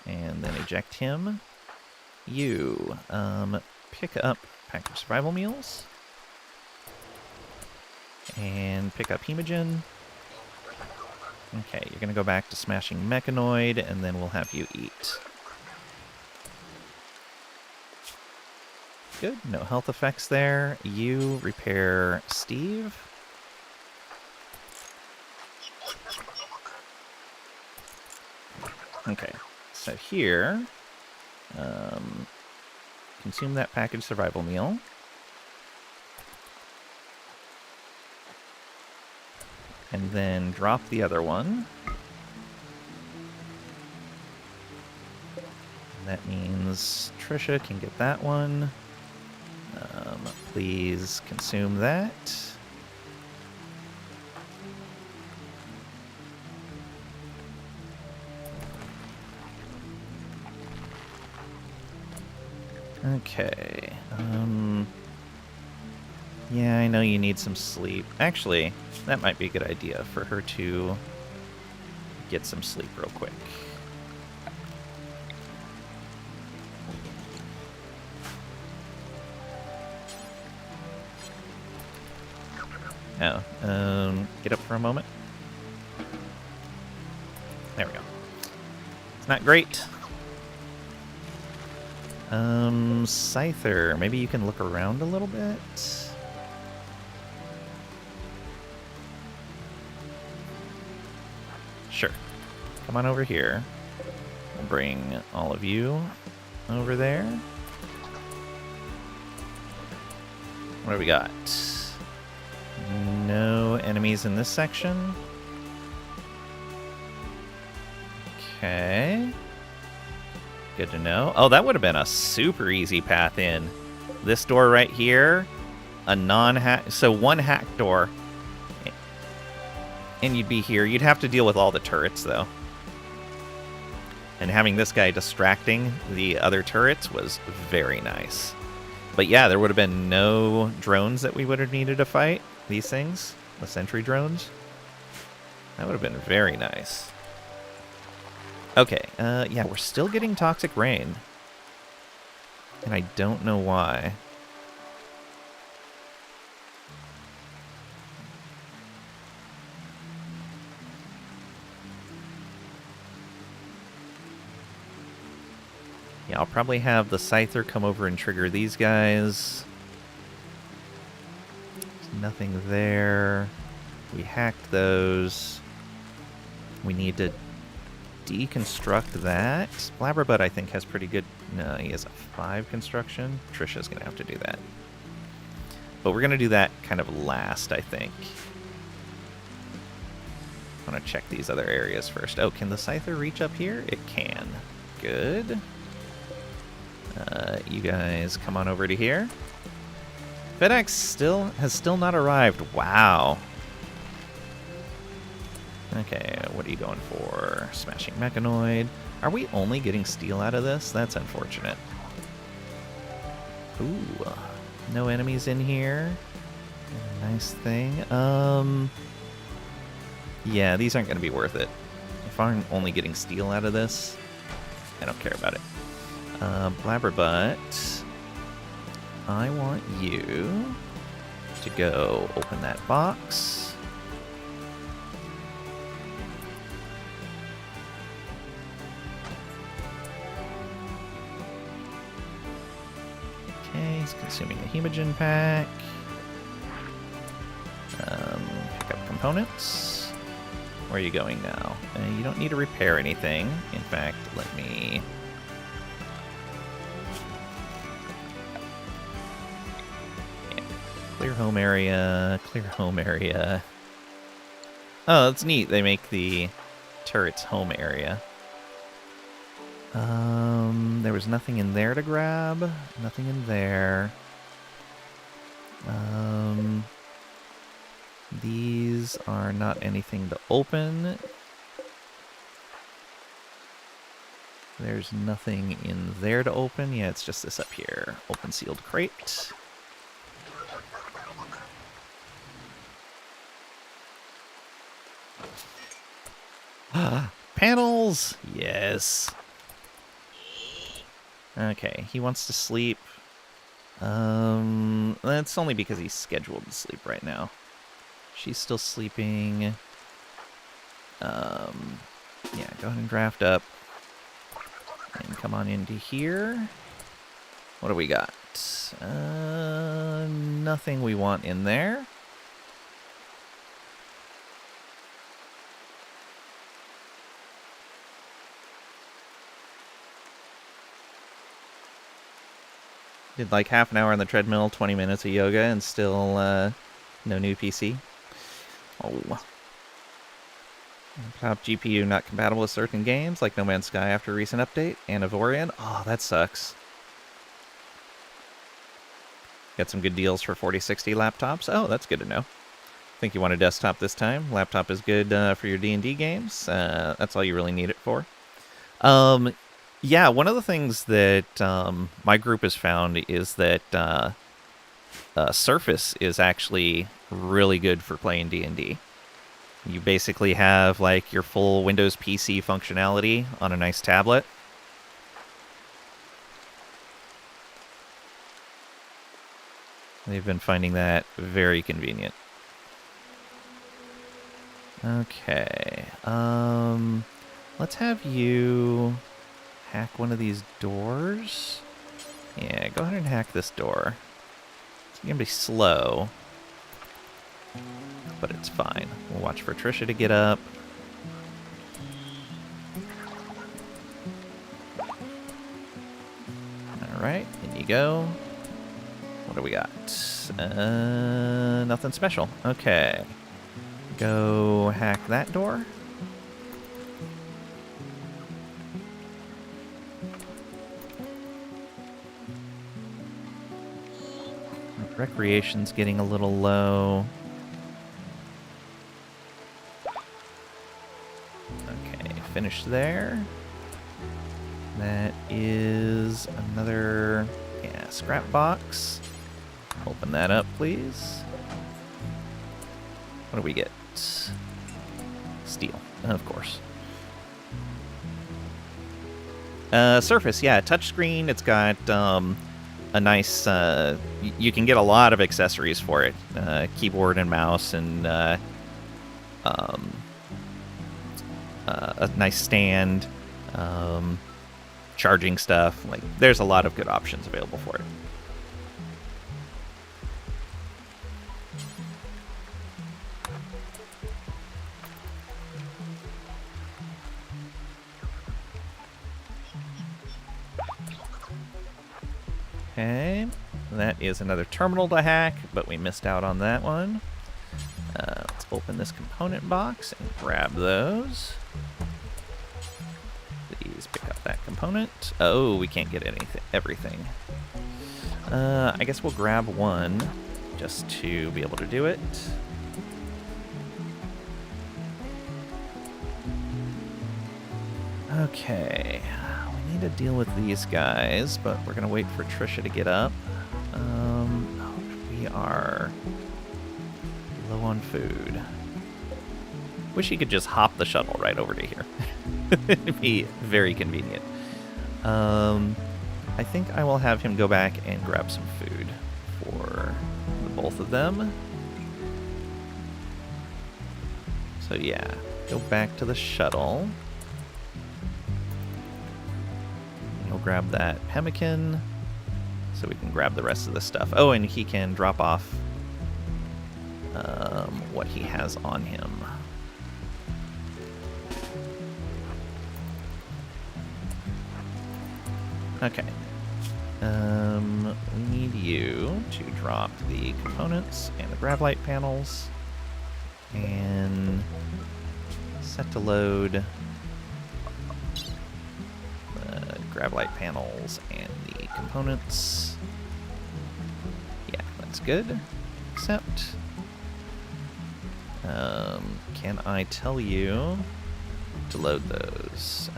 And then eject him. You, pick up packaged survival meals. And pick up hemogen. Okay, you're going to go back to smashing mechanoid, and then we'll have you eat. Good, no health effects there. You repair Steve. Okay, so here, consume that packaged survival meal. And then drop the other one. That means Trisha can get that one. Please consume that. Okay. Yeah, I know you need some sleep. Actually, that might be a good idea for her to get some sleep real quick. Oh, get up for a moment. There we go. It's not great. Scyther, maybe you can look around a little bit? Sure. Come on over here. We'll bring all of you over there. What do we got? No enemies in this section. Okay. Good to know. Oh, that would have been a super easy path in. This door right here, a non-hack, so one hack door, and you'd be here. You'd have to deal with all the turrets, though. And having this guy distracting the other turrets was very nice. But yeah, there would have been no drones that we would have needed to fight. These things, the sentry drones. That would have been very nice. Okay, yeah, we're still getting toxic rain. And I don't know why. Yeah, I'll probably have the Scyther come over and trigger these guys. There's nothing there. We hacked those. We need to deconstruct that. Blabberbutt, I think, has pretty good... No, he has a 5 construction. Trisha's going to have to do that. But we're going to do that kind of last, I think. I want to check these other areas first. Oh, can the Scyther reach up here? It can. Good. You guys come on over to here. FedEx has still not arrived. Wow. Okay, what are you going for? Smashing Mechanoid. Are we only getting steel out of this? That's unfortunate. Ooh, no enemies in here. Nice thing. Yeah, these aren't going to be worth it. If I'm only getting steel out of this, I don't care about it. Blabberbutt, I want you to go open that box. Okay, he's consuming the Hemogen pack. Pick up components. Where are you going now? You don't need to repair anything. In fact, let me... Clear home area, clear home area. Oh, that's neat. They make the turret's home area. There was nothing in there to grab. Nothing in there. These are not anything to open. There's nothing in there to open. Yeah, it's just this up here. Open sealed crate. Panels! Yes. Okay, he wants to sleep. That's only because he's scheduled to sleep right now. She's still sleeping. Yeah, go ahead and draft up. And come on into here. What do we got? Nothing we want in there. Did like half an hour on the treadmill, 20 minutes of yoga, and still no new PC. Oh. Top GPU not compatible with certain games, like No Man's Sky after a recent update, and Avorian. Oh, that sucks. Got some good deals for 4060 laptops. Oh, that's good to know. Think you want a desktop this time. Laptop is good for your D&D games. That's all you really need it for. Yeah, one of the things that my group has found is that Surface is actually really good for playing D&D. You basically have like your full Windows PC functionality on a nice tablet. They've been finding that very convenient. Okay. Let's have you hack one of these doors. Yeah, go ahead and hack this door. It's gonna be slow, but it's fine. We'll watch for Trisha to get up. Alright, in you go. What do we got? Nothing special. Okay. Go hack that door. Recreation's getting a little low. Okay, finish there. That is another, yeah, scrap box. Open that up, please. What do we get? Steel, of course. Surface, yeah, touchscreen. It's got a nice, you can get a lot of accessories for it. Keyboard and mouse and a nice stand, charging stuff. Like, there's a lot of good options available for it. Okay, that is another terminal to hack, but we missed out on that one. Let's open this component box and grab those. Please pick up that component. Oh, we can't get everything. I guess we'll grab one just to be able to do it. Okay, we need to deal with these guys, but we're gonna wait for Trisha to get up. We are low on food. Wish he could just hop the shuttle right over to here. It'd be very convenient. I think I will have him go back and grab some food for the both of them. So yeah, go back to the shuttle. He'll grab that pemmican so we can grab the rest of the stuff. Oh, and he can drop off what he has on him. Okay. We need you to drop the components and the grav light panels and set to load the grav light panels and the components. Yeah, that's good. Accept. Can I tell you to load those?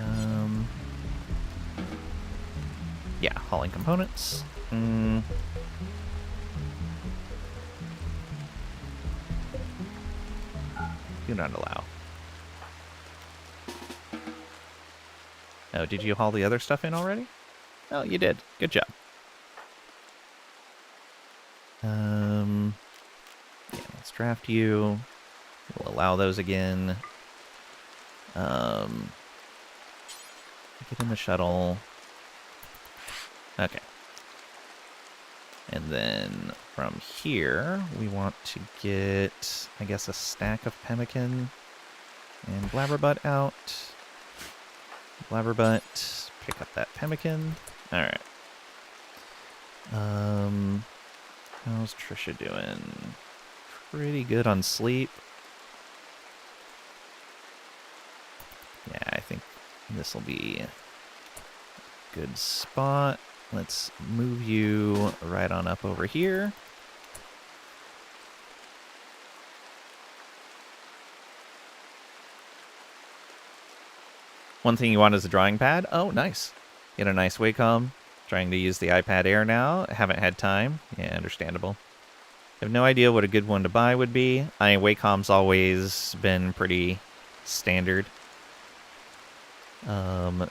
Yeah, hauling components. Do not allow. Oh, did you haul the other stuff in already? Oh, you did. Good job. Yeah, let's draft you. We'll allow those again. Get in the shuttle. Okay. And then from here, we want to get, I guess, a stack of pemmican and blabberbutt out. Blabberbutt, pick up that pemmican. Alright. How's Trisha doing? Pretty good on sleep. This will be a good spot. Let's move you right on up over here. One thing you want is a drawing pad. Oh, nice. Get a nice Wacom. Trying to use the iPad Air now. Haven't had time. Yeah, understandable. Have no idea what a good one to buy would be. Wacom's always been pretty standard.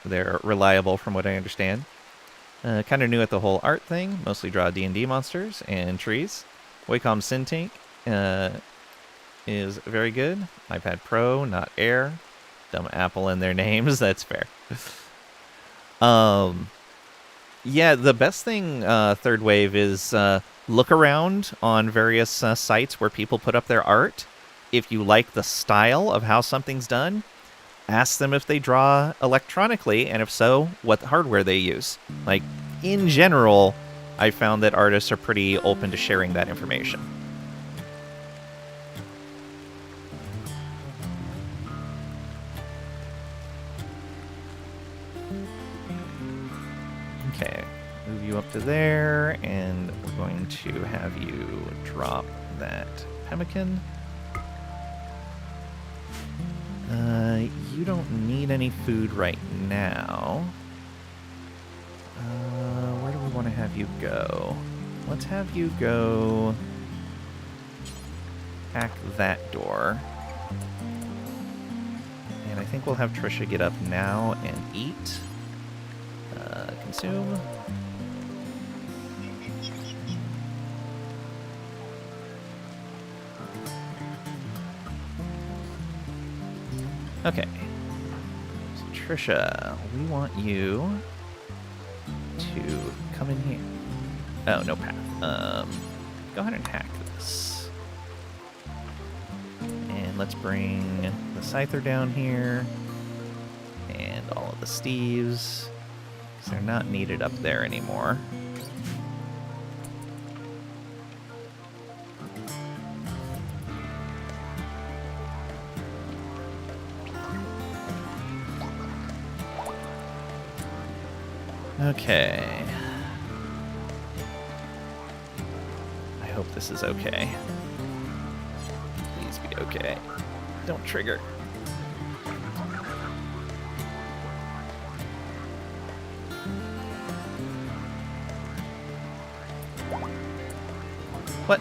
They're reliable from what I understand. Kind of new at the whole art thing. Mostly draw D&D monsters and trees. Wacom Syntink is very good. iPad Pro, not Air. Dumb Apple in their names. That's fair. Yeah, the best thing, Third Wave, is look around on various sites where people put up their art. If you like the style of how something's done, ask them if they draw electronically, and if so, what hardware they use. Like, in general, I found that artists are pretty open to sharing that information. Okay, move you up to there, and we're going to have you drop that pemmican. You don't need any food right now. Where do we want to have you go? Let's have you go hack that door. And I think we'll have Trisha get up now and eat. Consume. Okay. So Trisha, we want you to come in here. Oh, no path. Go ahead and hack this. And let's bring the Scyther down here. And all of the Steves. Because they're not needed up there anymore. Okay. I hope this is okay. Please be okay. Don't trigger. What?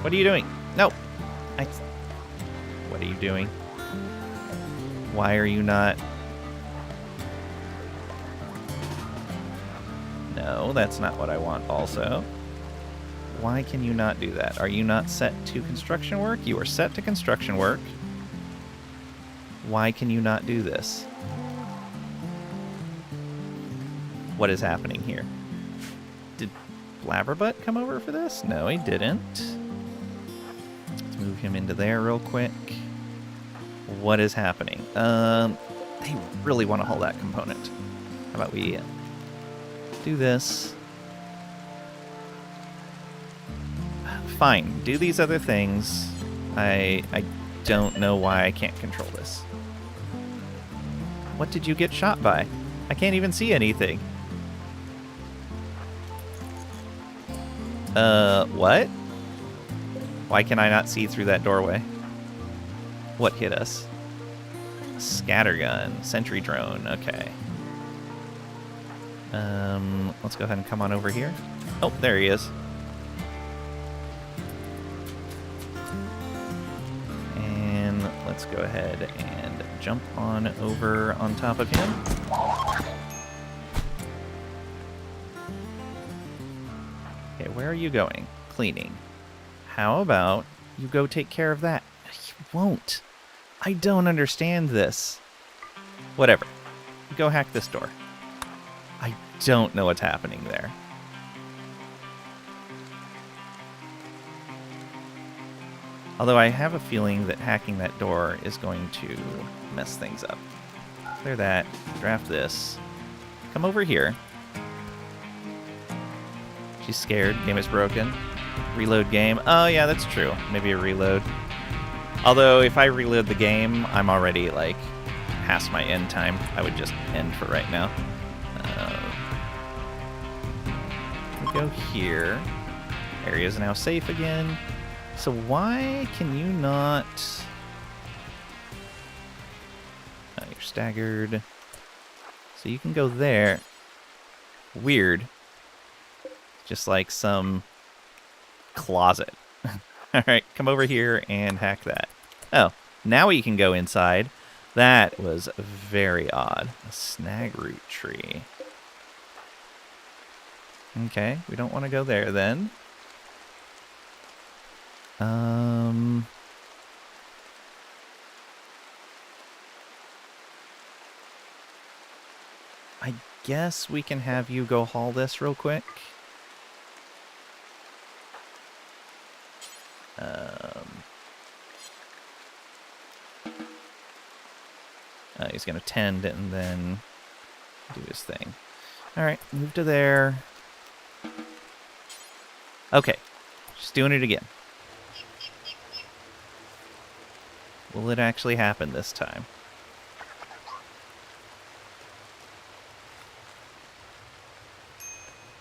What are you doing? No. What are you doing? Why are you not... No, that's not what I want also. Why can you not do that? Are you not set to construction work? You are set to construction work. Why can you not do this? What is happening here? Did Blabberbutt come over for this? No, he didn't. Let's move him into there real quick. What is happening? They really want to hold that component. How about we... do this. Fine, do these other things. I don't know why I can't control this. What did you get shot by? I can't even see anything. What? Why can I not see through that doorway? What hit us? Scattergun, sentry drone, okay. Let's go ahead and come on over here. Oh, there he is. And let's go ahead and jump on over on top of him. Okay, where are you going? Cleaning. How about you go take care of that? You won't. I don't understand this. Whatever. Go hack this door. I don't know what's happening there. Although I have a feeling that hacking that door is going to mess things up. Clear that. Draft this. Come over here. She's scared. Game is broken. Reload game. Oh, yeah, that's true. Maybe a reload. Although, if I reload the game, I'm already, like, past my end time. I would just end for right now. We go here. Area is now safe again. So why can you not... Oh, you're staggered. So you can go there. Weird. Just like some closet. Alright, come over here and hack that. Oh, now we can go inside. That was very odd. A snag root tree. Okay, we don't want to go there then. I guess we can have you go haul this real quick. He's going to tend and then do his thing. Alright, move to there. Okay, just doing it again. Will it actually happen this time?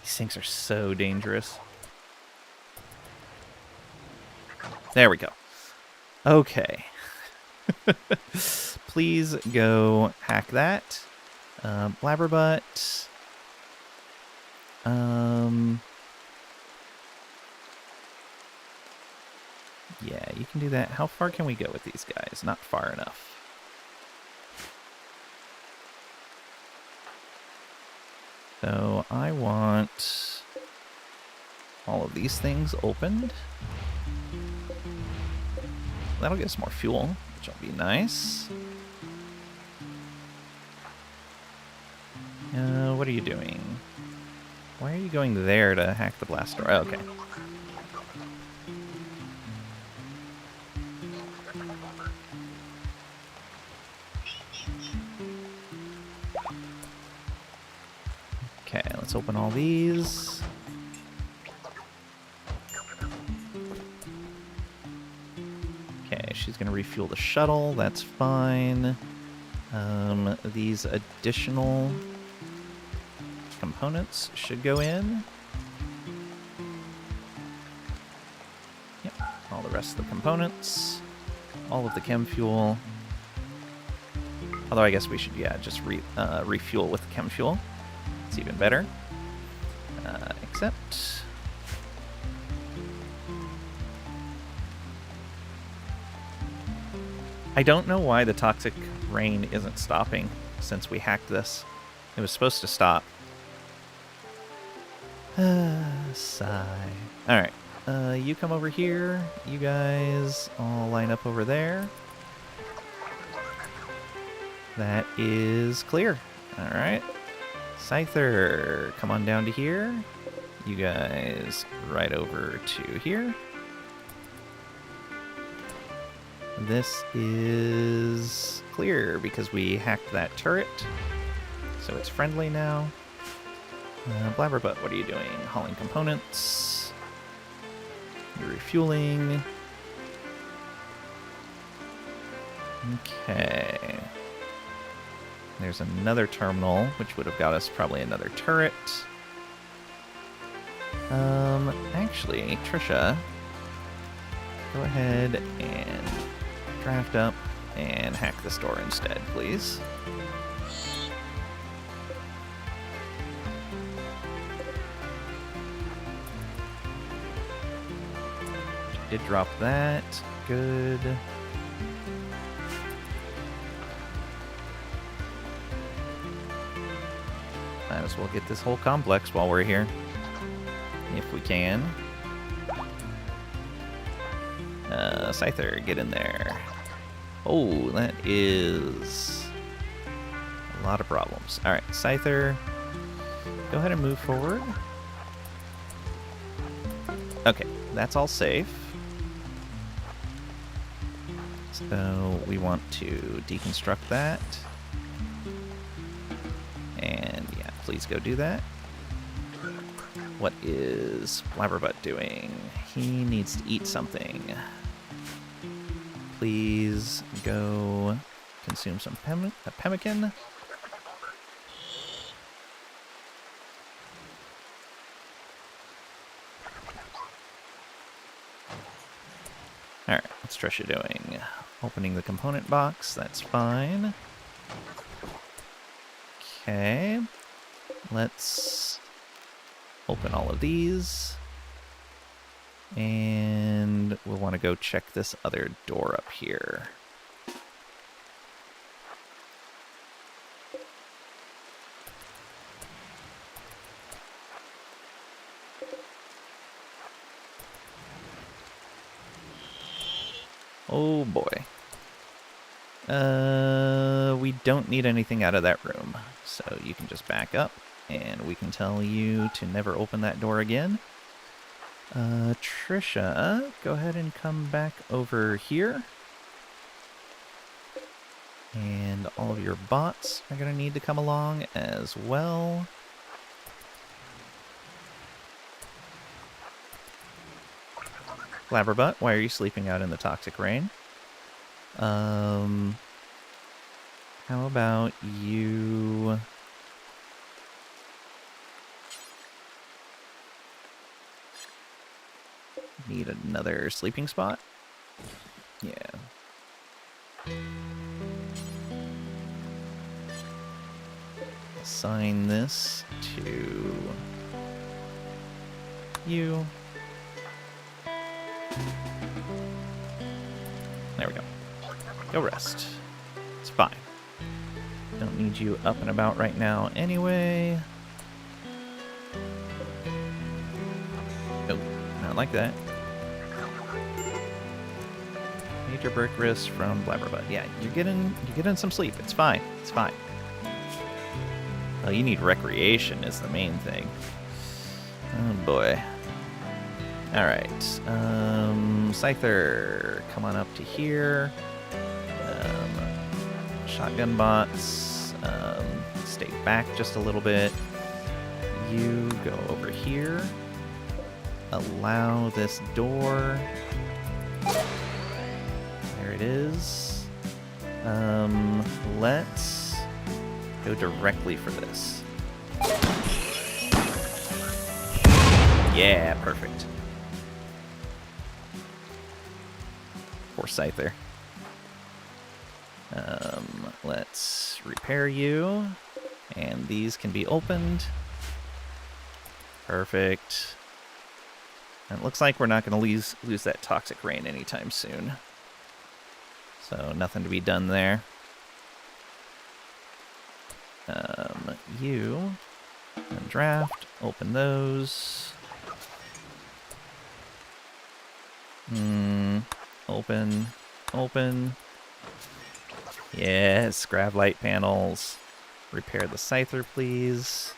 These things are so dangerous. There we go. Okay. Please go hack that. Blabberbutt. Yeah, you can do that. How far can we go with these guys? Not far enough. So I want all of these things opened. That'll get us more fuel, which will be nice. What are you doing? Why are you going there to hack the blast door? Oh, okay. Okay, let's open all these. Okay, she's going to refuel the shuttle. That's fine. These additional components should go in. Yep, all the rest of the components. All of the chem fuel. Although I guess we should, yeah, just refuel with the chem fuel. It's even better. Except... I don't know why the toxic rain isn't stopping since we hacked this. It was supposed to stop. Sigh. Alright. You come over here. You guys all line up over there. That is clear. Alright. Scyther, come on down to here. You guys right over to here. This is clear because we hacked that turret. So it's friendly now. Blabberbutt, what are you doing? Hauling components. You're refueling. Okay. There's another terminal, which would have got us probably another turret. Actually, Trisha, go ahead and draft up and hack this door instead, please. Did drop that. Good. Might as well get this whole complex while we're here. If we can. Scyther, get in there. Oh, that is a lot of problems. Alright, Scyther, go ahead and move forward. Okay, that's all safe. So we want to deconstruct that. And yeah, please go do that. What is Blabberbutt doing? He needs to eat something. Please go consume some pemmican. Alright, what's Trisha doing? Opening the component box, that's fine. Okay. Let's open all of these. And we'll want to go check this other door up here. Oh boy. We don't need anything out of that room, so you can just back up, and we can tell you to never open that door again. Trisha, go ahead and come back over here. And all of your bots are going to need to come along as well. Blabberbutt, why are you sleeping out in the toxic rain? How about you... Need another sleeping spot? Yeah. Assign this to you. There we go. Go rest. It's fine. Don't need you up and about right now anyway. Nope, not like that. Major break wrist from Blabberbutt. Yeah, you're getting some sleep. It's fine. It's fine. Well, you need recreation is the main thing. Oh boy. Alright. Scyther, come on up to here. Shotgun bots. Stay back just a little bit. You go over here. Allow this door. There it is. Let's go directly for this. Yeah, perfect. Poor Scyther. Let's repair you. And these can be opened. Perfect. And it looks like we're not going to lose that toxic rain anytime soon. So nothing to be done there. You and draft, open those. Open. Yes, grav light panels. Repair the Scyther, please.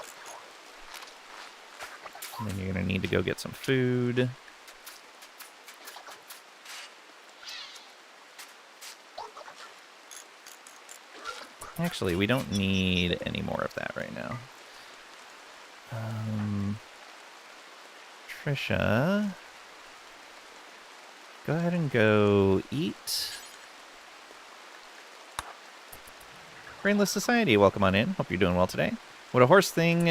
And then you're gonna need to go get some food. Actually, we don't need any more of that right now. Trisha, go ahead and go eat. Brainless Society, welcome on in. Hope you're doing well today. Would a horse thing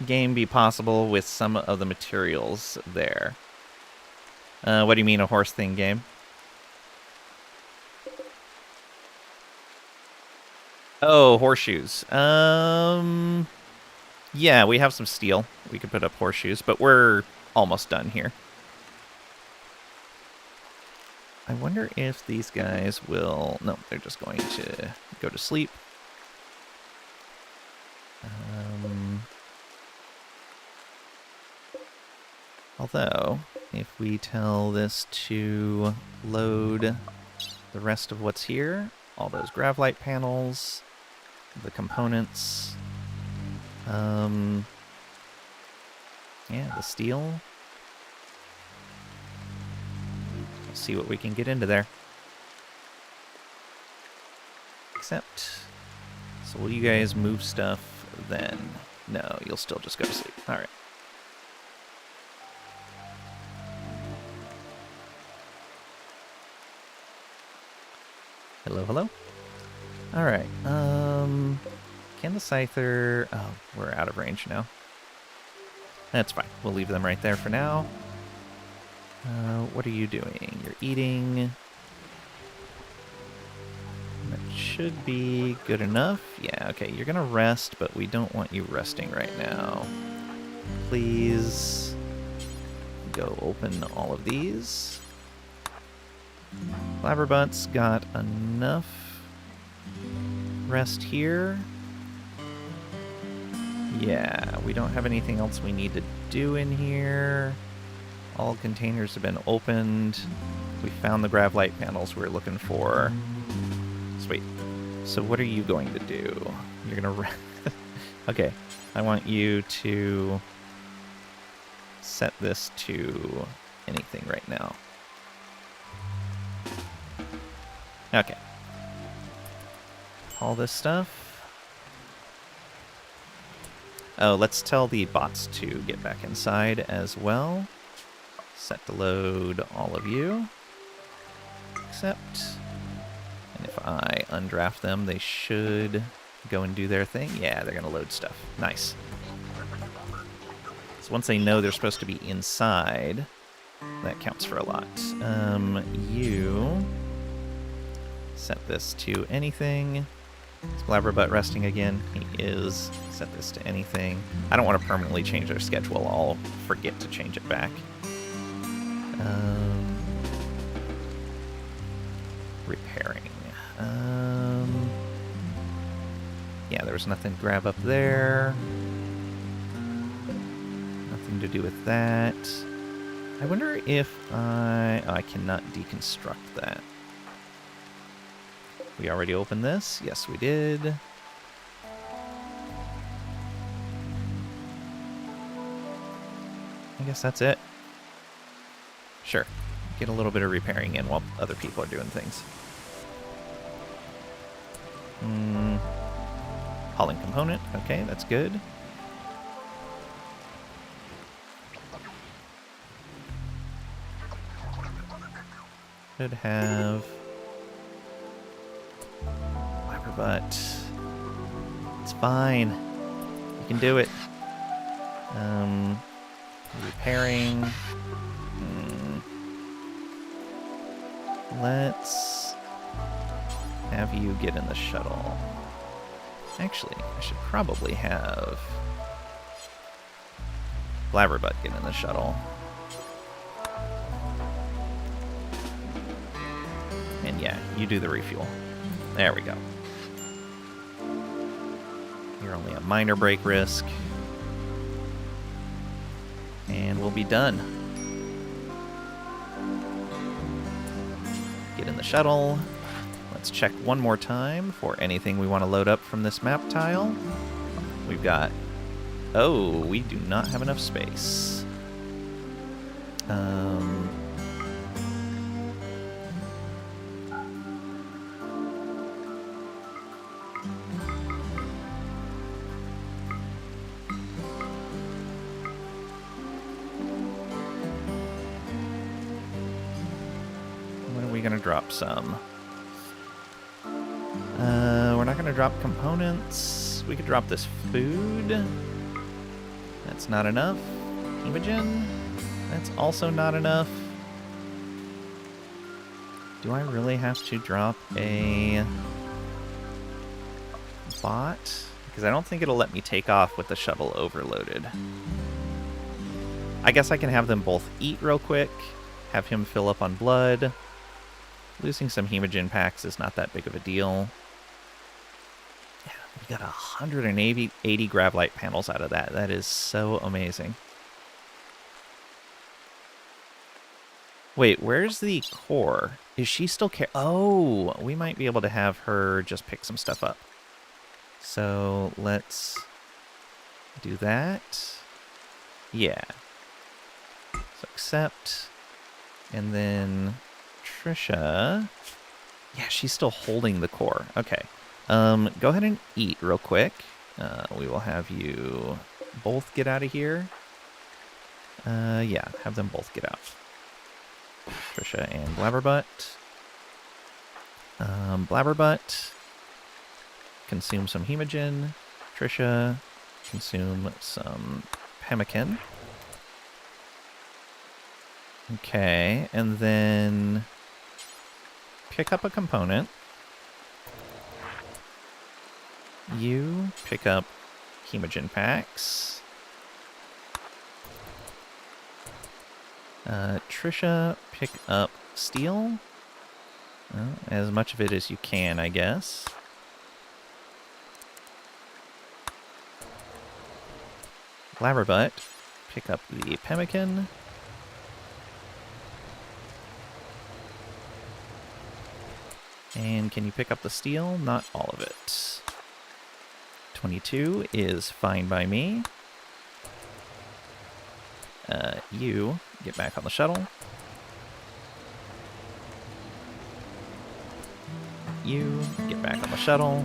game be possible with some of the materials there? What do you mean a horse thing game? Oh, horseshoes. Yeah, we have some steel. We could put up horseshoes, but we're almost done here. I wonder if these guys will... No, they're just going to go to sleep. Although, if we tell this to load the rest of what's here, all those grav light panels, the components, yeah, the steel. Let's see what we can get into there. Except, so will you guys move stuff then? No, you'll still just go to sleep. All right. Hello, hello. Alright, can the Scyther... Oh, we're out of range now. That's fine. We'll leave them right there for now. What are you doing? You're eating. That should be good enough. Yeah, okay, you're gonna rest, but we don't want you resting right now. Please go open all of these. Blabberbutt's got enough rest here. Yeah, we don't have anything else we need to do in here. All containers have been opened. We found the grav light panels we were looking for. Sweet. So what are you going to do? You're gonna... Okay, I want you to set this to anything right now. Okay. All this stuff. Oh, let's tell the bots to get back inside as well. Set to load all of you. Accept. And if I undraft them, they should go and do their thing. Yeah, they're going to load stuff. Nice. So once they know they're supposed to be inside, that counts for a lot. You set this to anything. Is Blabberbutt resting again? He is. Set this to anything. I don't want to permanently change their schedule. I'll forget to change it back. Repairing. Yeah, there was nothing to grab up there. Nothing to do with that. I wonder if I... Oh, I cannot deconstruct that. We already opened this. Yes, we did. I guess that's it. Sure. Get a little bit of repairing in while other people are doing things. Hauling component. Okay, that's good. Should have... Blabberbutt. It's fine. You can do it. Repairing. Let's have you get in the shuttle. Actually, I should probably have Blabberbutt get in the shuttle. And yeah, you do the refuel. There we go. You're only a minor break risk. And we'll be done. Get in the shuttle. Let's check one more time for anything we want to load up from this map tile. We've got... Oh, we do not have enough space. When are we going to drop some? We're not going to drop components. We could drop this food. That's not enough. Imogen. That's also not enough. Do I really have to drop a bot? Because I don't think it'll let me take off with the shuttle overloaded. I guess I can have them both eat real quick. Have him fill up on blood. Losing some hemogen packs is not that big of a deal. Yeah, we got 180 grav light panels out of that. That is so amazing. Wait, where's the core? Is she still Oh, we might be able to have her just pick some stuff up. So let's do that. Yeah. So accept. And then Trisha. Yeah, she's still holding the core. Okay. Go ahead and eat real quick. We will have you both get out of here. Yeah, have them both get out. Trisha and Blabberbutt. Blabberbutt, consume some hemogen. Trisha, consume some pemmican. Okay, and then pick up a component. You pick up hemogen packs. Trisha, pick up steel. Well, as much of it as you can, I guess. Blabberbutt, pick up the pemmican. And can you pick up the steel? Not all of it. 22 is fine by me. You get back on the shuttle. You get back on the shuttle.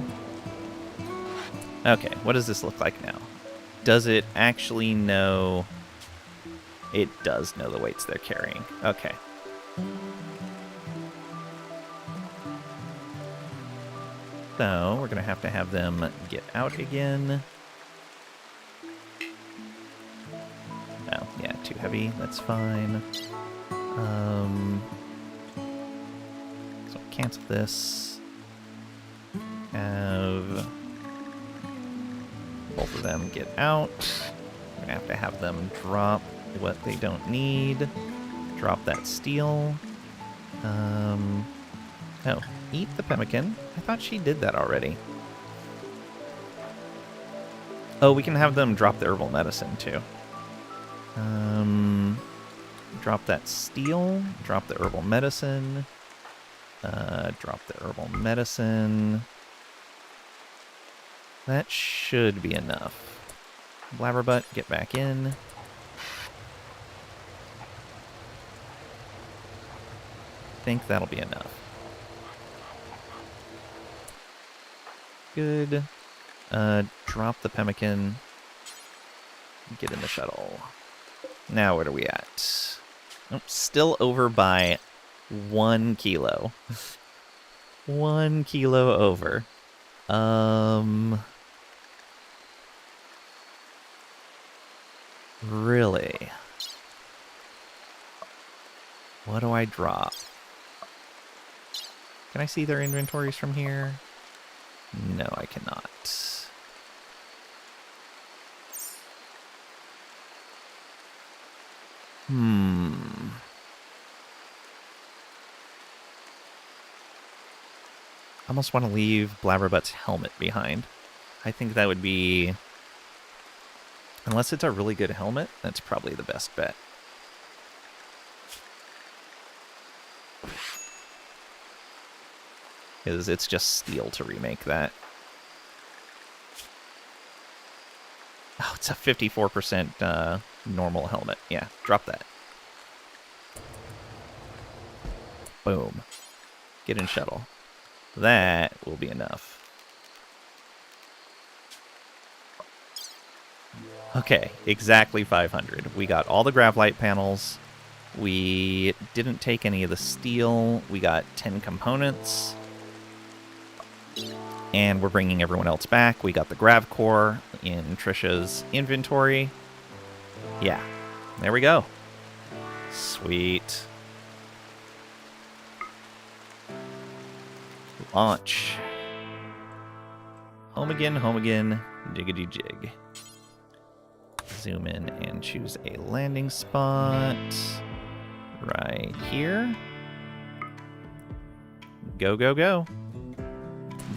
Okay, what does this look like now? Does it actually know? It does know the weights they're carrying. Okay. So, we're going to have them get out again. Oh, yeah, too heavy. That's fine. So, cancel this. Have both of them get out. We're going to have them drop what they don't need. Drop that steel. Oh, eat the pemmican. I thought she did that already. Oh, we can have them drop the herbal medicine, too. Drop that steel. Drop the herbal medicine. Drop the herbal medicine. That should be enough. Blabberbutt, get back in. I think that'll be enough. Good. Drop the pemmican. Get in the shuttle. Now, where are we at? Oh, still over by 1 kilo. 1 kilo over. Really? What do I drop? Can I see their inventories from here? No, I cannot. I almost want to leave Blabberbutt's helmet behind. I think that would be... Unless it's a really good helmet, that's probably the best bet. Because it's just steel to remake that. Oh, it's a 54% normal helmet. Yeah, drop that. Boom. Get in shuttle. That will be enough. Okay, exactly 500. We got all the grav light panels. We didn't take any of the steel. We got 10 components. And we're bringing everyone else back. We got the grav core in Trisha's inventory. Yeah, there we go. Sweet. Launch. Home again, jiggity jig. Zoom in and choose a landing spot. Right here. Go, go, go.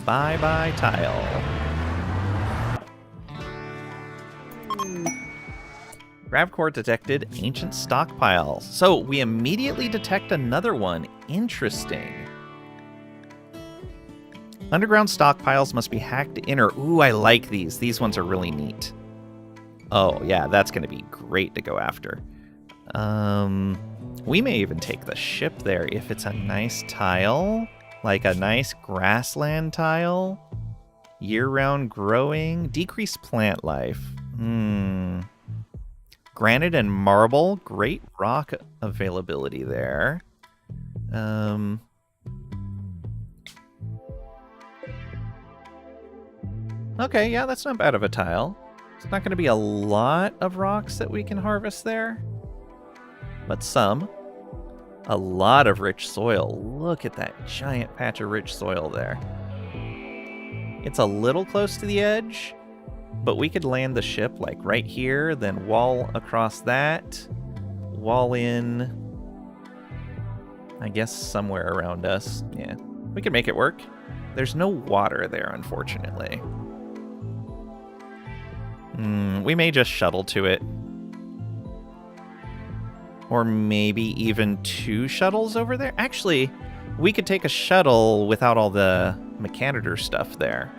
Bye-bye tile. Grav core detected ancient stockpiles. So we immediately detect another one. Interesting. Underground stockpiles must be hacked to enter. Ooh, I like these. These ones are really neat. Oh, yeah, that's going to be great to go after. We may even take the ship there if it's a nice tile. Like a nice grassland tile. Year-round growing. Decreased plant life. Granite and marble. Great rock availability there. Okay, yeah, that's not bad of a tile. It's not going to be a lot of rocks that we can harvest there, but some. A lot of rich soil. Look at that giant patch of rich soil there. It's a little close to the edge, but we could land the ship like right here, then wall across that, wall in, I guess somewhere around us. Yeah, we could make it work. There's no water there, unfortunately. We may just shuttle to it. Or maybe even 2 shuttles over there. Actually, we could take a shuttle without all the Mechanitor stuff there.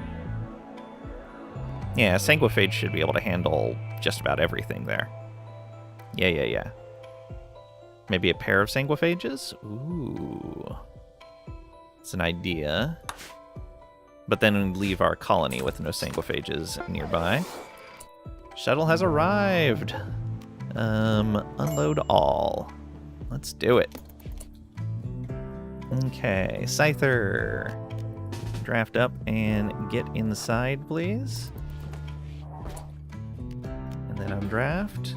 Yeah, Sanguiphage should be able to handle just about everything there. Yeah. Maybe a pair of Sanguiphages? Ooh. It's an idea. But then leave our colony with no Sanguiphages nearby. Shuttle has arrived. Unload all. Let's do it. Okay, Scyther. Draft up and get inside, please. And then undraft.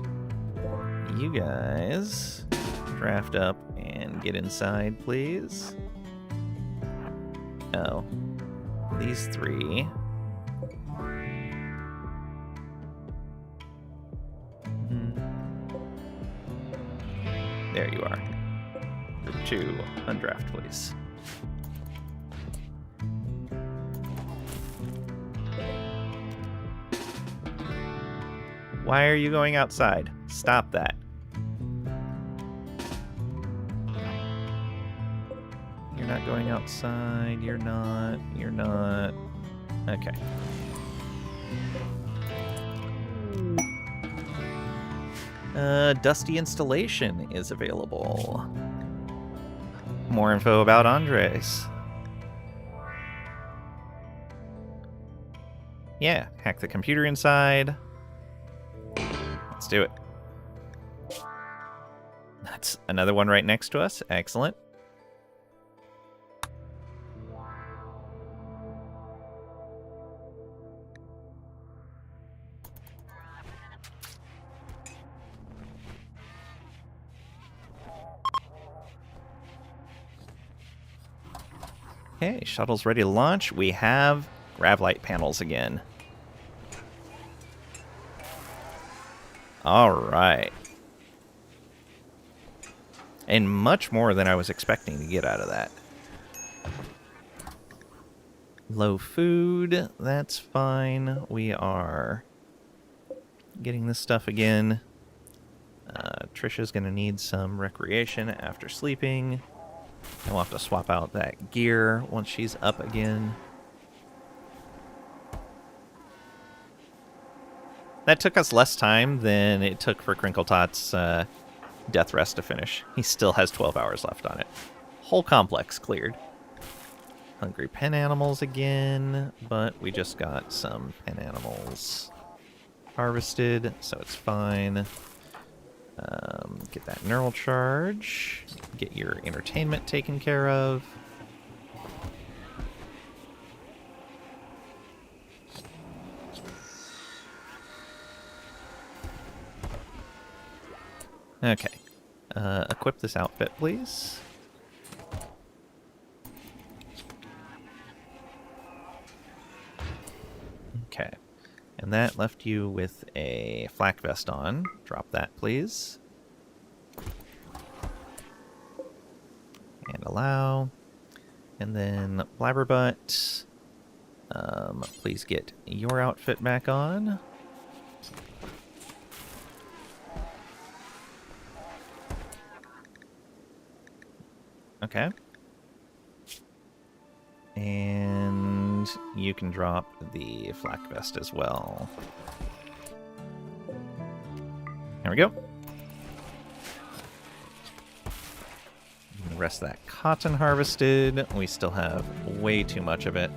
You guys draft up and get inside, please. Oh. These 3. There you are. Group 2, undraft, please. Why are you going outside? Stop that. You're not going outside. You're not. You're not. Okay. Dusty Installation is available. More info about Andres. Yeah, hack the computer inside. Let's do it. That's another one right next to us. Excellent. Okay, shuttle's ready to launch. We have grav light panels again. All right. And much more than I was expecting to get out of that. Low food, that's fine. We are getting this stuff again. Trisha's going to need some recreation after sleeping. And we'll have to swap out that gear once she's up again. That took us less time than it took for Crinkletot's death rest to finish. He still has 12 hours left on it. Whole complex cleared. Hungry pen animals again, but we just got some pen animals harvested, so it's fine. Get that neural charge. Get your entertainment taken care of. Okay. Equip this outfit, please. Okay. And that left you with a flak vest on. Drop that, please. And allow. And then Blabberbutt. Please get your outfit back on. Okay. And you can drop the flak vest as well. There we go. The rest of that cotton harvested. We still have way too much of it.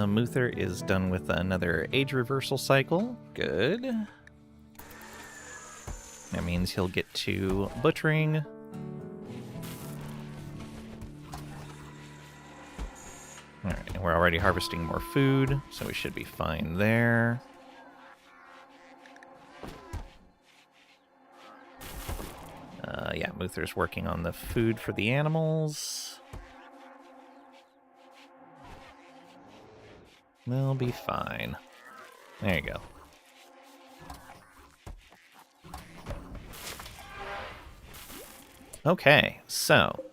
Muther is done with another age reversal cycle. Good. That means he'll get to butchering. Alright, and we're already harvesting more food, so we should be fine there. Yeah, Muther's working on the food for the animals. They'll be fine. There you go. Okay, so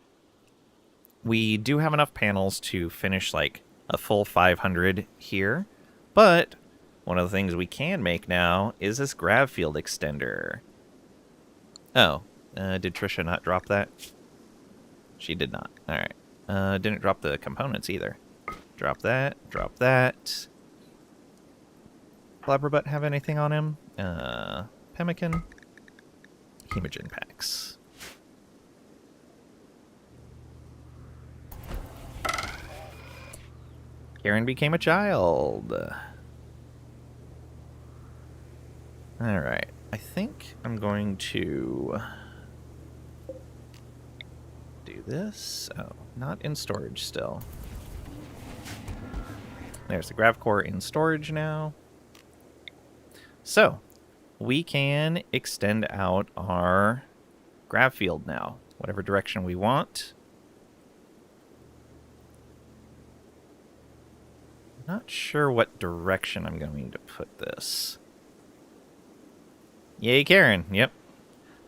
we do have enough panels to finish like a full 500 here, but one of the things we can make now is this grav field extender. Oh, did Trisha not drop that? She did not. All right. Didn't drop the components either. Drop that. Drop that. Blabberbutt have anything on him? Pemmican. Hemogen packs. Karen became a child. Alright. I think I'm going to do this. Oh, not in storage still. There's the grav core in storage now. So, we can extend out our grav field now, whatever direction we want. Not sure what direction I'm going to put this. Yay, Karen. Yep.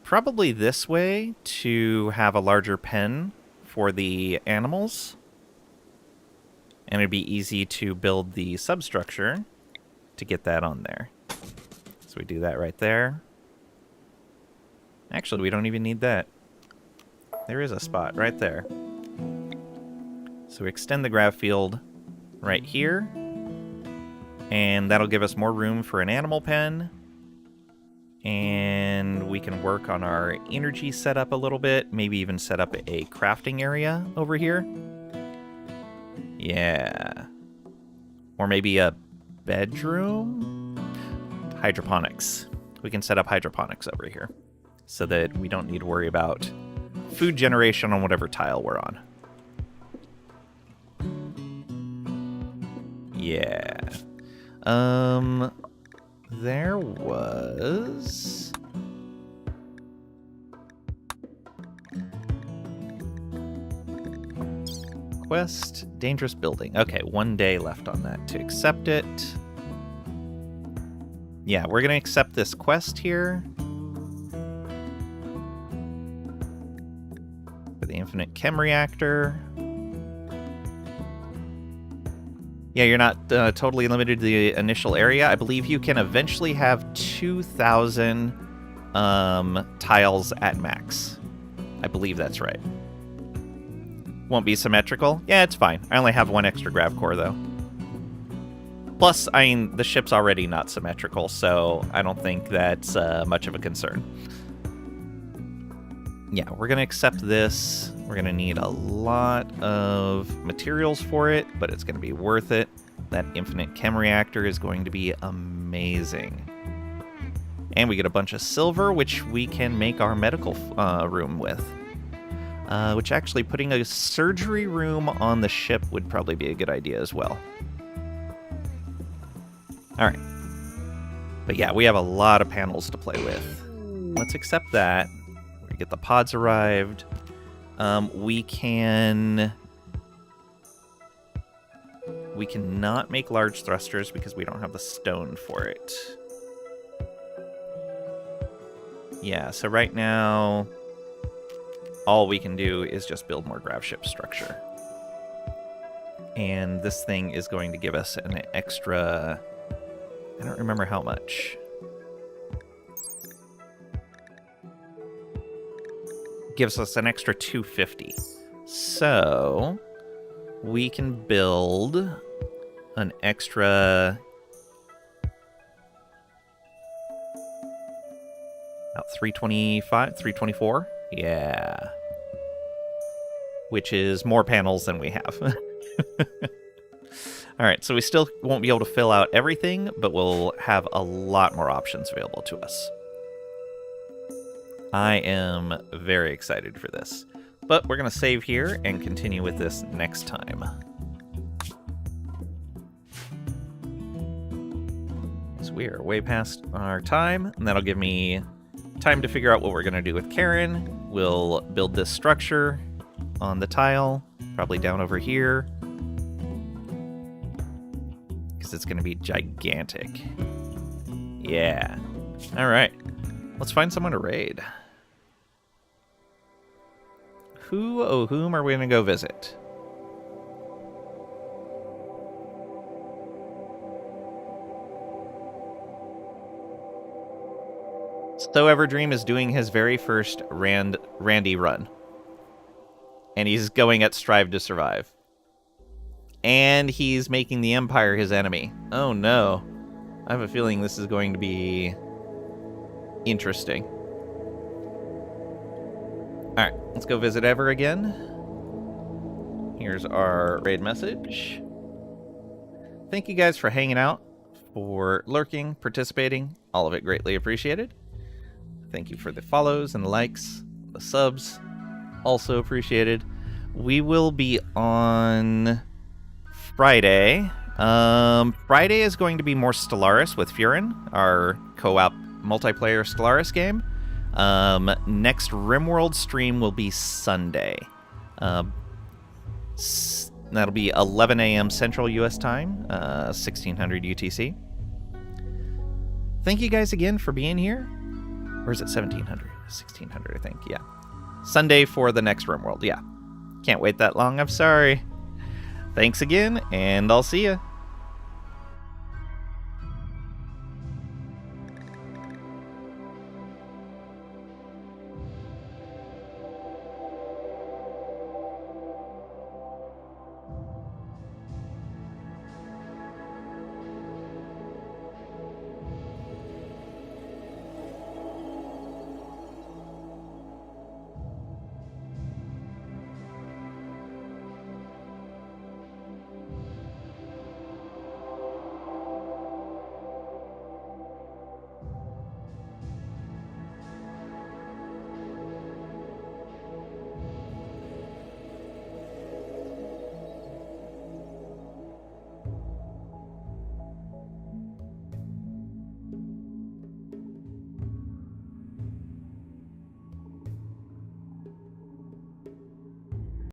Probably this way to have a larger pen for the animals. And it'd be easy to build the substructure to get that on there. So we do that right there. Actually, we don't even need that. There is a spot right there. So we extend the grav field right here. And that'll give us more room for an animal pen. And we can work on our energy setup a little bit. Maybe even set up a crafting area over here. Yeah. Or maybe a bedroom? Hydroponics. We can set up hydroponics over here so that we don't need to worry about food generation on whatever tile we're on. Yeah. There was... Quest, dangerous building. Okay, 1 day left on that to accept it. Yeah, we're going to accept this quest here. For the infinite chem reactor. Yeah, you're not totally limited to the initial area. I believe you can eventually have 2,000 tiles at max. I believe that's right. Won't be symmetrical? Yeah, it's fine. I only have one extra grav core, though. Plus, I mean, the ship's already not symmetrical, so I don't think that's much of a concern. Yeah, we're going to accept this. We're going to need a lot of materials for it, but it's going to be worth it. That infinite chem reactor is going to be amazing. And we get a bunch of silver, which we can make our medical room with. Which actually putting a surgery room on the ship would probably be a good idea as well. Alright. But yeah, we have a lot of panels to play with. Let's accept that. We get the pods arrived. We cannot make large thrusters because we don't have the stone for it. Yeah, so right now, all we can do is just build more grav ship structure. And this thing is going to give us an extra... I don't remember how much. Gives us an extra 250. So we can build an extra about 325, 324. Yeah. Which is more panels than we have. Alright, so we still won't be able to fill out everything, but we'll have a lot more options available to us. I am very excited for this. But we're going to save here and continue with this next time. because we are way past our time, and that'll give me time to figure out what we're going to do with Karen. We'll build this structure on the tile, probably down over here, because it's going to be gigantic. Yeah. All right. Let's find someone to raid. Whom are we going to go visit? So Everdream is doing his very first Randy run. And he's going at Strive to Survive. And he's making the Empire his enemy. Oh no. I have a feeling this is going to be interesting. Alright, let's go visit Ever again. Here's our raid message. Thank you guys for hanging out, for lurking, participating. All of it greatly appreciated. Thank you for the follows and the likes, the subs. Also appreciated. We will be on Friday. Friday is going to be more Stellaris with Furin, our co-op multiplayer Stellaris game. Next RimWorld stream will be Sunday. That'll be 11 a.m. Central U.S. time, 1600 UTC. Thank you guys again for being here. Or is it 1700? 1600, I think, yeah. Sunday for the next RimWorld, yeah. Can't wait that long, I'm sorry. Thanks again, and I'll see ya.